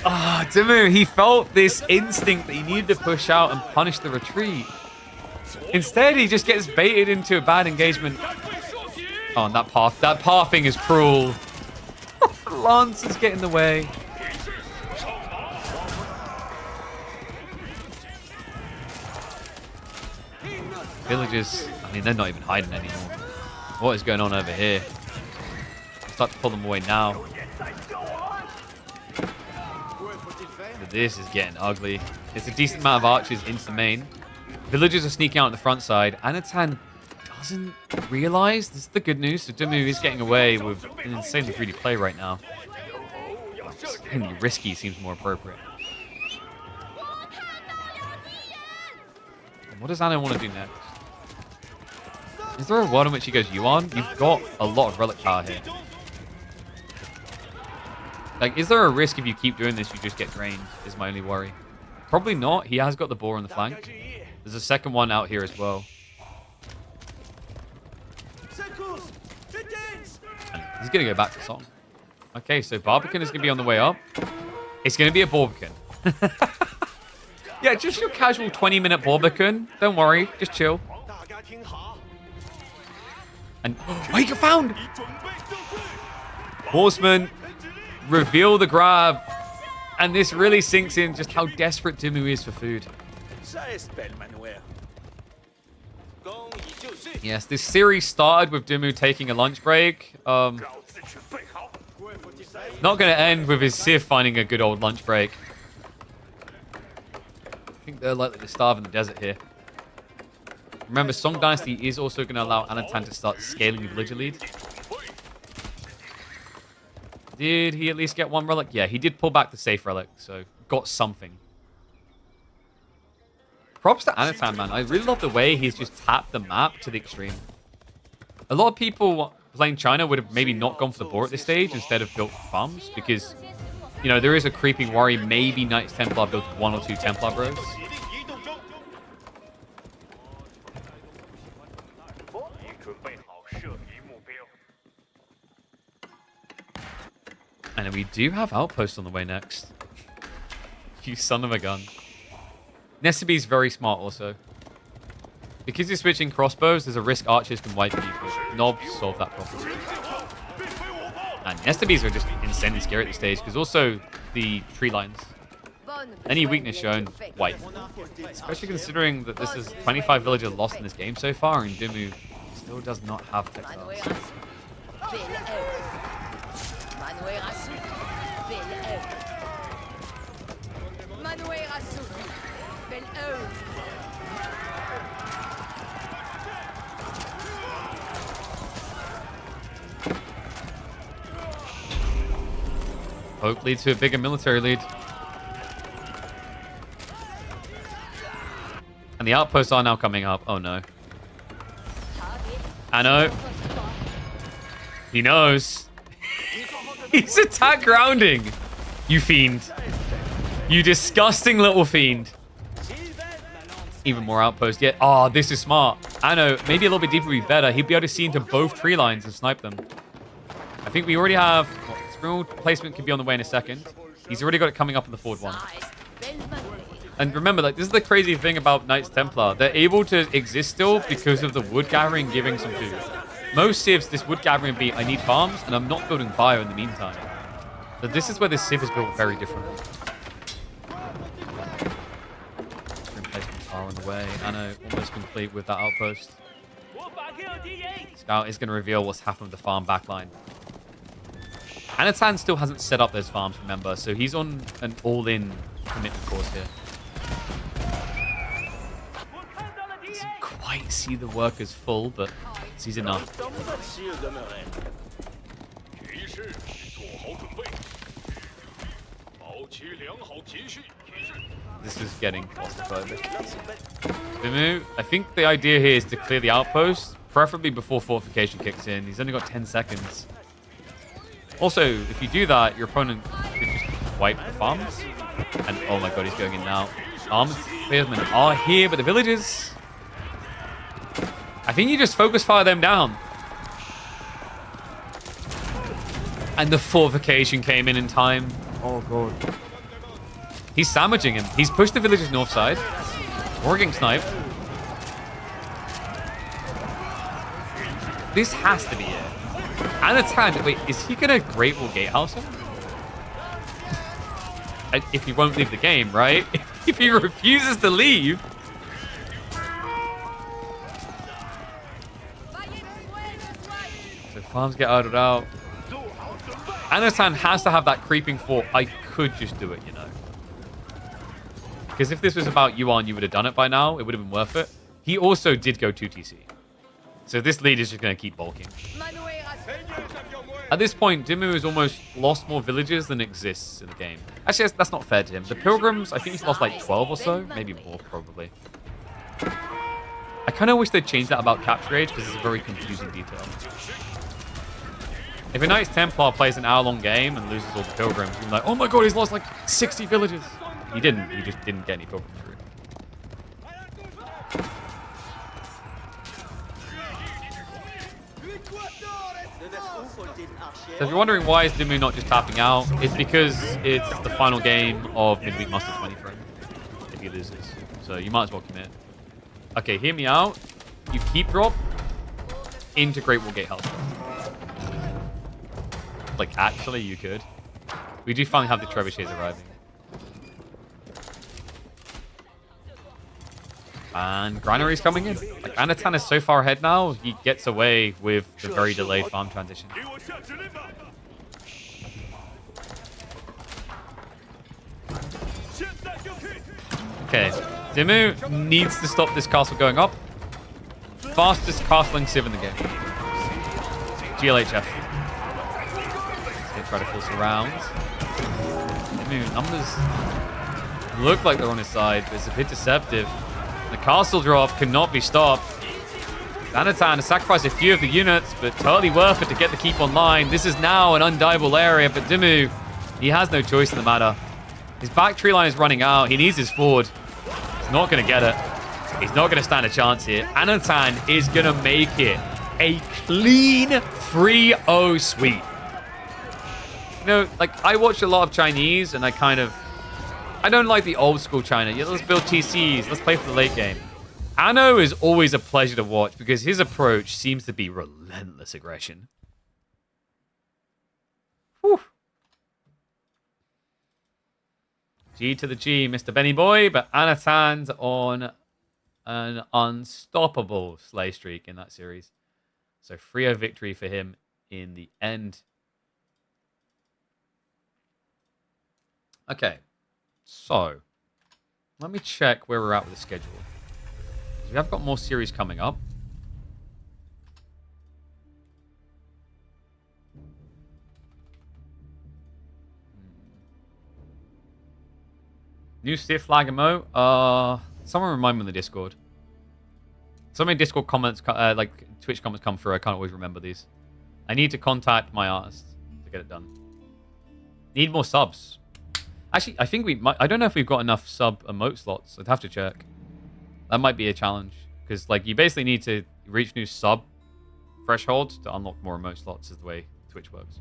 Ah, Demu, he felt this instinct that he needed to push out and punish the retreat. Instead, he just gets baited into a bad engagement. Oh, and that pathing is cruel. Lance is getting in the way. Villagers, I mean, they're not even hiding anymore. What is going on over here? Start to pull them away now. But this is getting ugly. It's a decent amount of archers into the main. Villagers are sneaking out on the front side. Anatan doesn't realize. This is the good news. So Demu is getting away with an insanely greedy play right now. Insanely risky seems more appropriate. And what does Anna want to do next? Is there a world in which he goes Yuan? You've got a lot of relic power here. Like, is there a risk if you keep doing this, you just get drained? Is my only worry. Probably not. He has got the boar on the flank. There's a second one out here as well. And he's going to go back to Song. Okay, so Barbican is going to be on the way up. It's going to be a Barbican. Yeah, just your casual 20-minute Barbican. Don't worry. Just chill. And oh, you found! Horseman, reveal the grab. And this really sinks in just how desperate Demu is for food. Yes, this series started with Demu taking a lunch break. Not going to end with his Civ finding a good old lunch break. I think they're likely to starve in the desert here. Remember, Song Dynasty is also going to allow Anatan to start scaling the villager lead. Did he at least get one relic? Yeah, he did pull back the safe relic, so got something. Props to Anatan, man. I really love the way he's just tapped the map to the extreme. A lot of people playing China would have maybe not gone for the boar at this stage instead of built farms because, you know, there is a creeping worry maybe Knights Templar built 1 or 2 Templar bros. And we do have outposts on the way next. You son of a gun. Nestaby's very smart also. Because you're switching crossbows, there's a risk archers can wipe people. Knobs solve that problem. And Nestabys are just insanely scary at this stage, because also the tree lines. Any weakness shown, wipe. Especially considering that this is 25 villagers lost in this game so far, and Demu still does not have textiles. Hope leads to a bigger military lead. And the outposts are now coming up. Oh no. I know. He knows. He's attack grounding. You fiend. You disgusting little fiend. Even more outposts. Yeah. Oh, this is smart. I know. Maybe a little bit deeper would be better. He'd be able to see into both tree lines and snipe them. I think we already have... Scroll placement could be on the way in a second. He's already got it coming up in the forward one. And remember, like, this is the crazy thing about Knights Templar. They're able to exist still because of the wood gathering giving some food. Most civs, this wood gathering would be, I need farms, and I'm not building bio in the meantime. So this is where this civ is built very differently. Placements are on the way. Anno almost complete with that outpost. Scout is going to reveal what's happened with the farm backline. Anatan still hasn't set up those farms, remember, so he's on an all-in commitment course here. Doesn't quite see the workers full, but sees enough. This is getting claustrophobic. Demu, I think the idea here is to clear the outpost, preferably before fortification kicks in. He's only got 10 seconds. Also, if you do that, your opponent could just wipe the farms. And oh my god, he's going in now. Armed spearmen are here, but the villagers... I think you just focus fire them down. And the fortification came in time. Oh god. He's sandwiching him. He's pushed the villagers north side. We're getting sniped. This has to be it. Anatan, wait, is he gonna Great Wall Gatehouse him? If he won't leave the game, right? If he refuses to leave. So farms get idled out. Anatan has to have that creeping fort. I could just do it, you know. Because if this was about Yuan, you would have done it by now. It would have been worth it. He also did go 2TC. So this lead is just going to keep bulking. At this point, Demu has almost lost more villages than exists in the game. Actually, that's not fair to him. The Pilgrims, I think he's lost like 12 or so. Maybe more, probably. I kind of wish they'd change that about capture age because it's a very confusing detail. If a Knights Templar plays an hour-long game and loses all the Pilgrims, you're like, oh my god, he's lost like 60 villages. He didn't. He just didn't get any Pilgrims through. So if you're wondering why is Demu not just tapping out, it's because it's the final game of Midweek Master 20 for him if he loses. So you might as well commit. Okay, hear me out. You keep drop into Great Wall Gatehouse. Like, actually, you could. We do finally have the trebuchets arriving. And Granary's coming in. Like, Anatan is so far ahead now, he gets away with the very delayed farm transition. Okay, Demu needs to stop this castle going up. Fastest castling civ in the game. GLHF. He's try to force around. Demu, numbers look like they're on his side, but it's a bit deceptive. The castle drop cannot be stopped. Anatan has sacrificed a few of the units, but totally worth it to get the keep online. This is now an undiable area, but Demu, he has no choice in the matter. His back tree line is running out. He needs his forward. He's not going to get it. He's not going to stand a chance here. Anatan is going to make it a clean 3-0 sweep. You know, like, I watch a lot of Chinese, and I don't like the old school China. Yeah, let's build TCs. Let's play for the late game. Anno is always a pleasure to watch because his approach seems to be relentless aggression. Whew. G to the G, Mr. Benny Boy, but Anatan's on an unstoppable slay streak in that series. So 3-0 victory for him in the end. Okay, so let me check where we're at with the schedule. We have got more series coming up. New Stiff flag emo. Someone remind me in the Discord. So many Discord comments, like Twitch comments come through. I can't always remember these. I need to contact my artist to get it done. Need more subs. Actually, I think we might. I don't know if we've got enough sub emote slots. I'd have to check. That might be a challenge because, like, you basically need to reach new sub thresholds to unlock more emote slots. Is the way Twitch works.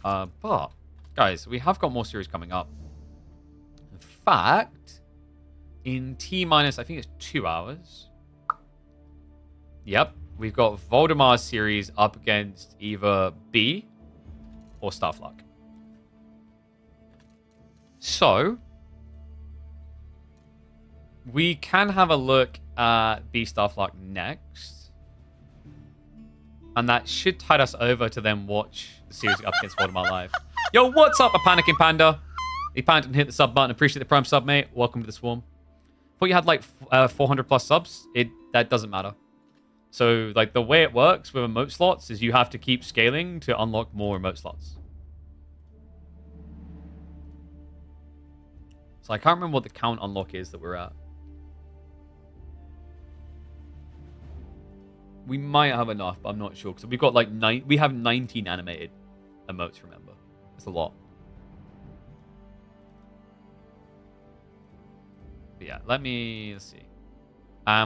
But guys, we have got more series coming up. In fact, in T-minus, I think it's 2 hours. Yep, we've got Voldemar's series up against either B or Starflock. So, we can have a look at B Starflock next. And that should tide us over to then watch the series up against Voldemar live. Yo, what's up, a panicking panda? The panda didn't hit the sub button. Appreciate the prime sub, mate. Welcome to the swarm. Thought you had like 400 plus subs. That doesn't matter. So, like, the way it works with emote slots is you have to keep scaling to unlock more emote slots. So I can't remember what the count unlock is that we're at. We might have enough, but I'm not sure. Because we've got like we have 19 animated emotes, remember. That's a lot. But yeah, let's see.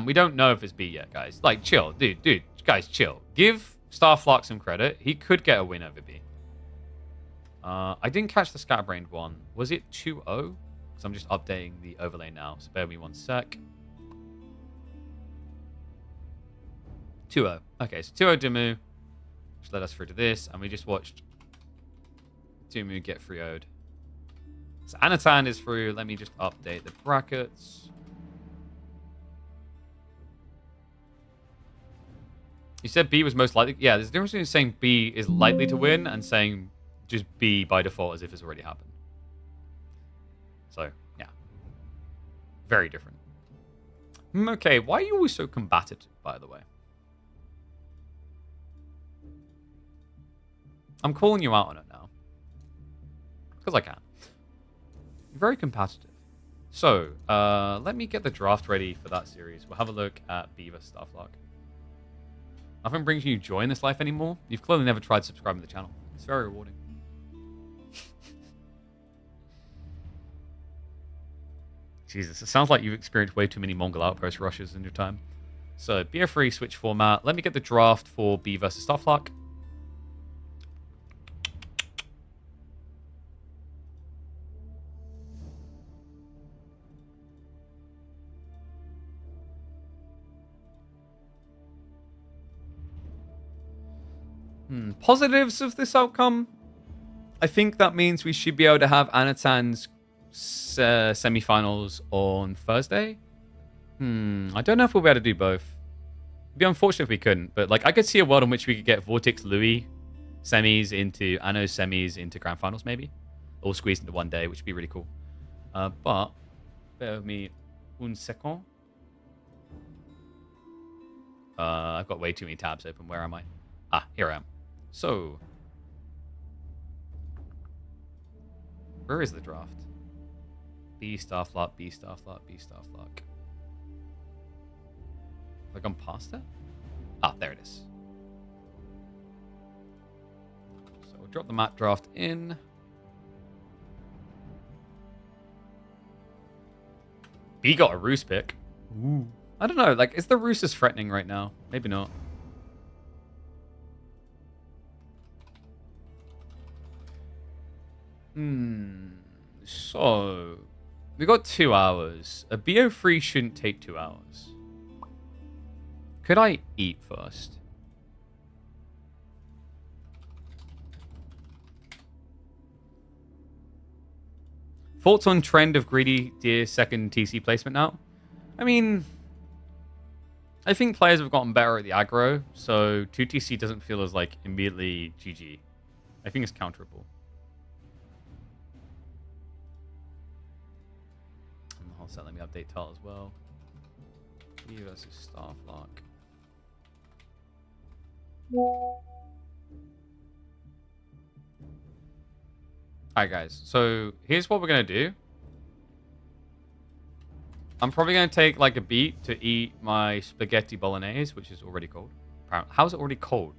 We don't know if it's B yet, guys. Like, chill. Dude, guys, chill. Give Starflock some credit. He could get a win over B. I didn't catch the Scatterbrained one. Was it 2-0? Because I'm just updating the overlay now. So bear with me one sec. 2-0. Okay, so 2-0 Demu. Just led us through to this. And we just watched Demu get 3-0'd. So Anatan is through. Let me just update the brackets. You said B was most likely. Yeah, there's a difference between saying B is likely to win and saying just B by default as if it's already happened. So, yeah. Very different. Okay, why are you always so combative, by the way? I'm calling you out on it now. Because I can. You're very competitive. So, let me get the draft ready for that series. We'll have a look at B vs Starflock. Nothing brings you joy in this life anymore. You've clearly never tried subscribing to the channel. It's very rewarding. Jesus, it sounds like you've experienced way too many Mongol outpost rushes in your time. So, BF3 switch format. Let me get the draft for B versus Starflock. Positives of this outcome. I think that means we should be able to have Anatan's semi-finals on Thursday. I don't know if we'll be able to do both. It'd be unfortunate if we couldn't, but like I could see a world in which we could get Vortex Louis semis into Anno semis into grand finals maybe, all squeezed into one day, which would be really cool. But bear with me un second. I've got way too many tabs open. Where am I? Ah, here I am. So, where is the draft? B Starflock, B Starflock, B Starflock. Have I gone past it? Ah, there it is. So we'll drop the map draft in. B got a Roos pick. Ooh. I don't know, like, is the Roos as threatening right now? Maybe not. So, we got 2 hours. A BO3 shouldn't take 2 hours. Could I eat first? Thoughts on trend of greedy deer second TC placement now? I mean, I think players have gotten better at the aggro, so 2TC doesn't feel as like immediately GG. I think it's counterable. One sec, let me update title as well. Me versus Starflark. Alright guys, so here's what we're gonna do. I'm probably gonna take like a beat to eat my spaghetti bolognese, which is already cold. How is it already cold?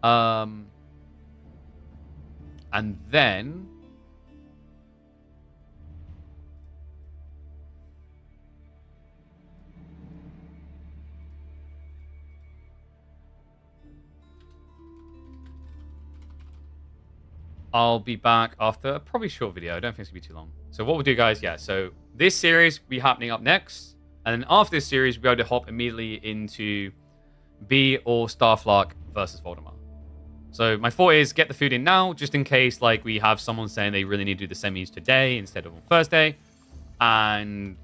And then I'll be back after a probably short video. I don't think it's going to be too long. So what we'll do, guys, yeah, so this series will be happening up next. And then after this series, we'll be able to hop immediately into B or Starflark versus Voldemort. So my thought is get the food in now, just in case like we have someone saying they really need to do the semis today instead of on Thursday. And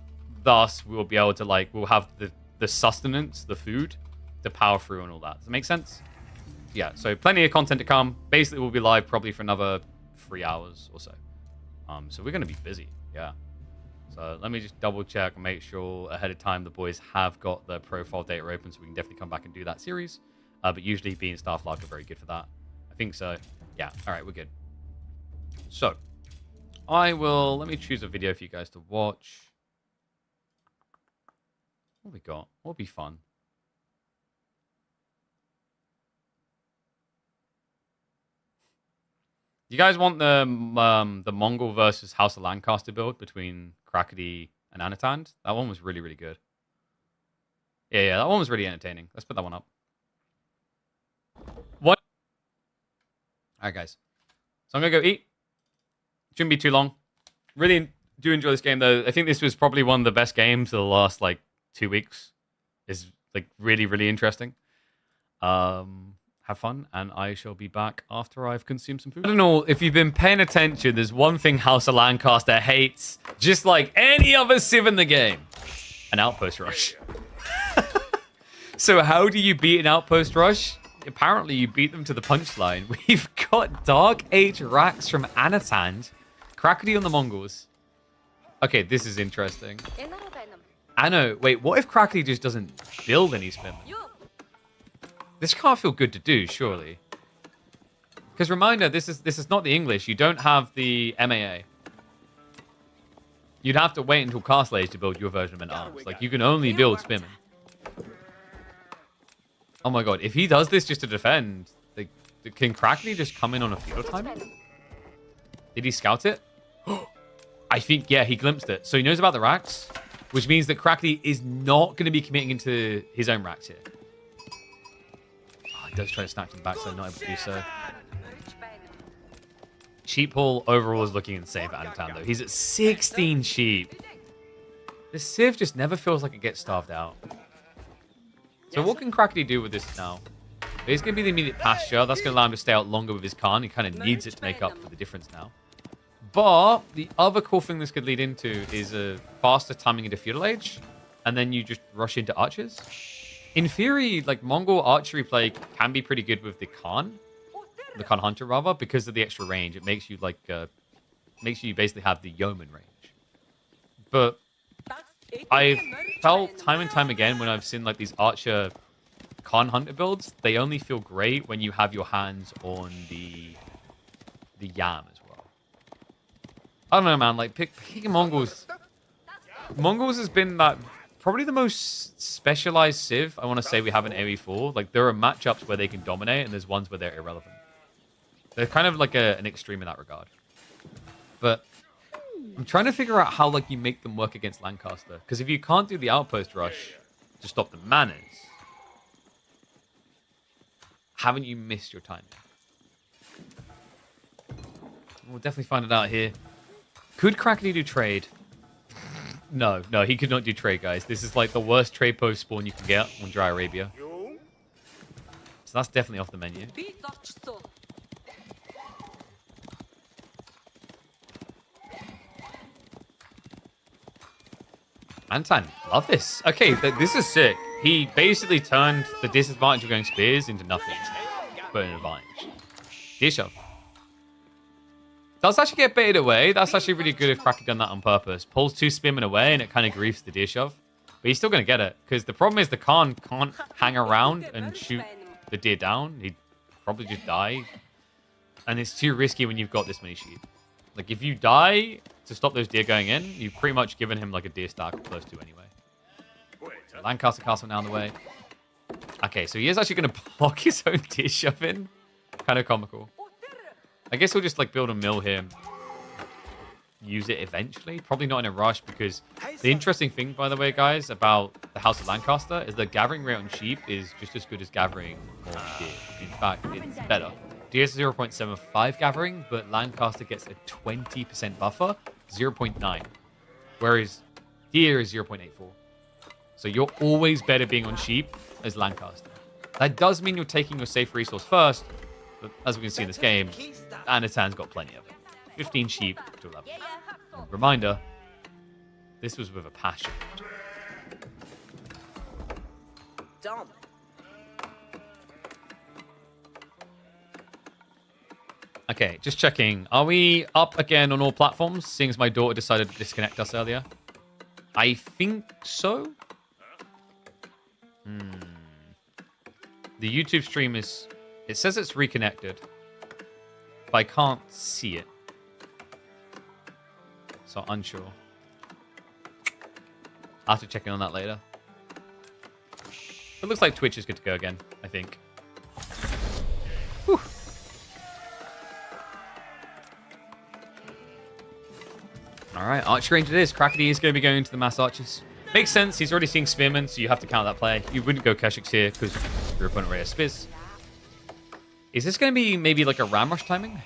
thus we'll be able to like, we'll have the sustenance, the food to power through and all that. Does that make sense? Yeah, so plenty of content to come. Basically, we'll be live probably for another 3 hours or so. So we're going to be busy, yeah. So let me just double check and make sure ahead of time the boys have got the profile data open so we can definitely come back and do that series. But usually B and Starflark are very good for that. I think so. Yeah, all right, we're good. So let me choose a video for you guys to watch. What we got? What would be fun? You guys want the Mongol versus House of Lancaster build between Crackety and Anatan? That one was really, really good. Yeah, that one was really entertaining. Let's put that one up. What? All right, guys. So I'm going to go eat. Shouldn't be too long. Really do enjoy this game, though. I think this was probably one of the best games of the last, like, 2 weeks. It's, like, really, really interesting. Have fun, and I shall be back after I've consumed some food. I don't know if you've been paying attention, there's one thing House of Lancaster hates, just like any other civ in the game. An outpost rush. So how do you beat an outpost rush? Apparently you beat them to the punchline. We've got Dark Age racks from Anatan, Crackety on the Mongols. Okay, this is interesting. I know, wait, what if Crackety just doesn't build any spin? This can't feel good to do, surely. Because reminder, this is not the English. You don't have the MAA. You'd have to wait until Castle Age to build your version of an arms. Like, you can only build Spinman. Oh my god, if he does this just to defend, like, can Crackety just come in on a feudal time? Did he scout it? I think, yeah, he glimpsed it. So he knows about the racks, which means that Crackety is not going to be committing into his own racks here. Does try to snatch them back, so not able to do so. Sheep haul overall is looking insane for Anatan, though. He's at 16 sheep. This civ just never feels like it gets starved out. So what can Crackety do with this now? It's going to be the immediate pasture. That's going to allow him to stay out longer with his Khan. He kind of needs it to make up for the difference now. But the other cool thing this could lead into is a faster timing into feudal age. And then you just rush into archers. In theory, like, Mongol archery play can be pretty good with the Khan Hunter, rather, because of the extra range. It makes you, like, makes you basically have the yeoman range. But I've felt time and time again when I've seen, like, these archer Khan Hunter builds, they only feel great when you have your hands on the Yam as well. I don't know, man, like, picking Mongols... Mongols has been that... probably the most specialized civ I want to say we have in AoE4. Like, there are matchups where they can dominate, and there's ones where they're irrelevant. They're kind of like an extreme in that regard. But I'm trying to figure out how, like, you make them work against Lancaster. Because if you can't do the outpost rush to stop the manners, haven't you missed your timing? We'll definitely find it out here. Could Crackety do trade? No, he could not do trade, guys. This is like the worst trade post spawn you can get on Dry Arabia. So that's definitely off the menu. Anatan, love this. Okay, this is sick. He basically turned the disadvantage of going spears into nothing, but an advantage. Deer shove. Does actually get baited away. That's actually really good if Cracky done that on purpose. Pulls 2 spearmen away and it kind of griefs the deer shove. But he's still going to get it. Because the problem is the Khan can't hang around and shoot the deer down. He'd probably just die. And it's too risky when you've got this many sheep. Like, if you die to stop those deer going in, you've pretty much given him, like, a deer stack close to anyway. So Lancaster Castle now on the way. Okay, so he is actually going to block his own deer shove in. Kind of comical. I guess we'll just, like, build a mill here. Use it eventually. Probably not in a rush, because the interesting thing, by the way, guys, about the House of Lancaster is the gathering rate on sheep is just as good as gathering on deer. In fact, it's better. Deer is 0.75 gathering, but Lancaster gets a 20% buffer, 0.9. Whereas deer is 0.84. So you're always better being on sheep as Lancaster. That does mean you're taking your safe resource first, but as we can see in this game, Anatan's got plenty of it. 15 sheep to 11. And reminder, this was with a passion. Dumb. Okay, just checking. Are we up again on all platforms, seeing as my daughter decided to disconnect us earlier? I think so. The YouTube stream is... It says it's reconnected, but I can't see it. So unsure. I'll have to check in on that later. It looks like Twitch is good to go again, I think. Whew. Alright, archery range it is. Crackety is going to be going to the mass archers. Makes sense, he's already seeing spearmen, so you have to count that play. You wouldn't go Keshiks here, because your opponent already has spears. Is this going to be maybe like a ram rush timing?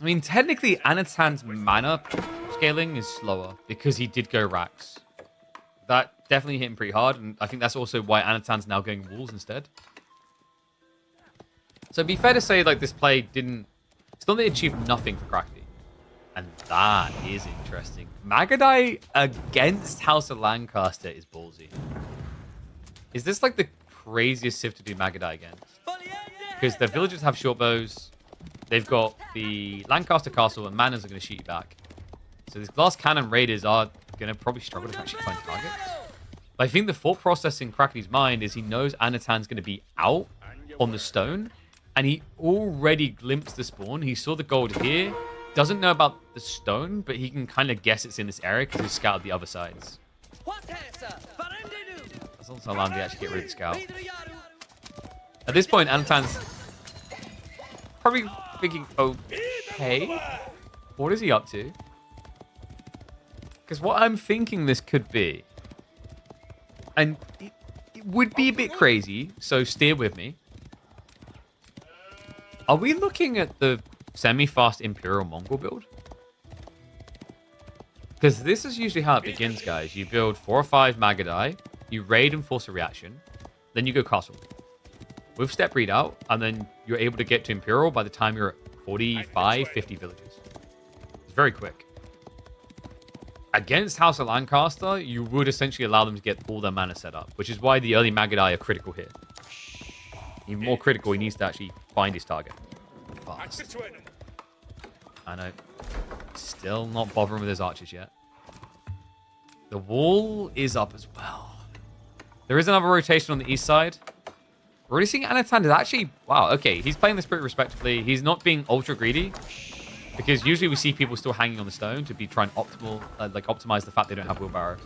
I mean, technically, Anatan's mana scaling is slower, because he did go racks. That definitely hit him pretty hard, and I think that's also why Anatan's now going walls instead. So it'd be fair to say, like, this play didn't... Still they achieved nothing for Crackety. And that is interesting. Magadai against House of Lancaster is ballsy. Is this like the craziest Civ to do Magadai against? Because their villagers have short bows. They've got the Lancaster Castle, and Manners are going to shoot you back. So these glass cannon raiders are going to probably struggle to actually find targets. But I think the thought process in Crackety's mind is he knows Anatan's going to be out on the stone. And he already glimpsed the spawn. He saw the gold here. Doesn't know about the stone, but he can kind of guess it's in this area because he scouted the other sides. That's also allowed him to actually get rid of the scout. At this point, Anatan's probably thinking, okay, what is he up to? Because what I'm thinking this could be, and it would be a bit crazy, so steer with me. Are we looking at the semi-fast Imperial Mongol build? Because this is usually how it begins, guys. You build 4 or 5 Magadai, you raid and force a reaction, then you go castle. With step read out, and then you're able to get to Imperial by the time you're at 45, 50 villages. It's very quick. Against House of Lancaster, you would essentially allow them to get all their mana set up, which is why the early Magadai are critical here. Even more critical, he needs to actually find his target fast. I know. Still not bothering with his archers yet. The wall is up as well. There is another rotation on the east side. We're already seeing Anatan is actually... Wow, okay. He's playing this pretty respectively. He's not being ultra greedy. Because usually we see people still hanging on the stone to be trying to optimize the fact they don't have wheelbarrows.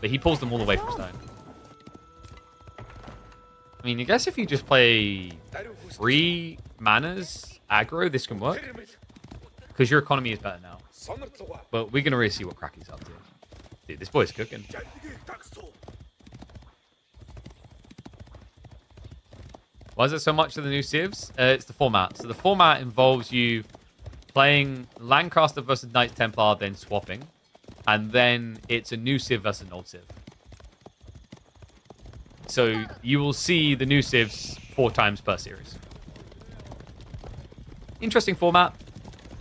But he pulls them all away from stone. I mean, I guess if you just play 3 manas aggro, this can work. Because your economy is better now. But we're going to really see what Cracky's up to. Dude, this boy's cooking. Why is it so much of the new civs? It's the format. So the format involves you playing Lancaster versus Knight Templar, then swapping. And then it's a new civ versus an old civ. So you will see the new civs 4 times per series. Interesting format.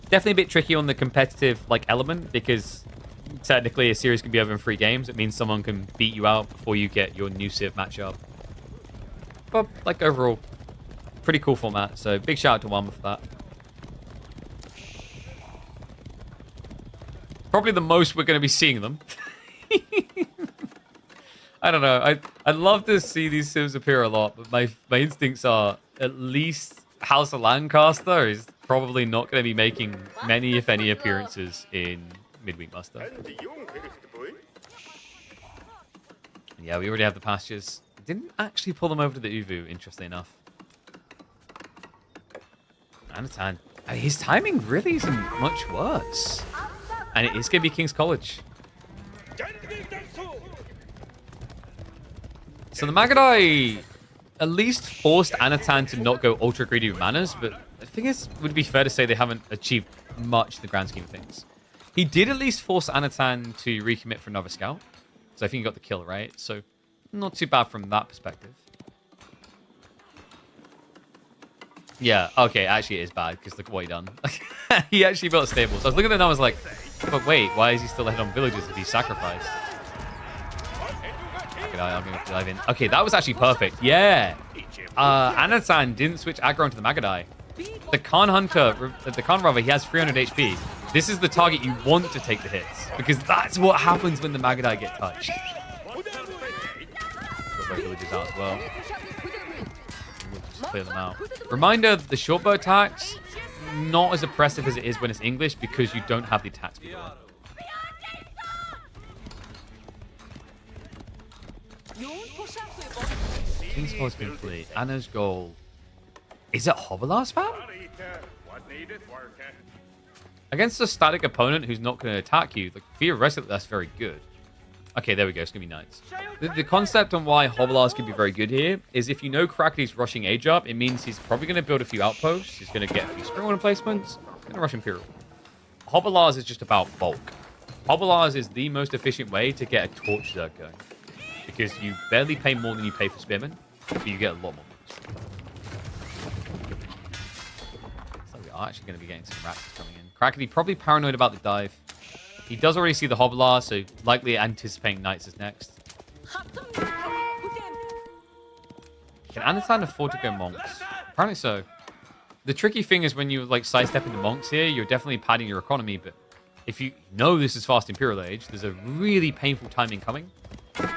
Definitely a bit tricky on the competitive element, because technically a series can be over in 3 games. It means someone can beat you out before you get your new civ matchup. But overall, pretty cool format. So big shout out to Wamba for that. probably the most we're going to be seeing them. I don't know. I'd love to see these sims appear a lot, but my instincts are at least House of Lancaster is probably not going to be making many, if any, appearances in Midweek Muster. Yeah, we already have the pastures. Didn't actually pull them over to the Uvu, interestingly enough. Anatan. His timing really isn't much worse. And it is going to be King's College. So the Magadai at least forced Anatan to not go ultra greedy with manas, but the thing is, it would be fair to say they haven't achieved much in the grand scheme of things. He did at least force Anatan to recommit for another scout. So I think he got the kill, right? So not too bad from that perspective. Yeah, okay, actually it is bad, because look what he done. He actually built a stable. So I was looking at it and I was like, but wait, why is he still ahead on villages if he's sacrificed? Okay, I'm going to dive in. Okay, that was actually perfect. Yeah. Anatan didn't switch aggro into the Magadai. The Khan Hunter, the Khan Rather, he has 300 HP. This is the target you want to take the hits, because that's what happens when the Magadai get touched. Got both villages out as well. We'll just clear them out. Reminder, the short bow attacks, not as oppressive as it is when it's English, because you don't have the attack speed. King's College complete. Anna's goal. Is it Hobbler spam? Against a static opponent who's not going to attack you, like, theoretically, that's very good. Okay, there we go. It's going to be nice. The concept on why Hobblars can be very good here is if you know Crackley's rushing age up, it means he's probably going to build a few outposts. He's going to get a few spring order placements. He's going to rush Imperial. Hobblars is just about bulk. Hobblars is the most efficient way to get a torch zerg going. Because you barely pay more than you pay for spearmen, but you get a lot more. So we are actually going to be getting some rats coming in. Crackley probably paranoid about the dive. He does already see the Hobblar, so likely anticipating Knights is next. Can Anatan afford to go Monks? Apparently so. The tricky thing is when you like sidestep into Monks here, you're definitely padding your economy, but if you know this is Fast Imperial Age, there's a really painful timing coming.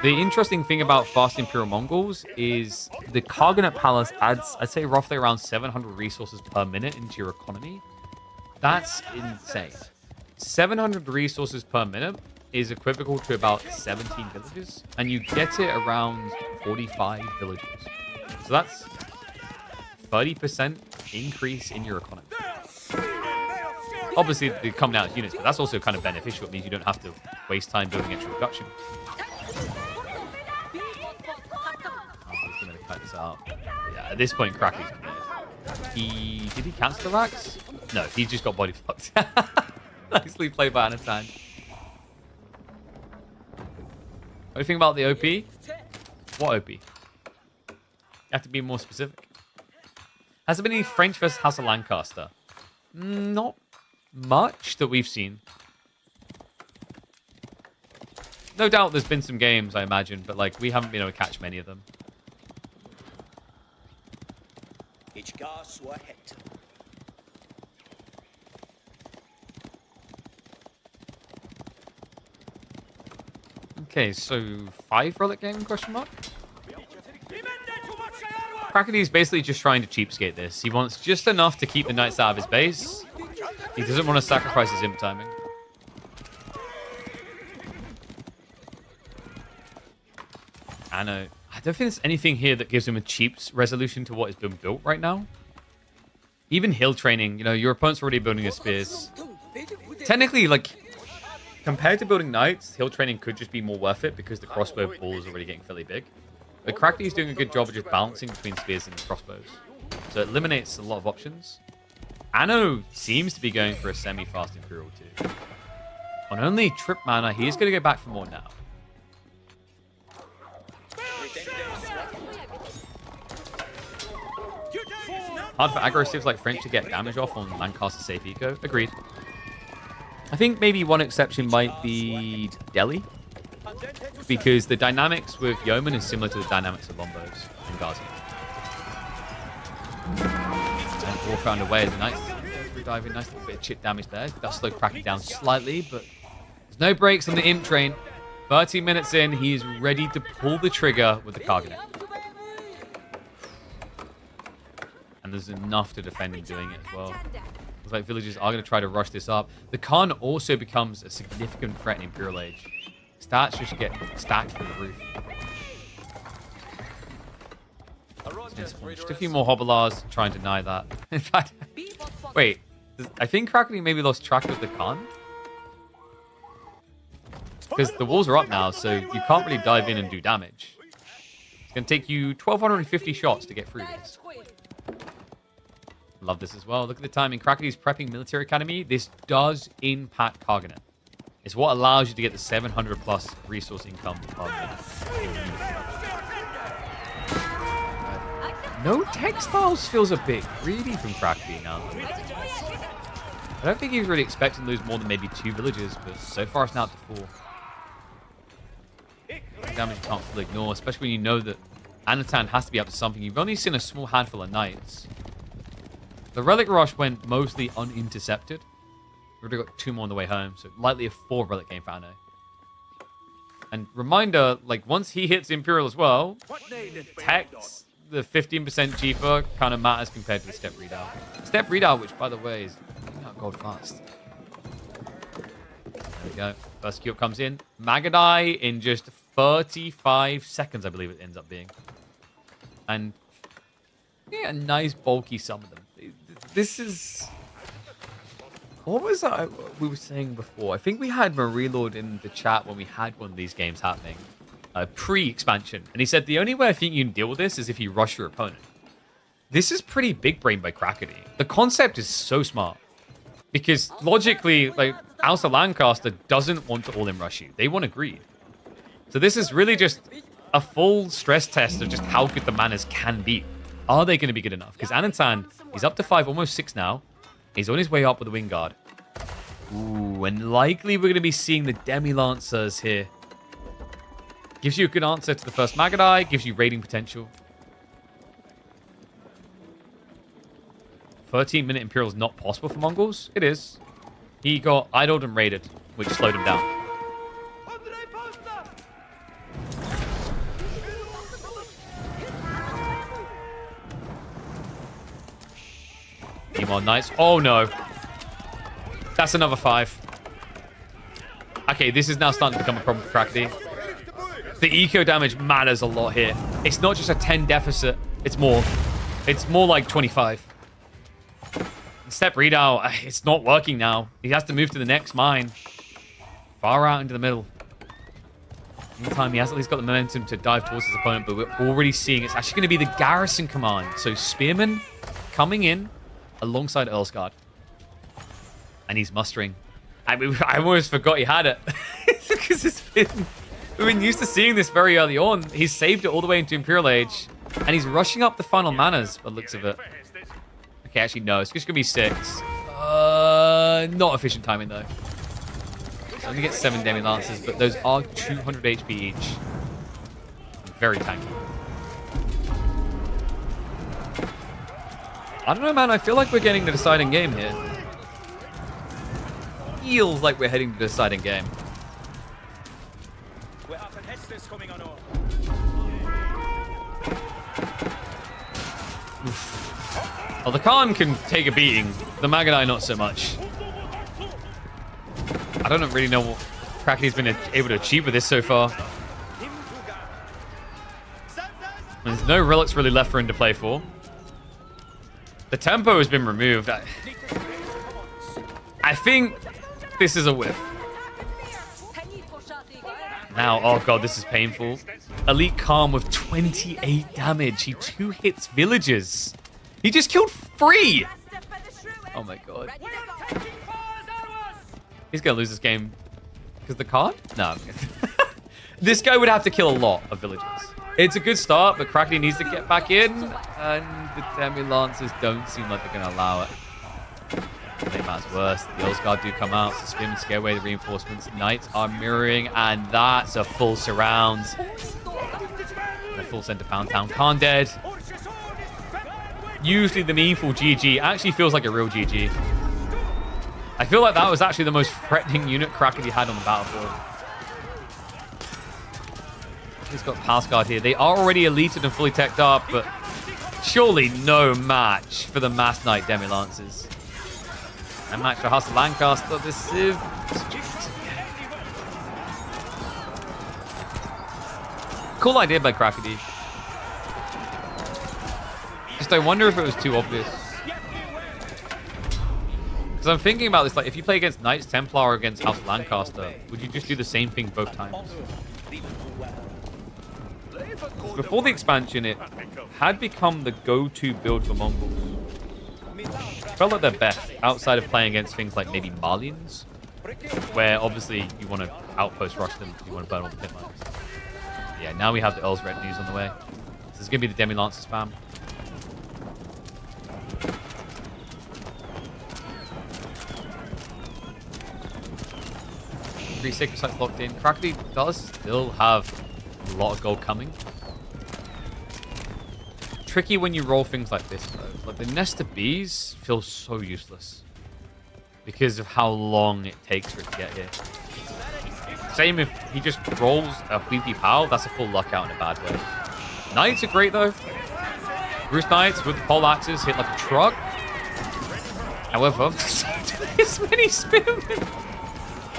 The interesting thing about Fast Imperial Mongols is the Karganet Palace adds, I'd say, roughly around 700 resources per minute into your economy. That's insane. 700 resources per minute is equivalent to about 17 villages, and you get it around 45 villages. So that's 30% increase in your economy. Obviously, they come down as units, but that's also kind of beneficial. It means you don't have to waste time building extra production. Going to cut this out. Yeah, at this point, Crackley's committed. Did he cancel the racks? No, he just got body blocked. Nicely played by Anatan. What do you think about the OP? What OP? You have to be more specific. Has there been any French versus House of Lancaster? Not much that we've seen. No doubt there's been some games, I imagine, but like we haven't been able to catch many of them. Okay, so 5 relic game question mark? Crackley's basically just trying to cheapskate this. He wants just enough to keep the knights out of his base. He doesn't want to sacrifice his imp timing. I don't think there's anything here that gives him a cheap resolution to what has been built right now. Even hill training, you know, your opponent's already building his spears. Technically, like, compared to building knights, hill training could just be more worth it because the crossbow pool is already getting fairly big. But Crackley's doing a good job of just balancing between spears and crossbows. So it eliminates a lot of options. Anno seems to be going for a semi-fast Imperial too. On only trip mana, he is going to go back for more now. Hard for aggro civs like French to get damage off on Lancaster safe eco. Agreed. I think maybe one exception might be Delhi. Because the dynamics with Yeoman is similar to the dynamics of Lombos and Ghazi. And War found a way as a nice free diving, nice little bit of chip damage there. Does slow Crackley down slightly, but There's no brakes on the imp train. 30 minutes in, he is ready to pull the trigger with the Cargonet. And there's enough to defend him doing it as well. Looks like villagers are going to try to rush this up. The Khan also becomes a significant threat in Imperial Age. Stats just get stacked through the roof. Just a few more Hobbelars, try and deny that. In fact, wait, I think Krakeny maybe lost track of the Khan. Because the walls are up now, so you can't really dive in and do damage. It's going to take you 1,250 shots to get through this. Love this as well. Look at the timing. Krakeny's prepping military academy. This does impact Cargonet. It's what allows you to get the 700 plus resource income. No textiles feels a bit greedy from Krakeny now. I don't think he was really expecting to lose more than maybe 2 villages, but so far it's now up to 4. Damage you can't fully ignore, especially when you know that Anatan has to be up to something. You've only seen a small handful of knights. The Relic Rush went mostly unintercepted. We've already got 2 more on the way home, so likely a 4 Relic game for Anno. And reminder, like, once he hits Imperial as well, Tech's the 15% cheaper kind of matters compared to the Step Readout. Step Readout, which, by the way, is out gold fast. There we go. First cube comes in. Magadai in just 35 seconds, I believe it ends up being. And yeah, a nice bulky sum of them. This is... What was that we were saying before? I think we had Marie-Lord in the chat when we had one of these games happening. Pre-expansion. And he said the only way I think you can deal with this is if you rush your opponent. This is pretty big brain by Krakeny. The concept is so smart. Because logically, like, Alsa Lancaster doesn't want to all-in rush you. They want to greed. So this is really just a full stress test of just how good the manners can be. Are they going to be good enough? Because Anatan, he's up to 5, almost 6 now. He's on his way up with the Wing Guard. Ooh, and likely we're going to be seeing the Demi-Lancers here. Gives you a good answer to the first Magadai, gives you raiding potential. 13-minute Imperial is not possible for Mongols. It is. He got idled and raided, which slowed him down. Meanwhile, Knights. Oh, no. That's another 5. Okay, this is now starting to become a problem for Krakeny. The eco damage matters a lot here. It's not just a 10 deficit. It's more. It's more like 25. Step Readout, it's not working now. He has to move to the next mine. Far out into the middle. Meantime, he has at least got the momentum to dive towards his opponent, but we're already seeing it's actually going to be the garrison command. So Spearman coming in alongside Earlsguard. And he's mustering. I almost forgot he had it. Because we've been used to seeing this very early on. He's saved it all the way into Imperial Age. And he's rushing up the final manners by the looks of it. Okay, actually, no. It's just going to be 6. Not efficient timing, though. So only get 7 Demi-Lancers, but those are 200 HP each. Very tanky. I don't know, man. I feel like we're getting the deciding game here. Feels like we're heading to the deciding game. Well, the Khan can take a beating. The Magadai, not so much. I don't really know what Krakeny's been able to achieve with this so far. There's no relics really left for him to play for. The tempo has been removed. I think this is a whiff. Now, oh god, this is painful. Elite Khan with 28 damage. He 2 hits villagers. He just killed 3! Oh my god. He's gonna lose this game. Because the Khan? No. This guy would have to kill a lot of villagers. It's a good start, but Krakeny needs to get back in. And the Demi-Lancers don't seem like they're gonna allow it. I think that's worse. The Earlsguard do come out, so Spearmen scare away the reinforcements. Knights are mirroring, and that's a full surround. And a full center pound town. Khan dead. Usually the meaningful GG actually feels like a real GG. I feel like that was actually the most threatening unit Crackety had on the battlefield. He's got Pass Guard here. They are already elited and fully teched up, but surely no match for the Mass Knight Demi Lancers. And match for House of Lancaster. The Civ. Cool idea by Crackety. Just I wonder if it was too obvious. Because I'm thinking about this, like, if you play against Knights Templar or against House of Lancaster, would you just do the same thing both times? Before the expansion, it had become the go-to build for Mongols. Felt like they're best outside of playing against things like maybe Malians, where obviously you want to outpost rush them, you want to burn all the pit mines. Yeah, now we have the Earl's retinues on the way. This is going to be the Demi Lancer spam. 3 sacred sites locked in. Crackety does still have a lot of gold coming. Tricky when you roll things like this, though. Like the nest of bees feels so useless because of how long it takes for it to get here. Same if he just rolls a Fleepy Pal, that's a full luck out in a bad way. Knights are great, though. Bruce Knights with the pole axes hit like a truck. However, this many spearmen.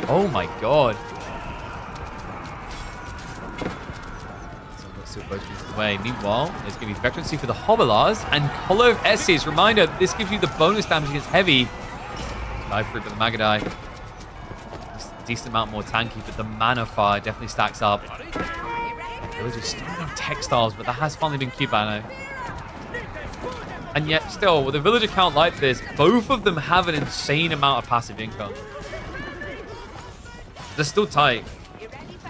Oh my god. So let's see what both these away. Meanwhile, there's going to be veterancy for the Hobblars and Collar of S's. Reminder, this gives you the bonus damage against heavy. Dive for it, but the Magadai. Decent amount more tanky, but the Mana Fire definitely stacks up. Villagers still in textiles, but that has finally been cute by now. And yet, still, with a villager count like this, both of them have an insane amount of passive income. They're still tight.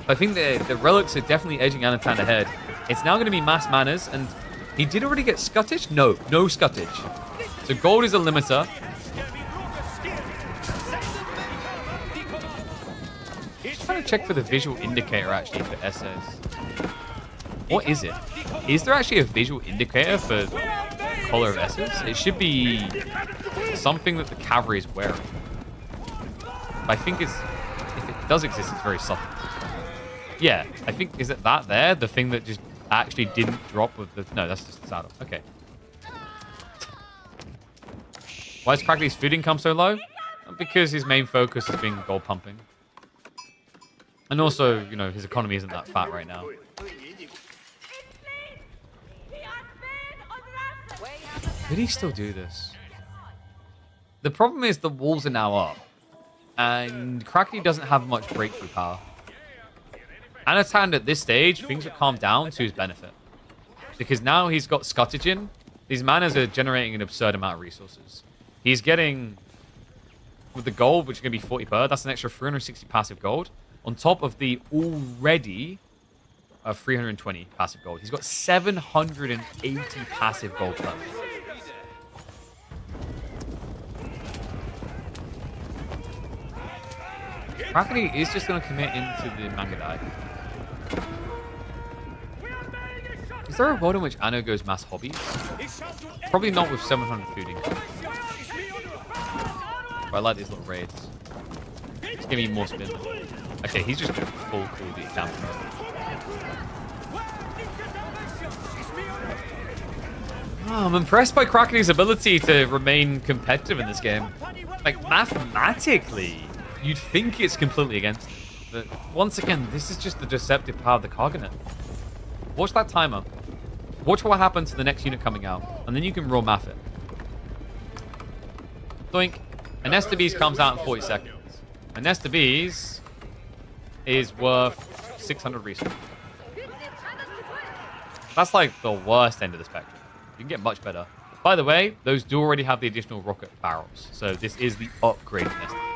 But I think the relics are definitely edging Anatan ahead. It's now going to be mass manners, and he did already get Scuttage? No Scuttage. So gold is a limiter. Just trying to check for the visual indicator, actually, for SS. What is it? Is there actually a visual indicator for Collar of S's? It should be something that the cavalry is wearing. But I think it's... If it does exist, it's very subtle. Yeah, I think... Is it that there? The thing that just actually didn't drop with the... No, that's just the saddle. Okay. Why is Crackley's food income so low? Because his main focus has been gold pumping. And also, you know, his economy isn't that fat right now. Could he still do this? The problem is the walls are now up. And Crackety doesn't have much breakthrough power. Anatan at this stage, things have calmed down to his benefit. Because now he's got Scuttage in. These manas are generating an absurd amount of resources. He's getting, with the gold, which is going to be 40 per, that's an extra 360 passive gold. On top of the already 320 passive gold. He's got 780 passive gold left. Crackety is just going to commit into the Magadai. Is there a world in which Anno goes mass hobbies? Probably not with 700 food income. But I like these little raids. Just give me more spin. Okay, he's just going full cool the camp. Oh, I'm impressed by Crackety's ability to remain competitive in this game. Like, mathematically, you'd think it's completely against it. But once again, this is just the deceptive power of the Cargonet. Watch that timer. Watch what happens to the next unit coming out. And then you can roll math it. Doink. A nest of bees comes out in 40 seconds. A nest of bees is worth 600 resources. That's like the worst end of the spectrum. You can get much better. By the way, those do already have the additional rocket barrels. So this is the upgraded nest of bees.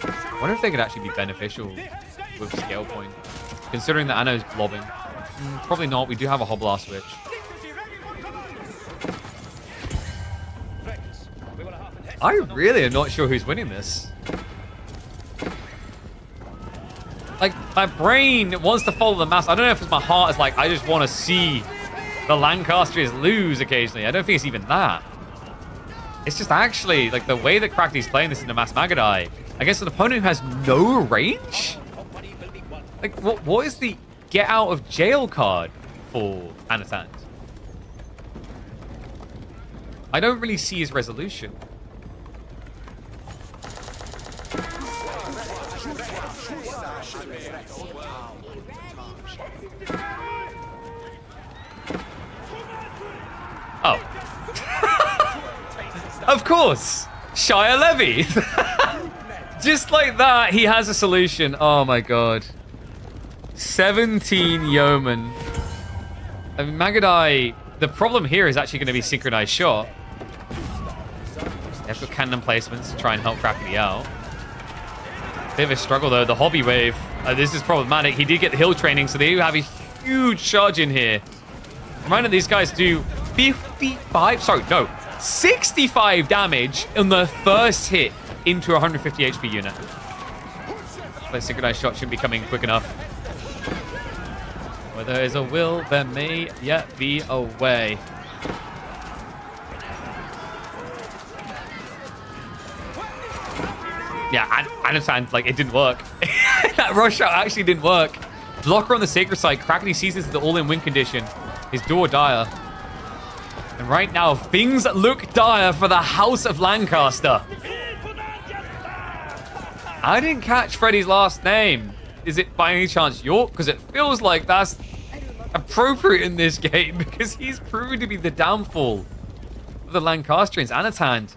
I wonder if they could actually be beneficial with scale point. Considering that Anno's blobbing. Probably not. We do have a Hobblar switch. I really am not sure who's winning this. Like, my brain wants to follow the mass. I don't know if it's my heart is like, I just want to see the Lancasters lose occasionally. I don't think it's even that. It's just actually, like, the way that Crackdy's playing this in the Mass Magadai against an opponent who has no range? Like, what is the get out of jail card for Anatan? I don't really see his resolution. Oh. Of course. Shia Levy. Just like that, he has a solution. Oh my god. 17 Yeoman. I mean, Magadai, the problem here is actually going to be synchronized shot. They've got cannon placements to try and help Crackedy out. Bit of a struggle though. The hobby wave. This is problematic. He did get the hill training, so they do have a huge charge in here. Reminding these guys do 65 damage in the first hit into a 150 HP unit. But synchronized shot shouldn't be coming quick enough. Where there is a will, there may yet be a way. Yeah, I understand, like, it didn't work. That rush out actually didn't work. Blocker on the sacred side. Crackedy sees this as the all-in win condition. His door dire. And right now, things look dire for the House of Lancaster. I didn't catch Freddy's last name. Is it by any chance York? Because it feels like that's appropriate in this game because he's proven to be the downfall of the Lancastrians. Anatan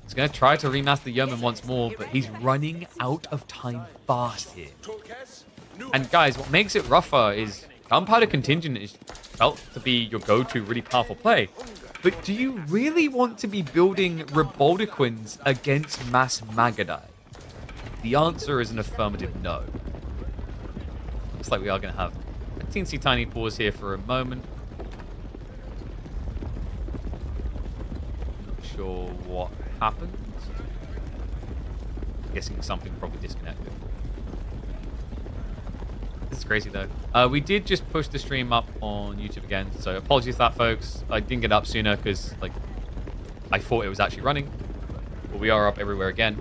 is going to try to remaster Yeoman once more, but he's running out of time fast here. And guys, what makes it rougher is Gunpowder Contingent is felt to be your go-to really powerful play. But do you really want to be building Reboldiquins against Mass Magadai? The answer is an affirmative no. Looks like we are going to have a teensy tiny pause here for a moment. Not sure what happened. I'm guessing something probably disconnected. This is crazy though. We did just push the stream up on YouTube again, so apologies for that, folks. I didn't get up sooner because, like, I thought it was actually running, but we are up everywhere again.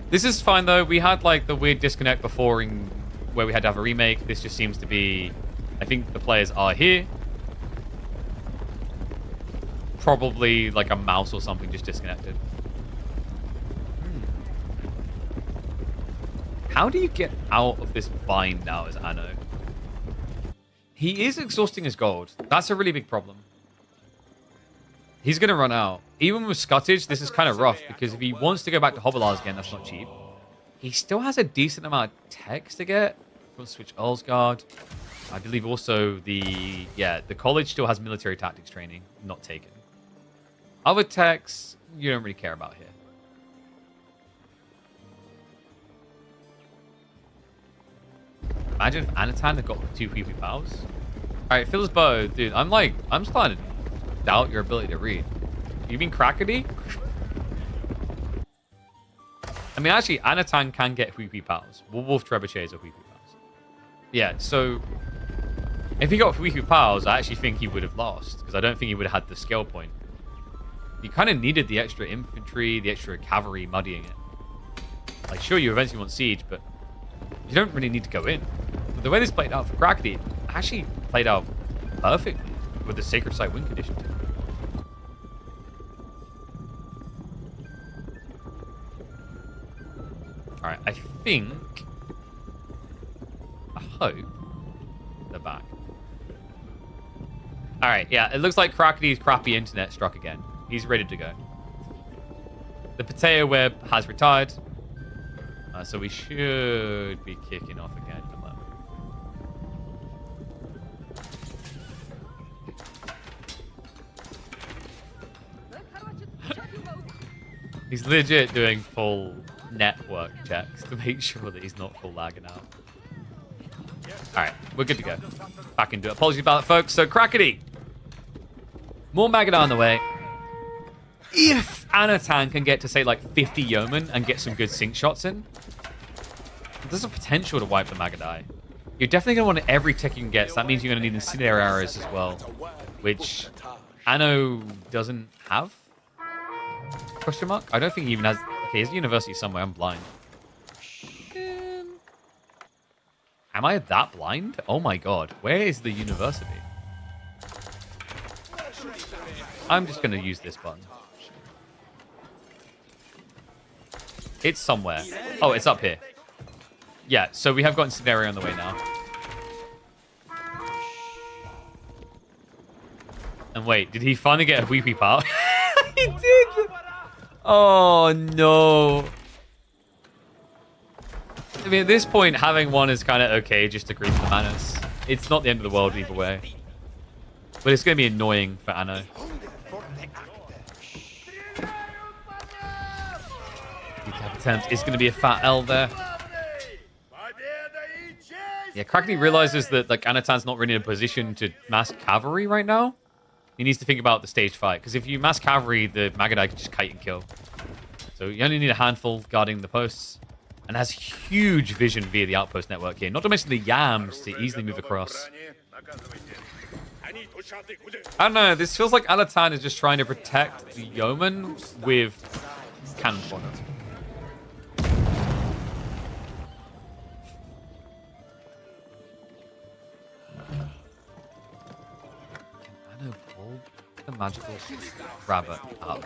This is fine though. We had like the weird disconnect before in where we had to have a remake. This just seems to be, I think the players are here. Probably like a mouse or something just disconnected. How do you get out of this bind now as Anno? He is exhausting his gold. That's a really big problem. He's going to run out. Even with Scuttage, this is kind of rough because if he wants to go back to Hobbelars again, that's not cheap. He still has a decent amount of techs to get. He'll switch Earlsguard. I believe also the college still has military tactics training, not taken. Other techs, you don't really care about here. Imagine if Anatan had got 2 PP powers. Alright, Phil's bow. Dude, I'm starting to doubt your ability to read. You mean Crackedy? I mean, actually, Anatan can get PP powers. Wolf Trebuchets are PP powers. Yeah, so if he got PP powers, I actually think he would have lost because I don't think he would have had the skill point. You kind of needed the extra infantry, the extra cavalry muddying it. Like, sure, you eventually want siege, but you don't really need to go in. But the way this played out for Crackedy, it actually played out perfectly with the Sacred Site win condition. Alright, I hope they're back. Alright, yeah, it looks like Crackedy's crappy internet struck again. He's ready to go. The potato web has retired. So we should be kicking off again in a moment. He's legit doing full network checks to make sure that he's not full lagging out. Alright, we're good to go. Back into it. Apologies about that, folks. So, Crackedy. More Magadai on the way. If Anatan can get to, say, like 50 Yeoman and get some good sync shots in, there's a potential to wipe the Magadai. You're definitely going to want every tech you can get, so that means you're going to need incendiary arrows as well, which Anno doesn't have? Question mark? I don't think he even has... Okay, he's a university somewhere. I'm blind. Am I that blind? Oh my god. Where is the university? I'm just going to use this button. It's somewhere. Oh, it's up here. Yeah, so we have got incendiary on the way now. And wait, did he finally get a weepy power? He did! Oh, no. I mean, at this point, having one is kind of okay, just to grease the manners. It's not the end of the world either way. But it's going to be annoying for Anno. Attempt is going to be a fat L there. Yeah, Krakeny realizes that like Anatan's not really in a position to mass cavalry right now. He needs to think about the stage fight, because if you mass cavalry, the Magadai can just kite and kill. So you only need a handful guarding the posts, and has huge vision via the outpost network here. Not to mention the yams to easily move across. I don't know, this feels like Anatan is just trying to protect the yeoman with cannon fodder. The magical rabbit up.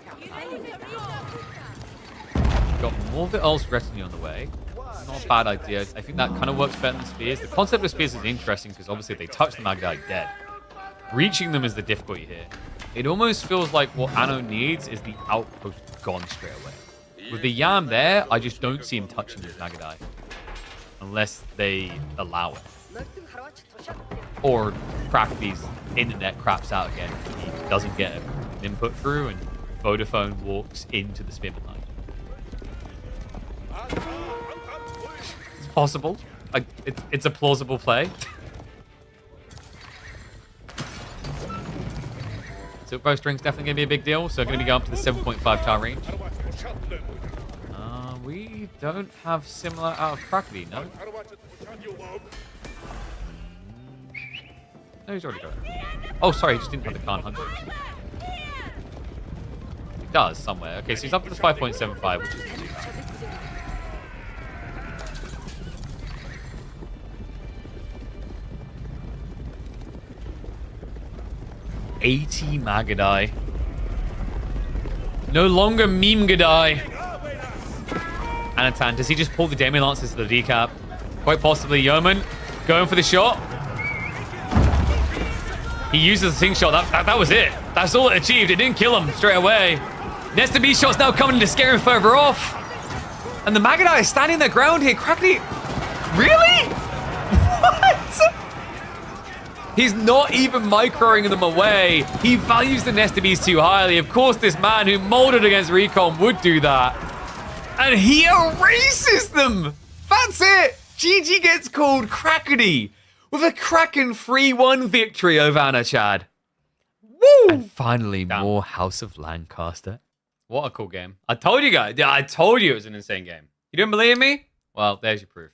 Got more of the Earl's retinue on the way. Not a bad idea. I think that kind of works better than spears. The concept of spears is interesting because obviously they touch the Magadai dead. Reaching them is the difficulty here. It almost feels like what Anno needs is the outpost gone straight away. With the Yam there, I just don't see him touching his Magadai. Unless they allow it. Or Krakeny's internet craps out again. He doesn't get an input through and Vodafone walks into the spearman line. It's possible. Like, it's a plausible play. So bowstring's definitely going to be a big deal. So going to go up to the 7.5 tower range. We don't have similar out of Krakeny, no? No, he's already got it. Oh, sorry, he just didn't have the Khan Hunter. He does, somewhere. Okay, so he's up to the 5.75, which isn't too bad. $80 Magadai. No longer Meme Gadai. Anatan, does he just pull the Demu Lancers to the decap? Quite possibly. Yeoman going for the shot. He uses the sing shot. That was it. That's all it achieved. It didn't kill him straight away. Nesta B shot's now coming to scare him further off. And the Magadai is standing their ground here. Krakeny. Really? What? He's not even microing them away. He values the Nesta Bs too highly. Of course, this man who molded against Recon would do that. And he erases them. That's it. GG gets called Krakeny with a Kraken 3-1 victory over Anachad. Woo! And finally, more House of Lancaster. What a cool game. I told you guys. Yeah, I told you it was an insane game. You didn't believe me? Well, there's your proof.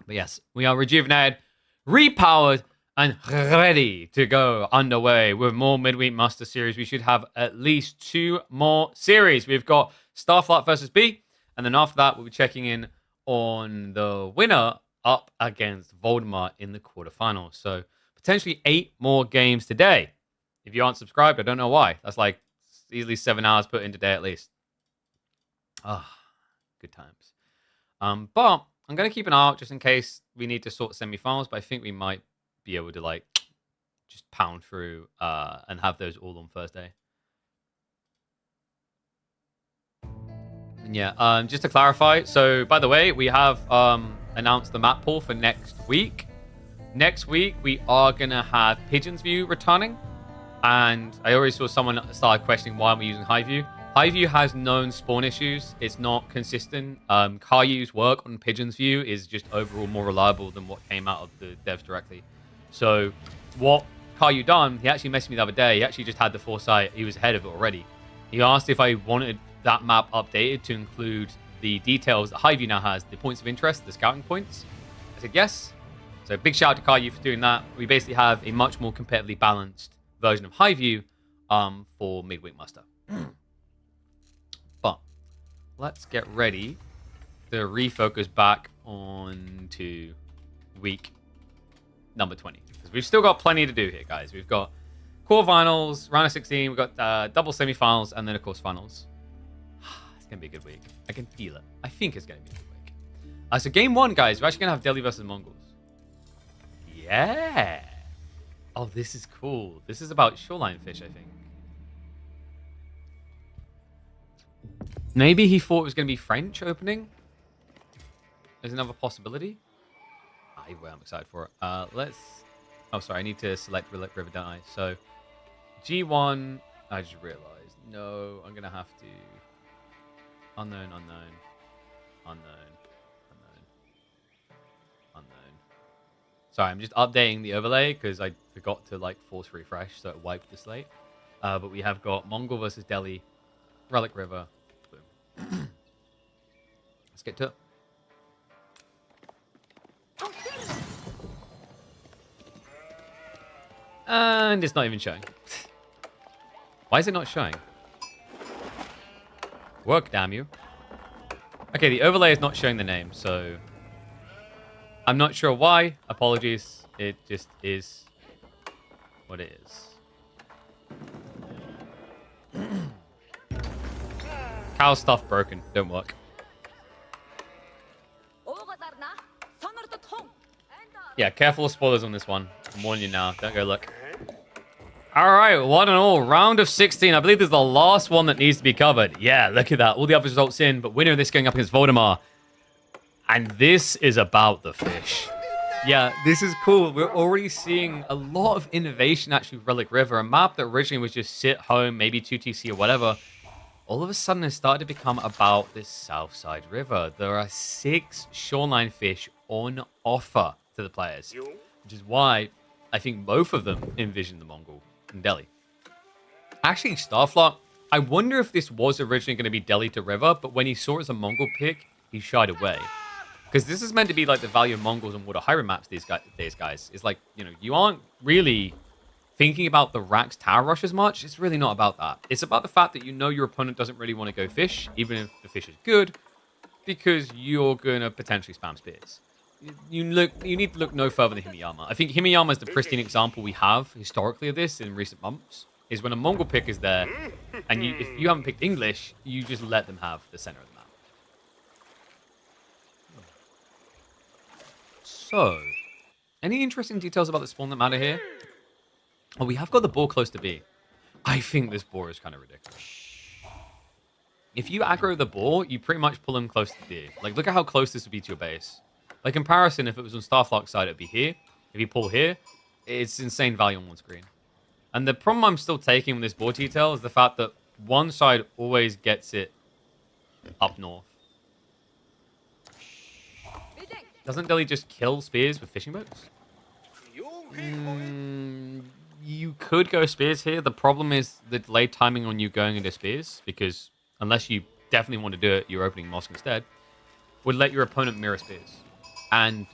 But yes, we are rejuvenated, repowered, and ready to go underway with more Midweek Master Series. We should have at least 2 more series. We've got Starflight versus B, and then after that, we'll be checking in on the winner up against Voldemort in the quarterfinals. So potentially 8 more games today. If you aren't subscribed, I don't know why. That's like easily 7 hours put in today at least. Good times. But I'm going to keep an eye out just in case we need to sort semi-finals, but I think we might be able to like just pound through and have those all on Thursday. And yeah, just to clarify, so by the way, we have announced the map pool for next week. Next week, we are going to have Pigeon's View returning. And I already saw someone start questioning why we're using Highview. Highview has known spawn issues. It's not consistent. Kayu's work on Pigeon's View is just overall more reliable than what came out of the devs directly. So what Kayu done, he actually messaged me the other day. He actually just had the foresight. He was ahead of it already. He asked if I wanted that map updated to include the details that Highview now has, the points of interest, the scouting points. I said yes. So big shout out to Caillou for doing that. We basically have a much more competitively balanced version of Highview for Midweek Muster. But let's get ready to refocus back on to week number 20. Because we've still got plenty to do here, guys. We've got quarterfinals, round of 16, we've got double semifinals, and then, of course, finals. It's going to be a good week. I can feel it. I think it's going to be a good week. So game 1, guys, we're actually going to have Delhi versus Mongols. Yeah. Oh, this is cool. This is about shoreline fish, I think. Maybe he thought it was going to be French opening. There's another possibility. I'm excited for it. Let's... Oh, sorry. I need to select River, don't I? So, G1... I just realized. No, I'm going to have to... Unknown. Sorry, I'm just updating the overlay because I forgot to like force refresh, so it wiped the slate. But we have got Mongol versus Delhi, Relic River. Boom. Let's get to it. And it's not even showing. Why is it not showing? Work, damn you. Okay, the overlay is not showing the name, so... I'm not sure why. Apologies. It just is what it is. Cow stuff broken. Don't work. Yeah, careful of spoilers on this one. I'm warning you now. Don't go look. All right, one and all. Round of 16. I believe this is the last one that needs to be covered. Yeah, look at that. All the other results in, but winner of this going up against Voldemar. And this is about the fish. Yeah, this is cool. We're already seeing a lot of innovation, actually, with Relic River. A map that originally was just sit home, maybe 2TC or whatever. All of a sudden, it started to become about this Southside River. There are 6 shoreline fish on offer to the players, which is why I think both of them envision the Mongol and Delhi. Actually, Starflot, I wonder if this was originally going to be Delhi to River, but when he saw it as a Mongol pick, he shied away. Because this is meant to be like the value of Mongols and Water Hybrid maps these guys. It's like, you know, you aren't really thinking about the Rax Tower Rush as much. It's really not about that. It's about the fact that you know your opponent doesn't really want to go fish, even if the fish is good, because you're going to potentially spam spears. You need to look no further than Himiyama. I think Himiyama is the pristine example we have historically of this in recent months, is when a Mongol pick is there, and if you haven't picked English, you just let them have the center of the map. So, any interesting details about the spawn that matter here? Oh, we have got the boar close to B. I think this boar is kind of ridiculous. If you aggro the boar, you pretty much pull him close to B. Like, look at how close this would be to your base. By comparison, if it was on Starflock's side, it'd be here. If you pull here, it's insane value on one screen. And the problem I'm still taking with this boar detail is the fact that one side always gets it up north. Doesn't Delhi just kill spears with fishing boats? You could go spears here. The problem is the delayed timing on you going into spears, because unless you definitely want to do it, you're opening mosque instead, would let your opponent mirror spears. And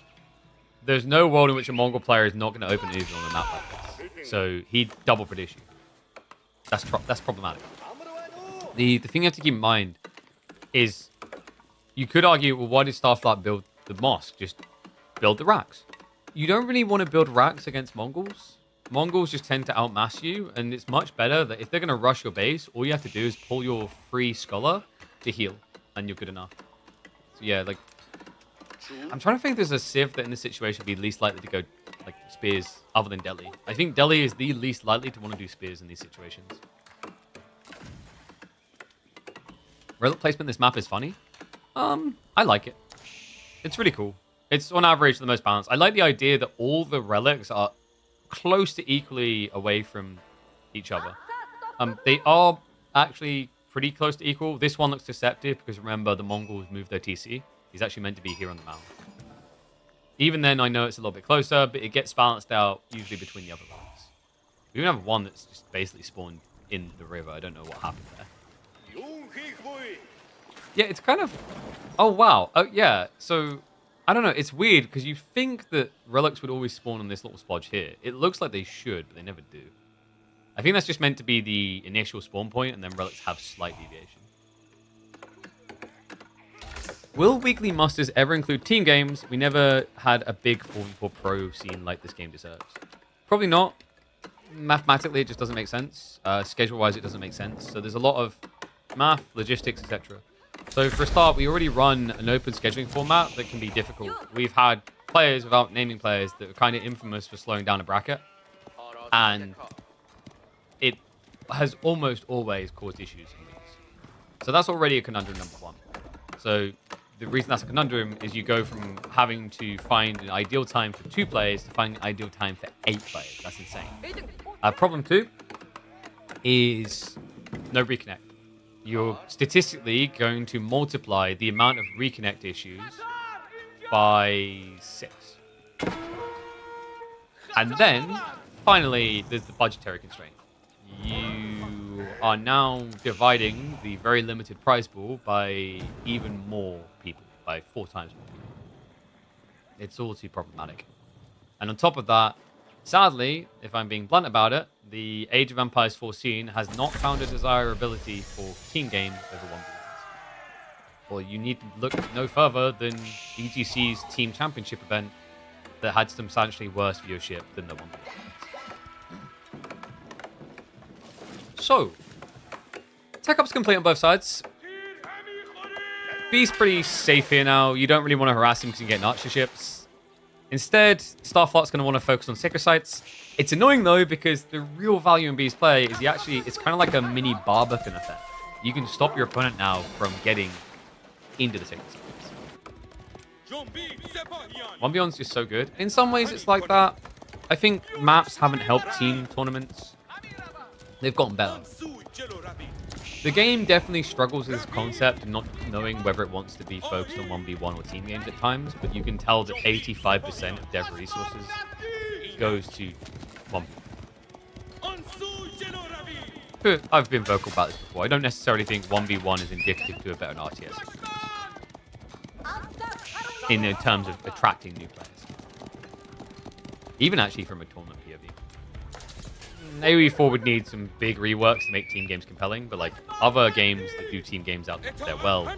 there's no world in which a Mongol player is not going to open Uzi on a map like this. So he'd double predict you. That's problematic. The thing you have to keep in mind is you could argue, well, why did Starflight build the mosque? Just build the racks. You don't really want to build racks against Mongols. Mongols just tend to outmass you, and it's much better that if they're going to rush your base, all you have to do is pull your free scholar to heal, and you're good enough. So yeah, like, I'm trying to think if there's a civ that in this situation would be least likely to go like spears other than Delhi. I think Delhi is the least likely to want to do spears in these situations. Relic placement in this map is funny. I like it. It's really cool. It's on average the most balanced. I like the idea that all the relics are close to equally away from each other. They are actually pretty close to equal. This one looks deceptive because remember the Mongols moved their TC. He's actually meant to be here on the mountain. Even then, I know it's a little bit closer, but it gets balanced out usually between the other relics. We even have one that's just basically spawned in the river. I don't know what happened there. Yeah, it's kind of... Oh, wow. Oh, yeah. So I don't know. It's weird because you think that relics would always spawn on this little splodge here. It looks like they should, but they never do. I think that's just meant to be the initial spawn point, and then relics have slight deviation. Will weekly musters ever include team games? We never had a big 4v4 pro scene like this game deserves. Probably not. Mathematically, it just doesn't make sense. Schedule-wise, it doesn't make sense. So there's a lot of math, logistics, etc. So for a start, we already run an open scheduling format that can be difficult. We've had players, without naming players, that are kind of infamous for slowing down a bracket. And it has almost always caused issues in these. So that's already a conundrum number one. So the reason that's a conundrum is you go from having to find an ideal time for 2 players to finding an ideal time for 8 players. That's insane. Problem 2 is no reconnect. You're statistically going to multiply the amount of reconnect issues by 6. And then, finally, there's the budgetary constraint. You are now dividing the very limited prize pool by even more people, by 4 times more people. It's all too problematic. And on top of that, sadly, if I'm being blunt about it, the Age of Empires 4 scene has not found a desirability for team games over 1v1s. Well, you need to look no further than EGC's Team Championship event that had substantially worse viewership than the 1v1s. So, tech up's complete on both sides. B's pretty safe here now. You don't really want to harass him because you get archerships. Instead, Starflot's going to want to focus on sacred sites. It's annoying, though, because the real value in B's play is it's kind of like a mini Barbican effect. You can stop your opponent now from getting into the sacred sites. 1v1's just so good. In some ways, it's like that. I think maps haven't helped team tournaments. They've gotten better. The game definitely struggles with this concept of not knowing whether it wants to be focused on 1v1 or team games at times, but you can tell that 85% of dev resources goes to 1v1. I've been vocal about this before. I don't necessarily think 1v1 is indicative to a better RTS in terms of attracting new players. Even actually from a tournament POV. AoE4 would need some big reworks to make team games compelling, but like other games that do team games out there well,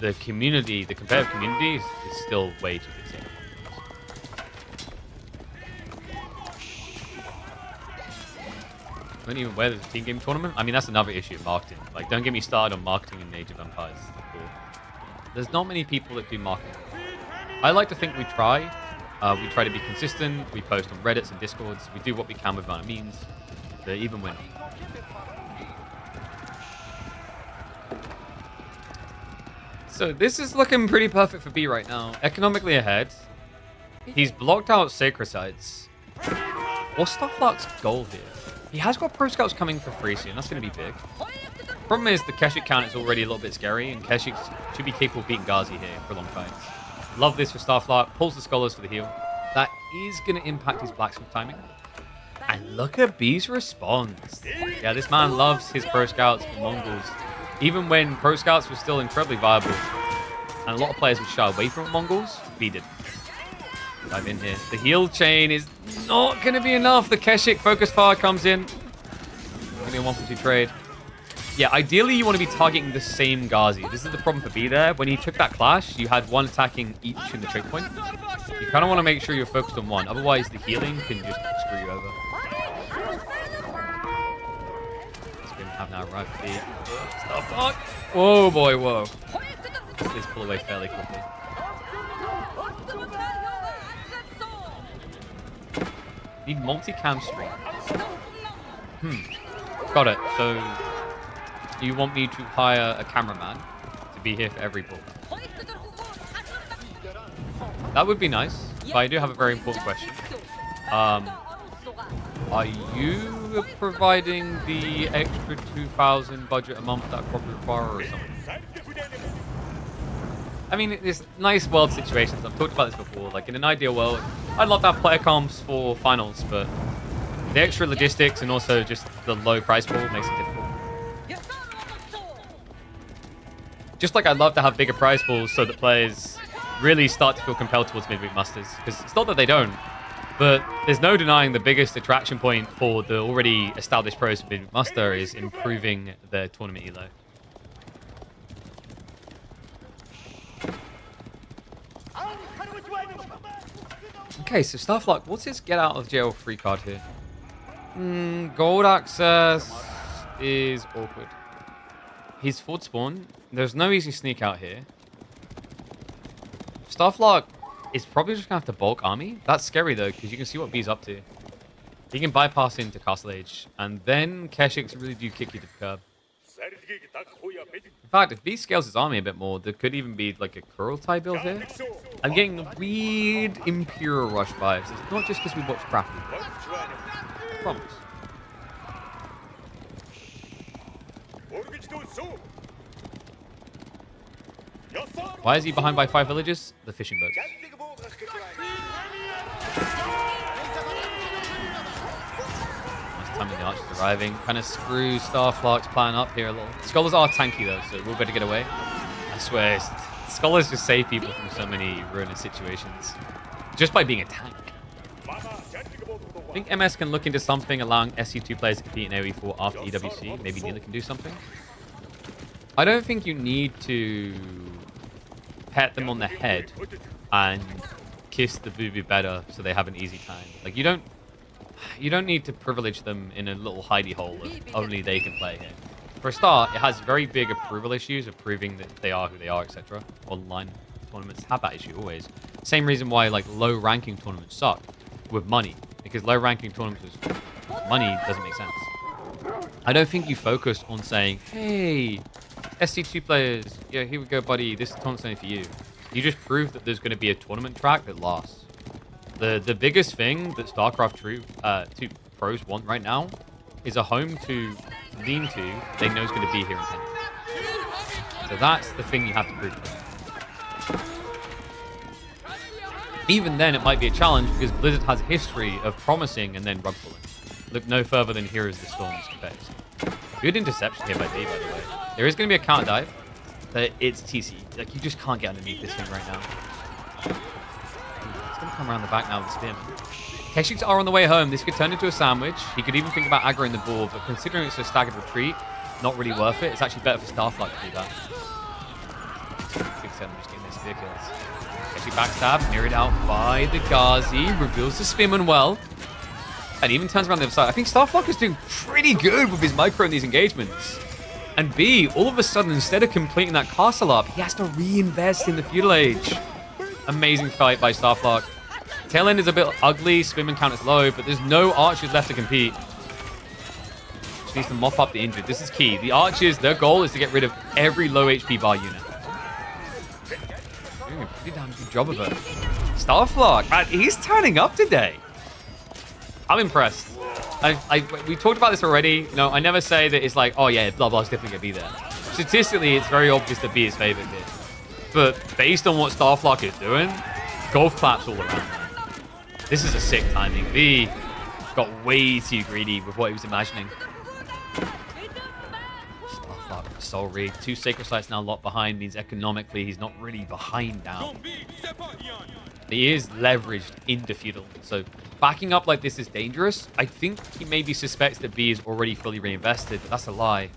the community, the competitive community is still way too fixated. I don't even wear the team game tournament. I mean, that's another issue of marketing. Like, don't get me started on marketing in Age of Empires 4. There's not many people that do marketing. I like to think we try. We try to be consistent. We post on Reddits and Discords. We do what we can with our means. But even when not. So this is looking pretty perfect for B right now. Economically ahead. He's blocked out Sacred Sites. What's Starflark's goal here? He has got Pro Scouts coming for free soon. That's going to be big. Problem is the Keshik count is already a little bit scary, and Keshik should be capable of beating Ghazi here for long fights. Love this for Starflark. Pulls the Scholars for the heal. That is going to impact his Blacksmith timing. And look at B's response. Yeah, this man loves his Pro Scouts and Mongols. Even when Pro Scouts were still incredibly viable, and a lot of players would shy away from Mongols, B did. Dive in here. The heal chain is not going to be enough. The Keshik Focus Fire comes in. Going to be a 1-for-2 trade. Yeah, ideally you want to be targeting the same Ghazi. This is the problem for B there. When he took that clash, you had one attacking each in the trade point. You kind of want to make sure you're focused on one. Otherwise, the healing can just screw you over. It's going to have now arrived for B. Stop. Whoa, boy, whoa. Please pull away fairly quickly. Need multi-cam stream. Got it. So you want me to hire a cameraman to be here for every ball? That would be nice, but I do have a very important question. Are you providing the extra 2,000 budget a month that I probably require or something? I mean, it's nice world situations. I've talked about this before. Like, in an ideal world, I'd love to have player comps for finals, but the extra logistics and also just the low price pool makes it difficult. Just like I'd love to have bigger prize pools so that players really start to feel compelled towards Midweek Masters. Because it's not that they don't, but there's no denying the biggest attraction point for the already established pros of Midweek Master is improving their tournament elo. Okay, so Starflock, what's his get out of jail free card here? Gold access is awkward. He's forward spawn. There's no easy sneak out here. Starflock is probably just going to have to bulk army. That's scary, though, because you can see what B's up to. He can bypass into Castle Age, and then Keshiks really do kick you to the curb. In fact, if B scales his army a bit more, there could even be like a Kurl-type build here. I'm getting weird Imperial Rush vibes. It's not just because we watch crappy. I promise. Why is he behind by 5 villages? The fishing boats. Nice time the archers arriving. Kind of screw Starflock's plan up here a little. Scholars are tanky though, so we'll better get away. I swear, Scholars just save people from so many ruinous situations. Just by being a tank. I think MS can look into something allowing SC2 players to compete in AoE4 after EWC. Maybe Neela can do something. I don't think you need to pat them on the head and kiss the boo-boo better so they have an easy time. Like, you don't need to privilege them in a little hidey hole of only they can play here. For a start, it has very big approval issues of proving that they are who they are, etc. Online tournaments have that issue always. Same reason why like low ranking tournaments suck with money, because low ranking tournaments with money doesn't make sense. I don't think you focus on saying, hey, SC2 players, yeah, here we go, buddy. This tournament's only for you. You just prove that there's going to be a tournament track that lasts. The biggest thing that StarCraft 2 pros want right now is a home to lean to they know is going to be here in 10 years. So that's the thing you have to prove to them. Even then, it might be a challenge because Blizzard has a history of promising and then rug pulling. Look no further than Heroes of the Storm's compares. Good interception here by D, by the way. There is going to be a counter dive, but it's TC. Like, you just can't get underneath this thing right now. It's going to come around the back now with the Spearman. Keshiks are on the way home. This could turn into a sandwich. He could even think about aggroing the ball, but considering it's a staggered retreat, not really worth it. It's actually better for Starflight to do that. Big 7 just getting their spear kills. Keshi backstab, mirrored out by the Ghazi. Reveals the Spearman well. And even turns around the other side. I think Starflock is doing pretty good with his micro in these engagements. And B, all of a sudden, instead of completing that castle up, he has to reinvest in the feudal age. Amazing fight by Starflock. Tail end is a bit ugly, Spearman count is low, but there's no archers left to compete. Just needs to mop up the injured. This is key. The archers, their goal is to get rid of every low HP bar unit. Doing a pretty damn good job of it. Starflock, man, he's turning up today. I'm impressed. We talked about this already. You know, I never say that it's like, oh yeah, blah blah's definitely gonna be there. Statistically, it's very obvious that B is favored here. But based on what Starflock is doing, golf claps all around. This is a sick timing. B got way too greedy with what he was imagining. Starflock, Soul Reed, 2 Sacred Sites now locked behind means economically he's not really behind down. He is leveraged into feudal, so backing up like this is dangerous. I think he maybe suspects that B is already fully reinvested, but that's a lie.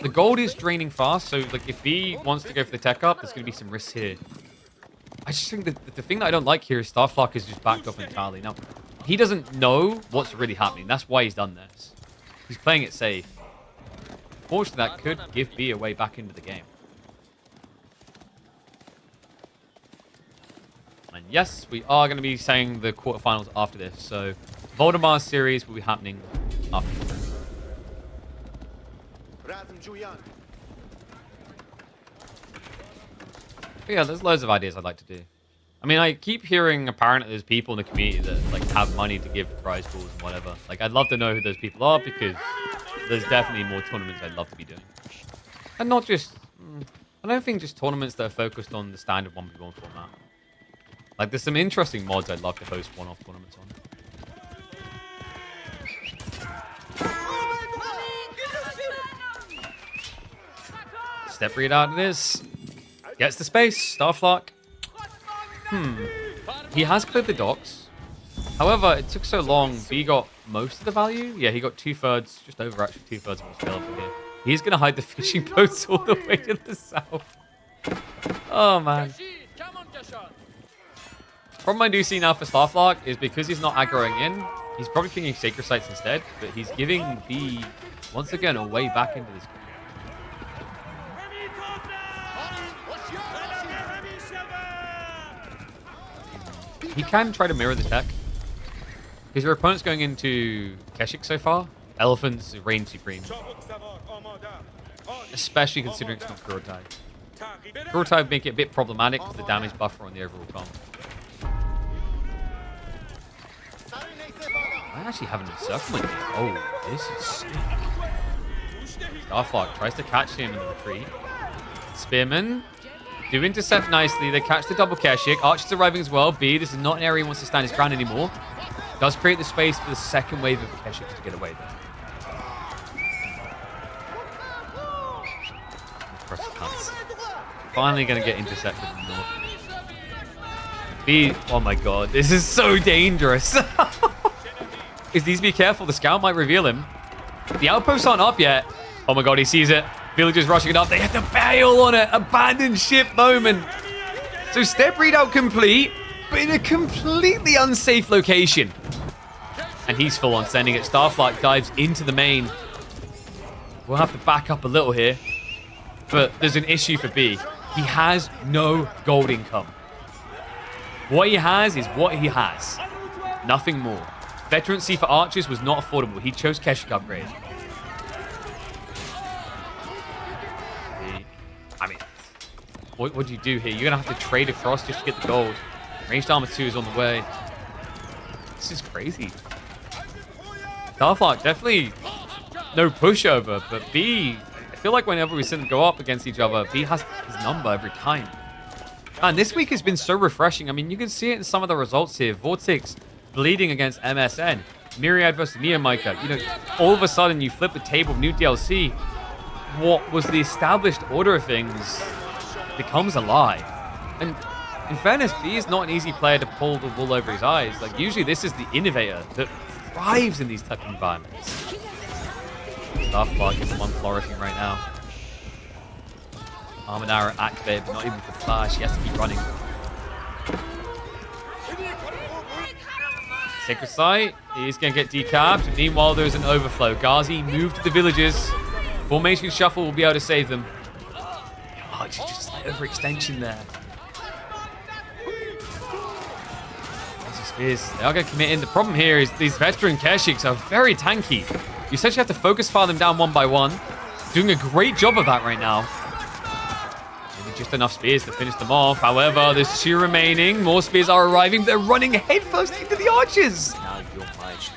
The gold is draining fast, so like if B wants to go for the tech up, there's going to be some risks here. I just think that the thing that I don't like here is Starflock is just backed off entirely. Now, he doesn't know what's really happening. That's why he's done this. He's playing it safe. Fortunately, that could give B a way back into the game. And yes, we are going to be saying the quarterfinals after this. So, Voldemar's series will be happening after this. But yeah, there's loads of ideas I'd like to do. I mean, I keep hearing apparently there's people in the community that like have money to give prize pools and whatever. Like, I'd love to know who those people are because there's definitely more tournaments I'd love to be doing. And not just, I don't think just tournaments that are focused on the standard 1v1 format. Like, there's some interesting mods I'd love to host one-off tournaments on. Step read out it is. Gets the space. Starflock. He has cleared the docks. However, it took so long. B got most of the value. Yeah, he got 2/3, just over actually 2/3 of what's available here. He's going to hide the fishing boats all the way to the south. Oh, man. Problem I do see now for Starflark is because he's not aggroing in, he's probably thinking Sacred Sites instead, but he's giving B, once again, a way back into this game. He can try to mirror the tech. Because your opponent's going into Keshik so far. Elephants reign supreme. Especially considering it's not Kurtai. Kurtai would make it a bit problematic with the damage buffer on the overall comp. I actually have an encirclement here. Oh, this is sick. Starflark tries to catch him in the retreat. Spearman do intercept nicely. They catch the double Keshik. Archer's arriving as well. B, this is not an area he wants to stand his ground anymore. Does create the space for the second wave of Keshik to get away there. Finally going to get intercepted in the north. B, oh my god, this is so dangerous. Is these be careful? The scout might reveal him. The outposts aren't up yet. Oh my god, he sees it. Villagers rushing it up. They have to bail on it. Abandoned ship moment. So step readout complete, but in a completely unsafe location. And he's full on sending it. Starflark dives into the main. We'll have to back up a little here. But there's an issue for B. He has no gold income. What he has is what he has. Nothing more. Veterancy for archers was not affordable. He chose Keshik upgrade. I mean, what do you do here? You're going to have to trade across just to get the gold. Ranged armor 2 is on the way. This is crazy. Starflark, definitely no pushover, but B, I feel like whenever we see them go up against each other, B has his number every time. And this week has been so refreshing. I mean, you can see it in some of the results here. Vortex bleeding against MSN. Myriad versus Neomika. You know, all of a sudden you flip the table of new DLC. What was the established order of things becomes alive. And in fairness, B is not an easy player to pull the wool over his eyes. Like, usually this is the innovator that thrives in these type of environments. Starflark is the one flourishing right now. Armanara activated, but not even for flash. He has to keep running. Sacred Site, he's going to get decapped. Meanwhile, there's an overflow. Ghazi moved to the villagers. Formation shuffle will be able to save them. Oh, just slight overextension there. Spears. They are going to commit in. The problem here is these veteran Keshiks are very tanky. You essentially have to focus fire them down one by one. Doing a great job of that right now. Maybe just enough spears to finish them off. However, there's 2 remaining. More spears are arriving. They're running headfirst into the archers. Now you're punished.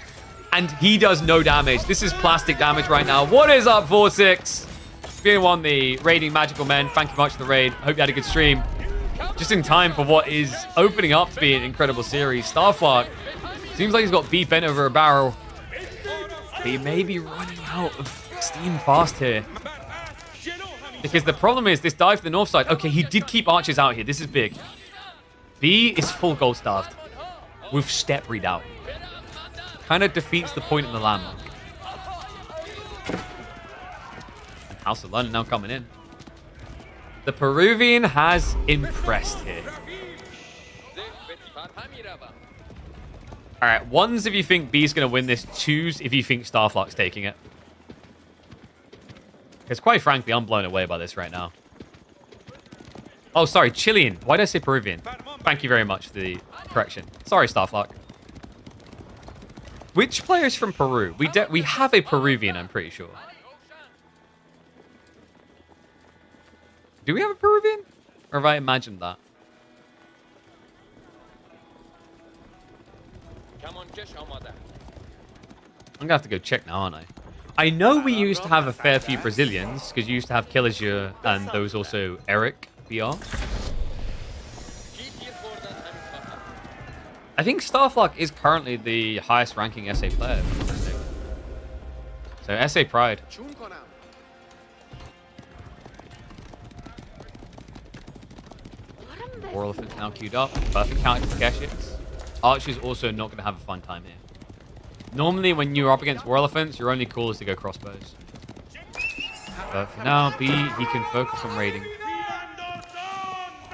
And he does no damage. This is plastic damage right now. What is up, 4-6? Being on the raiding magical men. Thank you much for the raid. Hope you had a good stream. Just in time for what is opening up to be an incredible series. Starflark seems like he's got B bent over a barrel. But he may be running out of steam fast here. Because the problem is this dive to the north side. Okay, he did keep archers out here. This is big. B is full gold starved with step readout. Kind of defeats the point of the landmark. And House of London now coming in. The Peruvian has impressed here. Alright, 1s if you think B's going to win this. 2s if you think Starflark's taking it. Because quite frankly, I'm blown away by this right now. Oh, sorry, Chilean. Why did I say Peruvian? Thank you very much for the correction. Sorry, Starflark. Which player is from Peru? We have a Peruvian, I'm pretty sure. Do we have a Peruvian? Or have I imagined that? I'm gonna have to go check now, aren't I? I know we used to have a fair few Brazilians, because you used to have Killiger and there was also Eric BR. I think Starflark is currently the highest ranking SA player. So SA Pride. War Elephant's now queued up. Perfect counter for Keshix. Archer's also not going to have a fun time here. Normally, when you're up against War Elephants, your only call is to go crossbows. But for now, B, he can focus on raiding.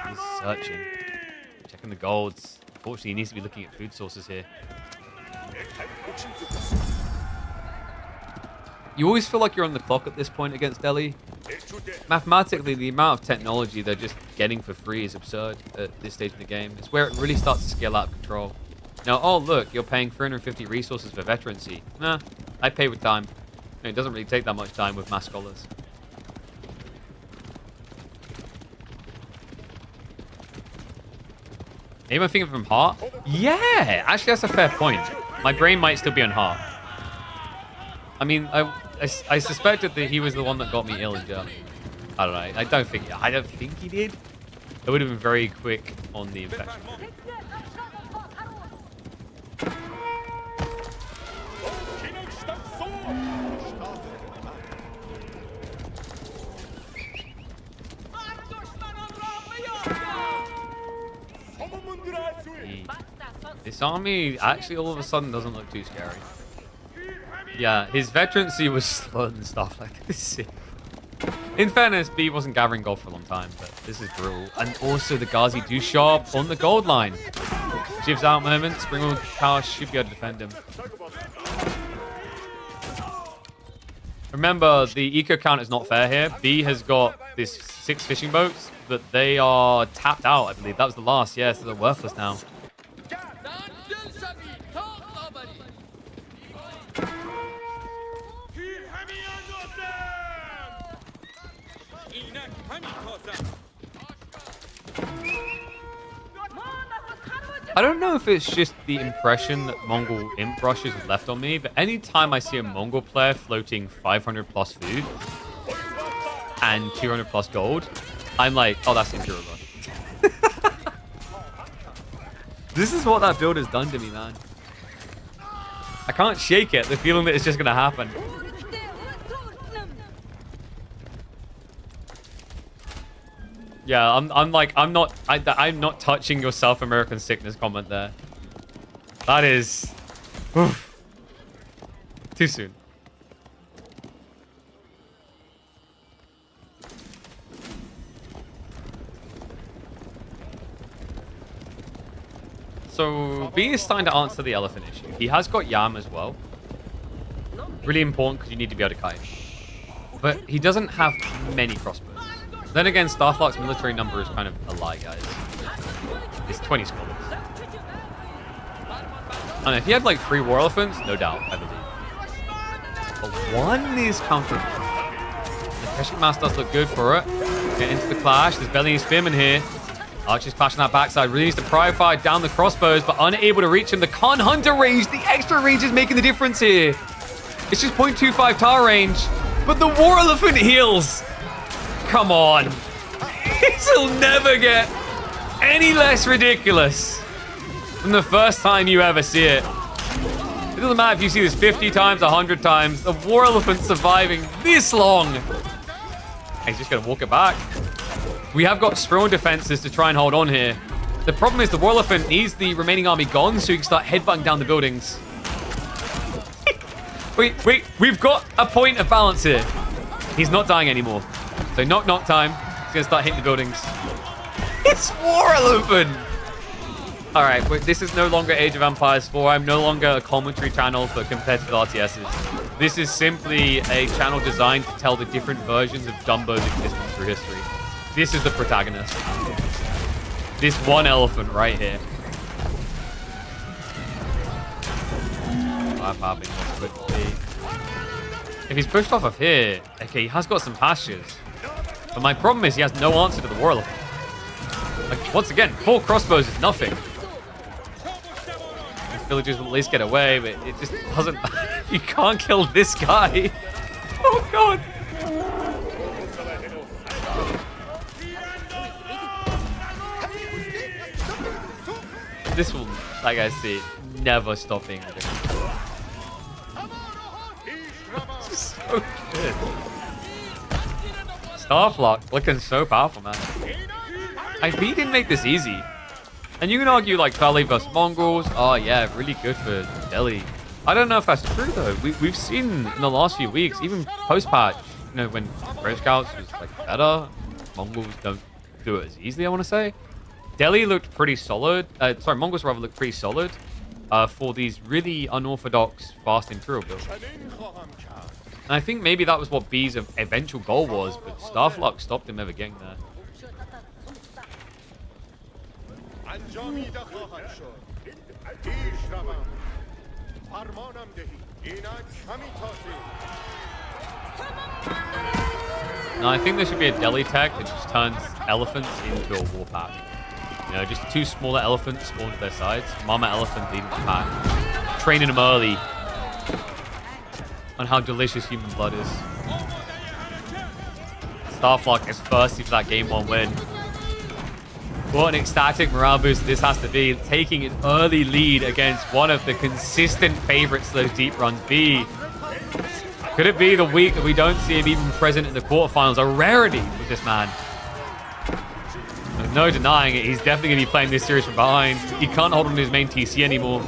He's searching. Checking the golds. Unfortunately, he needs to be looking at food sources here. You always feel like you're on the clock at this point against Delhi. Mathematically, the amount of technology they're just getting for free is absurd at this stage of the game. It's where it really starts to scale out of control. Now, oh look, you're paying 350 resources for veterancy. Nah, I pay with time. It doesn't really take that much time with mass scholars. Maybe I'm thinking from heart? Yeah, actually that's a fair point. My brain might still be on heart. I mean, I suspected that he was the one that got me ill in Germany. I don't know. I don't think he did. It would have been very quick on the infection. This army actually all of a sudden doesn't look too scary. Yeah, his veterancy was slow and stuff like this. In fairness, B wasn't gathering gold for a long time, but this is brutal. And also the Ghazi do show up on the gold line. Shiv's out moment, Springwood Tower should be able to defend him. Remember, the eco count is not fair here. B has got this 6 fishing boats, but they are tapped out, I believe. That was the last, yeah, so they're worthless now. I don't know if it's just the impression that Mongol imp rushes left on me, but anytime I see a Mongol player floating 500 plus food and 200 plus gold, I'm like, oh, that's Imperial Rush. This is what that build has done to me, man. I can't shake it, the feeling that it's just going to happen. Yeah, I'm not touching your South American sickness comment there. That is too soon. So B is starting to answer the elephant issue. He has got Yam as well. Really important because you need to be able to kite. But he doesn't have many crossbows. Then again, Starflark's military number is kind of a lie, guys. It's 20 scholars. And if he had like 3 war elephants, no doubt, I believe. But 1 is counterable. The Keshik Mass does look good for it. Get into the clash. There's Belly and Spearman here. Archer's clashing that backside. Really needs to pry fire down the crossbows, but unable to reach him. The Khan Hunter range, the extra range is making the difference here. It's just 0.25 tar range, but the war elephant heals. Come on. This will never get any less ridiculous than the first time you ever see it. It doesn't matter if you see this 50 times, 100 times. The war elephant surviving this long. He's just going to walk it back. We have got strong defenses to try and hold on here. The problem is the war elephant needs the remaining army gone so he can start headbutting down the buildings. Wait, we've got a point of balance here. He's not dying anymore. So knock time. He's going to start hitting the buildings. It's War Elephant! Alright, this is no longer Age of Empires 4. I'm no longer a commentary channel for competitive RTSs. This is simply a channel designed to tell the different versions of Dumbo's existence through history. This is the protagonist. This one elephant right here. If he's pushed off of here, okay, he has got some pastures. But my problem is he has no answer to the war elephant. Like, once again, 4 crossbows is nothing. These villagers will at least get away, but it just doesn't... You can't kill this guy. Oh, God. This will, like I see, never stop being ridiculous. So good. Starflark looking so powerful, man. he didn't make this easy. And you can argue like Valley versus Mongols. Oh yeah, really good for Delhi. I don't know if that's true though. We've seen in the last few weeks, even post-patch, you know, when Brave Scouts was like better, Mongols don't do it as easily, I want to say. Delhi looked pretty solid. Sorry, Mongols rather looked pretty solid for these really unorthodox fast Imperial builds. And I think maybe that was what B's eventual goal was, but Starflock stopped him ever getting there. Now, I think there should be a Delhi tech that just turns elephants into a war pack. You know, just two smaller elephants spawn to their sides. Mama elephant leading the pack. Training them early on how delicious human blood is. Starflock is thirsty for that game 1 win. What an ecstatic morale boost this has to be. Taking an early lead against one of the consistent favorites to those deep runs, B. Could it be the week that we don't see him even present in the quarterfinals? A rarity with this man. There's no denying it. He's definitely going to be playing this series from behind. He can't hold on to his main TC anymore.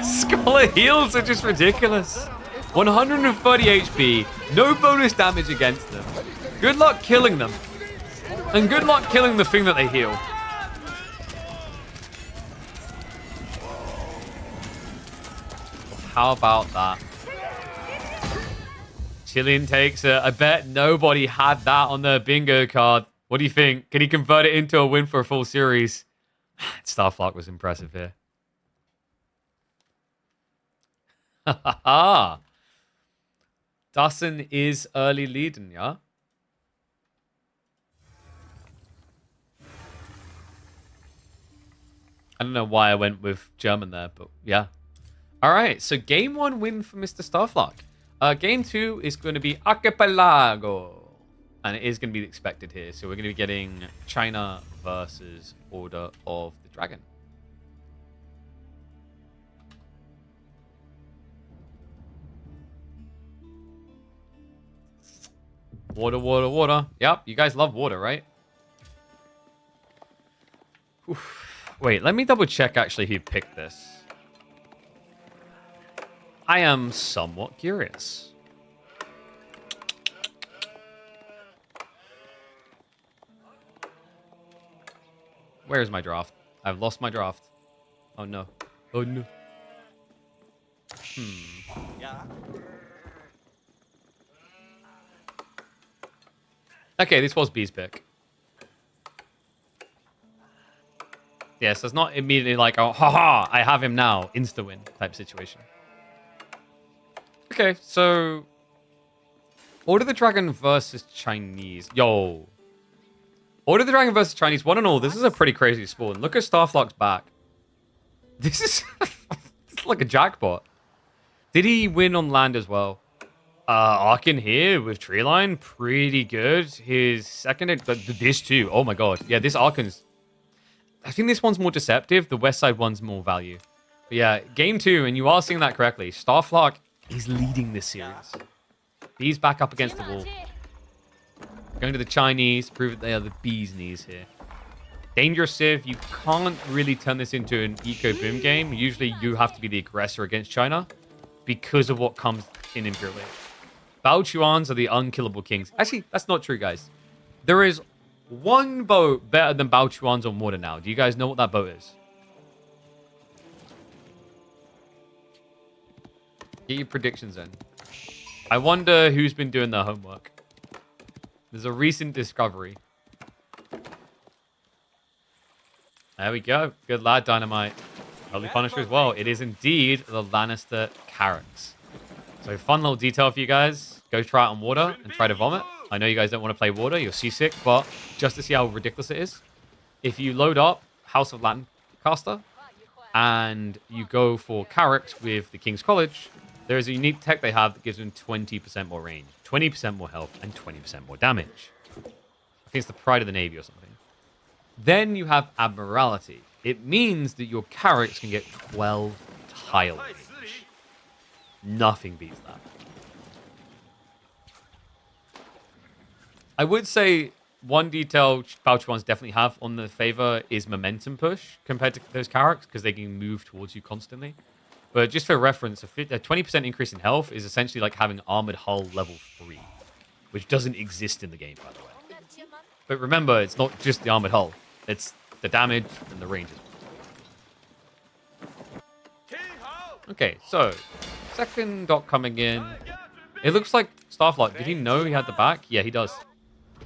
Scholar heals are just ridiculous. 130 HP. No bonus damage against them. Good luck killing them. And good luck killing the thing that they heal. How about that? Chilean takes it. I bet nobody had that on their bingo card. What do you think? Can he convert it into a win for a full series? Starflock was impressive here. Dawson is early leading, yeah? I don't know why I went with German there, but yeah. All right, so game 1 win for Mr. Starflock. Game 2 is going to be Archipelago. And it is going to be expected here. So we're going to be getting China versus Order of the Dragon. Water, water, water. Yep, you guys love water, right? Oof. Wait, let me double check actually who picked this. I am somewhat curious. Where is my draft? I've lost my draft. Oh no. Oh no. Okay, this was B's pick. Yeah, so it's not immediately like, oh, haha, I have him now, insta-win type situation. Okay, so Order of the Dragon versus Chinese. Yo. Order of the Dragon versus Chinese, 1-1. This is a pretty crazy spawn. Look at Starflock's back. This is it's like a jackpot. Did he win on land as well? Arkin here with Treeline, pretty good. His second, this too. Oh my god. Yeah, this Arkin's, I think this one's more deceptive. The West Side one's more value. But yeah, game 2, and you are seeing that correctly. Starflock is leading this series. He's back up against the wall. Going to the Chinese, prove that they are the bee's knees here. Dangerous Civ, you can't really turn this into an eco-boom game. Usually you have to be the aggressor against China because of what comes in Imperial Age. Bao Chuans are the unkillable kings. Actually, that's not true, guys. There is one boat better than Bao Chuans on water now. Do you guys know what that boat is? Get your predictions in. I wonder who's been doing their homework. There's a recent discovery. There we go. Good lad, Dynamite. Holy Punisher as well. It is indeed the Lannister Carracks. So fun little detail for you guys. Go try it on water and try to vomit. I know you guys don't want to play water. You're seasick. But just to see how ridiculous it is, if you load up House of Lancaster and you go for Carracks with the King's College, there is a unique tech they have that gives them 20% more range, 20% more health, and 20% more damage. I think it's the Pride of the Navy or something. Then you have Admiralty. It means that your Carracks can get 12 tile range. Nothing beats that. I would say one detail Boucher ones definitely have on the favor is momentum push compared to those characters because they can move towards you constantly. But just for reference, a 20% increase in health is essentially like having Armored Hull level 3, which doesn't exist in the game, by the way. But remember, it's not just the Armored Hull. It's the damage and the range as well. Okay, so second dock coming in. It looks like Starflock. Did he know he had the back? Yeah, he does.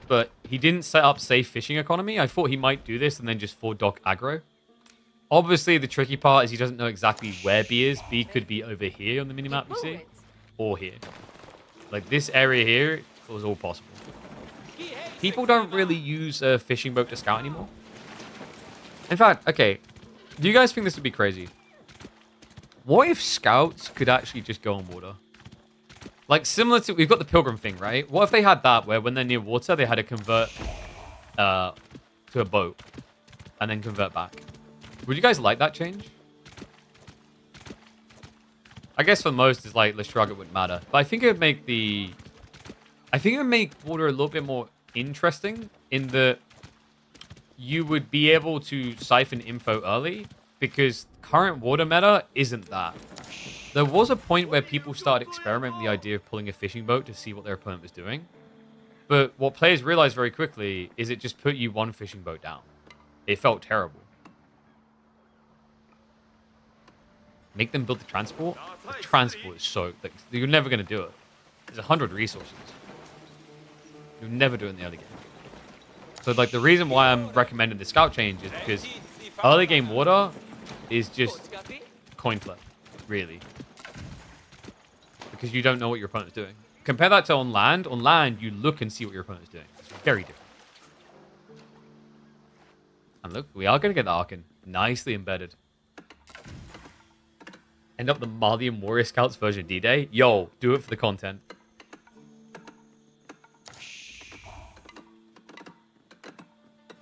But he didn't set up safe fishing economy. I thought he might do this and then just 4-dock aggro. Obviously, the tricky part is he doesn't know exactly where B is. B could be over here on the minimap, you see? Or here. Like, this area here was all possible. People don't really use a fishing boat to scout anymore. In fact, okay, do you guys think this would be crazy? What if scouts could actually just go on water? Like, similar to... We've got the Pilgrim thing, right? What if they had that, where when they're near water, they had to convert to a boat and then convert back? Would you guys like that change? I guess for most, it's like, let's shrug, it wouldn't matter. But I think it would make the... I think it would make water a little bit more interesting in that you would be able to siphon info early because current water meta isn't that. There was a point where people started experimenting with the idea of pulling a fishing boat to see what their opponent was doing. But what players realized very quickly is it just put you one fishing boat down. It felt terrible. Make them build the transport? The transport is so... Like, you're never going to do it. There's 100 resources. You'll never do it in the early game. So, like, the reason why I'm recommending the scout change is because early game water is just coin flip, really. Because you don't know what your opponent's doing. Compare that to on land. On land, you look and see what your opponent's doing. It's very different. And look, we are going to get the Archon. Nicely embedded. End up the Malian Warrior Scouts version D-Day. Yo, do it for the content.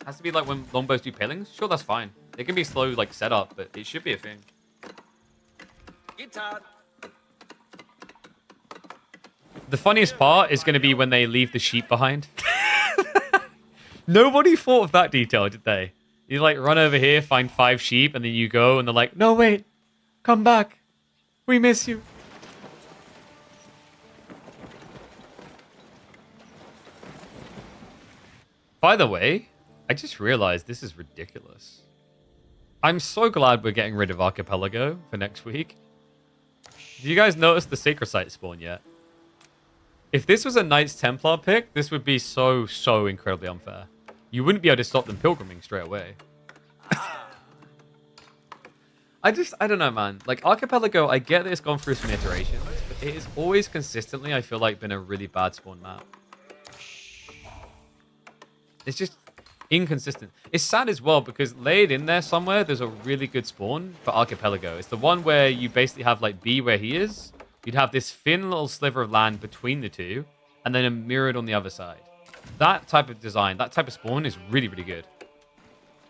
Has to be like when longbows do palings? Sure, that's fine. It can be slow, like, setup, but it should be a thing. The funniest part is going to be when they leave the sheep behind. Nobody thought of that detail, did they? You, like, run over here, find 5 sheep, and then you go, and they're like, no, wait, come back. We miss you. By the way, I just realized this is ridiculous. I'm so glad we're getting rid of Archipelago for next week. Did you guys notice the Sacred Site spawn yet? If this was a Knights Templar pick, this would be so incredibly unfair. You wouldn't be able to stop them pilgriming straight away. I don't know, man. Like, Archipelago, I get that it's gone through some iterations, but it has always consistently, I feel like, been a really bad spawn map. It's just inconsistent. It's sad as well, because laid in there somewhere, there's a really good spawn for Archipelago. It's the one where you basically have, like, B where he is. You'd have this thin little sliver of land between the two, and then a mirrored on the other side. That type of design, that type of spawn is really, really good.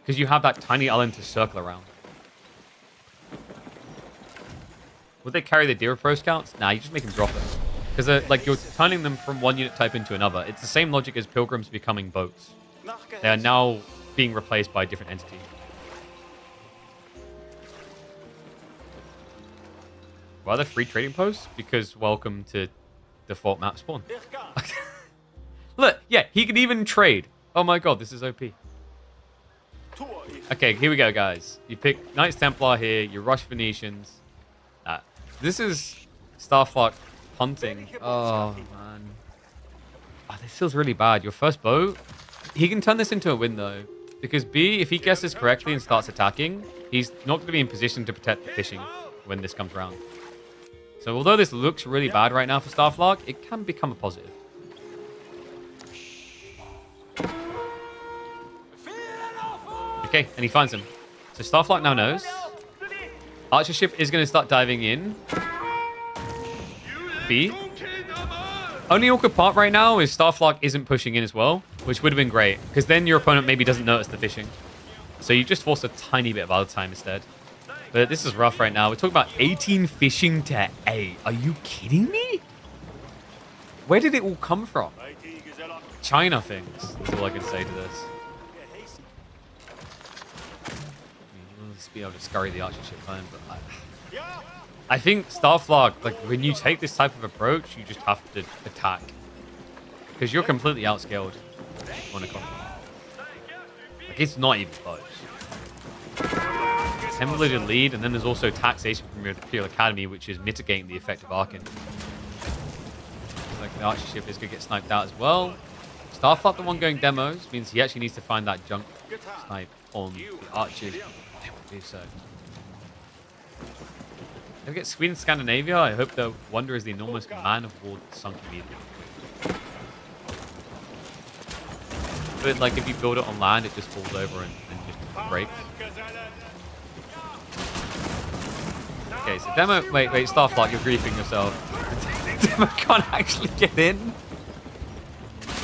Because you have that tiny island to circle around. Would they carry the Deer Pro Scouts? Nah, you just make them drop it. Because like you're turning them from one unit type into another. It's the same logic as pilgrims becoming boats. They are now being replaced by a different entity. Why are there free trading posts? Because welcome to default map spawn. Look, yeah, he can even trade. Oh my god, this is OP. Okay, here we go, guys. You pick Knights Templar here, you rush Venetians. This is Starflock punting. Oh, man. Oh, this feels really bad. Your first boat, he can turn this into a win, though. Because B, if he guesses correctly and starts attacking, he's not going to be in position to protect the fishing when this comes around. So although this looks really bad right now for Starflock, it can become a positive. Okay, and he finds him. So Starflock now knows. Archer ship is going to start diving in. B. Only awkward part right now is Starflock isn't pushing in as well, which would have been great, because then your opponent maybe doesn't notice the fishing. So you just force a tiny bit of other time instead. But this is rough right now. We're talking about 18 fishing to 8. Are you kidding me? Where did it all come from? China things. That's all I can say to this. We'll just be able to scurry the archer ship home, but I think Starflog, like when you take this type of approach, you just have to attack. Because you're completely outscaled on a con. Like it's not even close. 10 religion lead, and then there's also taxation from your Imperial Academy, which is mitigating the effect of Arkin. Like the archer ship is going to get sniped out as well. Starflop, the one going demos, means he actually needs to find that junk snipe on the archers. They will do so. If we get Sweden, Scandinavia, I hope the wonder is the enormous man of war sunk immediately. But like if you build it on land, it just falls over and just breaks. Okay, so Demo, wait, Starflight, you're griefing yourself. Demo can't actually get in.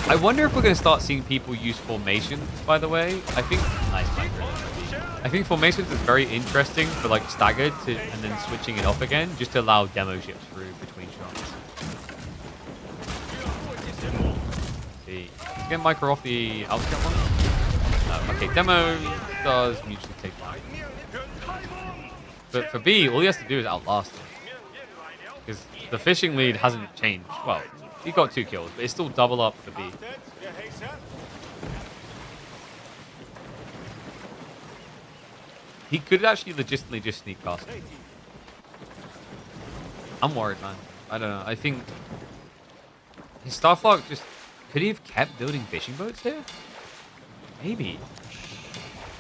I wonder if we're going to start seeing people use formations, by the way. I think, nice micro. I think formations is very interesting for like staggered and then switching it off again, just to allow demo ships through between shots. See, get micro off the outskirts one. No, okay, demo does mutually take fire. But for B, all he has to do is outlast it. Because the fishing lead hasn't changed. Well, he got 2 kills, but it's still double up for B. He could actually legitimately just sneak past me. I'm worried, man. I don't know. I think his Starflog just... Could he have kept building fishing boats here? Maybe.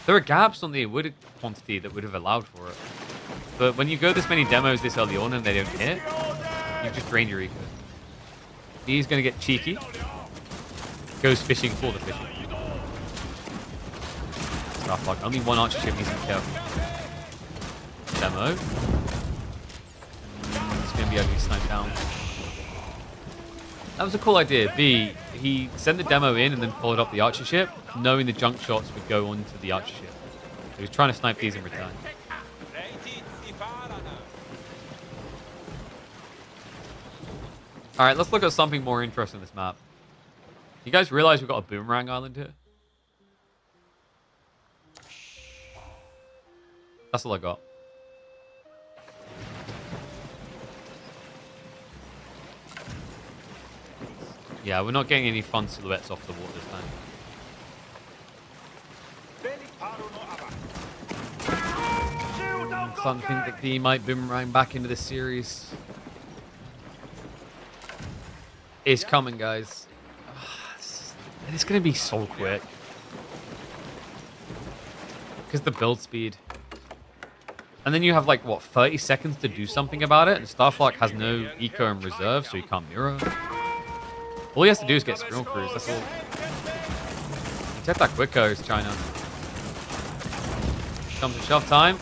There are gaps on the wood quantity that would have allowed for it. But when you go this many demos this early on and they don't hit, you've just drained your eco. He's going to get cheeky. Goes fishing for the fishing. Starflog. Only one archer ship needs to be careful. Demo. He's going to be able to be sniped down. That was a cool idea. B, he sent the demo in and then followed up the archer ship, knowing the junk shots would go onto the archer ship. So he was trying to snipe these in return. Alright, let's look at something more interesting in this map. You guys realize we've got a boomerang island here? That's all I got. Yeah, we're not getting any fun silhouettes off the water this time. I'm starting to think that B might boomerang back into this series. It's coming, guys. It's going to be so quick. Because the build speed. And then you have like, what, 30 seconds to do something about it? And Starflog has no eco in reserve, so he can't mirror. All he has to do is get Spiral Cruise, that's all. Take that quick goes, China. Comes to shove time.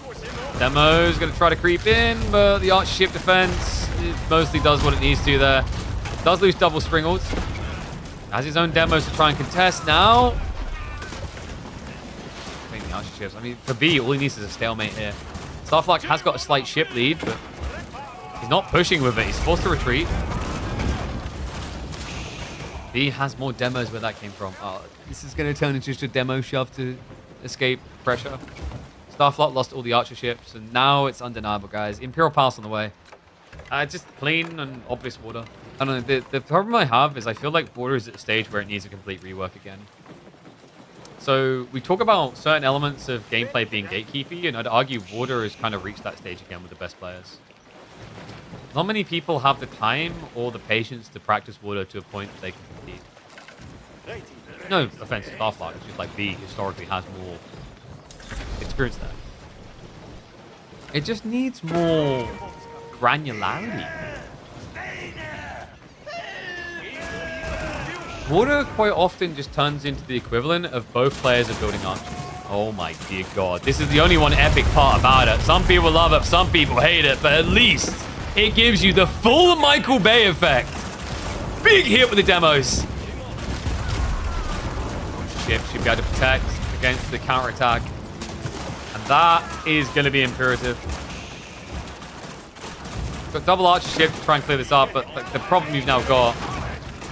Demo's going to try to creep in, but the archer ship defense it mostly does what it needs to there. Does lose double Springles. Has his own demos to try and contest now. I think the archer ships. I mean, for B, all he needs is a stalemate here. Starflog has got a slight ship lead, but he's not pushing with it. He's forced to retreat. B has more demos where that came from. Oh, this is going to turn into just a demo shove to escape pressure. Starflog lost all the archer ships, and now it's undeniable, guys. Imperial Palace on the way. Just clean and obvious water. I don't know. The problem I have is I feel like water is at a stage where it needs a complete rework again. So we talk about certain elements of gameplay being gatekeepy, and I'd argue water has kind of reached that stage again with the best players. Not many people have the time or the patience to practice water to a point that they can compete. No offense to Starflog, it's just like B historically has more experience there. It just needs more granularity. Water quite often just turns into the equivalent of both players are building archers. Oh my dear god. This is the only one epic part about it. Some people love it, some people hate it, but at least it gives you the full Michael Bay effect. Big hit with the demos. Ship should be able to protect against the counterattack. And that is going to be imperative. Got double archer ship to try and clear this up, but the problem you've now got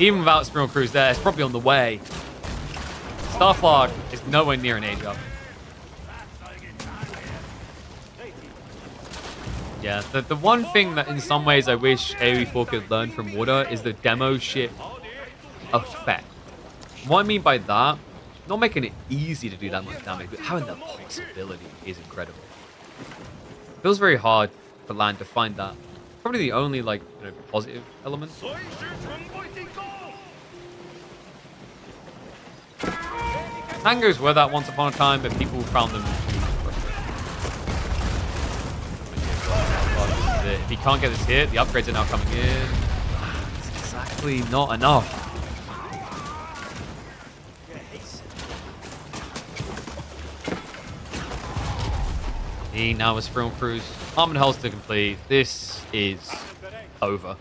Even without Spiral Cruise there, it's probably on the way. Starflog is nowhere near an age up. Yeah, the one thing that in some ways I wish AoE4 could learn from Water is the demo ship effect. What I mean by that, not making it easy to do that much damage, but having the possibility is incredible. It feels very hard for LAN to find that. Probably the only, like, you know, positive element. Tangos were that once upon a time, but people found them too frustrating. If he can't get this hit, the upgrades are now coming in. It's exactly not enough. He now has Spiral Cruise. Armored Hulls to complete. This is over.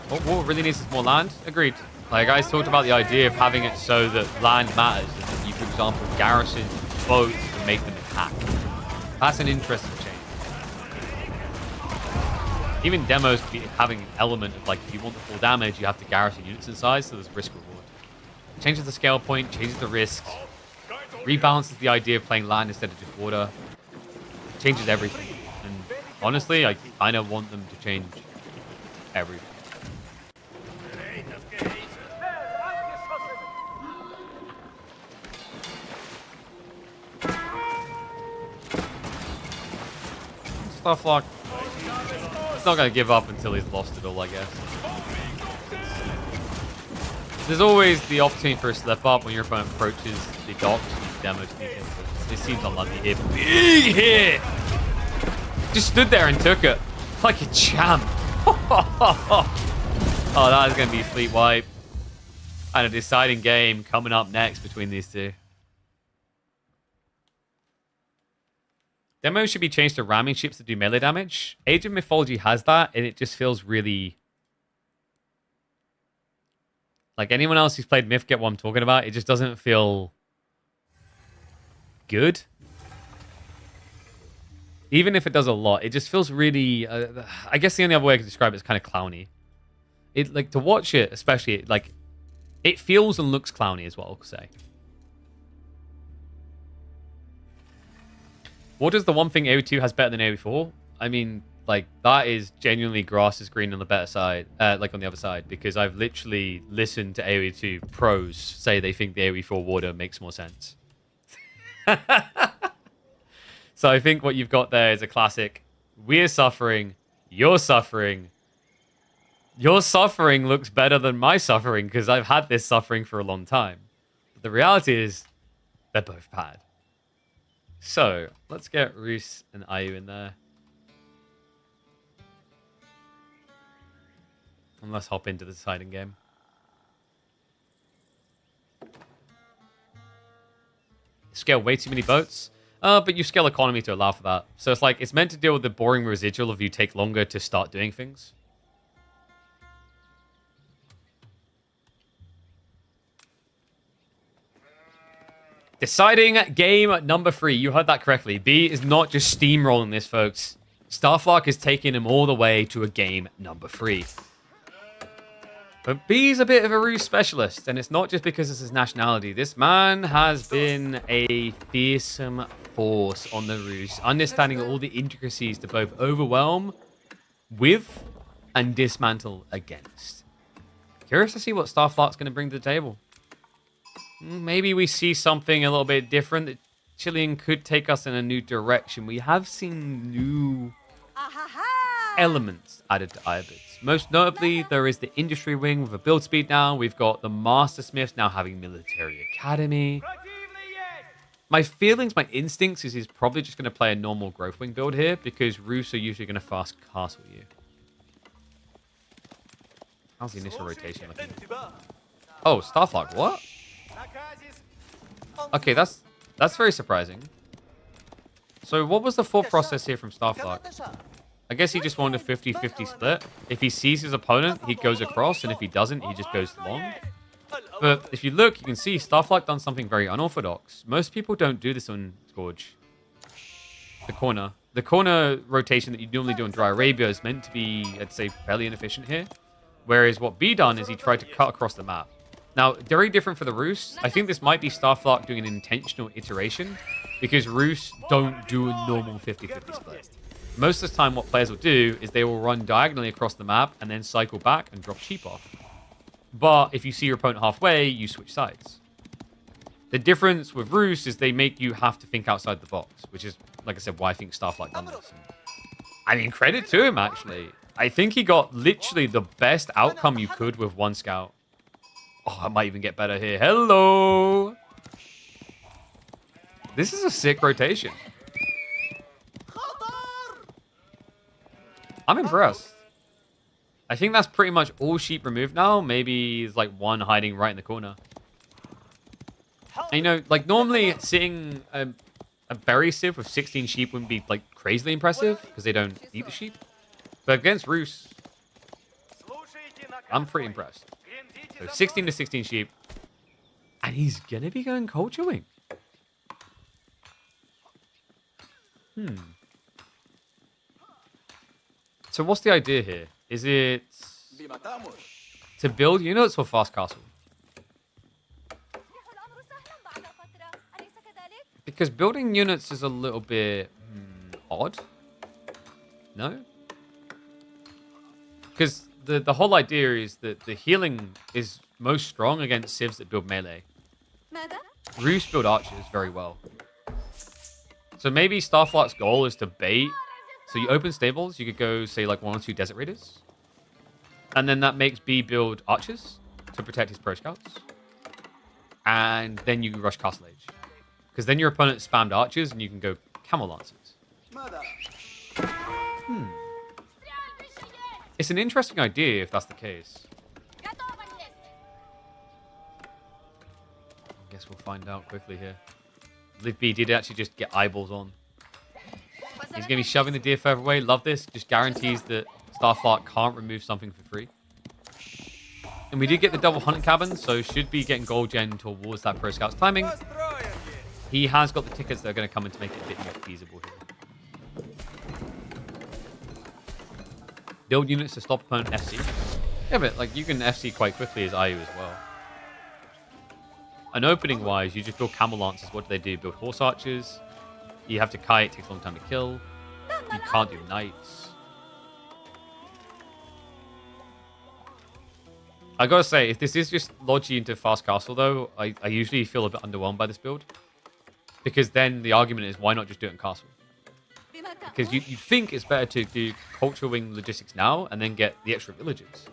What really needs is more land? Agreed. Like, guys talked about the idea of having it so that land matters. And that you, for example, garrison boats and make them attack. That's an interesting change. Even demos having an element of, like, if you want the full damage, you have to garrison units inside, so there's risk reward. Changes the scale point, changes the risks. Rebalances the idea of playing land instead of just water. Changes everything. And honestly, I kind of want them to change everything. Starflog. He's not going to give up until he's lost it all, I guess. There's always the opportunity for a slip up when your opponent approaches the docks. Demo sneak in. This seems unlucky here. Big hit! Just stood there and took it. Like a champ. Oh, that is going to be fleet wipe. And a deciding game coming up next between these two. Demo should be changed to ramming ships to do melee damage. Age of Mythology has that, and it just feels really... Like, anyone else who's played Myth get what I'm talking about. It just doesn't feel good. Even if it does a lot, it just feels really... I guess the only other way I could describe it is kind of clowny. It, like, to watch it, especially, like, it feels and looks clowny is what I'll say. What is the one thing AoE2 has better than AoE4? I mean, like, that is genuinely grass is green on the better side, like on the other side, because I've literally listened to AoE2 pros say they think the AoE4 water makes more sense. So I think what you've got there is a classic, we're suffering, you're suffering. Your suffering looks better than my suffering because I've had this suffering for a long time. But the reality is, they're both bad. So, let's get Roos and Ayu in there. And let's hop into the deciding game. Scale way too many boats. But you scale economy to allow for that. So it's like, it's meant to deal with the boring residual of you take longer to start doing things. Deciding game number 3. You heard that correctly. B is not just steamrolling this, folks. Starflog is taking him all the way to a game number 3. But B is a bit of a ruse specialist, and it's not just because it's his nationality. This man has been a fearsome force on the ruse, understanding all the intricacies to both overwhelm with and dismantle against. Curious to see what Starflog's going to bring to the table. Maybe we see something a little bit different. That Chilean could take us in a new direction. We have seen new elements added to Iobits. Most notably, there is the industry wing with a build speed now. We've got the Master Smiths now having military academy. My feelings, my instincts is he's probably just going to play a normal growth wing build here because Roos are usually going to fast castle you. How's the initial rotation looking? Oh, Starflog, what? Okay, that's very surprising. So what was the thought process here from Starflog? I guess he just wanted a 50-50 split. If he sees his opponent, he goes across, and if he doesn't, he just goes long. But if you look, you can see Starflog done something very unorthodox. Most people don't do this on Scourge. The corner. the corner rotation that you normally do on Dry Arabia is meant to be, I'd say, fairly inefficient here. Whereas what B done is he tried to cut across the map. Now, very different for the Roos. I think this might be Starflark doing an intentional iteration because Roos don't do a normal 50-50 split. Most of the time, what players will do is they will run diagonally across the map and then cycle back and drop sheep off. But if you see your opponent halfway, you switch sides. The difference with Roos is they make you have to think outside the box, which is, like I said, why I think Starflark done this. I mean, credit to him, actually. I think he got literally the best outcome you could with one scout. Oh, I might even get better here. Hello! This is a sick rotation. I'm impressed. I think that's pretty much all sheep removed now. Maybe there's like one hiding right in the corner. And, you know, like normally sitting a berry sieve with 16 sheep wouldn't be like crazily impressive because they don't eat the sheep. But against Roos, I'm pretty impressed. So 16 to 16 sheep. And he's going to be going culture wing. So what's the idea here? Is it to build units or fast castle? Because building units is a little bit odd. No? Because the whole idea is that the healing is most strong against civs that build melee. Roos build archers very well. So maybe Starflark's goal is to bait. So you open stables, you could go, say, like 1 or 2 Desert Raiders. And then that makes B build archers to protect his pro scouts. And then you rush Castle Age. Because then your opponent spammed archers and you can go Camel Lancers. It's an interesting idea if that's the case. I guess we'll find out quickly here. Liv B did actually just get eyeballs on. He's going to be shoving the deer further away. Love this. Just guarantees that Starflark can't remove something for free. And we did get the double hunt cabin, so should be getting gold gen towards that Pro Scout's timing. He has got the tickets that are going to come in to make it a bit more feasible here. Build units to stop opponent FC. Yeah, but like you can FC quite quickly as IU as well. And opening wise, you just build Camel Lancers. What do they do? Build Horse Archers. You have to kite, it takes a long time to kill. You can't do Knights. I gotta say, if this is just Logi into Fast Castle though, I usually feel a bit underwhelmed by this build. Because then the argument is, why not just do it in Castle? Because you think it's better to do Culture Wing logistics now and then get the extra villagers.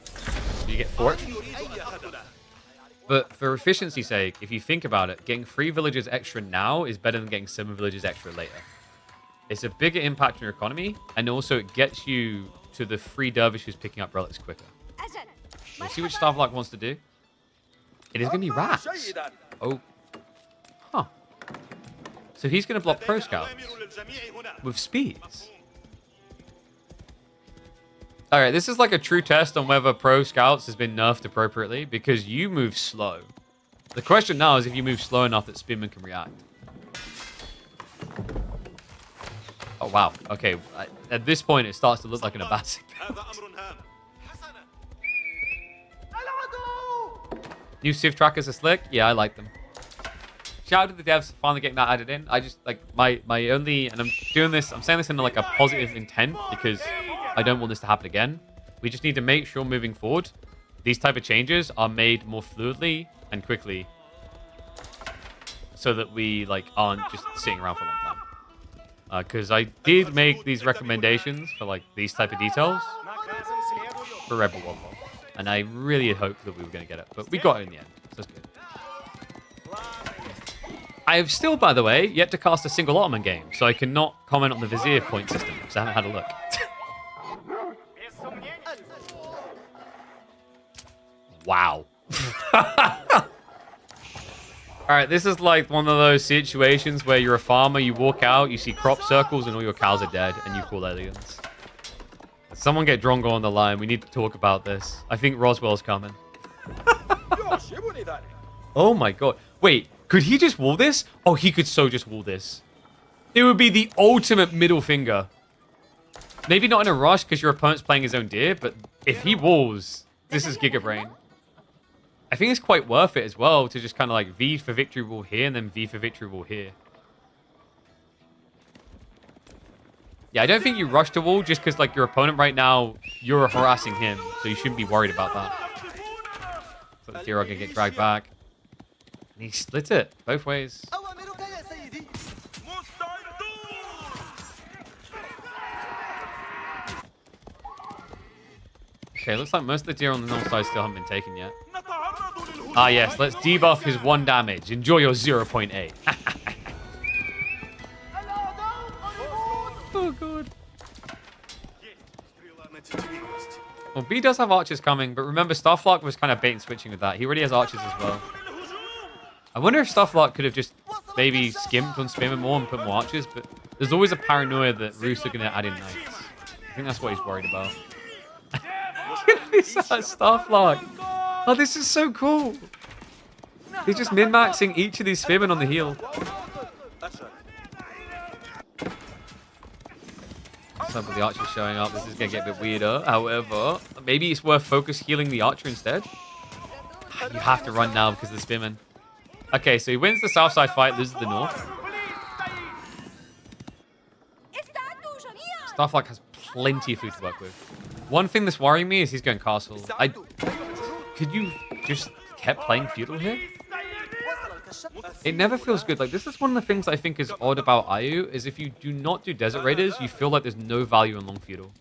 So you get 4 extra. But for efficiency's sake, if you think about it, getting 3 villagers extra now is better than getting 7 villagers extra later. It's a bigger impact on your economy, and also it gets you to the 3 dervishes picking up relics quicker. We'll see which Starflark wants to do. It is going to be rats. Oh. Huh. So he's going to block Pro Scouts with speeds. Alright, this is like a true test on whether Pro Scouts has been nerfed appropriately, because you move slow. The question now is if you move slow enough that Spinman can react. Oh, wow. Okay, at this point, it starts to look like an Abbasi. New Civ trackers are slick? Yeah, I like them. Shout out to the devs for finally getting that added in. I just, like, my only... And I'm doing this... I'm saying this in, like, a positive intent, because I don't want this to happen again. We just need to make sure moving forward, these type of changes are made more fluidly and quickly, so that we like aren't just sitting around for a long time. Because I did make these recommendations for like these type of details for Rebel World War, and I really had hoped that we were going to get it, but we got it in the end. So that's good. I have still, by the way, yet to cast a single Ottoman game, so I cannot comment on the Vizier point system because I haven't had a look. Wow. Alright, this is like one of those situations where you're a farmer, you walk out, you see crop circles, and all your cows are dead, and you call aliens. Someone get Drongo on the line. We need to talk about this. I think Roswell's coming. Oh my god. Wait, could he just wall this? Oh, he could so just wall this. It would be the ultimate middle finger. Maybe not in a rush because your opponent's playing his own deer, but if he walls, this is Giga Brain. I think it's quite worth it as well to just kind of like V for victory wall here and then V for victory wall here. Yeah, I don't think you rush to wall just because like your opponent right now, you're harassing him, so you shouldn't be worried about that. So the deer are going to get dragged back. And he splits it both ways. Okay, looks like most of the deer on the north side still haven't been taken yet. Ah, yes, let's debuff his 1 damage. Enjoy your 0.8. Oh, God. Well, B does have archers coming, but remember, Starflark was kind of bait and switching with that. He already has archers as well. I wonder if Starflark could have just maybe skimped on spamming more and put more archers, but there's always a paranoia that Roos are going to add in knights. I think that's what he's worried about. Look at this Starflark. Oh, this is so cool. He's just min-maxing each of these spearmen on the heel. Some of the archers showing up. This is going to get a bit weirder. However, maybe it's worth focus healing the archer instead. You have to run now because of the spearmen. Okay, so he wins the south side fight, loses the north. Starflark has plenty of food to work with. One thing that's worrying me is he's going castle. Could you just kept playing feudal here? It never feels good. Like, this is one of the things I think is odd about IU, is if you do not do Desert Raiders, you feel like there's no value in long feudal.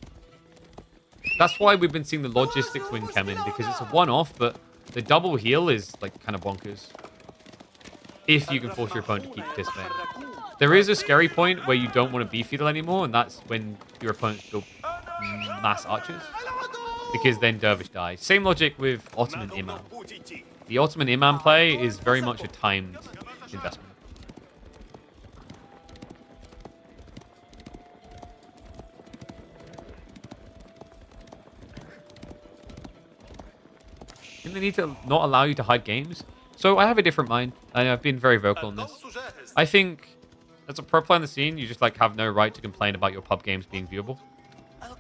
That's why we've been seeing the logistics win Kemen, because it's a one-off, but the double heal is, like, kind of bonkers. If you can force your opponent to keep participating. There is a scary point where you don't want to be feudal anymore, and that's when your opponents go mass archers. Because then Dervish dies. Same logic with Ottoman Imam. The Ottoman Imam play is very much a timed investment. I think they need to not allow you to hide games. So I have a different mind. I've been very vocal on this. I think as a pro player in the scene, you just like have no right to complain about your pub games being viewable.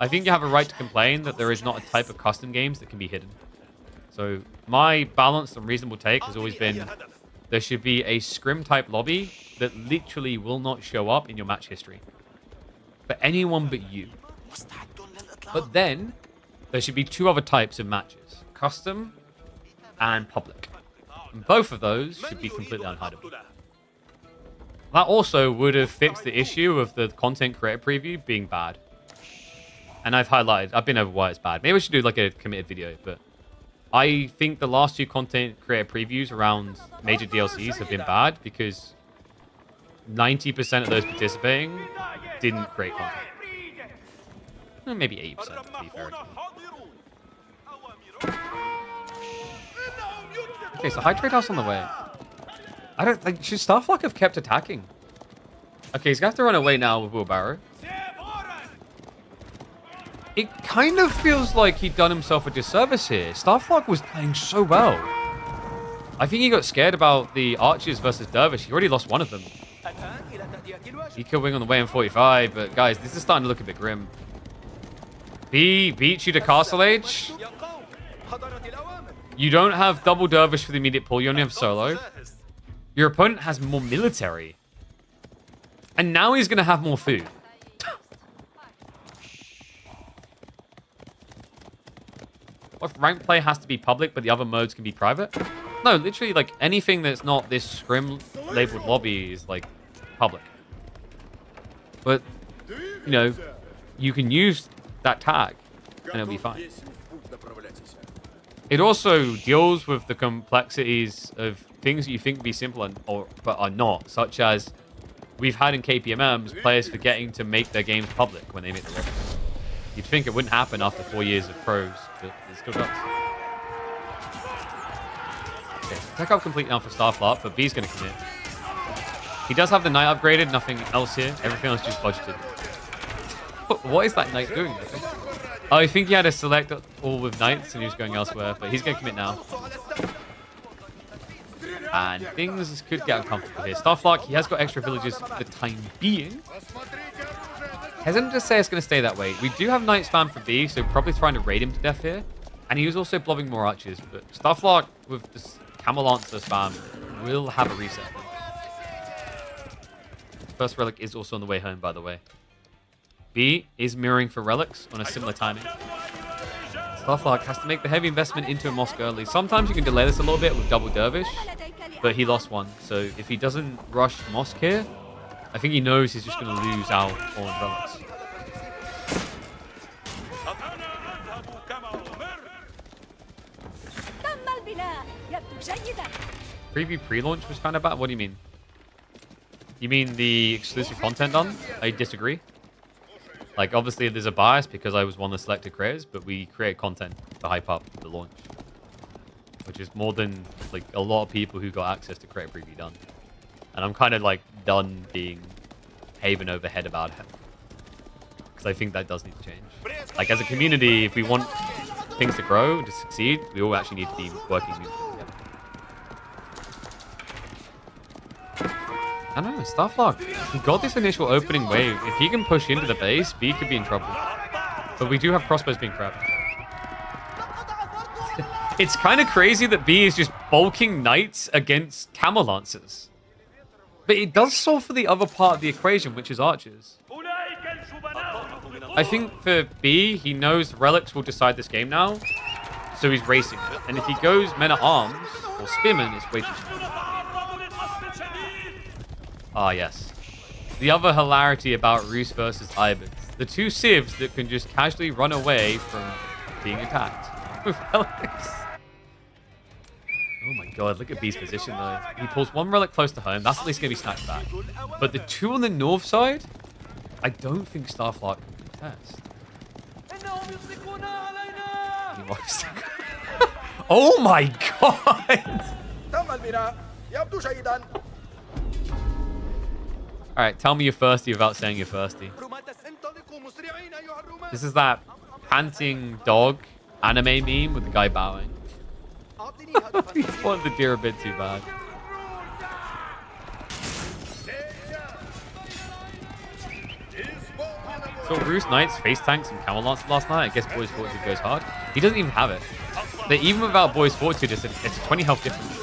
I think you have a right to complain that there is not a type of custom games that can be hidden. So my balanced and reasonable take has always been there should be a scrim type lobby that literally will not show up in your match history for anyone but you. But then there should be 2 other types of matches, custom and public. And both of those should be completely unhideable. That also would have fixed the issue of the content creator preview being bad. And I've been over why it's bad. Maybe we should do like a committed video, but I think the last 2 content creator previews around major DLCs have been bad because 90% of those participating didn't create content. Well, maybe 80% to be fair. Okay, so high trade house on the way. I don't like. Should Starflark have kept attacking? Okay, he's gonna have to run away now with wheelbarrow. It kind of feels like he'd done himself a disservice here. Starflark was playing so well. I think he got scared about the archers versus Dervish. He already lost one of them. He could wing on the way in 45, but guys, this is starting to look a bit grim. B beats you to Castle Age. You don't have double Dervish for the immediate pull. You only have solo. Your opponent has more military. And now he's going to have more food. What if rank play has to be public, but the other modes can be private? No, literally, like, anything that's not this scrim labeled lobby is, like, public. But, you know, you can use that tag, and it'll be fine. It also deals with the complexities of things that you think would be simple but are not, such as we've had in KPMMs players forgetting to make their games public when they make the lobby. You'd think it wouldn't happen after 4 years of pros, but it still does. Okay, so tech up complete now for Starflark, but V's going to commit. He does have the knight upgraded, nothing else here. Everything else just budgeted. What is that knight doing there? Oh, I think he had to select all with knights and he was going elsewhere, but he's going to commit now. And things could get uncomfortable here. Starflark, he has got extra villagers for the time being. Hesitant to say it's going to stay that way. We do have Knight spam for B, so probably trying to raid him to death here. And he was also blobbing more archers. But Starflark with this Camel Lancer spam will have a reset. First relic is also on the way home, by the way. B is mirroring for relics on a similar timing. Starflark has to make the heavy investment into a mosque early. Sometimes you can delay this a little bit with double dervish, but he lost one. So if he doesn't rush mosque here, I think he knows he's just going to lose out on relics. 3v pre-launch was found about? What do you mean? You mean the exclusive content done? I disagree. Like, obviously there's a bias because I was one of the selected creators, but we create content to hype up the launch. Which is more than, like, a lot of people who got access to create preview done. And I'm kind of, like, done being haven overhead about it. Because I think that does need to change. Like, as a community, if we want things to grow, to succeed, we all actually need to be working mutually together. I don't know, Starflark, he got this initial opening wave. If he can push into the base, B could be in trouble. But we do have crossbows being crapped. It's kind of crazy that B is just bulking knights against camel lancers. But it does solve for the other part of the equation, which is archers. I think for B, he knows relics will decide this game now, so he's racing it. And if he goes men-at-arms or spearmen, it's way too small. Ah, yes. The other hilarity about Roos versus Ibis. The two civs that can just casually run away from being attacked with relics. Oh my god, look at B's position though. He pulls one relic close to home. That's at least going to be snatched back. But the two on the north side, I don't think Starflark can contest. Oh my god! Alright, tell me you're thirsty without saying you're thirsty. This is that panting dog anime meme with the guy bowing. He wanted the deer a bit too bad. So Roos Knights face tanks and Camel Lancer last night. I guess Boy's Fortitude goes hard. He doesn't even have it. But even without Boy's Fortitude, it's a 20 health difference.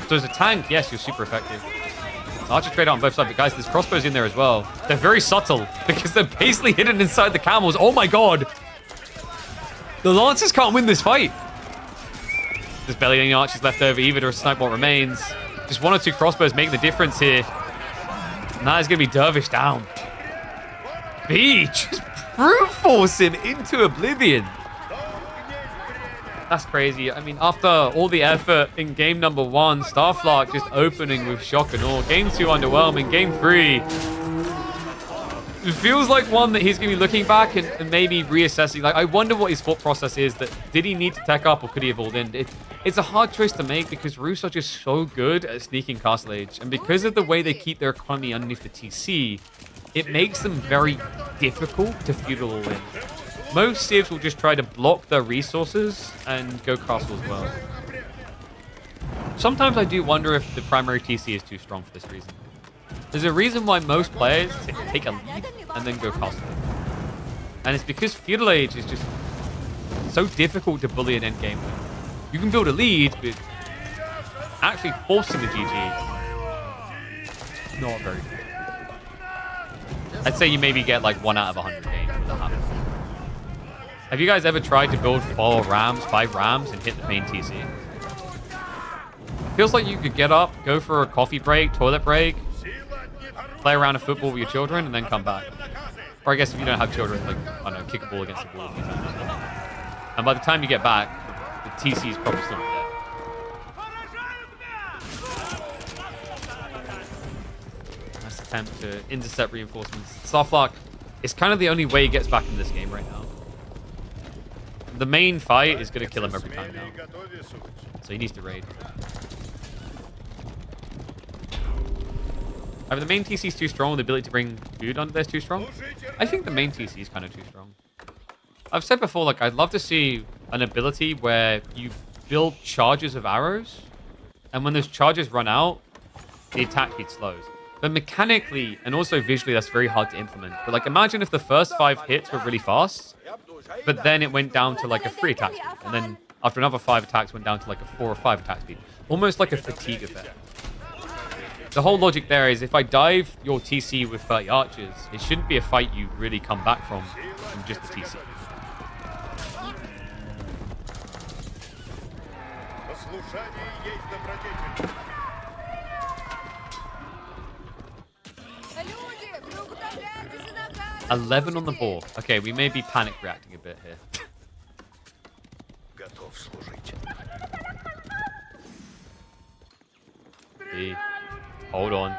So as a tank, yes, you're super effective. Archer trade out on both sides, but guys, there's crossbows in there as well. They're very subtle because they're basically hidden inside the camels. Oh my god! The Lancers can't win this fight. There's barely any archers left over either to snipe what remains. Just one or two crossbows make the difference here. And that is going to be Dervish down. B just brute force him into oblivion. That's crazy. I mean, after all the effort in game number 1, Starflark just opening with shock and awe. Game 2 underwhelming. Game 3. It feels like one that he's going to be looking back and maybe reassessing. Like, I wonder what his thought process is. That did he need to tech up or could he have all in? It's a hard choice to make because Roos are just so good at sneaking Castle Age. And because of the way they keep their economy underneath the TC, it makes them very difficult to feudal all in. Most civs will just try to block their resources and go castle as well. Sometimes I do wonder if the primary TC is too strong for this reason. There's a reason why most players take a lead and then go castle. And it's because feudal age is just so difficult to bully an endgame with. You can build a lead, but actually forcing the GG, not very good. I'd say you maybe get like 1 out of 100 games with that happens. Have you guys ever tried to build 4 rams, 5 rams, and hit the main TC? Feels like you could get up, go for a coffee break, toilet break, play around a football with your children, and then come back. Or I guess if you don't have children, like, I don't know, kick a ball against the wall a few times. And by the time you get back, the TC is probably still not there. Nice attempt to intercept reinforcements. Starflark is kind of the only way he gets back in this game right now. The main fight is going to kill him every time now. So he needs to raid. Either the main TC is too strong, or the ability to bring food under there is too strong. I think the main TC is kind of too strong. I've said before, like, I'd love to see an ability where you build charges of arrows And when those charges run out, the attack speed slows. But mechanically and also visually, that's very hard to implement. But like, imagine if the first 5 hits were really fast, but then it went down to like a 3 attack speed. And then after another 5 attacks, went down to like a 4 or 5 attack speed. Almost like a fatigue effect. The whole logic there is if I dive your TC with 30 archers, it shouldn't be a fight you really come back from just the TC. $11 on the board. Okay, we may be panic reacting a bit here. B. Hold on.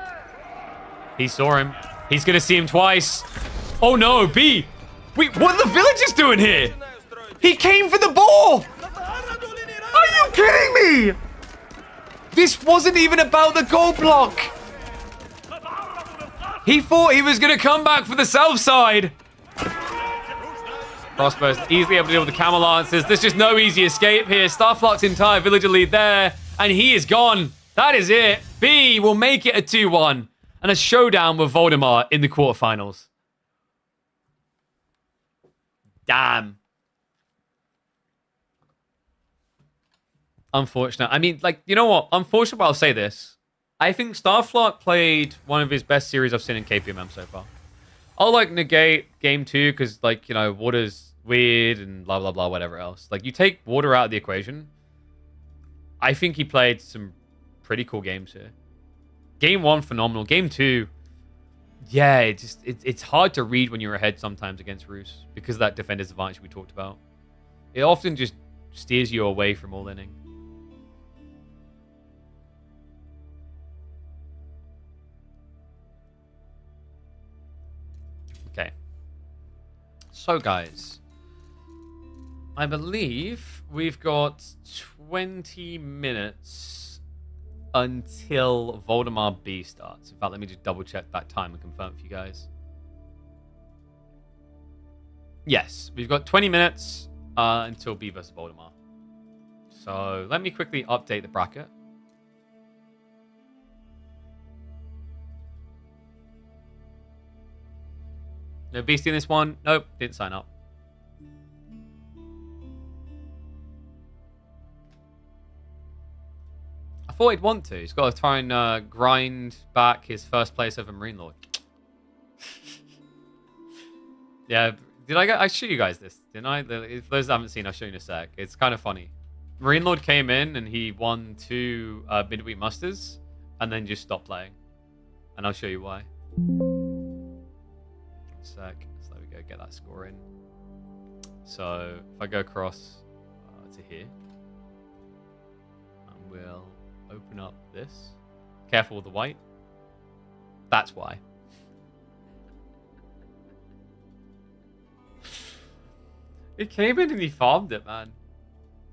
He saw him. He's gonna see him twice. Oh no, B! Wait, what are the villagers doing here? He came for the ball! Are you kidding me? This wasn't even about the goal block. He thought he was gonna come back for the south side. Crossbows easily able to deal with the camel lances. There's just no easy escape here. Starflock's entire villager lead there, and he is gone. That is it. B will make it a 2-1 and a showdown with Voldemort in the quarterfinals. Damn. Unfortunate. I mean, like, you know what? Unfortunate, but I'll say this. I think Starflock played one of his best series I've seen in KPMM so far. I'll, like, negate game 2 because, like, you know, water's weird and blah, blah, blah, whatever else. Like, you take water out of the equation. I think he played some pretty cool games here. Game 1, phenomenal. Game 2, yeah, it's hard to read when you're ahead sometimes against Roos because of that defender's advantage we talked about. It often just steers you away from all inning. Okay. So, guys, I believe we've got 20 minutes until Voldemort B starts. In fact, let me just double check that time and confirm for you guys. Yes, we've got 20 minutes until B versus Voldemort. So let me quickly update the bracket. No Beastie in this one. Nope, didn't sign up. I thought he'd want to. He's got to try and grind back his first place over Marine Lord. Yeah, did I show you guys this? Didn't I? If those that haven't seen, I'll show you in a sec. It's kind of funny. Marine Lord came in and he won 2 midweek musters and then just stopped playing. And I'll show you why. One sec. So there we go. Get that score in. So if I go across to here, and we'll open up this. Careful with the white. That's why. He came in and he farmed it, man.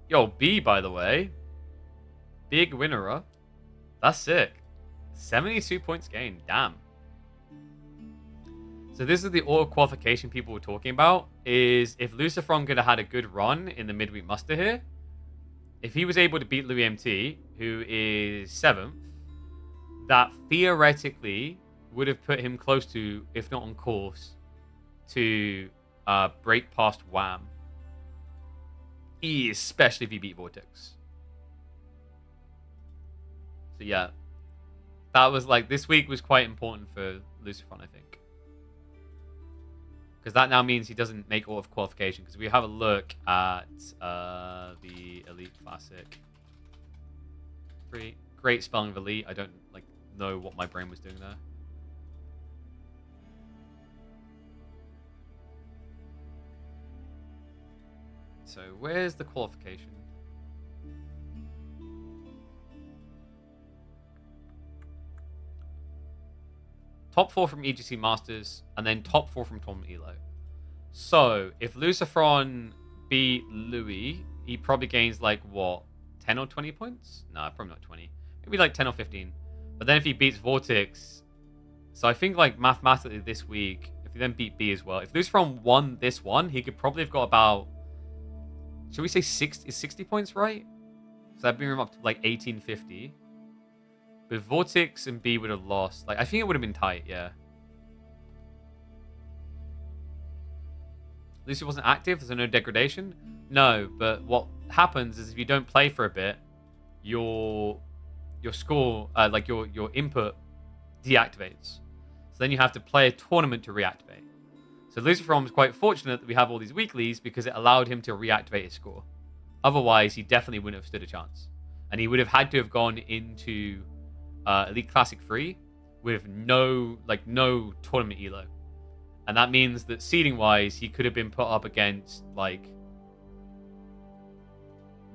Yo, B, by the way. Big winner. That's sick. 72 points gained. Damn. So this is the auto qualification people were talking about. Is if Lucifer could have had a good run in the midweek muster here, if he was able to beat Louis MT, who is 7th, that theoretically would have put him close to, if not on course, to break past Wham. Especially if he beat Vortex. So yeah, that was like, this week was quite important for Lucifer, I think. Because that now means he doesn't make all of qualification. Because we have a look at the Elite Classic. Great spelling of Elite. I don't know what my brain was doing there. So where's the qualification? Top 4 from EGC Masters, and then top 4 from Tournament Elo. So, if Luciferon beat Louis, he probably gains, like, what? 10 or 20 points? No, probably not 20. Maybe, like, 10 or 15. But then if he beats Vortex... So, I think, like, mathematically this week, if he then beat B as well, if Luciferon won this one, he could probably have got about... Should we say 60 points, right? So, that'd bring him up to, like, 1850. But Vortex and B would have lost. Like, I think it would have been tight, yeah. At least it wasn't active. There's no degradation. No, but what happens is if you don't play for a bit, your score, like your input, deactivates. So then you have to play a tournament to reactivate. So Lucifer was quite fortunate that we have all these weeklies because it allowed him to reactivate his score. Otherwise, he definitely wouldn't have stood a chance, and he would have had to have gone into Elite Classic 3 with no tournament elo. And that means that seeding-wise, he could have been put up against, like,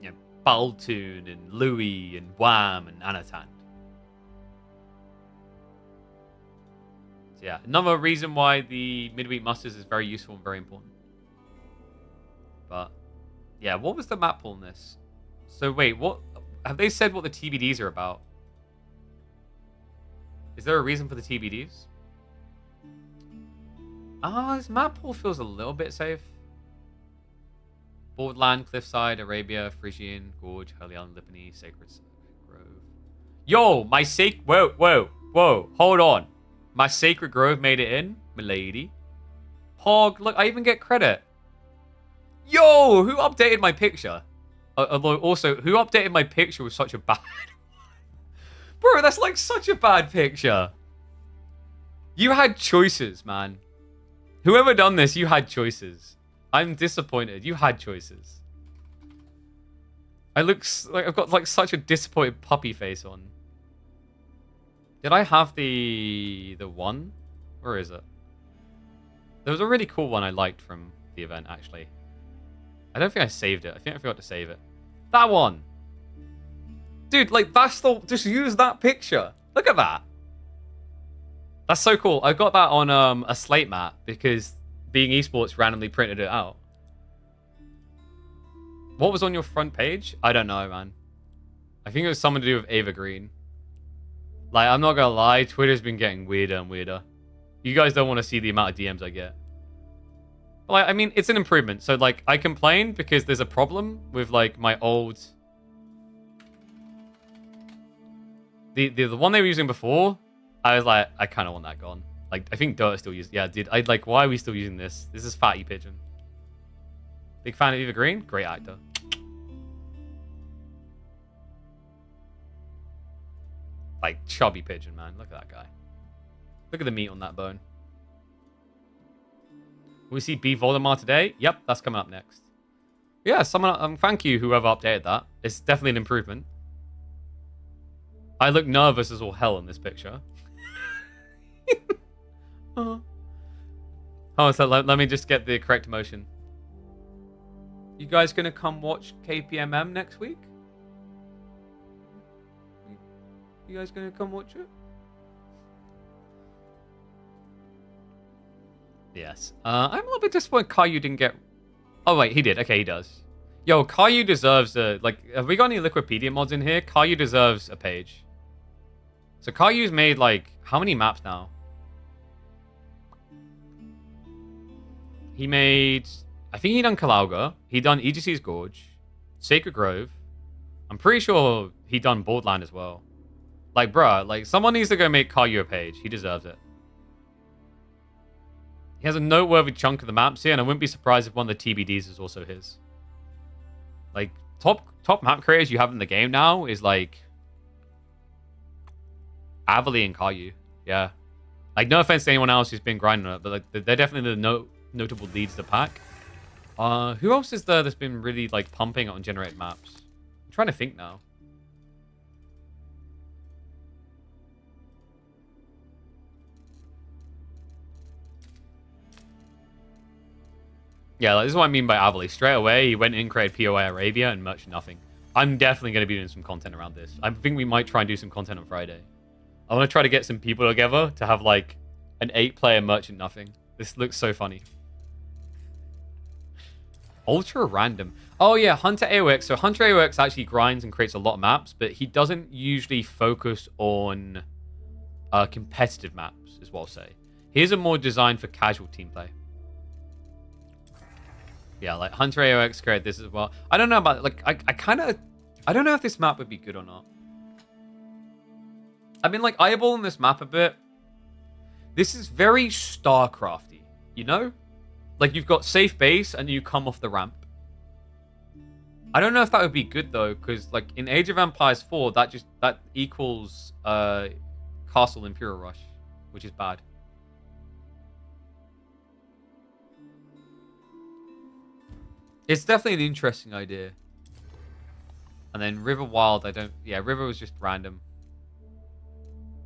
you know, Baltoon and Louis and Wham and Anatan. So yeah, another reason why the Midweek Musters is very useful and very important. But, yeah, what was the map pool in this? So wait, what... Have they said what the TBDs are about? Is there a reason for the TBDs? This map pool feels a little bit safe. Borderland, Cliffside, Arabia, Frisian, Gorge, Holy Island, Lipany, Sacred Grove. Yo, my whoa, hold on. My Sacred Grove made it in, milady. Hog, look, I even get credit. Yo, who updated my picture? Although, also, who updated my picture with such a bad... Bro, that's like such a bad picture. You had choices, man. Whoever done this, you had choices. I'm disappointed. You had choices. I look like I've got like such a disappointed puppy face on. Did I have the one? Where is it? There was a really cool one I liked from the event, actually. I don't think I saved it. I think I forgot to save it. That one! Dude, like, that's the... Just use that picture. Look at that. That's so cool. I got that on a slate map because Being Esports randomly printed it out. What was on your front page? I don't know, man. I think it was something to do with Ava Green. Like, I'm not gonna lie, Twitter's been getting weirder and weirder. You guys don't want to see the amount of DMs I get. Like, I mean, it's an improvement. So, like, I complain because there's a problem with, like, my old... The one they were using before, I was like, I kind of want that gone. Like, I think Dirt still used... Yeah, dude, like, why are we still using this? This is Fatty Pigeon. Big fan of Eva Green? Great actor. Like, chubby pigeon, man. Look at that guy. Look at the meat on that bone. Will we see B Voldemort today? Yep, that's coming up next. Yeah, someone... thank you, whoever updated that. It's definitely an improvement. I look nervous as all hell in this picture. Oh, so let me just get the correct emotion. You guys gonna come watch KPMM next week? You guys gonna come watch it? Yes. I'm a little bit disappointed Caillou didn't get... Oh, wait, he did. Okay, he does. Yo, Caillou deserves a... Like, have we got any Liquipedia mods in here? Caillou deserves a page. So Caillou's made, like, how many maps now? He made... I think he done Kalauga. He done EGC's Gorge. Sacred Grove. I'm pretty sure he done Borderland as well. Like, bruh, like, someone needs to go make Caillou a page. He deserves it. He has a noteworthy chunk of the maps here, and I wouldn't be surprised if one of the TBDs is also his. Like, top map creators you have in the game now is, like... Avali and Caillou. Yeah. Like, no offense to anyone else who's been grinding on it, but, like, they're definitely the notable leads of the pack. Who else is there that's been really, like, pumping on generated maps? I'm trying to think now. Yeah, like, this is what I mean by Avali. Straight away, he went in, created POI Arabia, and merged nothing. I'm definitely going to be doing some content around this. I think we might try and do some content on Friday. I want to try to get some people together to have, like, an 8-player merchant nothing. This looks so funny. Ultra random. Oh, yeah, Hunter AOX. So Hunter AOX actually grinds and creates a lot of maps, but he doesn't usually focus on competitive maps, is what I'll say. His are more designed for casual team play. Yeah, like Hunter AOX created this as well. I don't know about, like, I don't know if this map would be good or not. I've been like eyeballing this map a bit. This is very StarCrafty, you know? Like you've got safe base and you come off the ramp. I don't know if that would be good though, because like in Age of Empires 4, that equals Castle Imperial Rush, which is bad. It's definitely an interesting idea. And then River Wild, River was just random.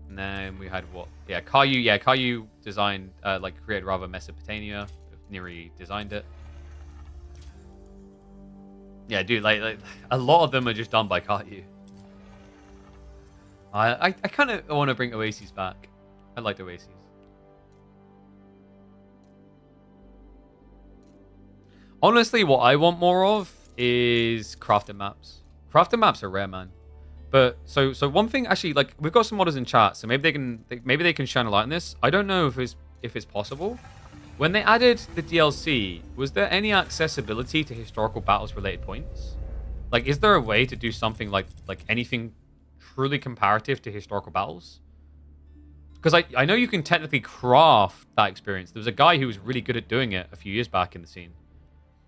And then we had what? Yeah, Caillou designed, created rather Mesopotamia. Neri designed it. Yeah, dude, like a lot of them are just done by Caillou. I kind of want to bring Oases back. I like Oases. Honestly, what I want more of is crafted maps. Crafted maps are rare, man. But so one thing, actually, like we've got some modders in chat, so maybe they can shine a light on this. I don't know if it's possible. When they added the DLC, was there any accessibility to historical battles related points? Like, is there a way to do something like anything truly comparative to historical battles? Because I know you can technically craft that experience. There was a guy who was really good at doing it a few years back in the scene.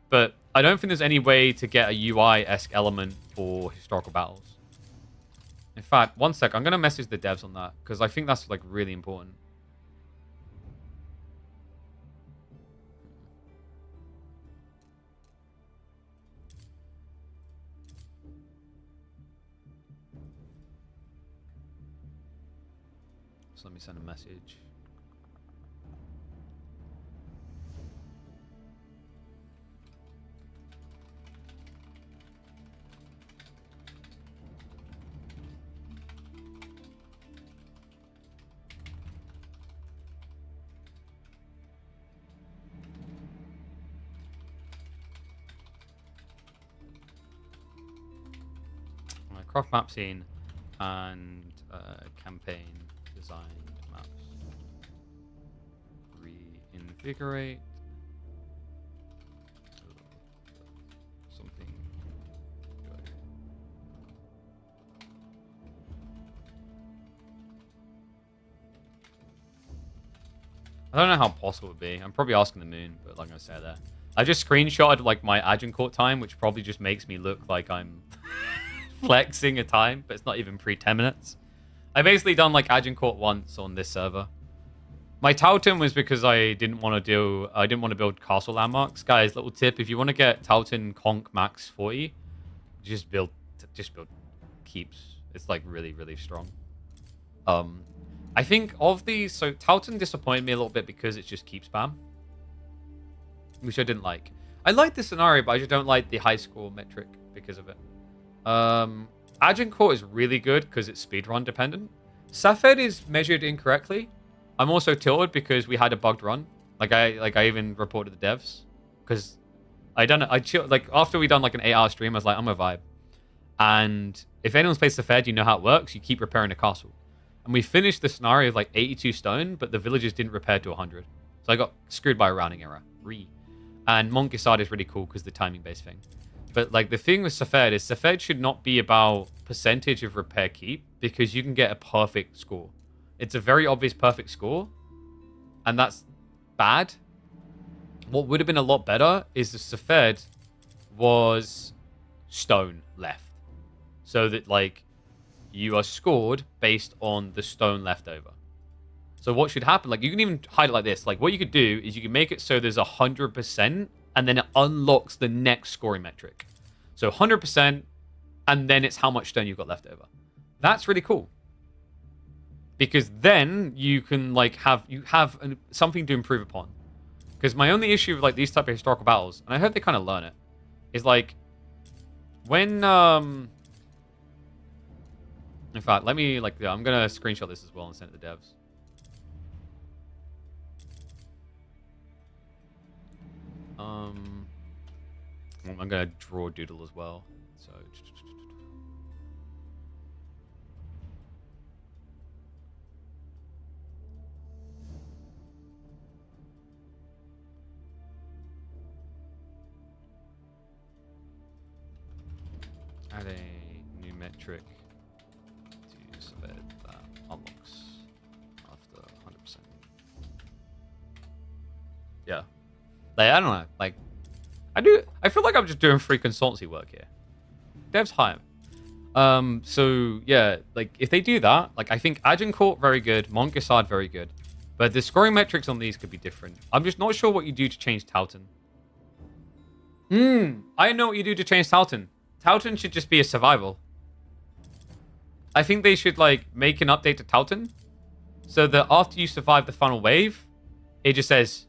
But I don't think there's any way to get a UI-esque element for historical battles. In fact, one sec, I'm going to message the devs on that, because I think that's like really important. So let me send a message. Craft map scene and campaign design maps. Reinvigorate. Something good. I don't know how possible it would be. I'm probably asking the moon, but like I said there. I just screenshotted like my Agincourt time, which probably just makes me look like I'm flexing a time, but it's not even pre 10 minutes. I basically done like Agincourt once on this server. My Tauton was because I didn't want to build castle landmarks. Guys, little tip, if you want to get Tauton Conk max 40, just build keeps. It's like really, really strong. I think of these, so Tauton disappointed me a little bit because it's just keep spam, which I didn't like. I like the scenario, but I just don't like the high score metric because of it. Agincourt is really good because it's speedrun dependent. Safed is measured incorrectly. I'm also tilted because we had a bugged run. I even reported the devs because after we done like an 8-hour stream, I was like, I'm a vibe. And if anyone's played Safed, you know how it works. You keep repairing the castle. And we finished the scenario with like 82 stone, but the villagers didn't repair to 100. So I got screwed by a rounding error. And Monkisad is really cool because the timing based thing. But like the thing with Safed is Safed should not be about percentage of repair keep because you can get a perfect score. It's a very obvious perfect score, and that's bad. What would have been a lot better is the Safed was stone left, so that like you are scored based on the stone left over. So what should happen? Like you can even hide it like this. Like what you could do is you can make it so there's 100%. And then it unlocks the next scoring metric. So 100%, and then it's how much stone you've got left over. That's really cool. Because then you can like have something to improve upon. Because my only issue with like these type of historical battles, and I hope they kind of learn it, is like when in fact, let me I'm gonna screenshot this as well and send it to devs. I'm gonna draw a doodle as well. So add a new metric to Safed that unlocks Yeah. Like, I don't know. Like, I feel like I'm just doing free consultancy work here. Devs hire. So yeah, like if they do that, like I think Agincourt very good, Montgassard very good, but the scoring metrics on these could be different. I'm just not sure what you do to change Towton. I know what you do to change Towton. Towton should just be a survival. I think they should like make an update to Towton so that after you survive the final wave, it just says,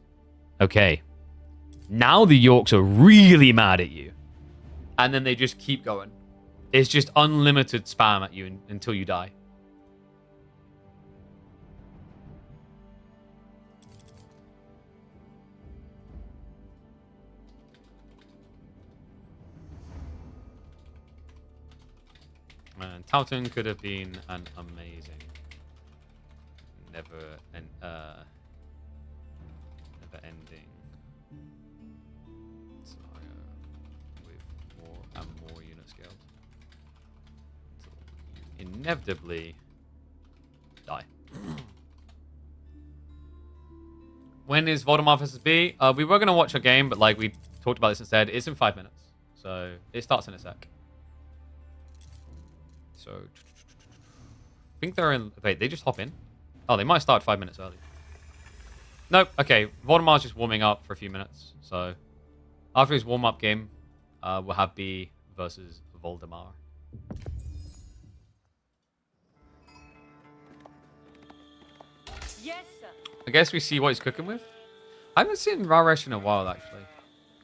okay, now the Yorks are really mad at you. And then they just keep going. It's just unlimited spam at you until you die. And Towton could have been an amazing, never-ending scenario with more and more unit scaled until you inevitably die. When is Voldemort vs. B? We were going to watch a game, but like we talked about this instead. It's in 5 minutes, so it starts in a sec. So, I think they're in... Wait, they just hop in? Oh, they might start 5 minutes early. Nope. Okay, Voldemar's just warming up for a few minutes. So, after his warm-up game, we'll have B versus Voldemar. Yes, sir. I guess we see what he's cooking with. I haven't seen Raresh in a while, actually.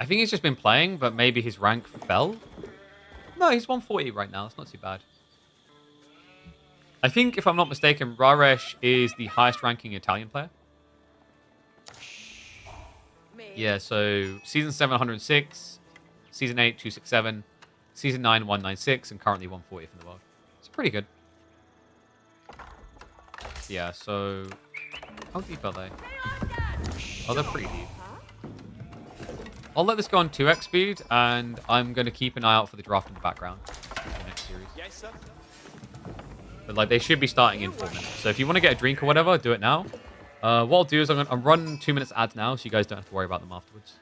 I think he's just been playing, but maybe his rank fell. No, he's 140 right now. It's not too bad. I think, if I'm not mistaken, Raresh is the highest ranking Italian player. Yeah, so Season 7, 106. Season 8, 267. Season 9, 196. And currently 140th in the world. It's pretty good. Yeah, so... How deep are they? Oh, they're pretty deep. I'll let this go on 2x speed, and I'm going to keep an eye out for the draft in the background in the next series. Yes, sir. But like they should be starting in 4 minutes. So if you want to get a drink or whatever, do it now. What I'll do is I'm run 2 minutes ads now, so you guys don't have to worry about them afterwards.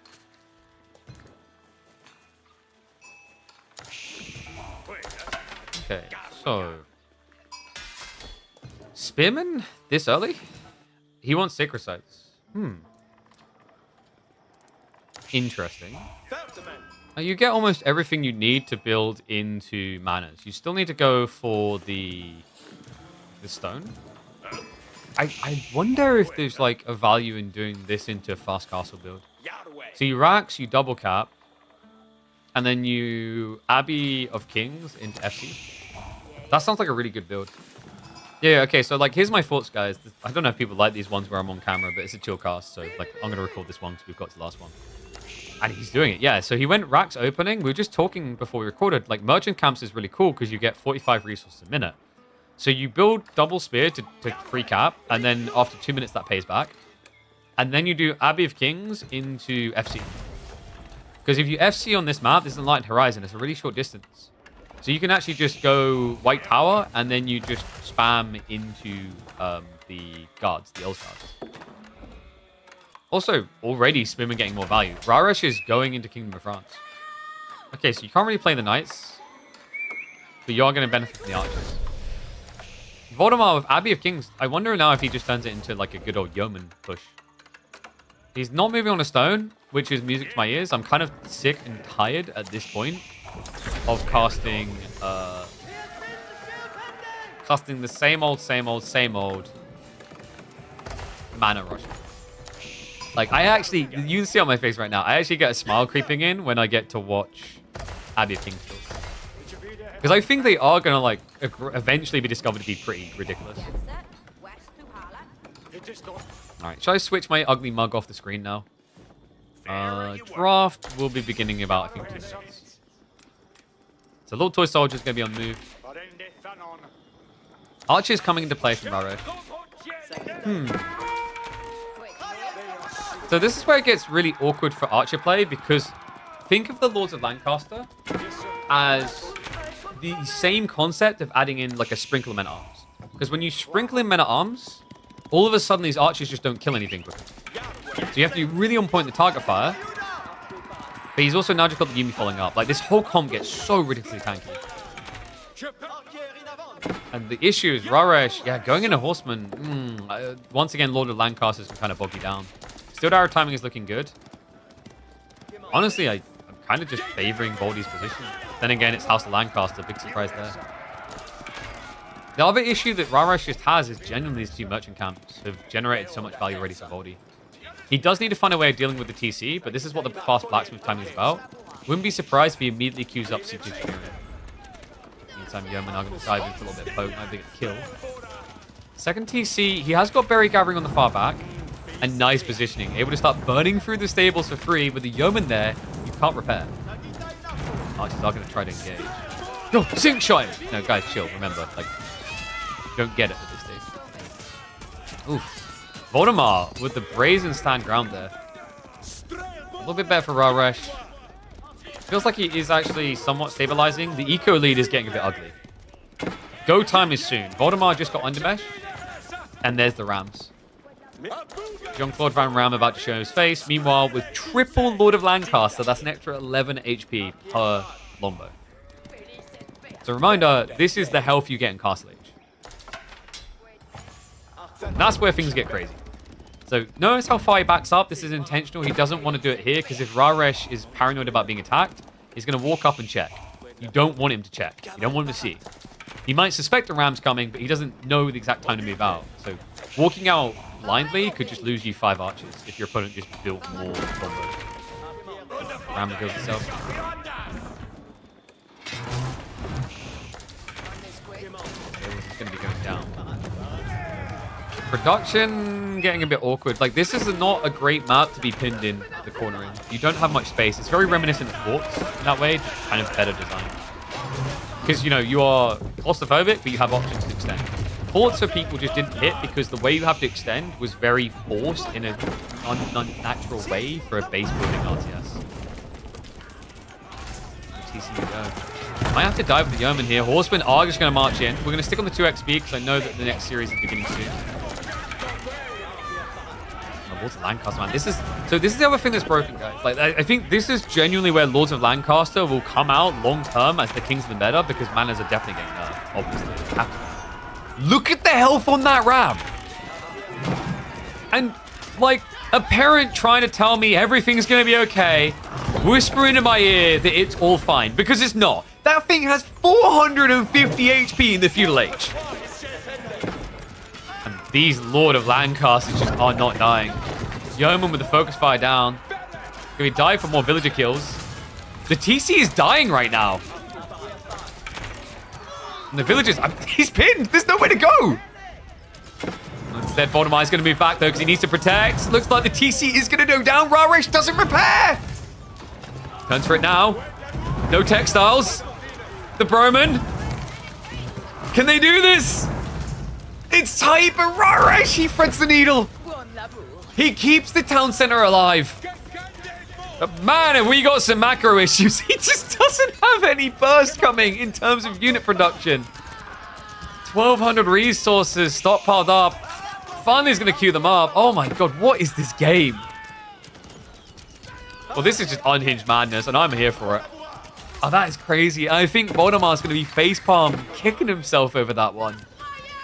Okay, so Spearman this early? He wants Sacred Sites. Interesting. You get almost everything you need to build into manors. You still need to go for the stone. I wonder if there's like a value in doing this into a fast castle build. So you Rax, you double cap, and then you Abbey of Kings into FC. That sounds like a really good build. Yeah, okay, so like here's my thoughts, guys. I don't know if people like these ones where I'm on camera, but it's a chill cast, so like I'm gonna record this one because we've got to the last one. And he's doing it, yeah. So he went Rax opening. We were just talking before we recorded. Like, Merchant Camps is really cool because you get 45 resources a minute. So you build double spear to free cap, and then after 2 minutes that pays back. And then you do Abbey of Kings into FC. Because if you FC on this map, this is Enlightened Horizon. It's a really short distance. So you can actually just go White Tower, and then you just spam into the guards, the old guards. Also, already Spearman getting more value. Raresh is going into Kingdom of France. Okay, so you can't really play the Knights, but you are going to benefit from the Archers. Voldemar with Abbey of Kings. I wonder now if he just turns it into like a good old yeoman push. He's not moving on a stone, which is music to my ears. I'm kind of sick and tired at this point of casting the same old mana rush. Like, I actually, you can see on my face right now, I actually get a smile creeping in when I get to watch Abbey of Kings. Because I think they are going to, like, eventually be discovered to be pretty ridiculous. Alright, shall I switch my ugly mug off the screen now? Draft will be beginning in about, I think, 2 minutes. So Lord Toy Soldier's going to be on the move. Archer's coming into play from Raresh. So this is where it gets really awkward for Archer play, because think of the Lords of Lancaster as the same concept of adding in like a sprinkle of Men-at-Arms. Because when you sprinkle in Men-at-Arms, all of a sudden these Archers just don't kill anything quickly. So you have to be really on point in the target fire. But he's also now just got the Yumi following up. Like, this whole comp gets so ridiculously tanky. And the issue is Raresh, yeah, going into Horseman, once again, Lord of Lancasters can kind of bog you down. Still, arrow timing is looking good. Honestly, I'm kind of just favoring Baldy's position. Then again, it's House of Lancaster. Big surprise there. The other issue that Raresh just has is genuinely these two merchant camps have generated so much value already for Baldy. He does need to find a way of dealing with the TC, but this is what the fast blacksmith timing is about. Wouldn't be surprised if he immediately queues up Siege Engineering. Meantime, Yeoman are going to dive in for a little bit of poke, might be get killed. Second TC, he has got Berry Gathering on the far back, and nice positioning. Able to start burning through the stables for free. With the Yeoman there, you can't repair. Archers are going to try to engage. No, Sync Shot! No, guys, chill. Remember, like, you don't get it at this stage. Oof. Voldemar with the brazen stand ground there. A little bit better for Raresh. Feels like he is actually somewhat stabilizing. The eco lead is getting a bit ugly. Go time is soon. Voldemar just got undermesh. And there's the Rams. Jean-Claude Van Ram about to show his face. Meanwhile, with triple Lord of Lancaster, that's an extra 11 HP per longbow. So reminder, this is the health you get in Castle Age. And that's where things get crazy. So notice how far he backs up. This is intentional. He doesn't want to do it here because if Raresh is paranoid about being attacked, he's going to walk up and check. You don't want him to check. You don't want him to see. He might suspect a ram's coming, but he doesn't know the exact time to move out. So walking out blindly could just lose you 5 archers if your opponent just built more combos. Ram kills itself. It's going to be going down. Production getting a bit awkward. Like, this is not a great map to be pinned in the corner in. You don't have much space. It's very reminiscent of Forts in that way, just kind of better design. Because, you know, you are claustrophobic, but you have options to extend. Forts for people just didn't hit because the way you have to extend was very forced in an unnatural way for a base building RTS. TC go. Might have to dive with the Yeoman here. Horsemen are just going to march in. We're going to stick on the 2 XP because I know that the next series is beginning soon. Lords of Lancaster, man. This is the other thing that's broken, guys. Like, I think this is genuinely where Lords of Lancaster will come out long term as the Kings of the Meta because manas are definitely getting nerfed, obviously. Look at the health on that Ram. And, like, a parent trying to tell me everything's going to be okay, whispering in my ear that it's all fine, because it's not. That thing has 450 HP in the Feudal Age. And these Lord of Lancasters just are not dying. Yeoman with the focus fire down. Can we die for more villager kills? The TC is dying right now. And the villagers, he's pinned. There's nowhere to go. Instead, Voldemar is going to move back, though, because he needs to protect. Looks like the TC is going to go down. Raresh doesn't repair. Turns for it now. No textiles. The Broman. Can they do this? It's tight, but Raresh, he threads the needle. He keeps the town center alive. But man, have we got some macro issues. He just doesn't have any burst coming in terms of unit production. 1,200 resources stockpiled up. Finally, he's going to queue them up. Oh my god, what is this game? Well, this is just unhinged madness, and I'm here for it. Oh, that is crazy. I think Voldemar's going to be facepalm kicking himself over that one.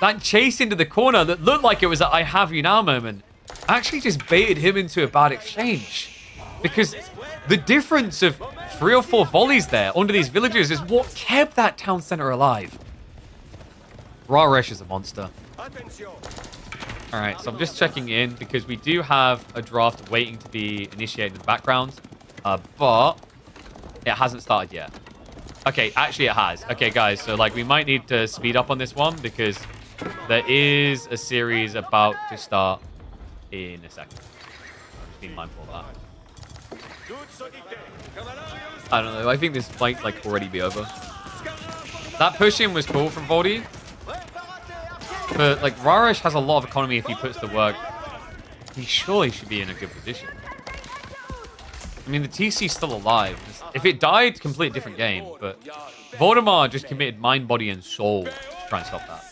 That chase into the corner that looked like it was a I have you now moment actually just baited him into a bad exchange. Because the difference of 3 or 4 volleys there onto these villagers is what kept that town center alive. Raresh is a monster. Alright, so I'm just checking in because we do have a draft waiting to be initiated in the background. But it hasn't started yet. Okay, actually it has. Okay, guys, so like we might need to speed up on this one because there is a series about to start in a second. Just be mindful of that. I don't know. I think this might like already be over. That push-in was cool from Voldy. But like Raresh has a lot of economy if he puts the work. He surely should be in a good position. I mean, the TC's still alive. If it died, completely different game. But Voldemar just committed mind, body, and soul to try and stop that.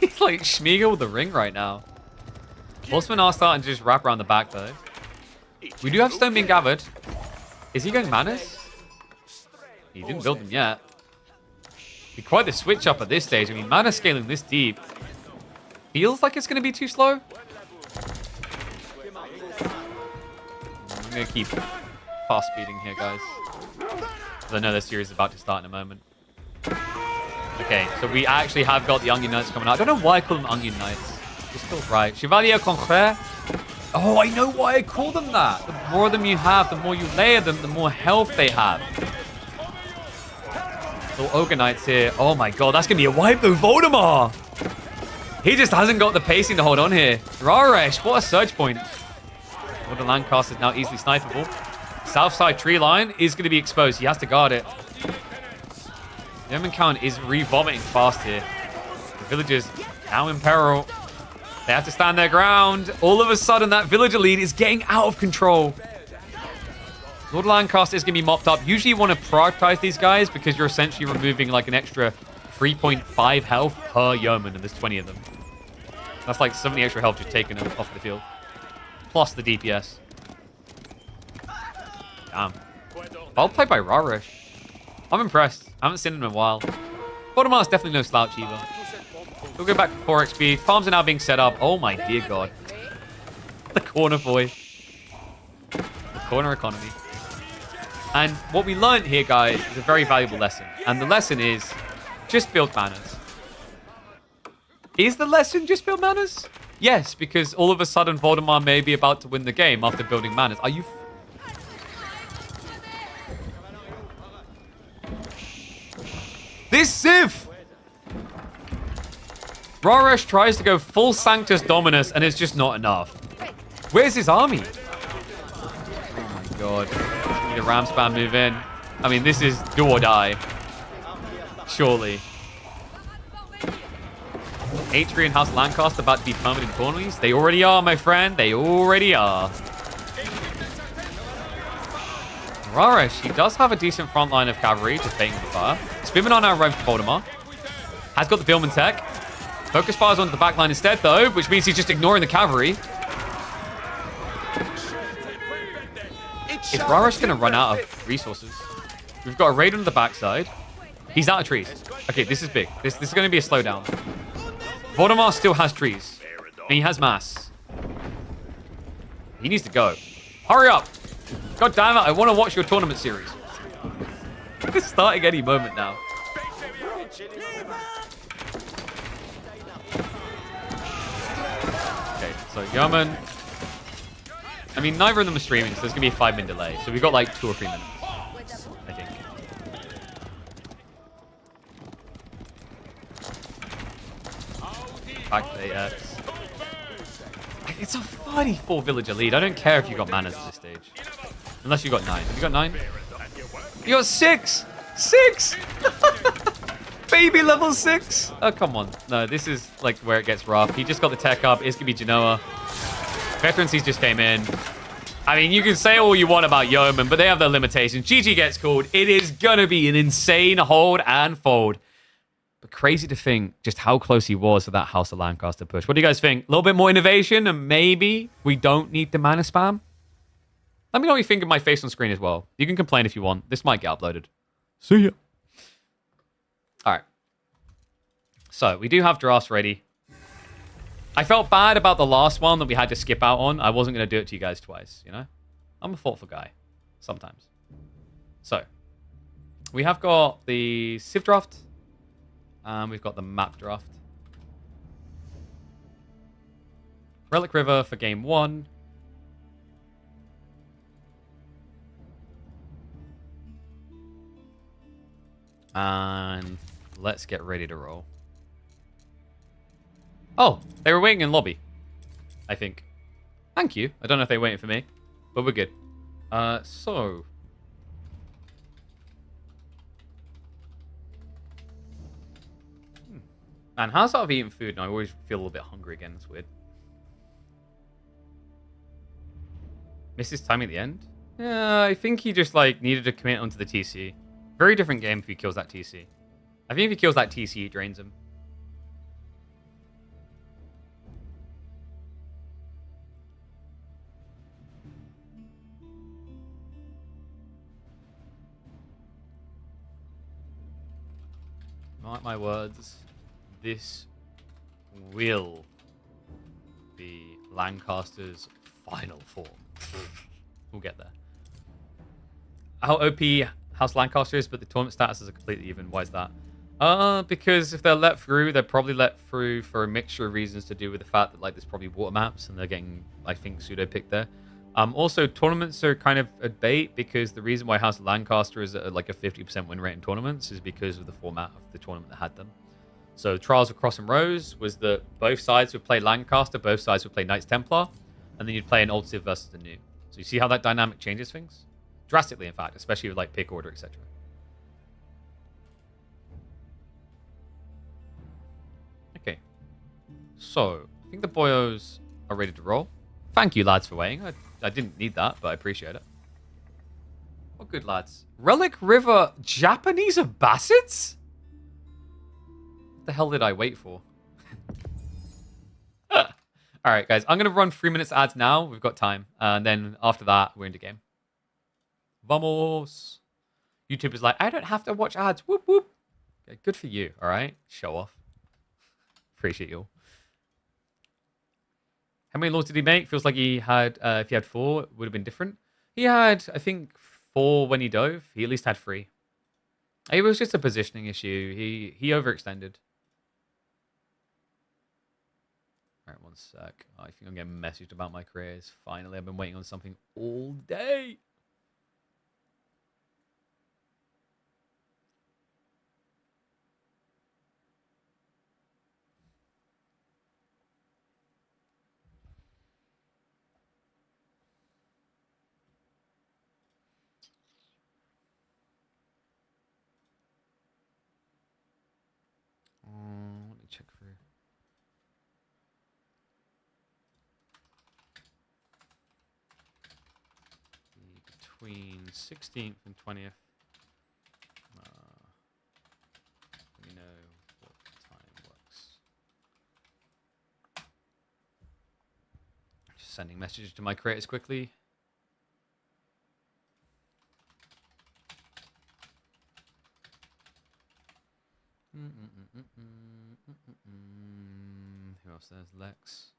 He's like Schmiegel with the ring right now. Horsemen are starting to just wrap around the back, though. We do have stone being gathered. Is he going Manus? He didn't build them yet. Be quite the switch up at this stage. I mean, mana scaling this deep feels like it's going to be too slow. I'm going to keep fast speeding here, guys. Because I know this series is about to start in a moment. Okay, so we actually have got the Onion Knights coming out. I don't know why I call them Onion Knights. Just feels right. Chevalier Concret. Oh, I know why I call them that. The more of them you have, the more you layer them, the more health they have. Little Ogre Knights here. Oh my god, that's going to be a wipe though. Voldemar! He just hasn't got the pacing to hold on here. Raresh, what a surge point. The Lancaster is now easily snipeable. South side tree line is going to be exposed. He has to guard it. The Yeoman count is re-vomiting fast here. The villagers now in peril. They have to stand their ground. All of a sudden, that villager lead is getting out of control. Lord Lancaster is going to be mopped up. Usually you want to prioritize these guys because you're essentially removing like an extra 3.5 health per yeoman, and there's 20 of them. That's like 70 extra health just taken off the field. Plus the DPS. Damn. Well played by Raresh. I'm impressed. I haven't seen him in a while. Voldemar is definitely no slouch either. We'll go back to 4 XP. Farms are now being set up. Oh my dear god. The corner boy. The corner economy. And what we learned here, guys, is a very valuable lesson. And the lesson is, just build manners. Is the lesson just build manners? Yes, because all of a sudden Voldemar may be about to win the game after building manners. Are you... This Civ! Raresh tries to go full Sanctus Dominus and it's just not enough. Where's his army? Oh my god. Need a ram spam move in. I mean, this is do or die. Surely. Atri and House Lancaster about to be permanent corners. They already are, my friend. They already are. Raresh, he does have a decent front line of cavalry, just taking the fire. Spinman on our roam for Voldemar. Has got the Billman tech. Focus fires onto the back line instead, though, which means he's just ignoring the cavalry. Is Raresh going to run out of resources? We've got a raid on the backside. He's out of trees. Okay, this is big. This is going to be a slowdown. Voldemar still has trees. And he has mass. He needs to go. Hurry up! God damn it, I want to watch your tournament series. It's starting any moment now. Okay, so Yeoman. I mean, neither of them are streaming, so there's going to be a 5-minute delay. So we've got like 2 or 3 minutes, I think. Back to AX. It's a 34 villager lead. I don't care if you got manners at this stage. Unless you got 9. Have you got 9? You got 6! 6! Baby level 6! Oh, come on. No, this is like where it gets rough. He just got the tech up. It's going to be Genoa. Veterancies just came in. I mean, you can say all you want about Yeoman, but they have their limitations. GG gets called. It is going to be an insane hold and fold. But crazy to think just how close he was to that House of Lancaster push. What do you guys think? A little bit more innovation and maybe we don't need the mana spam? Let me know what you think of my face on screen as well. You can complain if you want. This might get uploaded. See ya. All right. So we do have drafts ready. I felt bad about the last one that we had to skip out on. I wasn't going to do it to you guys twice, you know? I'm a thoughtful guy. Sometimes. So. We have got the Civ draft. And we've got the map draft. Relic River for game 1. And let's get ready to roll. Oh, they were waiting in lobby, I think. Thank you. I don't know if they were waiting for me, but we're good. So... Man, how's that I've eaten food and I always feel a little bit hungry again? It's weird. Misses time at the end? Yeah, I think he just like needed to commit onto the TC. Very different game if he kills that TC. I think if he kills that TC, it drains him. Mark my words. This will be Lancaster's final form. We'll get there. How OP House Lancaster is, but the tournament status is completely even. Why is that? Because if they're let through, they're probably let through for a mixture of reasons to do with the fact that like there's probably water maps and they're getting, I think, pseudo picked there. Also, tournaments are kind of a bait because the reason why House Lancaster is at like a 50% win rate in tournaments is because of the format of the tournament that had them. So Trials of Cross and Rose was that both sides would play Lancaster, both sides would play Knights Templar, and then you'd play an old Civ versus the new. So you see how that dynamic changes things? Drastically, in fact, especially with like pick order, etc. Okay. So, I think the boyos are ready to roll. Thank you, lads, for waiting. I didn't need that, but I appreciate it. Oh, good, lads. Relic River Japanese Abbasids? What the hell did I wait for? All right, guys. I'm going to run 3 minutes ads now. We've got time. And then after that, we're into game. Vamos. YouTube is like, I don't have to watch ads. Whoop, whoop. Okay, good for you, all right? Show off. Appreciate you all. How many laws did he make? Feels like he had, if he had 4, it would have been different. He had, I think, 4 when he dove. He at least had 3. It was just a positioning issue. He overextended. All right, one sec. I think I'm getting messaged about my careers. Finally, I've been waiting on something all day. Let me check through. Between 16th and 20th. Let me know what time works. Just sending messages to my creators quickly. Who else? There's Lex.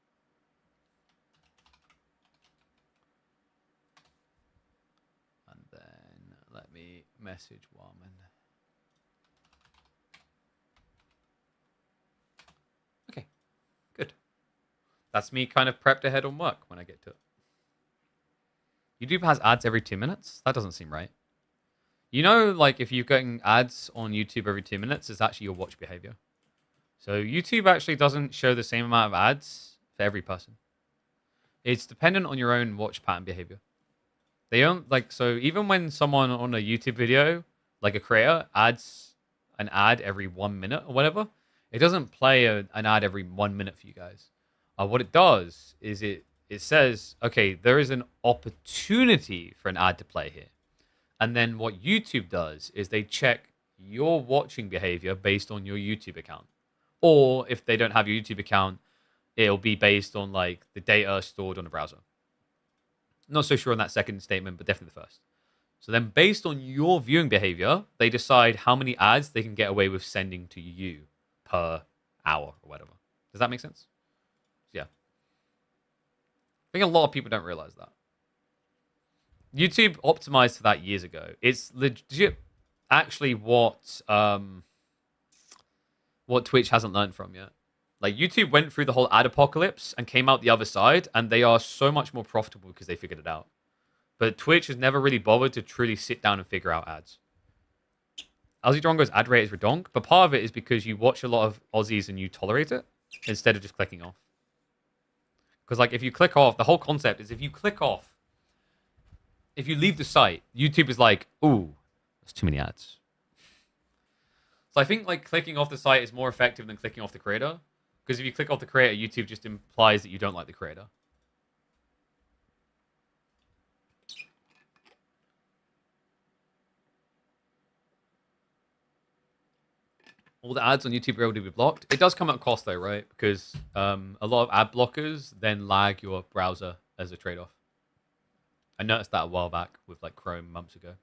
And then let me message Warman. Okay, good. That's me kind of prepped ahead on work when I get to it. YouTube has ads every 2 minutes? That doesn't seem right. You know, like if you're getting ads on YouTube every 2 minutes, it's actually your watch behavior. So YouTube actually doesn't show the same amount of ads for every person. It's dependent on your own watch pattern behavior. They don't like, so even when someone on a YouTube video, like a creator, adds an ad every 1 minute or whatever, it doesn't play an ad every 1 minute for you guys. What it does is it says, okay, there is an opportunity for an ad to play here. And then what YouTube does is they check your watching behavior based on your YouTube account. Or if they don't have your YouTube account, it'll be based on like the data stored on the browser. Not so sure on that second statement, but definitely the first. So then based on your viewing behavior, they decide how many ads they can get away with sending to you per hour or whatever. Does that make sense? Yeah. I think a lot of people don't realize that. YouTube optimized for that years ago. It's legit actually what Twitch hasn't learned from yet. Like YouTube went through the whole ad apocalypse and came out the other side, and they are so much more profitable because they figured it out. But Twitch has never really bothered to truly sit down and figure out ads. Aussie Drongo's ad rate is redonk, but part of it is because you watch a lot of Aussies and you tolerate it instead of just clicking off. Because like if you click off, the whole concept is if you click off, if you leave the site, YouTube is like, ooh, there's too many ads. So I think like clicking off the site is more effective than clicking off the creator. Because if you click off the creator, YouTube just implies that you don't like the creator. All the ads on YouTube are able to be blocked. It does come at a cost though, right? Because a lot of ad blockers then lag your browser as a trade-off. I noticed that a while back with like Chrome months ago.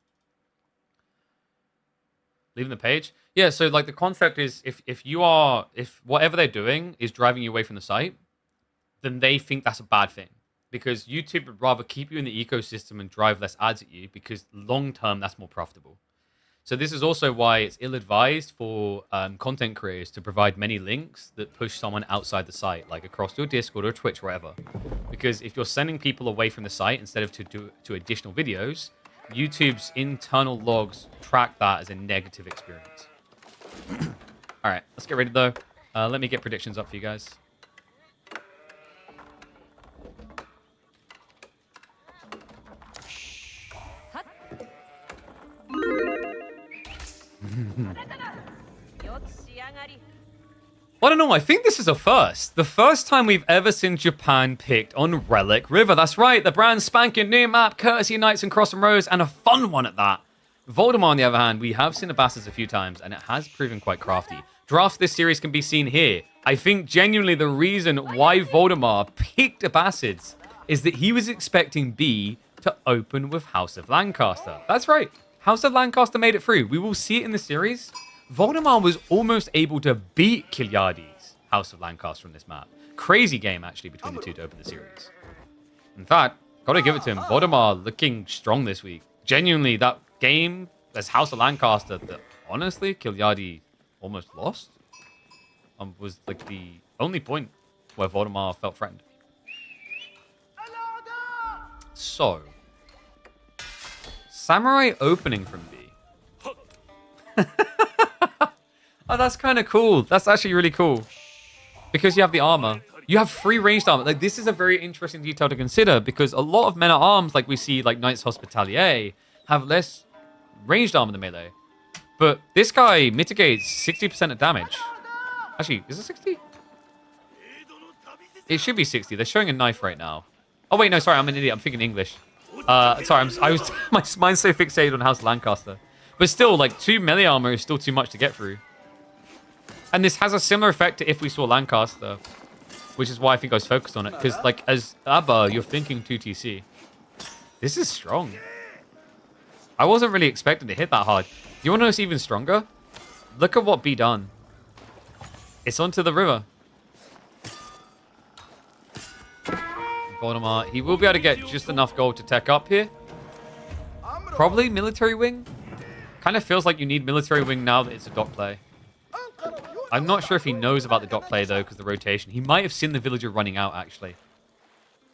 Leaving the page? Yeah, so like the concept is if whatever they're doing is driving you away from the site, then they think that's a bad thing. Because YouTube would rather keep you in the ecosystem and drive less ads at you because long term that's more profitable. So this is also why it's ill-advised for content creators to provide many links that push someone outside the site, like across your Discord or Twitch, wherever. Because if you're sending people away from the site instead of to additional videos, YouTube's internal logs track that as a negative experience. All right, let's get ready though. Let me get predictions up for you guys. I don't know. I think this is a first. The first time we've ever seen Japan picked on Relic River. That's right. The brand spanking new map, courtesy of Knights and Cross and Rose, and a fun one at that. Voldemort, on the other hand, we have seen Abbasis a few times, and it has proven quite crafty. Drafts this series can be seen here. I think genuinely the reason why Voldemort picked Abbasis is that he was expecting B to open with House of Lancaster. That's right. House of Lancaster made it through. We will see it in the series. Voldemort was almost able to beat Kiliadi's House of Lancaster on this map. Crazy game, actually, between the two to open the series. In fact, gotta give it to him. Voldemort looking strong this week. Genuinely, that game, as House of Lancaster, that honestly, Kiliadi almost lost, was like the only point where Voldemort felt threatened. So, Samurai opening from B. Oh, that's kind of cool. That's actually really cool. Because you have the armor. You have free ranged armor. Like, this is a very interesting detail to consider because a lot of men at arms, like we see, like Knights Hospitalier, have less ranged armor than melee. But this guy mitigates 60% of damage. Actually, is it 60? It should be 60. They're showing a knife right now. Oh, wait, no, sorry. I'm an idiot. I'm thinking English. Sorry, my mind's so fixated on House Lancaster. But still, like, 2 melee armor is still too much to get through. And this has a similar effect to if we saw Lancaster, which is why I think I was focused on it. Because, like, as Abba, you're thinking 2TC. This is strong. I wasn't really expecting to hit that hard. You want to know what's even stronger? Look at what B done. It's onto the river. Voldemort, he will be able to get just enough gold to tech up here. Probably military wing. Kind of feels like you need military wing now that it's a dot play. I'm not sure if he knows about the dot play, though, because the rotation. He might have seen the villager running out, actually.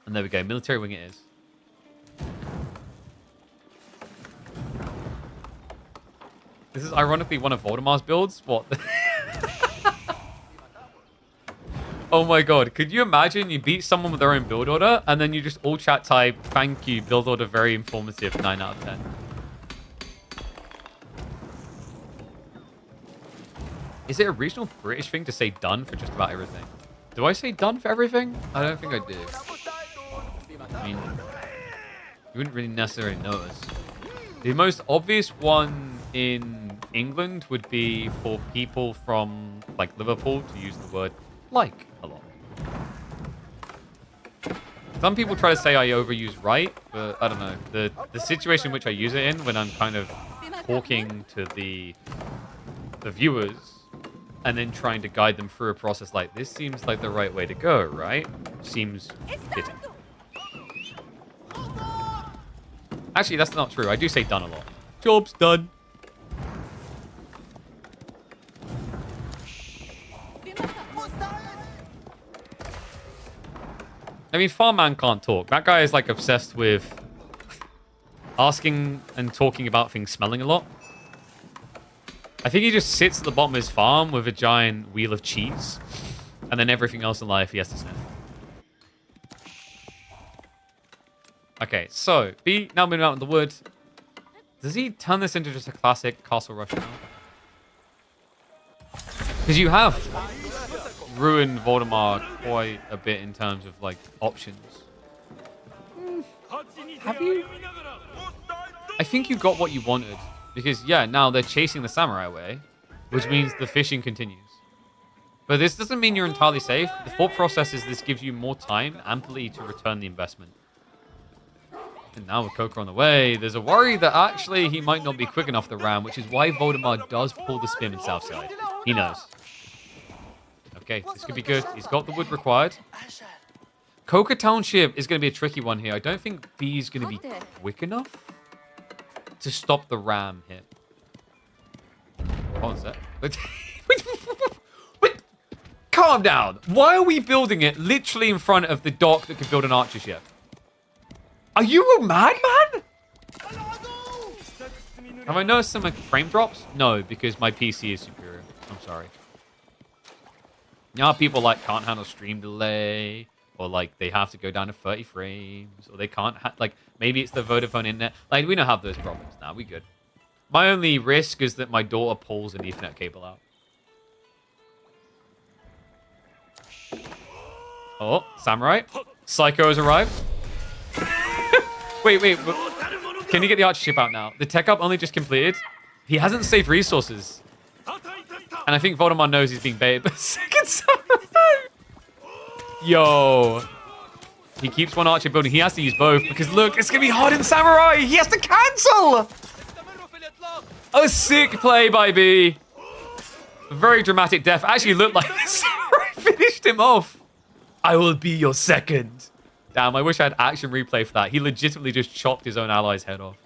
And there we go. Military wing it is. This is ironically one of Voldemort's builds. What? Oh my god. Could you imagine you beat someone with their own build order, and then you just all chat type, thank you, build order very informative, 9 out of 10. Is it a regional British thing to say done for just about everything? Do I say done for everything? I don't think I do. I mean, you wouldn't really necessarily notice. The most obvious one in England would be for people from, like, Liverpool to use the word like a lot. Some people try to say I overuse right, but I don't know. The situation in which I use it in, when I'm kind of talking to the viewers, and then trying to guide them through a process like this seems like the right way to go, right? Seems fitting. Actually, that's not true. I do say done a lot. Job's done. I mean, Farmman can't talk. That guy is, like, obsessed with asking and talking about things smelling a lot. I think he just sits at the bottom of his farm with a giant wheel of cheese. And then everything else in life he has to sniff. Okay, so B now moving out in the wood. Does he turn this into just a classic castle rush now? Because you have ruined Voldemort quite a bit in terms of, like, options. Have you? I think you got what you wanted. Because, yeah, now they're chasing the samurai away, which means the fishing continues. But this doesn't mean you're entirely safe. The thought process is this gives you more time, amply, to return the investment. And now with Coca on the way, there's a worry that actually he might not be quick enough to ram, which is why Voldemort does pull the spin in Southside. He knows. Okay, this could be good. He's got the wood required. Coca Township is going to be a tricky one here. I don't think B's going to be quick enough to stop the ram hit. Hold on a sec. But calm down. Why are we building it literally in front of the dock that could build an archer ship? Are you a madman? Have I noticed some frame drops? No, because my PC is superior. I'm sorry. Now people like can't handle stream delay, or like they have to go down to 30 frames, or they can't like maybe it's the Vodafone internet. Like we don't have those problems now. We good. My only risk is that my daughter pulls an Ethernet cable out. Oh, Samurai. Psycho has arrived. wait. Can you get the archer ship out now? The tech up only just completed. He hasn't saved resources. And I think Voldemort knows he's being baited. But second Samurai. Yo. He keeps one archer building. He has to use both because look, it's going to be hard in Samurai. He has to cancel. A sick play by B. A very dramatic death. Actually looked like the Samurai finished him off. I will be your second. Damn, I wish I had action replay for that. He legitimately just chopped his own ally's head off.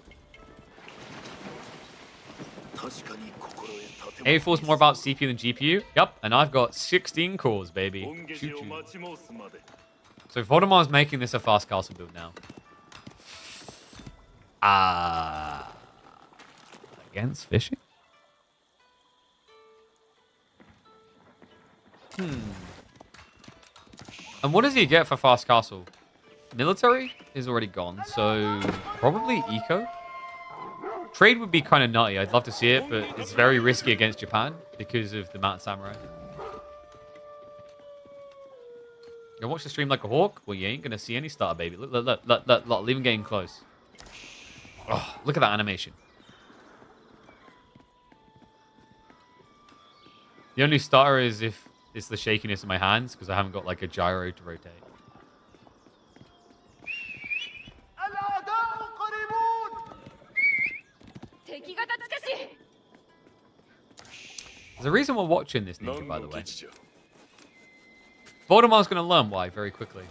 A4's more about CPU than GPU. Yep, and I've got 16 cores, baby. Choo-choo. So Voldemort's making this a fast castle build now. Against fishing? And what does he get for fast castle? Military is already gone, so probably eco. Trade would be kind of nutty. I'd love to see it, but it's very risky against Japan because of the Mountain Samurai. You watch the stream like a hawk? Well, you ain't gonna see any starter, baby. Look, leave him getting close. Oh, look at that animation. The only starter is if it's the shakiness in my hands because I haven't got like a gyro to rotate. There's a reason we're watching this ninja, by the way. Voldemort's going to learn why very quickly.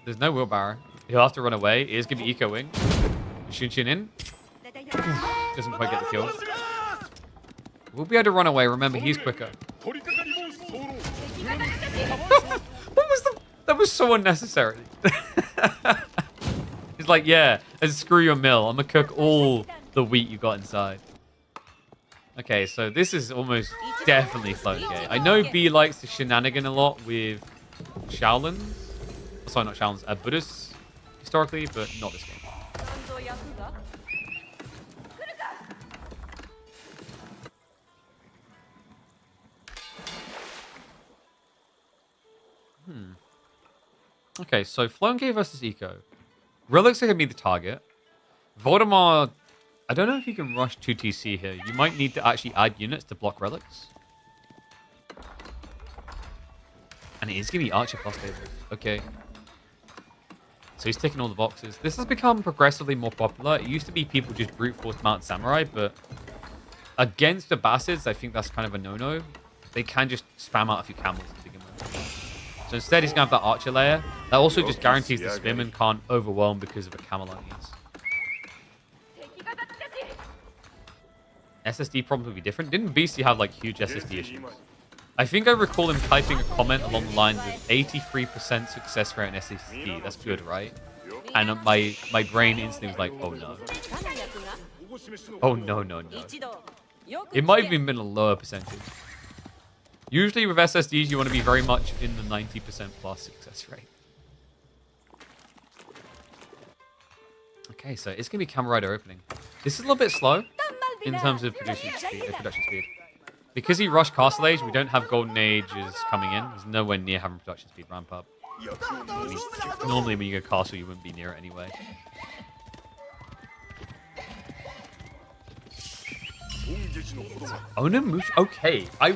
There's no wheelbarrow. He'll have to run away. It is going to be eco-wing. Shinshin in. Doesn't quite get the kill. We'll be able to run away. Remember, he's quicker. What was the... That was so unnecessary. He's like, yeah, screw your mill. I'm going to cook all the wheat you got inside. Okay, so this is almost definitely flown gay. I know B likes to shenanigan a lot with Shaolins. Sorry, not Shaolins, Buddhists historically, but not this game. Okay, so Flown Gay versus Eco. Relics are going to be the target. Voldemort... I don't know if you can rush 2TC here. You might need to actually add units to block relics. And it is going to be Archer plus tables. Okay. So he's ticking all the boxes. This has become progressively more popular. It used to be people just brute force Mount Samurai, but against the Bastards, I think that's kind of a no-no. They can just spam out a few camels to begin with. So instead, he's going to have that Archer layer. That also just guarantees the Spearman can't overwhelm because of a camel audience. SSD problems would be different. Didn't BC have like huge SSD issues? I think I recall him typing a comment along the lines of 83% success rate on SSD. That's good, right? And my brain instantly was like, oh no. Oh no. It might have even been a lower percentage. Usually with SSDs, you want to be very much in the 90% plus success rate. Okay, so it's going to be Kamen Rider opening. This is a little bit slow in terms of production speed. Because he rushed Castle Age, we don't have Golden Ages coming in. He's nowhere near having production speed ramp up. I mean, normally when you go Castle, you wouldn't be near it anyway. Onimushi? Okay, I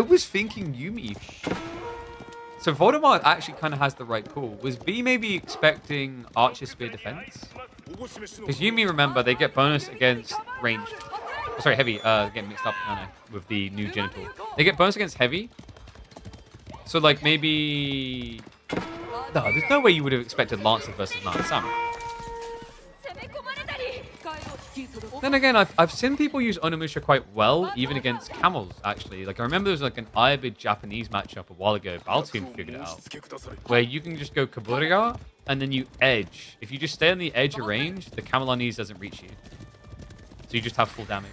was thinking Yumi. So Voldemort actually kind of has the right call. Was B maybe expecting Archer Spear defense? Because you may remember they get bonus against ranged. Oh, sorry, heavy. Getting mixed up with the new genital. They get bonus against heavy. So like maybe... No, there's no way you would have expected Lancer versus Mount Sam. Then again, I've seen people use Onimusha quite well, even against camels, actually. Like, I remember there was like an Iabid Japanese matchup a while ago. Baltoon figured it out. Where you can just go Kaburia, and then you edge. If you just stay on the edge of range, the Camelonese doesn't reach you. So you just have full damage.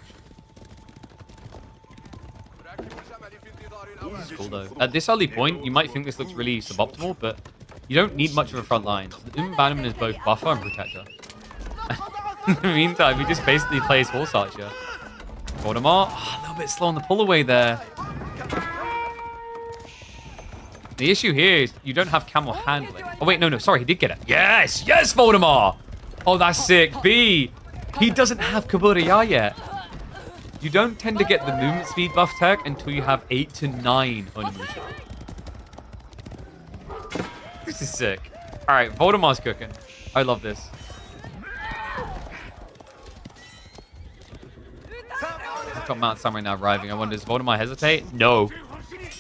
This is cool, though. At this early point, you might think this looks really suboptimal, but you don't need much of a front line. The Bannerman is both buffer and protector. In the meantime, he just basically plays Horse Archer. Voldemort, a little bit slow on the pull away there. The issue here is you don't have camel handling. Oh, wait, no, sorry, he did get it. Yes, Voldemort! Oh, that's sick. B, he doesn't have Kaburia yet. You don't tend to get the movement speed buff tech until you have 8 to 9 Onimusha. This is sick. All right, Voldemort's cooking. I love this. Got Mount Samurai now arriving. I wonder, does Voldemort hesitate? No.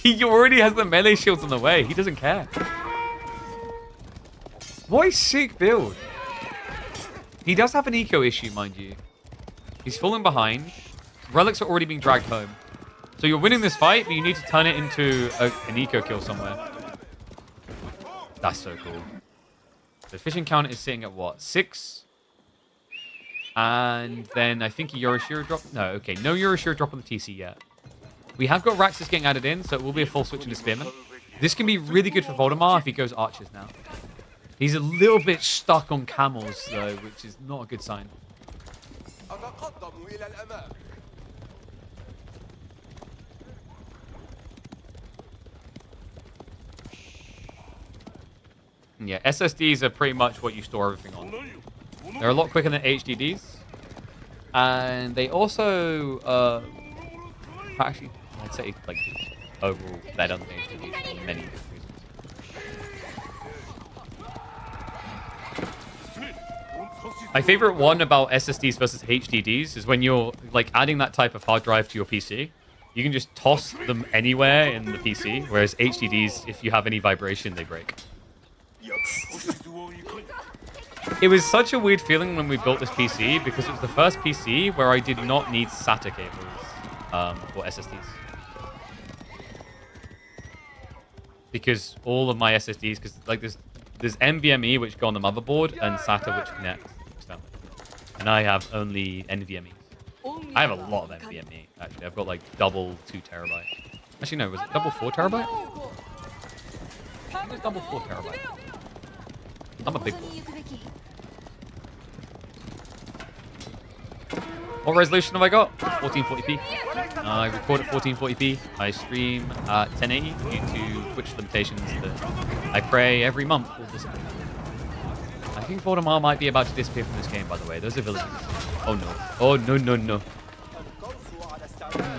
He already has the melee shields on the way. He doesn't care. What a sick build. He does have an eco issue, mind you. He's falling behind. Relics are already being dragged home. So you're winning this fight, but you need to turn it into an eco kill somewhere. That's so cool. The fishing count is sitting at what? 6? And then I think a Yorishiro drop. No, okay. No Yorishiro drop on the TC yet. We have got Raxus getting added in, so it will be a full switch into Spearman. This can be really good for Voldemort if he goes Archers now. He's a little bit stuck on camels, though, which is not a good sign. Yeah, SSDs are pretty much what you store everything on. They're a lot quicker than HDDs. And they also, actually, I'd say, like, overall better than HDDs for many different reasons. My favorite one about SSDs versus HDDs is when you're, like, adding that type of hard drive to your PC. You can just toss them anywhere in the PC, whereas HDDs, if you have any vibration, they break. It was such a weird feeling when we built this PC because it was the first PC where I did not need SATA cables for SSDs. Because all of my SSDs, because like there's NVMe which go on the motherboard and SATA which connect externally. And I have only NVMe. I have a lot of NVMe actually. I've got like double 2 terabyte. Actually no, was it double 4 terabyte? I think it was double 4 terabyte. I'm a big boy. What resolution have I got? 1440p. I record at 1440p. I stream at 1080 due to Twitch limitations that I pray every month will disappear. I think Voldemort might be about to disappear from this game, by the way. Those are villagers. Oh no. Oh no.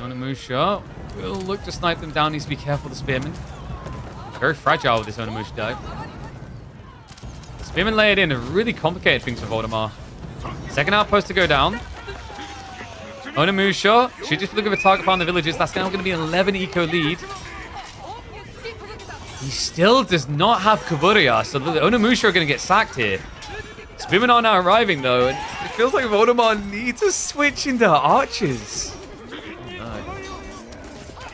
Onimusha will look to snipe them down. Needs to be careful, the Spearman. Very fragile with this Onimusha dive. The Spearman layered in a really complicated things for Voldemort. Second outpost to go down. Onimusha should just look at the target on the villagers. That's now going to be an 11 eco lead. He still does not have Kaburia, so the Onimusha are going to get sacked here. Spearmen are now arriving, though, and it feels like Voldemort needs to switch into archers. Oh,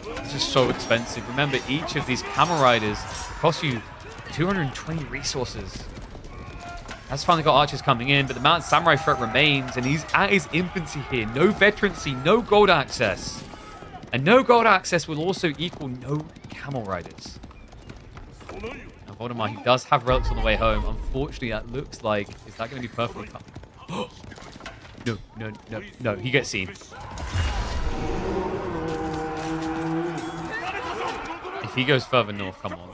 no. It's just so expensive. Remember, each of these camel riders costs you 220 resources. That's finally got archers coming in, but the Mountain Samurai threat remains, and he's at his infancy here. No veterancy, no gold access. And no gold access will also equal no camel riders. Now, Voldemort, he does have relics on the way home. Unfortunately, that looks like... Is that going to be perfectly cut? No, he gets seen. If he goes further north, come on.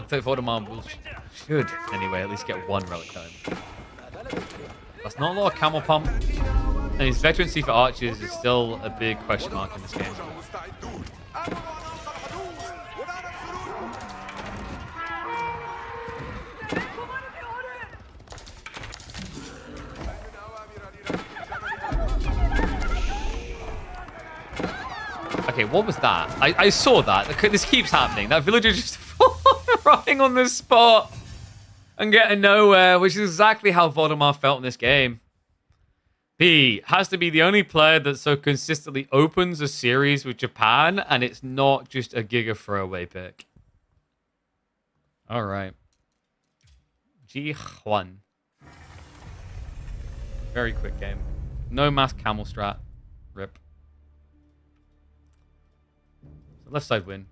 So Voldemort should, anyway, at least get 1 relic home. That's not a lot of camel pump. And his veterancy for archers is still a big question mark in this game. what was that? I saw that. This keeps happening. That villager just running on the spot and getting nowhere, which is exactly how Voldemar felt in this game. B has to be the only player that so consistently opens a series with Japan, and it's not just a Giga throwaway pick. All right. Ji Huan. Very quick game. No mass camel strat. Rip. So left side win.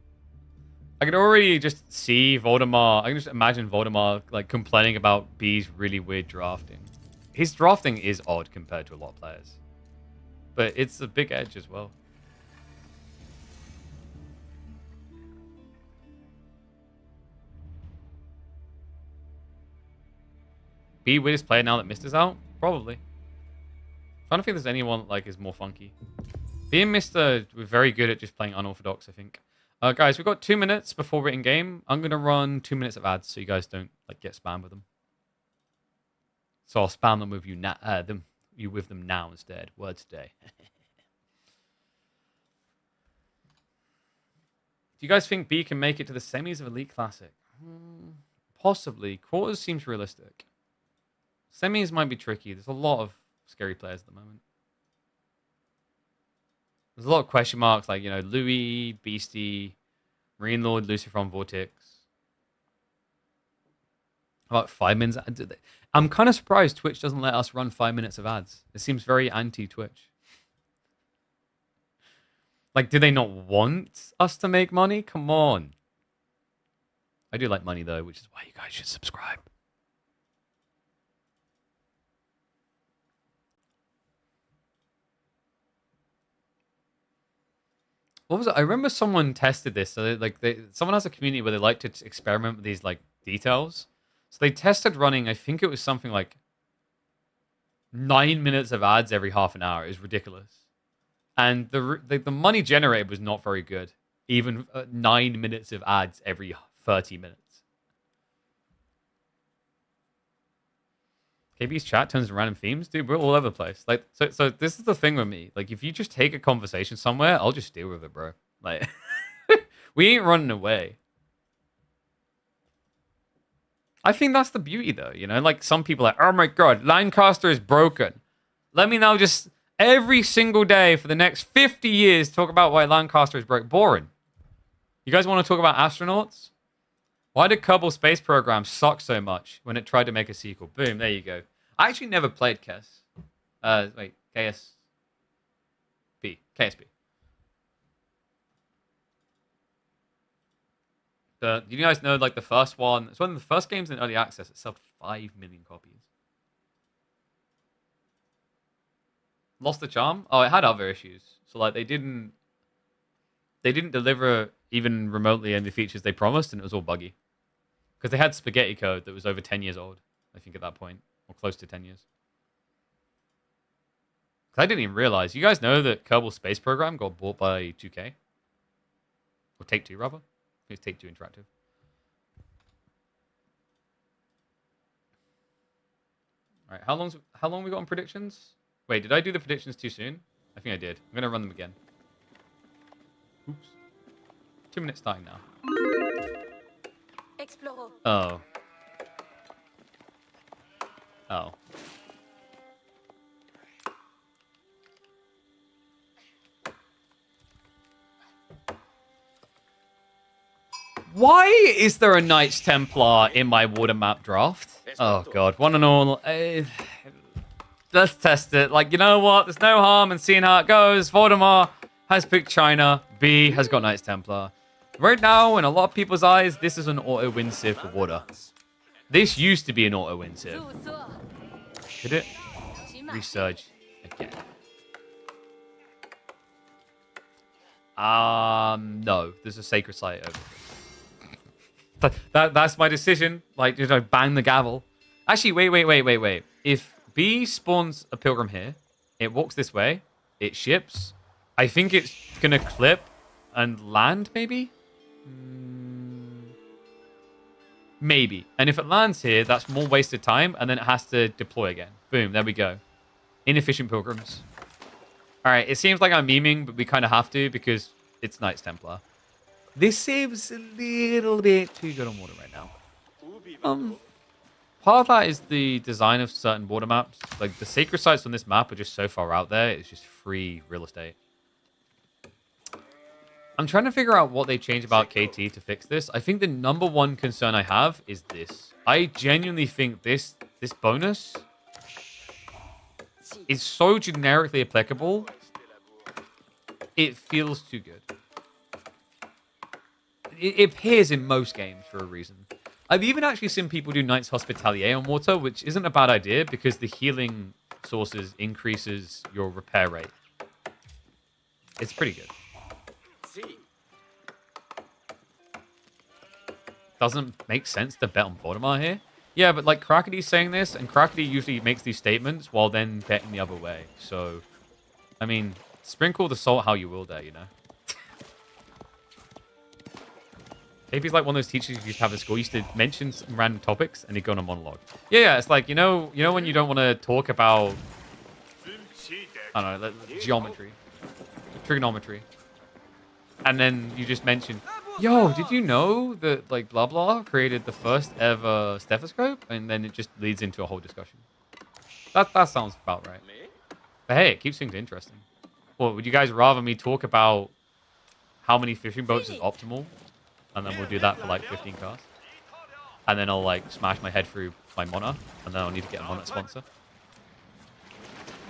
I could already just see Voldemar. I can just imagine Voldemar like complaining about B's really weird drafting. His drafting is odd compared to a lot of players. But it's a big edge as well. B weirdest player now that Mister's out? Probably. I don't think there's anyone that like is more funky. B and Mister were very good at just playing unorthodox, I think. Guys, we've got 2 minutes before we're in game. I'm gonna run 2 minutes of ads so you guys don't like get spammed with them. So I'll spam them with you now. With them now instead. Word today. Do you guys think B can make it to the semis of Elite Classic? Possibly. Quarters seems realistic. Semis might be tricky. There's a lot of scary players at the moment. There's a lot of question marks like, you know, Louis, Beastie, Marine Lord, Lucifer on Vortex. About 5 minutes. I'm kind of surprised Twitch doesn't let us run 5 minutes of ads. It seems very anti-Twitch. Like, do they not want us to make money? Come on. I do like money, though, which is why you guys should subscribe. What was it? I remember someone tested this. So someone has a community where they like to experiment with these like details. So they tested running, I think it was something like 9 minutes of ads every half an hour. It was ridiculous. And the money generated was not very good. Even 9 minutes of ads every 30 minutes. KB's chat turns to random themes. Dude, we're all over the place. Like, so this is the thing with me. Like, if you just take a conversation somewhere, I'll just deal with it, bro. Like, we ain't running away. I think that's the beauty, though. You know, like some people are like, oh my god, Lancaster is broken. Let me now just every single day for the next 50 years talk about why Lancaster is broken. Boring. You guys want to talk about astronauts? Why did Kerbal Space Program suck so much when it tried to make a sequel? Boom, there you go. I actually never played KSB. KSB. You guys know, like, the first one, it's one of the first games in early access. It sold 5 million copies. Lost the charm? Oh, it had other issues. So, like, they didn't deliver even remotely any features they promised, and it was all buggy. Because they had spaghetti code that was over 10 years old, I think, at that point. Or close to 10 years. Because I didn't even realize. You guys know that Kerbal Space Program got bought by 2K? Or Take-Two, rather. I think it's Take-Two Interactive. Alright, how long we got on predictions? Wait, did I do the predictions too soon? I think I did. I'm going to run them again. Oops. 2 minutes starting now. Oh. Oh. Why is there a Knights Templar in my water map draft? Oh god, one and all. Let's test it. Like, you know what? There's no harm in seeing how it goes. Voldemar has picked China. B has got Knights Templar. Right now, in a lot of people's eyes, this is an auto-win civ for water. This used to be an auto-win civ. Could it resurge again? No. There's a sacred site over here. That's my decision. Like, you know, bang the gavel. Actually, wait. If B spawns a pilgrim here, it walks this way, it ships. I think it's gonna clip and land, maybe? Maybe. And if it lands here, that's more wasted time, and then it has to deploy again. Boom, there we go. Inefficient pilgrims. Alright, it seems like I'm memeing, but we kind of have to, because it's Knights Templar. This seems a little bit too good on water right now. Part of that is the design of certain water maps. Like, the sacred sites on this map are just so far out there, it's just free real estate. I'm trying to figure out what they changed about KT to fix this. I think the number one concern I have is this. I genuinely think this bonus is so generically applicable, it feels too good. It appears in most games for a reason. I've even actually seen people do Knights Hospitalier on water, which isn't a bad idea because the healing sources increases your repair rate. It's pretty good. Doesn't make sense to bet on Voldemar here. Yeah, but like Crockety's saying this, and Crockety usually makes these statements while then betting the other way. So, I mean, sprinkle the salt how you will there, you know? Maybe he's like one of those teachers you used to have at school. He used to mention some random topics and he'd go on a monologue. Yeah, it's like, you know when you don't want to talk about, I don't know, geometry, trigonometry. And then you just mention, yo, did you know that, like, blah, blah created the first ever stethoscope? And then it just leads into a whole discussion. That sounds about right. But hey, it keeps things interesting. Well, would you guys rather me talk about how many fishing boats is optimal? And then we'll do that for, like, 15 casts. And then I'll, like, smash my head through my monitor. And then I'll need to get a monitor sponsor.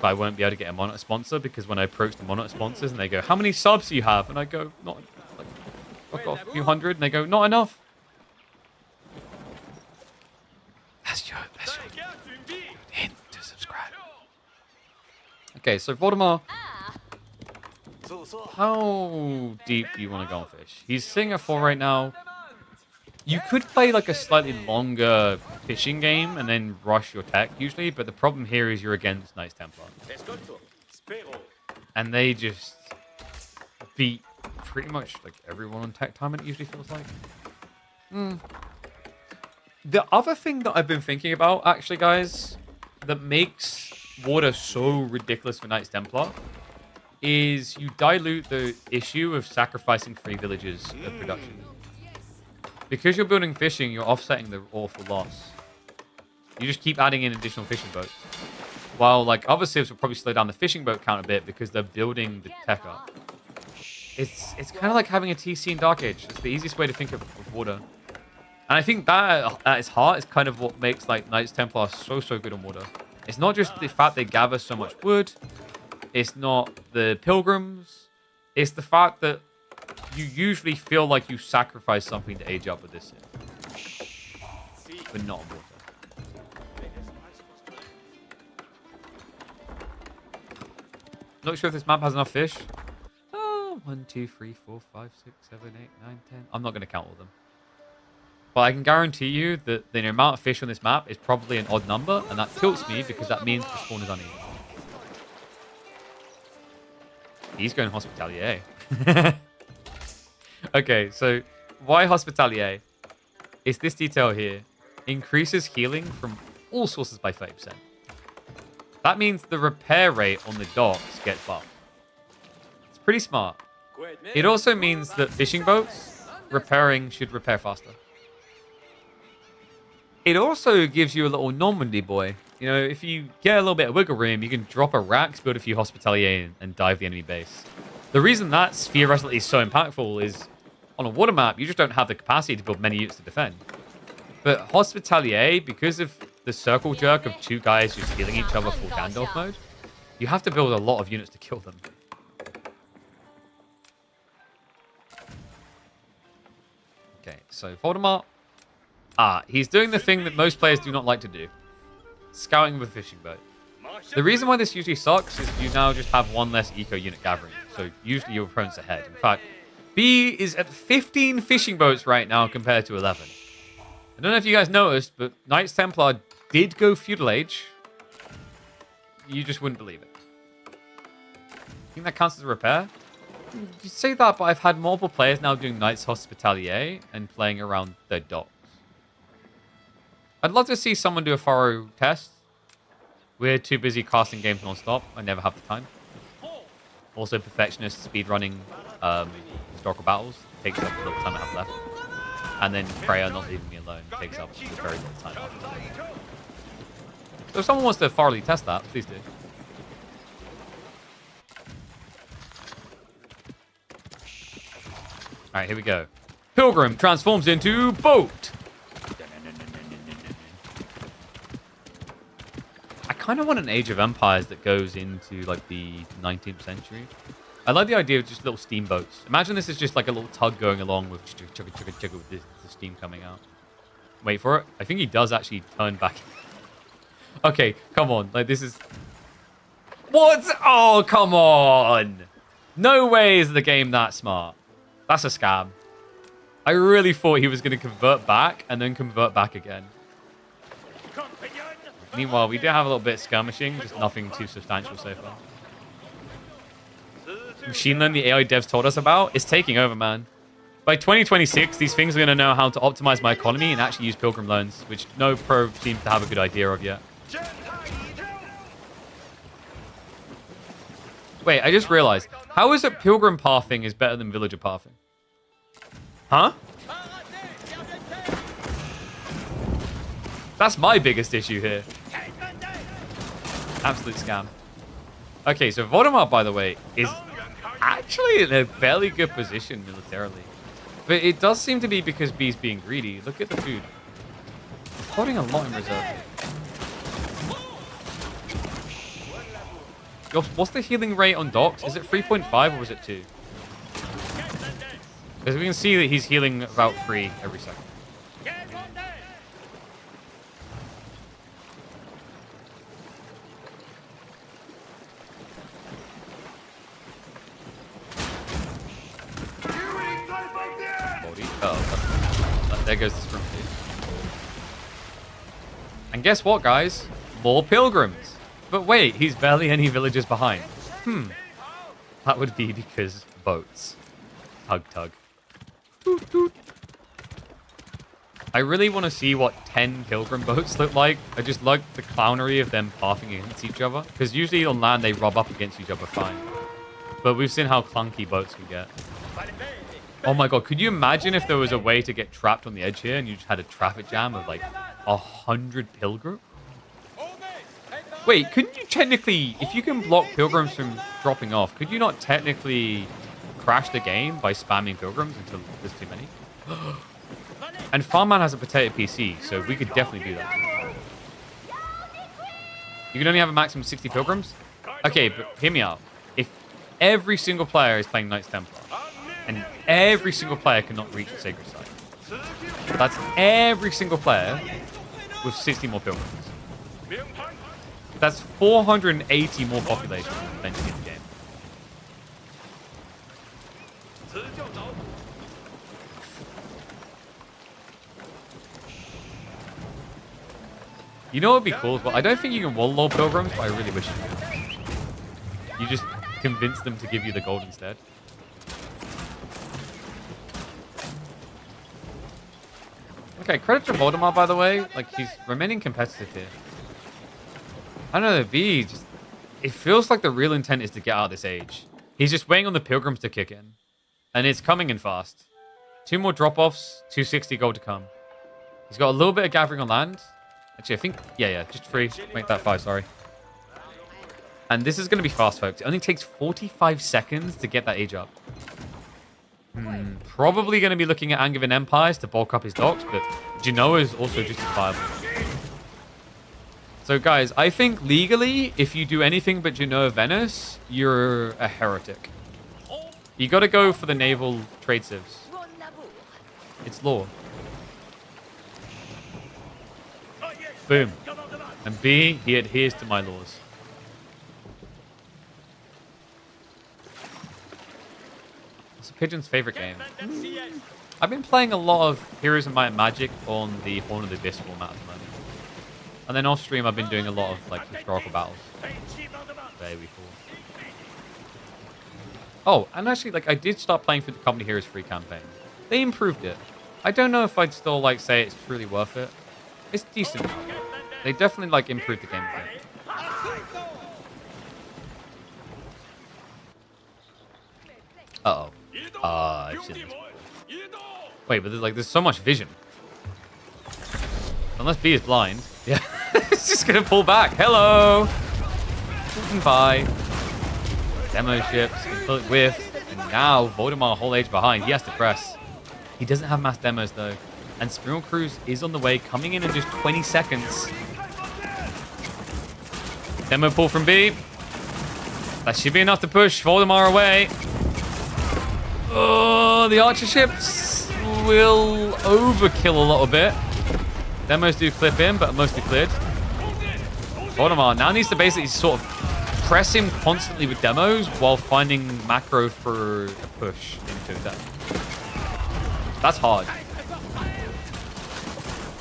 But I won't be able to get a monitor sponsor because when I approach the monitor sponsors and they go, how many subs do you have? And I go, not, like, I've got a few hundred. And they go, not enough. That's your hint to subscribe. Okay, so Voldemar. How deep do you want to go on fish? He's sitting at 4 right now. You could play like a slightly longer fishing game and then rush your tech usually, but the problem here is you're against Knights Templar. And they just beat pretty much like everyone on tech time, it usually feels like. The other thing that I've been thinking about, actually, guys, that makes water so ridiculous for Knights Templar is you dilute the issue of sacrificing 3 villages of production. Because you're building fishing, you're offsetting the awful loss. You just keep adding in additional fishing boats. While, like, other civs will probably slow down the fishing boat count a bit because they're building the tech up. It's kind of like having a TC in Dark Age. It's the easiest way to think of water. And I think that, at its heart, is kind of what makes, like, Knights Templar so good on water. It's not just the fact they gather so much wood. It's not the pilgrims. It's the fact that you usually feel like you sacrifice something to age up with this sim. But not on water. Not sure if this map has enough fish. Oh, 1, 2, 3, 4, 5, 6, 7, 8, 9, 10. I'm not going to count all of them. But I can guarantee you that the amount of fish on this map is probably an odd number, and that tilts me because that means the spawn is uneven. He's going Hospitalier. Okay, so why Hospitalier? It's this detail here. Increases healing from all sources by 30%. That means the repair rate on the docks gets buffed. It's pretty smart. It also means that fishing boats should repair faster. It also gives you a little Normandy boy. You know, if you get a little bit of wiggle room, you can drop a Rax, build a few Hospitalier, and dive the enemy base. The reason that's theoretically so impactful is, on a water map, you just don't have the capacity to build many units to defend. But Hospitalier, because of the circle jerk of 2 guys just healing each other full Gandalf mode, you have to build a lot of units to kill them. Okay, so Voldemort. He's doing the thing that most players do not like to do. Scouting with a fishing boat. The reason why this usually sucks is you now just have 1 less eco unit gathering. So usually your opponent's ahead. In fact, B is at 15 fishing boats right now compared to 11. I don't know if you guys noticed, but Knights Templar did go Feudal Age. You just wouldn't believe it. I think that counts as a repair. You say that, but I've had multiple players now doing Knights Hospitalier and playing around their docks. I'd love to see someone do a thorough test. We're too busy casting games non-stop. I never have the time. Also, perfectionist speedrunning historical battles takes up a little time I have left. And then Freya not leaving me alone takes up a very little time after. So if someone wants to thoroughly test that, please do. Alright, here we go. Pilgrim transforms into boat. I kind of want an Age of Empires that goes into like the 19th century. I like the idea of just little steamboats. Imagine this is just like a little tug going along with the steam coming out. Wait for it. I think he does actually turn back. Okay, come on. Like this is... What? Oh, come on. No way is the game that smart. That's a scam. I really thought he was going to convert back and then convert back again. Meanwhile, we did have a little bit of skirmishing, just nothing too substantial so far. Machine learning the AI devs told us about is taking over, man. By 2026, these things are going to know how to optimize my economy and actually use Pilgrim loans, which no pro seems to have a good idea of yet. Wait, I just realized. How is it Pilgrim pathing is better than Villager pathing? Huh? That's my biggest issue here. Absolute scam. Okay, so Voldemort, by the way, is actually in a fairly good position militarily. But it does seem to be because B's being greedy. Look at the food. He's holding a lot in reserve. Yo, what's the healing rate on docks? Is it 3.5 or is it 2? Because we can see that he's healing about 3 every second. Oh, there goes the sprint. And guess what, guys? More pilgrims. But wait, he's barely any villagers behind. That would be because boats. Tug, tug. Toot, toot. I really want to see what 10 pilgrim boats look like. I just like the clownery of them pathing against each other. Because usually on land, they rub up against each other fine. But we've seen how clunky boats can get. Oh my god, could you imagine if there was a way to get trapped on the edge here and you just had a traffic jam of like 100 pilgrims? Wait, couldn't you technically, if you can block pilgrims from dropping off, could you not technically crash the game by spamming pilgrims until there's too many? And Farmman has a potato PC, so we could definitely do that. You can only have a maximum of 60 pilgrims? Okay, but hear me out. If every single player is playing Knights Templar, and every single player cannot reach the Sacred Site, that's every single player with 60 more pilgrims. That's 480 more population eventually in the game. You know what would be cool? Well, I don't think you can wall pilgrims, but I really wish you could. You just convince them to give you the gold instead. Okay, credit to Voldemort, by the way. Like, he's remaining competitive here. I don't know, B, just... It feels like the real intent is to get out of this age. He's just waiting on the pilgrims to kick in. And it's coming in fast. 2 more drop-offs, 260 gold to come. He's got a little bit of gathering on land. Actually, I think... Yeah, just 3. Make that 5, sorry. And this is going to be fast, folks. It only takes 45 seconds to get that age up. Probably going to be looking at Angevin Empires to bulk up his docks, but Genoa is also just as viable. So, guys, I think legally, if you do anything but Genoa Venice, you're a heretic. You got to go for the naval trade civs. It's law. Boom. And B, he adheres to my laws. It's a Pigeon's favorite game. I've been playing a lot of Heroes of Might and Magic on the Horn of the Abyss format at the moment. And then off stream, I've been doing a lot of like historical battles. Very cool. Oh, and actually, like I did start playing through the Company Heroes free campaign. They improved it. I don't know if I'd still like say it's truly worth it. It's decent. They definitely like improved the game a bit. I've seen this before. Wait, but there's so much vision. Unless B is blind. Yeah. It's just going to pull back. Hello. Bye. Demo ships. With. And now Voldemort a whole age behind. He has to press. He doesn't have mass demos, though. And Spiral Cruise is on the way, coming in just 20 seconds. Demo pull from B. That should be enough to push Voldemort away. Oh, the Archer ships will overkill a little bit. Demos do clip in, but mostly cleared. Voldemort now needs to basically sort of press him constantly with demos while finding macro for a push into that. That's hard.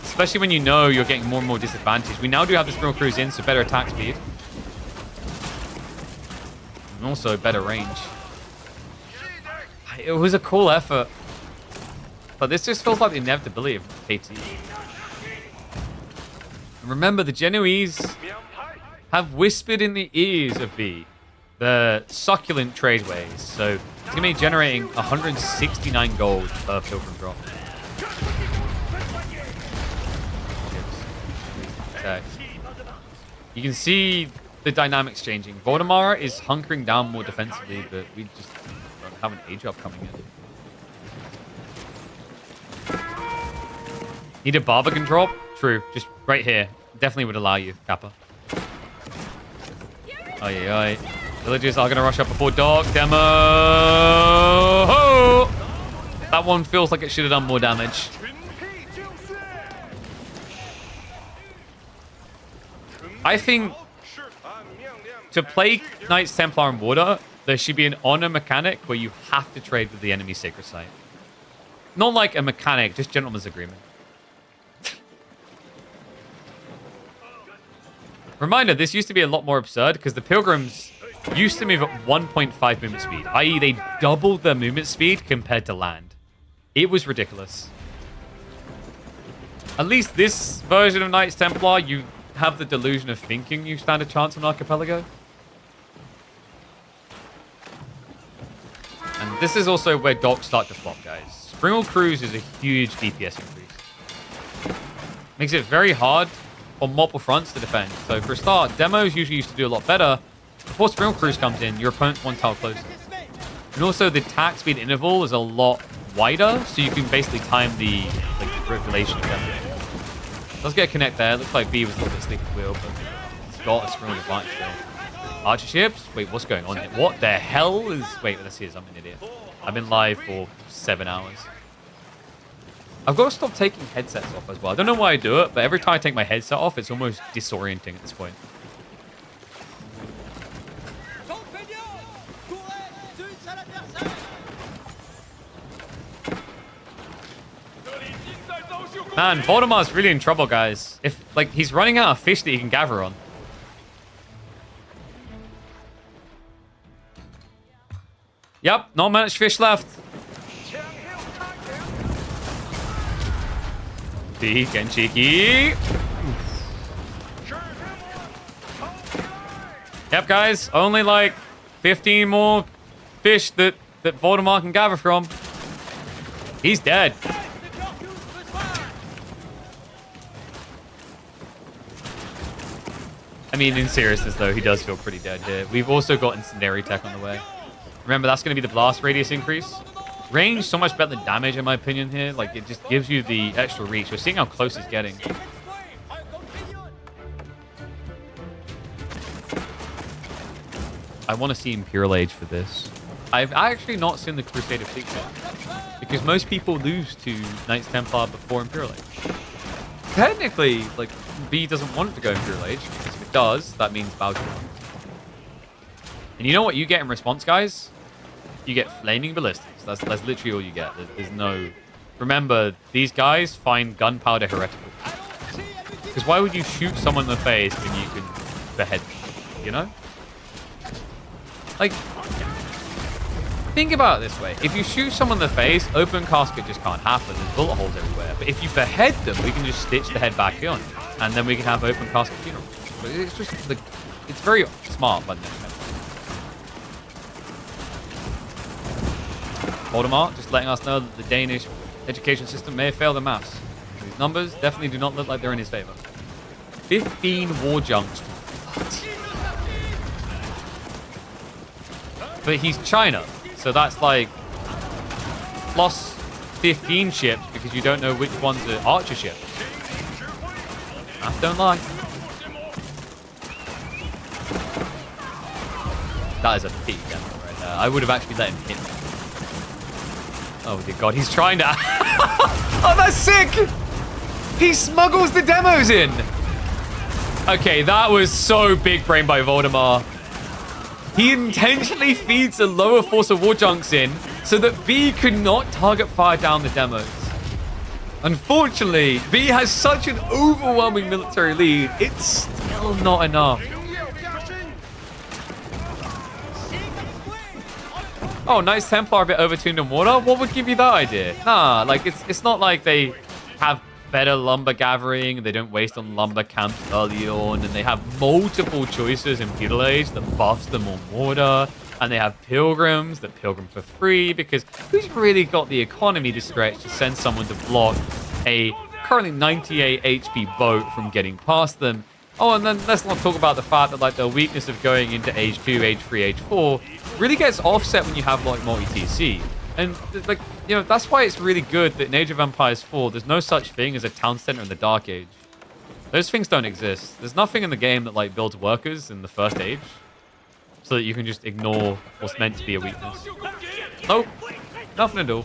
Especially when you know you're getting more and more disadvantaged. We now do have the Spiral Cruise in, so better attack speed. And also better range. It was a cool effort. But this just feels like the inevitability of KT. And remember, the Genoese have whispered in the ears of B the succulent tradeways. So it's going to be generating 169 gold per Pilgrim drop. Okay. You can see the dynamics changing. Voldemort is hunkering down more defensively, but we just don't have an age up coming in. Need a Barbican drop? True. Just right here. Definitely would allow you, Kappa. Oh, yeah. Villagers are going to rush up before dark. Demo! Ho! That one feels like it should have done more damage. I think to play Knights Templar in water, there should be an honor mechanic where you have to trade with the enemy Sacred Site. Not like a mechanic, just gentleman's agreement. Reminder, this used to be a lot more absurd because the Pilgrims used to move at 1.5 movement speed, i.e. they doubled their movement speed compared to land. It was ridiculous. At least this version of Knights Templar, you have the delusion of thinking you stand a chance on Archipelago. And this is also where docks start to flop, guys. Springle Cruise is a huge DPS increase. Makes it very hard on multiple fronts to defend. So for a start, demos usually used to do a lot better. Before Springle Cruise comes in, your opponent's one tile closer. And also the attack speed interval is a lot wider, so you can basically time the relation of them. Let's get a connect there. Looks like B was a little bit sleepy wheel, but it's got a Springle advantage still. Archer ships? Wait, what's going on here? What the hell is... Wait, let's see this. I'm an idiot. I've been live for 7 hours. I've got to stop taking headsets off as well. I don't know why I do it, but every time I take my headset off, it's almost disorienting at this point. Man, Voldemort's really in trouble, guys. If, he's running out of fish that he can gather on. Yep, not much fish left. B, getting cheeky. Yep, guys, only 15 more fish that Voldemort can gather from. He's dead. I mean, in seriousness, though, he does feel pretty dead here. We've also got Incendiary Tech on the way. Remember, that's going to be the blast radius increase. Range, so much better than damage, in my opinion, here. It just gives you the extra reach. We're seeing how close he's getting. I want to see Imperial Age for this. I've actually not seen the Crusader fleet yet, because most people lose to Knights Templar before Imperial Age. Technically, B doesn't want it to go Imperial Age, because if it does, that means Bowser. And you know what you get in response, guys? You get Flaming Ballistics. That's literally all you get. There's no... Remember, these guys find Gunpowder heretical. Because why would you shoot someone in the face when you can behead them? You know? Think about it this way. If you shoot someone in the face, open casket just can't happen. There's bullet holes everywhere. But if you behead them, we can just stitch the head back on. And then we can have open casket funeral. But it's just... it's very smart, but Voldemort, just letting us know that the Danish education system may have failed the maths. These numbers definitely do not look like they're in his favor. 15 war junks. But he's China, so that's like plus 15 ships because you don't know which one's an archer ship. Math don't lie. That is a peak demo right there. I would have actually let him hit me. Oh dear God, he's trying to... Oh, that's sick! He smuggles the demos in! Okay, that was so big brain by Voldemort. He intentionally feeds the lower force of war junks in so that B could not target fire down the demos. Unfortunately, B has such an overwhelming military lead, it's still not enough. Oh, nice Templar, a bit overtuned in water. What would give you that idea? Nah, like it's not like they have better lumber gathering. They don't waste on lumber camps early on, and they have multiple choices in feudal age that buffs them on water. And they have pilgrims that pilgrim for free because who's really got the economy to stretch to send someone to block a currently 98 HP boat from getting past them? Oh, and then let's not talk about the fact that like the weakness of going into age 2, age 3, age 4 really gets offset when you have like multi-TC. And like, you know, that's why it's really good that in Age of Empires 4, there's no such thing as a town center in the Dark Age. Those things don't exist. There's nothing in the game that like builds workers in the first age so that you can just ignore what's meant to be a weakness. Nope, nothing to do.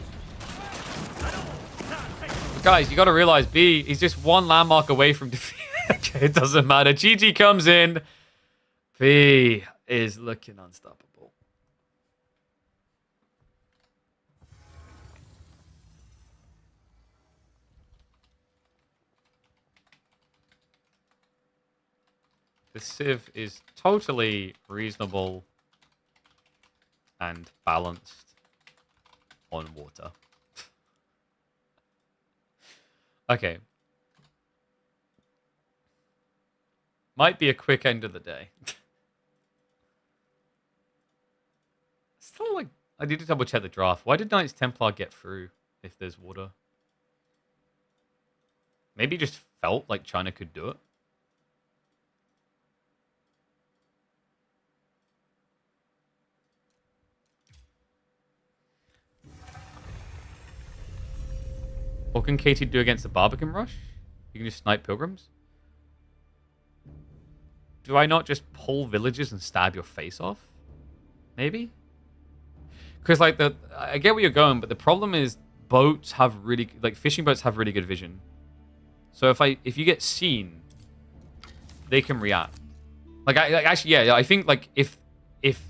But guys, you got to realize B, he's just one landmark away from defeat. Okay, it doesn't matter. GG comes in. B is looking unstoppable. The Civ is totally reasonable and balanced on water. Okay. Might be a quick end of the day. Still, like, I need to double check the draft. Why did Knights Templar get through if there's water? Maybe just felt like China could do it. What can KT do against the Barbican Rush? You can just snipe pilgrims? Do I not just pull villages and stab your face off? Maybe? Because, like, I get where you're going, but the problem is boats have really... Like, fishing boats have really good vision. So if you get seen, they can react. Actually, yeah, I think, like, if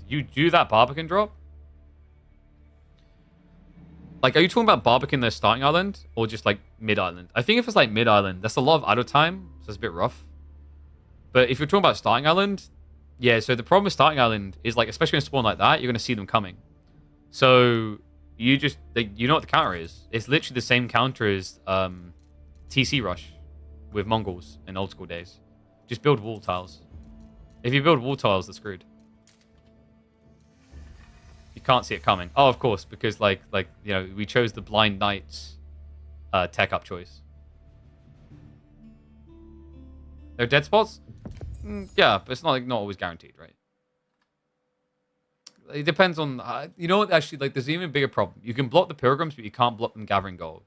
you do that Barbican drop... Like, are you talking about Barbican the starting island? Or just, like, mid-island? I think if it's, like, mid-island, that's a lot of idle time. So it's a bit rough. But if you're talking about starting island... Yeah, so the problem with starting island is, like, especially in a spawn like that, you're going to see them coming. So, you just... Like, you know what the counter is. It's literally the same counter as TC Rush with Mongols in old school days. Just build wall tiles. If you build wall tiles, they're screwed. You can't see it coming. Oh, of course, because like you know, we chose the Blind Knights tech up choice. There are dead spots? Yeah, but it's not always guaranteed, right? It depends on you know what, actually, like, there's an even bigger problem. You can block the pilgrims, but you can't block them gathering gold.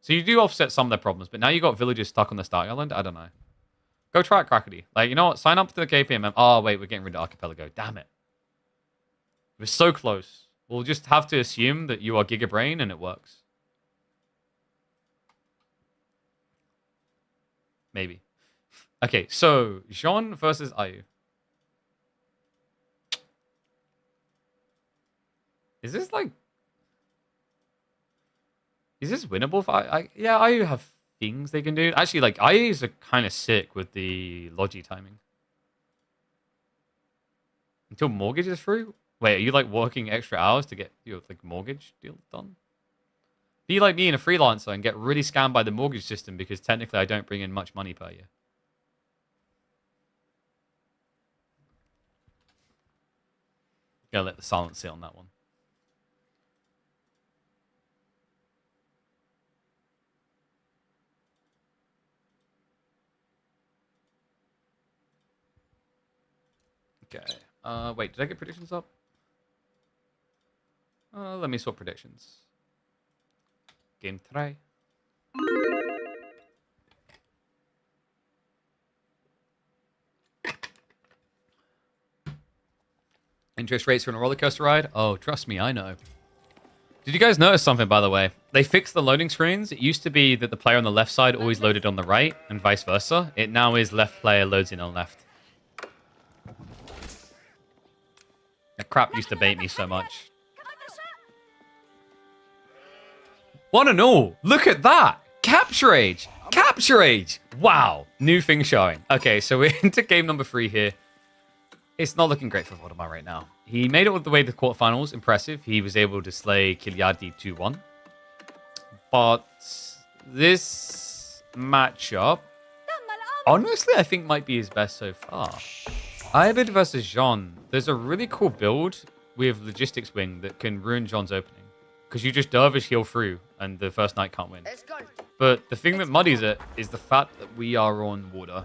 So you do offset some of their problems, but now you got villagers stuck on the starting island. I don't know. Go try it, Crackety. Like, you know what? Sign up to the KPMM. Oh wait, we're getting rid of Archipelago. Damn it. We're so close. We'll just have to assume that you are Gigabrain and it works. Maybe. Okay, so Jean versus Ayu. Is this like... Is this winnable for yeah, Ayu have things they can do. Actually, like, Ayus are kind of sick with the Logi timing. Until mortgage is through? Wait, are you, like, working extra hours to get your, like, mortgage deal done? Be like me and a freelancer and get really scammed by the mortgage system because technically I don't bring in much money per year. Gotta let the silence sit on that one. Okay. Wait, did I get predictions up? Let me sort predictions. Game 3. Interest rates are on a roller coaster ride? Oh, trust me, I know. Did you guys notice something, by the way? They fixed the loading screens. It used to be that the player on the left side always loaded on the right, and vice versa. It now is left player loads in on left. That crap used to bait me so much. One and all, look at that! Capture age! Capture age! Wow, new thing showing. Okay, so we're into game number 3 here. It's not looking great for Voldemar right now. He made it all the way to the quarterfinals. Impressive. He was able to slay Kiliardi 2-1. But this matchup, honestly, I think might be his best so far. Ibid versus Jean. There's a really cool build with Logistics Wing that can ruin Jean's opening. Because you just Dervish heal through and the first knight can't win. But the thing that muddies it is the fact that we are on water.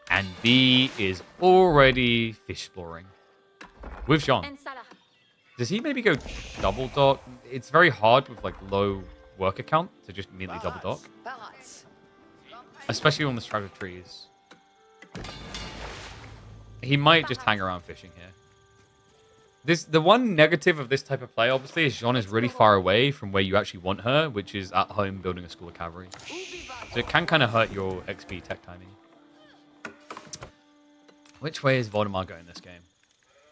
And B is already fish exploring. With Jean. Does he maybe go double dock? It's very hard with like low worker count to just immediately double dock. Especially on the strata trees. He might just hang around fishing here. The one negative of this type of play, obviously, is Jean is really far away from where you actually want her, which is at home building a school of cavalry. So it can kind of hurt your XP tech timing. Which way is Voldemar going this game?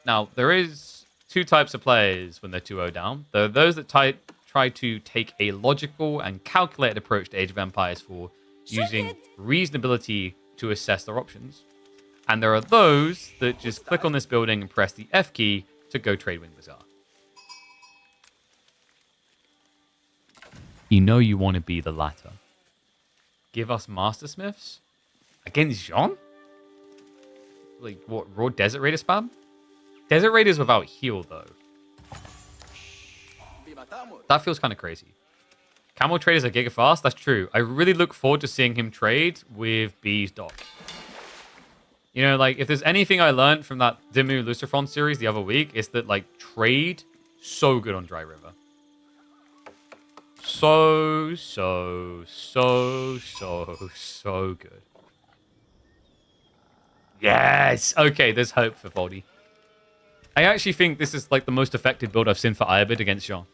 Now, there is 2 types of players when they're 2-0 down. There are those that try to take a logical and calculated approach to Age of Empires for using reasonability to assess their options. And there are those that just click on this building and press the F key to go trade Wing Bazaar. You know you want to be the latter. Give us Master Smiths? Against Jean? Like, what, raw Desert Raider spam? Desert Raiders without heal, though. That feels kind of crazy. Camel traders are giga fast. That's true. I really look forward to seeing him trade with B's dock. You know, like, if there's anything I learned from that Demu Lucifer series the other week, it's that, like, trade so good on Dry River. So good. Yes! Okay, there's hope for Voldy. I actually think this is like the most effective build I've seen for Ibid against Jean.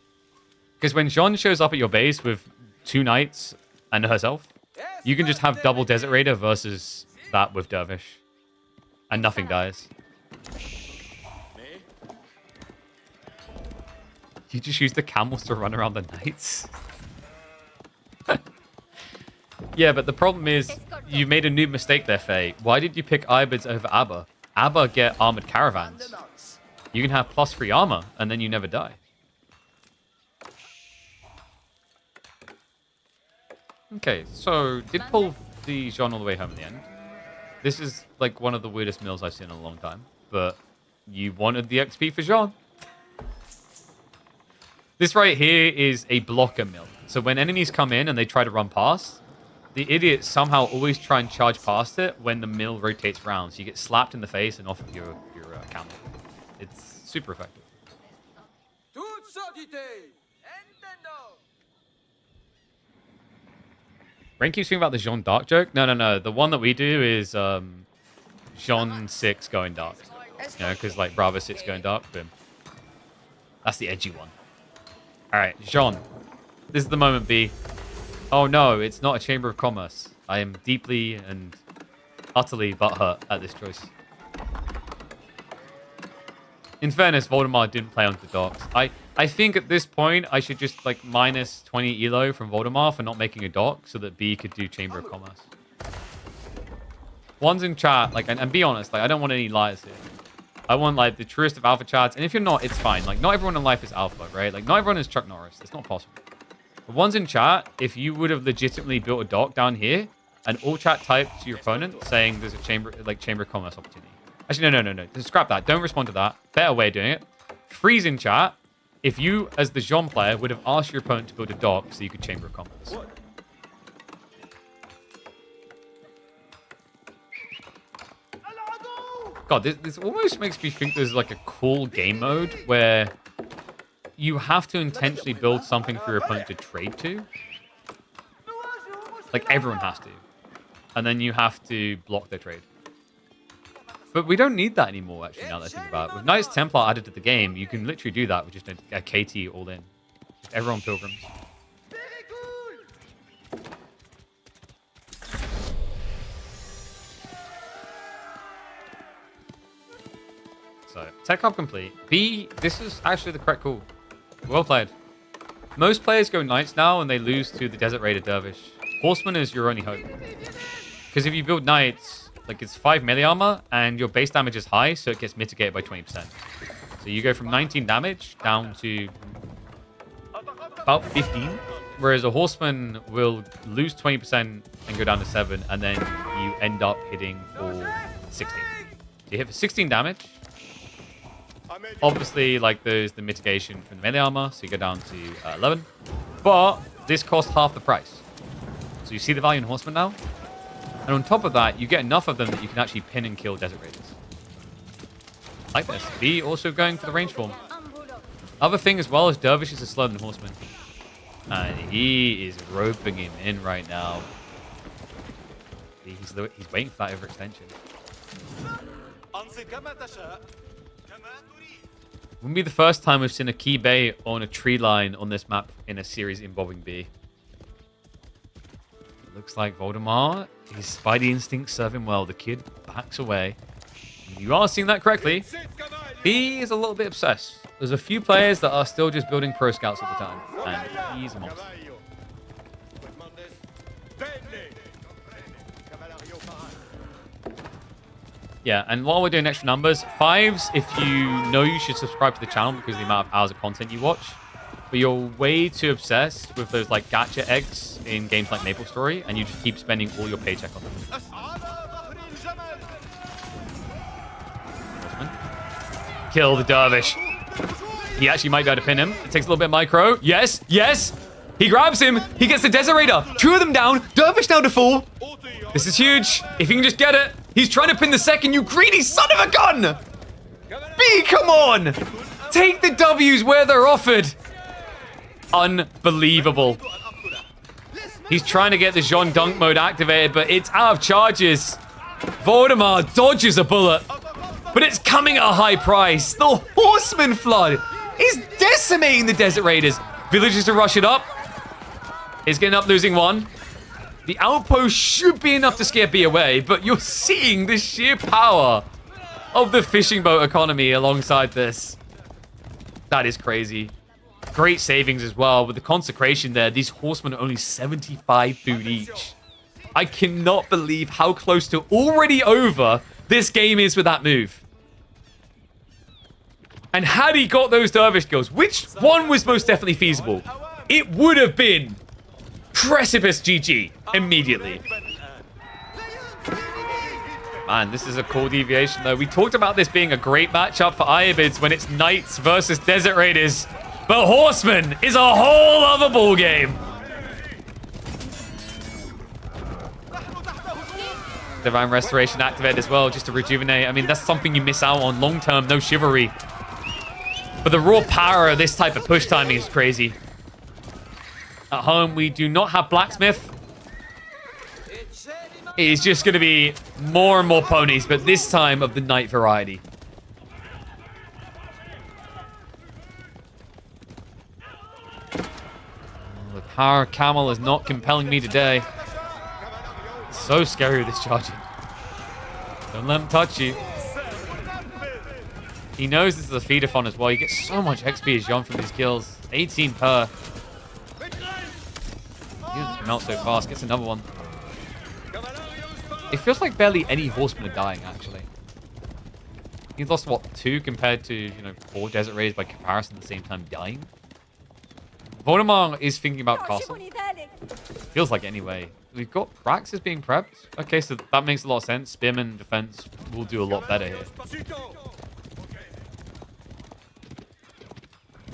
Because when Jean shows up at your base with 2 knights and herself, you can just have double Desert Raider versus that with Dervish. And nothing dies. You just use the camels to run around the knights? Yeah, but the problem is, you made a new mistake there, Faye. Why did you pick Ibids over Abba? Abba get armored caravans. You can have +3 armor, and then you never die. Okay, so did pull the Jean all the way home in the end. This is like one of the weirdest mills I've seen in a long time, but you wanted the XP for Jean. This right here is a blocker mill. So when enemies come in and they try to run past, the idiots somehow always try and charge past it when the mill rotates around. So you get slapped in the face and off of your camel. It's super effective. Rain keeps thinking about the Jean Dark joke. No. The one that we do is Jean 6 going dark. You know, because like Bravo 6 going dark. Boom. That's the edgy one. All right, Jean. This is the moment, B. Oh no, it's not a Chamber of Commerce. I am deeply and utterly butthurt at this choice. In fairness, Voldemar didn't play onto the docks. I think at this point, I should just like minus 20 elo from Voldemar for not making a dock so that B could do Chamber of Commerce. One's in chat, like, and be honest, like, I don't want any liars here. I want like the truest of alpha chats, and if you're not, it's fine. Like, not everyone in life is alpha, right? Like, not everyone is Chuck Norris. It's not possible. But one's in chat, if you would have legitimately built a dock down here, and all chat typed to your opponent saying there's a Chamber of Commerce opportunity. Actually, no. Just scrap that. Don't respond to that. Better way of doing it. Freeze in chat if you, as the Jean player, would have asked your opponent to build a dock so you could Chamber of Commerce. God, this almost makes me think there's like a cool game mode where you have to intentionally build something for your opponent to trade to. Like, everyone has to. And then you have to block their trade. But we don't need that anymore, actually, now that I think about it. With Knights Templar added to the game, you can literally do that with just a KT all in. Just everyone Pilgrims. So, tech hub complete. B, this is actually the correct call. Well played. Most players go Knights now and they lose to the Desert Raider Dervish. Horseman is your only hope. Because if you build Knights, like it's 5 melee armor and your base damage is high, so it gets mitigated by 20%. So you go from 19 damage down to about 15. Whereas a Horseman will lose 20% and go down to 7, and then you end up hitting for 16. So you hit for 16 damage. Obviously, like, there's the mitigation from the melee armor, so you go down to 11. But this costs half the price. So you see the value in Horsemen now? And on top of that, you get enough of them that you can actually pin and kill Desert Raiders. Like this. B also going for the range form. Other thing as well is Dervishes are slower than Horsemen. And he is roping him in right now. He's waiting for that overextension. Wouldn't be the first time we've seen a key bay on a tree line on this map in a series involving B. Looks like Voldemort, his Spidey instincts serve him well. The kid backs away. You are seeing that correctly. He is a little bit obsessed. There's a few players that are still just building pro scouts all the time. And he's a monster. Yeah, and while we're doing extra numbers, 5s, if you know you should subscribe to the channel because of the amount of hours of content you watch. But you're way too obsessed with those like gacha eggs in games like MapleStory, and you just keep spending all your paycheck on them. Kill the Dervish. He actually might be able to pin him. It takes a little bit of micro. Yes, yes. He grabs him. He gets the Desert Raider. 2 of them down. Dervish down to 4. This is huge. If he can just get it. He's trying to pin the second, you greedy son of a gun. B, come on. Take the W's where they're offered. Unbelievable. He's trying to get the Jean Dunk mode activated, but it's out of charges. Voldemort dodges a bullet, but it's coming at a high price. The Horseman Flood is decimating the Desert Raiders. Villagers to rush it up. He's getting up, losing 1. The outpost should be enough to scare B away, but you're seeing the sheer power of the fishing boat economy alongside this. That is crazy. Great savings as well. With the consecration there, these horsemen are only 75 food each. I cannot believe how close to already over this game is with that move. And had he got those Dervish kills, which one was most definitely feasible? It would have been Precipice GG immediately. Man, this is a cool deviation though. We talked about this being a great matchup for Iobids when it's Knights versus Desert Raiders. But Horseman is a whole other ballgame. Divine Restoration activated as well, just to rejuvenate. I mean, that's something you miss out on long term, no chivalry. But the raw power of this type of push timing is crazy. At home, we do not have Blacksmith. It is just going to be more and more ponies, but this time of the Knight variety. The power of Camel is not compelling me today. It's so scary with this charging. Don't let him touch you. He knows this is a feed-a-thon as well. You get so much XP as Jean from these kills. 18 per. He doesn't come out so fast. Gets another one. It feels like barely any horsemen are dying, actually. He's lost, what, 2 compared to, 4 Desert Raiders by comparison at the same time dying? Voldemort is thinking about castle. Feels like anyway. We've got Praxis being prepped. Okay, so that makes a lot of sense. Spearman defense will do a lot better here.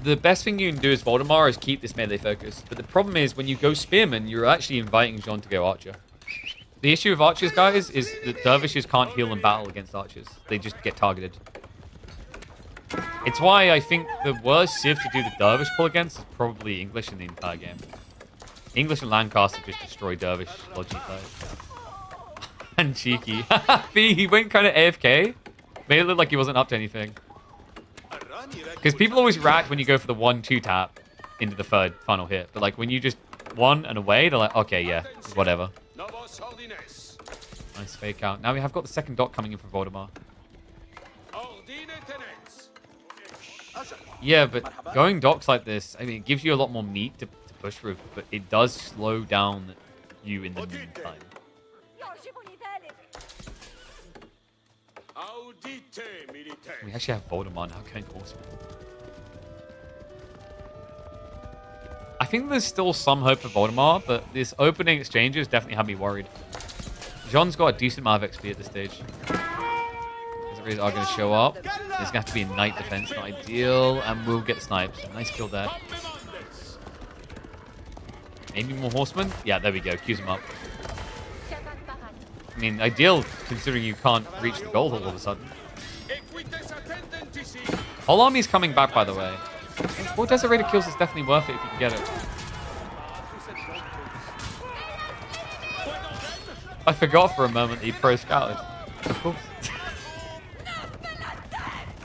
The best thing you can do as Voldemort is keep this melee focus. But the problem is, when you go Spearman, you're actually inviting Jean to go Archer. The issue with archers, guys, is that dervishes can't heal in battle against archers. They just get targeted. It's why I think the worst civ to do the dervish pull against is probably English in the entire game. English and Lancaster just destroy dervish logically. And cheeky. He went kind of AFK. Made it look like he wasn't up to anything. Because people always rat when you go for the 1-2 tap into the third final hit. But like when you just 1 and away, they're like, okay, yeah, whatever. Nice fake out. Now we have got the second dot coming in for Voldemar. Yeah, but going docks like this, I mean, it gives you a lot more meat to push through, but it does slow down you in the meantime. We actually have Voldemar now going Horseman. I think there's still some hope for Voldemar, but this opening exchanges definitely had me worried. Jean's got a decent amount of XP at this stage. Are going to show up. There's going to have to be a knight defense, not ideal, and we'll get snipes. Nice kill there. Maybe more horsemen? Yeah, there we go. Queues him up. I mean, ideal considering you can't reach the goal all of a sudden. Whole army's coming back, by the way. 4 Desert Raider kills is definitely worth it if you can get it. I forgot for a moment that he pro scouted. Of course.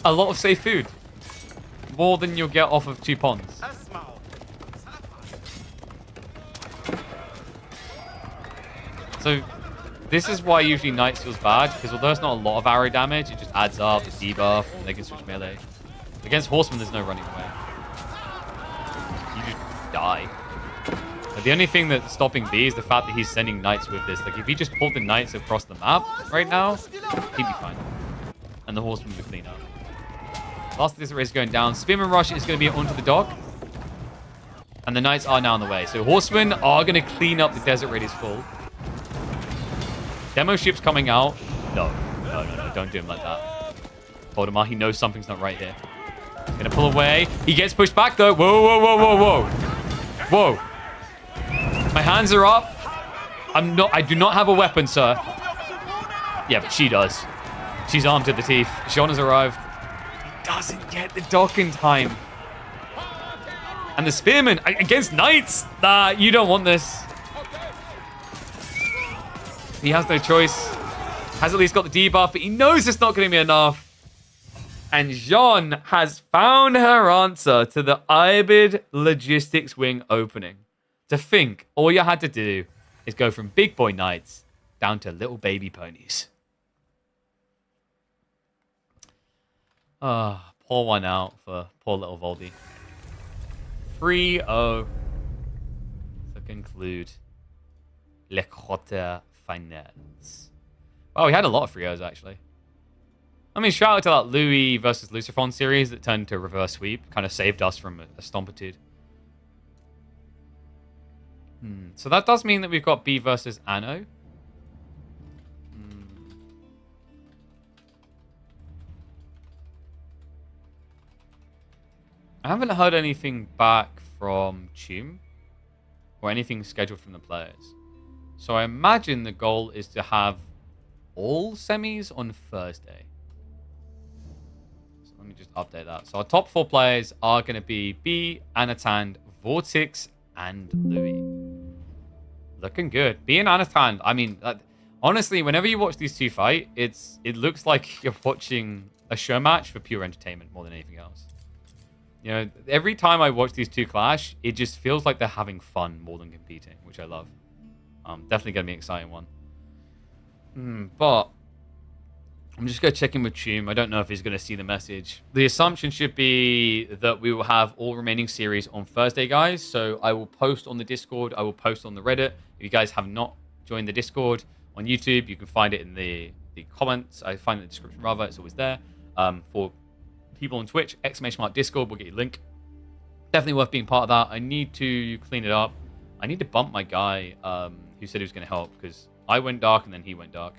A lot of safe food. More than you'll get off of 2 ponds. So, this is why usually Knights feels bad, because although it's not a lot of arrow damage, it just adds up, it's debuff, and they can switch melee. Against Horsemen, there's no running away. You just die. But the only thing that's stopping B is the fact that he's sending Knights with this. Like, if he just pulled the Knights across the map right now, he'd be fine. And the Horsemen would clean up. Last of this race is going down. Spearman Rush is going to be onto the dock. And the Knights are now on the way. So Horsemen are going to clean up the Desert Raiders full. Demo ship's coming out. No. Don't do him like that. Voldemar, he knows something's not right here. He's going to pull away. He gets pushed back, though. Whoa. My hands are up. I do not have a weapon, sir. Yeah, but she does. She's armed to the teeth. Sean has arrived. Doesn't get the dock in time. And the Spearman against Knights. Nah, you don't want this. He has no choice. Has at least got the debuff, but he knows it's not going to be enough. And Jean has found her answer to the Ibid Logistics Wing opening. To think all you had to do is go from big boy Knights down to little baby ponies. Pour one out for poor little Voldy. 3-0 to conclude Le Quarter Finals. Oh, we had a lot of 3-0s, actually. I mean, shout out to that Louis versus Lucifer series that turned to reverse sweep. Kind of saved us from a stompitude. So that does mean that we've got B versus Anno. I haven't heard anything back from Chum or anything scheduled from the players. So I imagine the goal is to have all semis on Thursday. So let me just update that. So our top 4 players are going to be B, Anatan, Vortex, and Louis. Looking good. B and Anatan, I mean, honestly, whenever you watch these 2 fight, it looks like you're watching a show match for pure entertainment more than anything else. You know, every time I watch these 2 clash, it just feels like they're having fun more than competing, which I love. Definitely going to be an exciting one. But I'm just going to check in with Chum. I don't know if he's going to see the message. The assumption should be that we will have all remaining series on Thursday, guys. So I will post on the Discord. I will post on the Reddit. If you guys have not joined the Discord on YouTube, you can find it in the comments. I find it in the description, rather. It's always there. For people on Twitch, !Discord will get you a link. Definitely worth being part of that. I need to clean it up. I need to bump my guy who said he was going to help, because I went dark and then he went dark.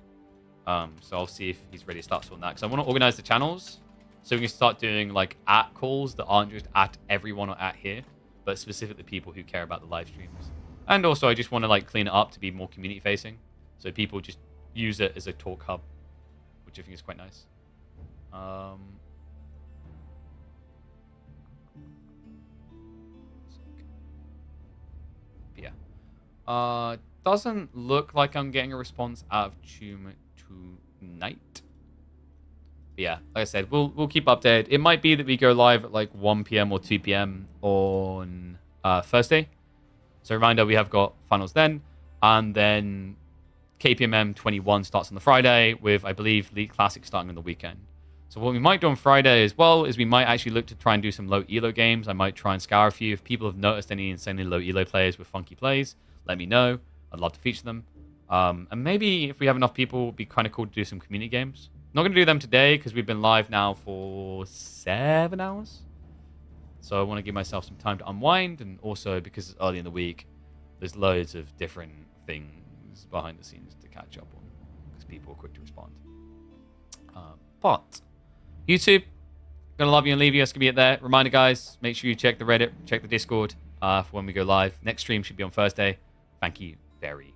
So I'll see if he's ready to start sorting that, because I want to organize the channels so we can start doing like at calls that aren't just at everyone or at here, but specifically people who care about the live streams. And also I just want to like clean it up to be more community facing. So people just use it as a talk hub, which I think is quite nice. Yeah. Doesn't look like I'm getting a response out of Tuma tonight. But yeah, like I said, we'll keep updated. It might be that we go live at like 1 p.m. or 2 p.m. on Thursday. So reminder, we have got finals then, and then KPMM 21 starts on the Friday with, I believe, League Classic starting on the weekend. So what we might do on Friday as well is we might actually look to try and do some low elo games. I might try and scour a few. If people have noticed any insanely low elo players with funky plays, let me know. I'd love to feature them. And maybe if we have enough people, it'd be kind of cool to do some community games. Not going to do them today because we've been live now for 7 hours. So I want to give myself some time to unwind, and also because it's early in the week, there's loads of different things behind the scenes to catch up on because people are quick to respond. But YouTube, gonna love you and leave you. That's gonna be it there. Reminder, guys, make sure you check the Reddit, check the Discord for when we go live. Next stream should be on Thursday. Thank you very